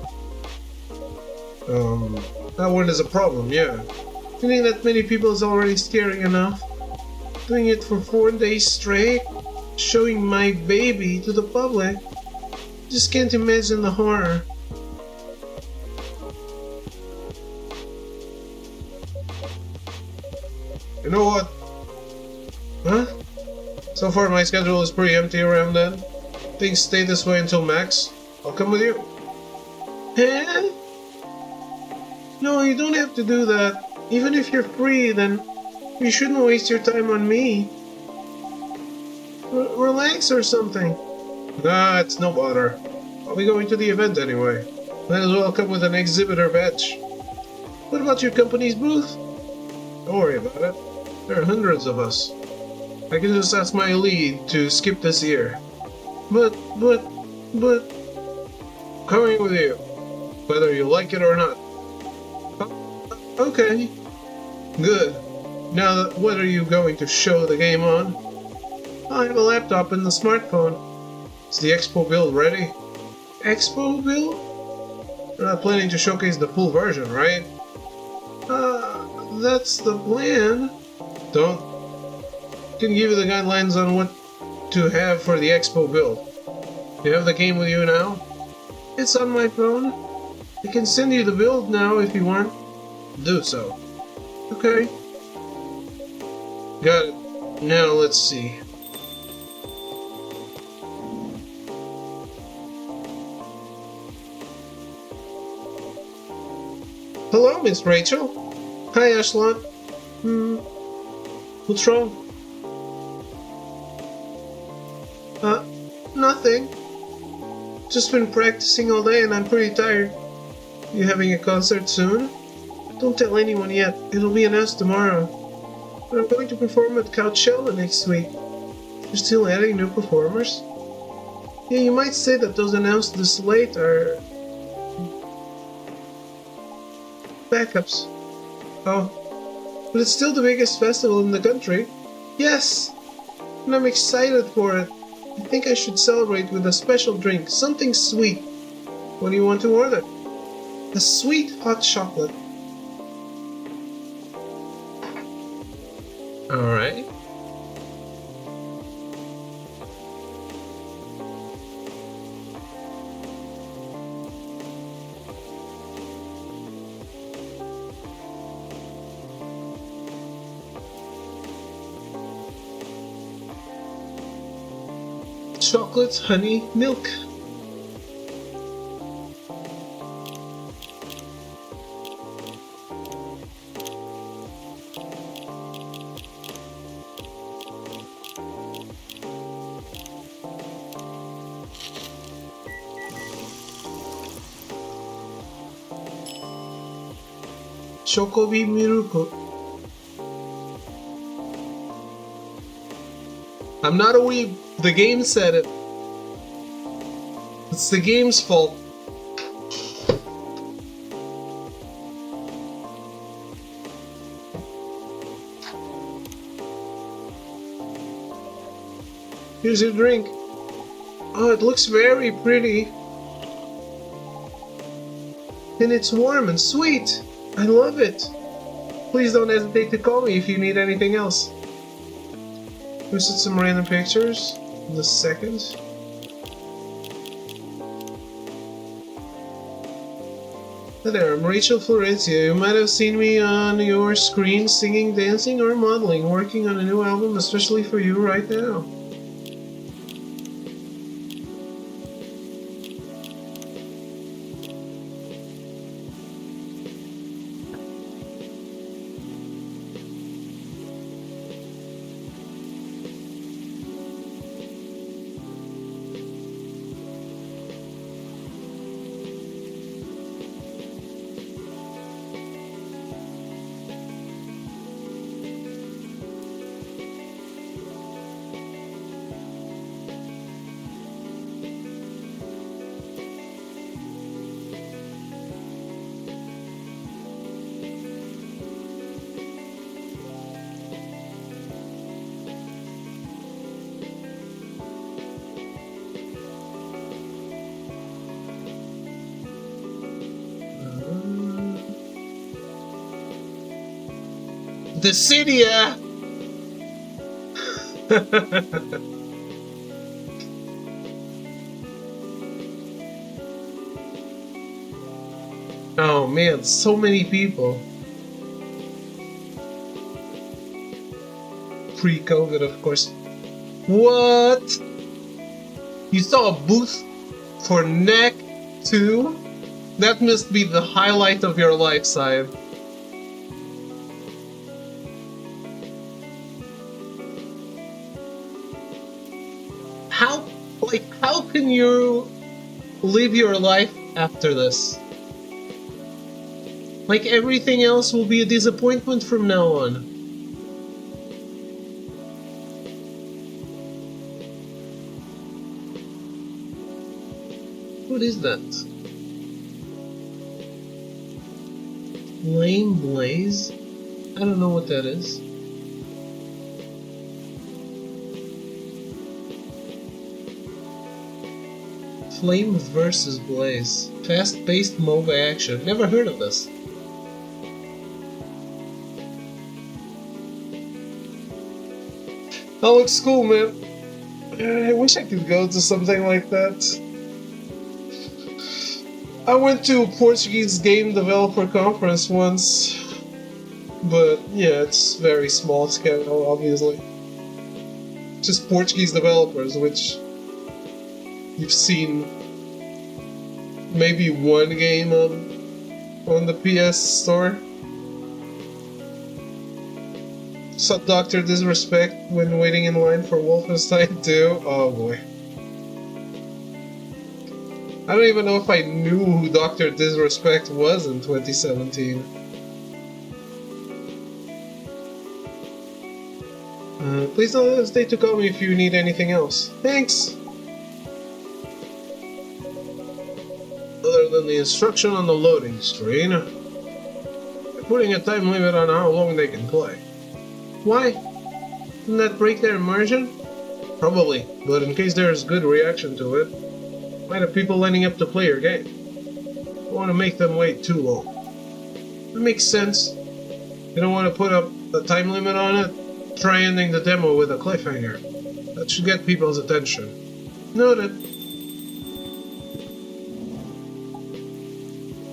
Speaker 2: That one is a problem, yeah. Doing that many people is already scary enough. Doing it for 4 days straight, showing my baby to the public. Just can't imagine the horror.
Speaker 1: You know what?
Speaker 2: Huh?
Speaker 1: So far my schedule is pretty empty around then. Things stay this way until Max. I'll come with you.
Speaker 2: Huh? No, you don't have to do that. Even if you're free, then you shouldn't waste your time on me. Relax or something.
Speaker 1: Nah, it's no bother. I'll be going to the event anyway. Might as well come with an exhibitor badge.
Speaker 2: What about your company's booth?
Speaker 1: Don't worry about it. There are hundreds of us. I can just ask my lead to skip this year.
Speaker 2: But...
Speaker 1: Coming with you. Whether you like it or not.
Speaker 2: Okay.
Speaker 1: Good. Now, what are you going to show the game on?
Speaker 2: I have a laptop and the smartphone.
Speaker 1: Is the expo build ready?
Speaker 2: Expo build?
Speaker 1: You're not planning to showcase the full version, right?
Speaker 2: That's the plan.
Speaker 1: Don't. I can give you the guidelines on what to have for the expo build. You have the game with you now?
Speaker 2: It's on my phone. I can send you the build now if you want.
Speaker 1: Do so.
Speaker 2: Okay.
Speaker 1: Got it. Now let's see.
Speaker 2: Hello, Miss Rachel. Hi, Ashlot. What's wrong? Nothing. Just been practicing all day and I'm pretty tired. You having a concert soon? Don't tell anyone yet. It'll be announced tomorrow. But I'm going to perform at Coachella next week. You're still adding new performers? Yeah, you might say that those announced this late are... backups. Oh. But it's still the biggest festival in the country. Yes! And I'm excited for it. I think I should celebrate with a special drink, something sweet. What do you want to order? A sweet hot chocolate.
Speaker 1: Alright.
Speaker 2: Chocolate, honey, milk. Chocobi Miruko.
Speaker 1: I'm not a weeb. The game said it. It's the game's fault.
Speaker 2: Here's your drink. Oh, it looks very pretty. And it's warm and sweet. I love it. Please don't hesitate to call me if you need anything else. Posted some random pictures in the second. Hi there, I'm Rachel Florencia. You might have seen me on your screen singing, dancing, or modeling, working on a new album especially for you right now.
Speaker 1: Dissidia! Oh man, so many people. Pre-COVID, of course. What? You saw a booth for neck too? That must be the highlight of your life, Side. How can you live your life after this? Like, everything else will be a disappointment from now on. What is that? Flame Blaze? I don't know what that is. Flame versus Blaze. Fast-paced MOBA action. Never heard of this. That looks cool, man. I wish I could go to something like that. I went to a Portuguese game developer conference once, but yeah, it's very small scale, obviously. Just Portuguese developers, which you've seen maybe one game on the PS Store. Saw Dr. Disrespect when waiting in line for Wolfenstein 2. Oh boy. I don't even know if I knew who Dr. Disrespect was in 2017. Please don't hesitate to call me if you need anything else. Thanks! Other than the instruction on the loading screen, they're putting a time limit on how long they can play. Why? Didn't that break their immersion? Probably, but in case there's good reaction to it, might have people lining up to play your game. Don't want to make them wait too long. It makes sense. You don't want to put up a time limit on it. Try ending the demo with a cliffhanger. That should get people's attention. Noted.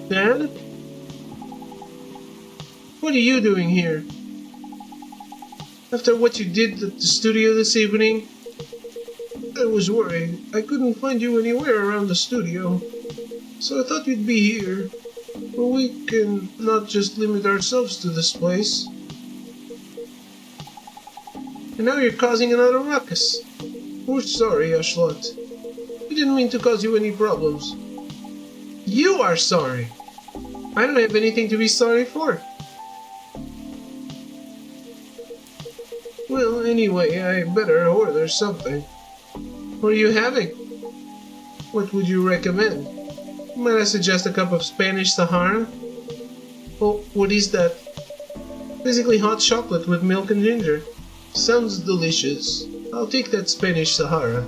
Speaker 1: Dad? What are you doing here? After what you did at the studio this evening, I was worried. I couldn't find you anywhere around the studio. So I thought you'd be here. But we can not just limit ourselves to this place. And now you're causing another ruckus. We're sorry, Ashlot. We didn't mean to cause you any problems. You are sorry. I don't have anything to be sorry for. Well, anyway, I better order something. What are you having? What would you recommend? Might I suggest a cup of Spanish Sahara? Oh, what is that? Basically hot chocolate with milk and ginger. Sounds delicious. I'll take that Spanish Sahara.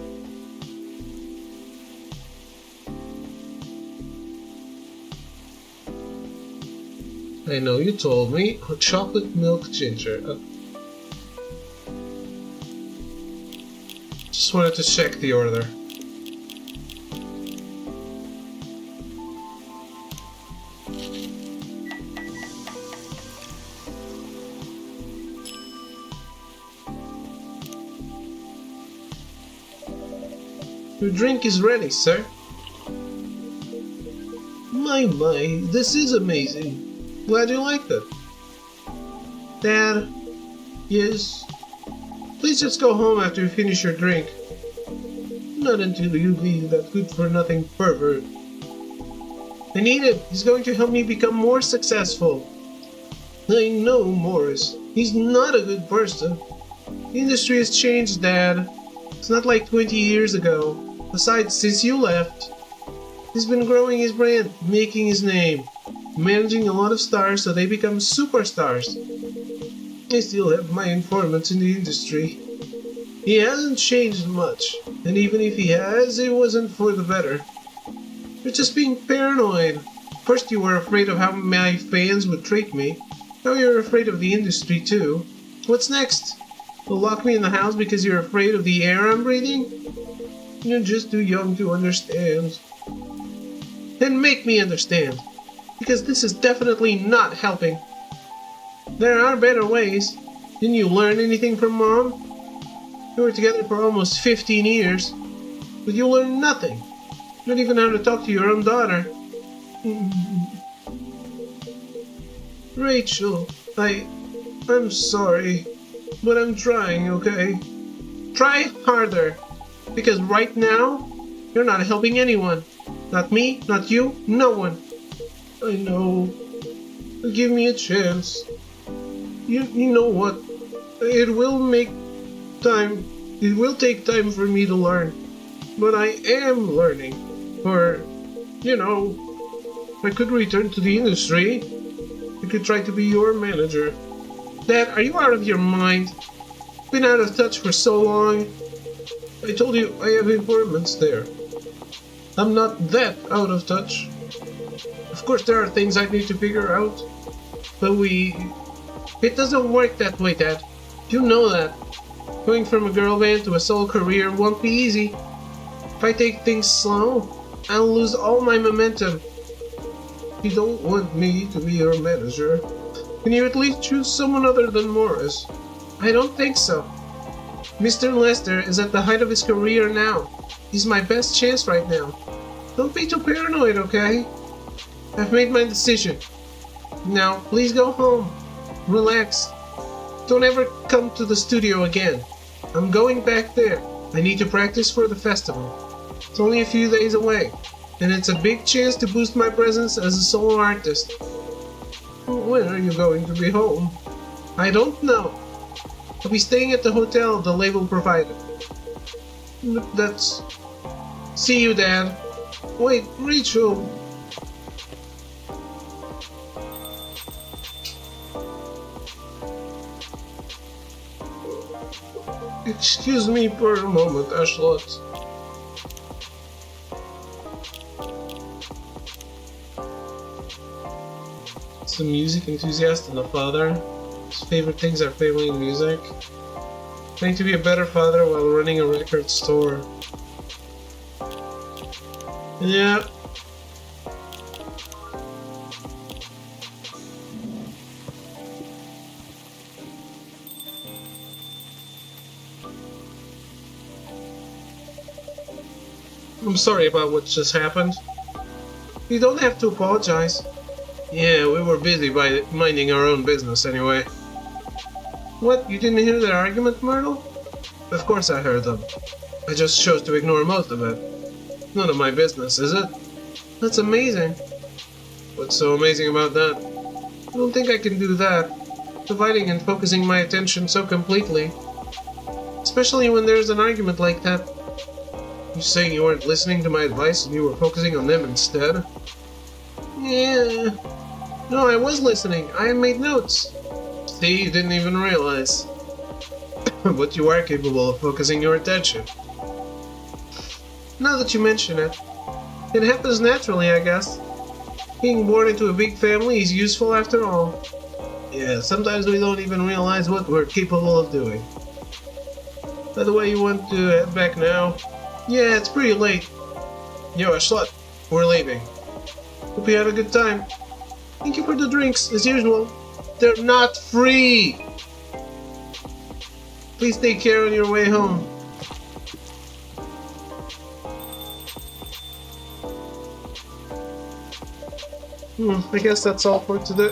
Speaker 1: I know you told me. Hot chocolate, milk, ginger. Just wanted to check the order. Your drink is ready, sir. My, this is amazing. Glad you liked it. Dad? Yes? Please just go home after you finish your drink. Not until you leave that good-for-nothing pervert. I need it. He's going to help me become more successful. I know Morris. He's not a good person. The industry has changed, Dad. It's not like 20 years ago. Besides, since you left, he's been growing his brand, making his name, managing a lot of stars so they become superstars. I still have my informants in the industry. He hasn't changed much, and even if he has, it wasn't for the better. You're just being paranoid. First you were afraid of how my fans would treat me,
Speaker 2: Now you're afraid of the industry too. What's next? You'll lock me in the house because you're afraid of the air I'm breathing? You're just too young to understand. Then make me understand, because this is definitely not helping. There are better ways. Didn't you learn anything from Mom? You were together for almost 15 years, but you learned nothing. Not even how to talk to your own daughter. Rachel, I'm sorry, but I'm trying, okay? Try harder, because right now, you're not helping anyone. Not me, not you, no one. I know. Give me a chance. You know what? It will take time for me to learn. But I am learning. Or, I could return to the industry. I could try to be your manager. Dad, are you out of your mind? Been out of touch for so long. I told you I have informants there. I'm not that out of touch. Of course there are things I need to figure out. But it doesn't work that way, Dad. You know that. Going from a girl band to a solo career won't be easy. If I take things slow, I'll lose all my momentum. You don't want me to be your manager. Can you at least choose someone other than Morris? I don't think so. Mr. Lester is at the height of his career now. He's my best chance right now. Don't be too paranoid, okay? I've made my decision. Now, please go home. Relax. Don't ever come to the studio again. I'm going back there. I need to practice for the festival. It's only a few days away, and it's a big chance to boost my presence as a solo artist. When are you going to be home? I don't know. I'll be staying at the hotel the label provided. See you, Dad. Wait, Rachel. Excuse me for a moment, Ashlot. It's a music enthusiast and a father. His favorite things are family and music. Trying to be a better father while running a record store. Yeah. I'm sorry about what just happened. You don't have to apologize. Yeah, we were busy minding our own business anyway. What, you didn't hear their argument, Myrtle? Of course I heard them. I just chose to ignore most of it. None of my business, is it? That's amazing. What's so amazing about that? I don't think I can do that. Dividing and focusing my attention so completely. Especially when there's an argument like that. You saying you weren't listening to my advice and you were focusing on them instead? Yeah. No, I was listening. I made notes. See, you didn't even realize. But you are capable of focusing your attention. Now that you mention it, it happens naturally, I guess. Being born into a big family is useful after all. Yeah, sometimes we don't even realize what we're capable of doing. By the way, you want to head back now? Yeah, it's pretty late. Yo, Ashlut, we're leaving. Hope you had a good time. Thank you for the drinks, as usual. They're not free! Please take care on your way home. I guess that's all for today.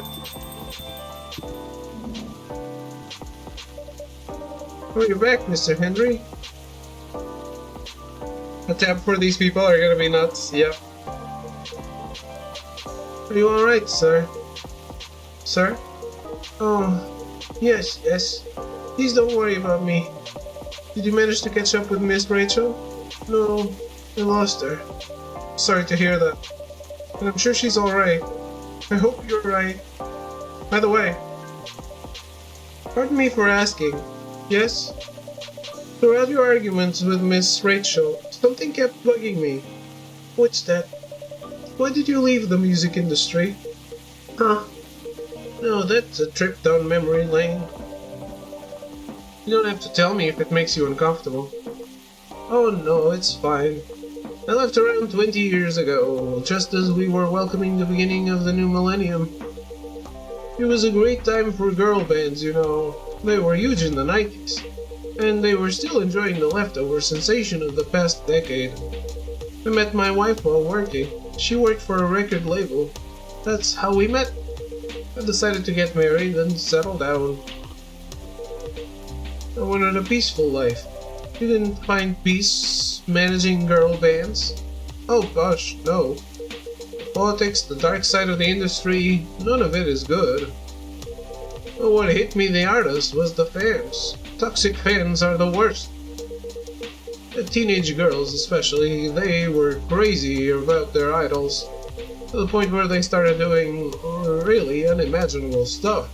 Speaker 2: Oh, you're back, Mr. Henry. A tab for these people are gonna be nuts, yep. Are you alright, sir? Sir? Oh, yes. Please don't worry about me. Did you manage to catch up with Miss Rachel? No, I lost her. Sorry to hear that. And I'm sure she's alright. I hope you're right. By the way, pardon me for asking. Yes? Throughout your arguments with Miss Rachel, something kept bugging me. What's that? Why did you leave the music industry? Huh? No, that's a trip down memory lane. You don't have to tell me if it makes you uncomfortable. Oh no, it's fine. I left around 20 years ago, just as we were welcoming the beginning of the new millennium. It was a great time for girl bands, you know. They were huge in the 90s, and they were still enjoying the leftover sensation of the past decade. I met my wife while working. She worked for a record label. That's how we met. I decided to get married and settle down. I wanted a peaceful life. You didn't find peace managing girl bands? Oh gosh, no. Politics, the dark side of the industry, none of it is good. But what hit me the hardest was the fans. Toxic fans are the worst. The teenage girls especially, they were crazy about their idols, to the point where they started doing really unimaginable stuff.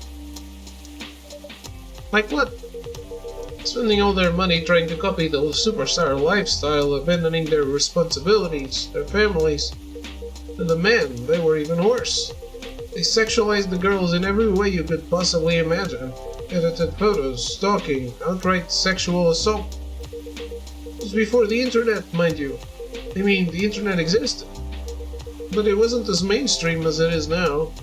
Speaker 2: Like what? Spending all their money trying to copy the superstar lifestyle, abandoning their responsibilities, their families. And the men, they were even worse. They sexualized the girls in every way you could possibly imagine. Edited photos, stalking, outright sexual assault. It was before the internet, mind you. I mean, the internet existed, but it wasn't as mainstream as it is now.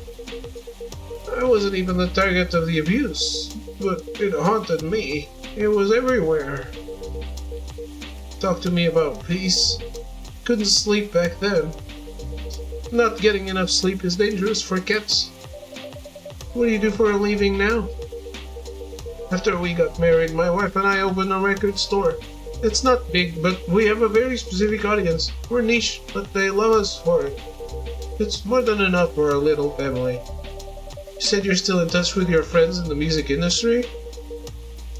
Speaker 2: I wasn't even the target of the abuse, but it haunted me. It was everywhere. Talk to me about peace. Couldn't sleep back then. Not getting enough sleep is dangerous for cats. What do you do for a living now? After we got married, my wife and I opened a record store. It's not big, but we have a very specific audience. We're niche, but they love us for it. It's more than enough for our little family. You said you're still in touch with your friends in the music industry?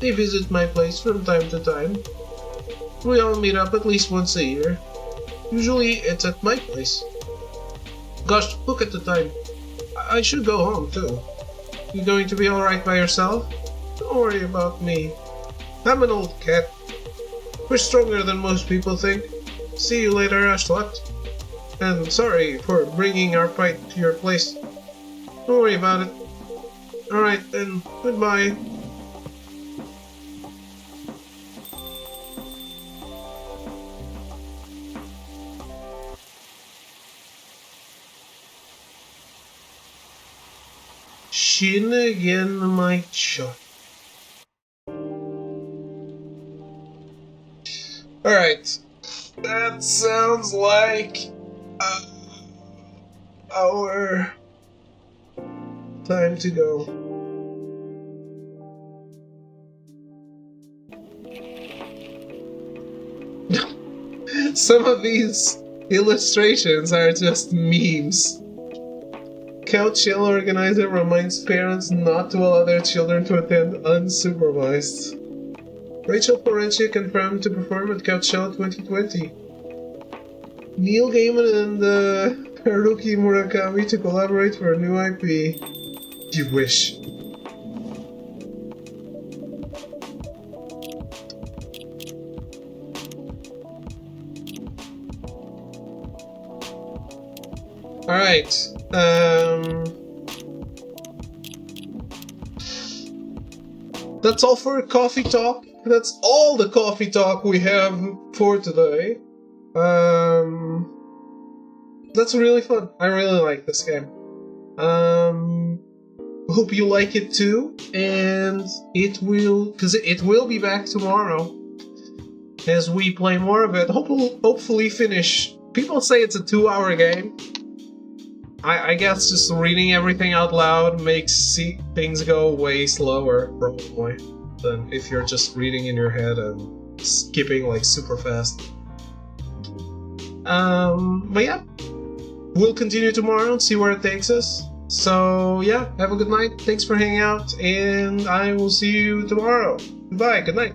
Speaker 2: They visit my place from time to time. We all meet up at least once a year. Usually it's at my place. Gosh, look at the time. I should go home too. You going to be alright by yourself? Don't worry about me. I'm an old cat. We're stronger than most people think. See you later, Ashlat. And sorry for bringing our fight to your place. Don't worry about it. Alright then, goodbye. Shin again, my shot.
Speaker 1: Alright. That sounds like our
Speaker 2: time to go.
Speaker 1: Some of these illustrations are just memes.
Speaker 2: Couch Shell organizer reminds parents not to allow their children to attend unsupervised. Rachel Florentia confirmed to perform at Couch Shell 2020. Neil Gaiman and Haruki Murakami to collaborate for a new IP. You wish.
Speaker 1: Alright. That's all for coffee talk. That's all the coffee talk we have for today. That's really fun. I really like this game. Hope you like it too, and it will be back tomorrow as we play more of it. Hopefully finish. People say it's a 2-hour game. I guess just reading everything out loud makes things go way slower, probably, than if you're just reading in your head and skipping like super fast. But yeah, we'll continue tomorrow and see where it takes us. So yeah, have a good night. Thanks for hanging out, and I will see you tomorrow. Goodbye, good night.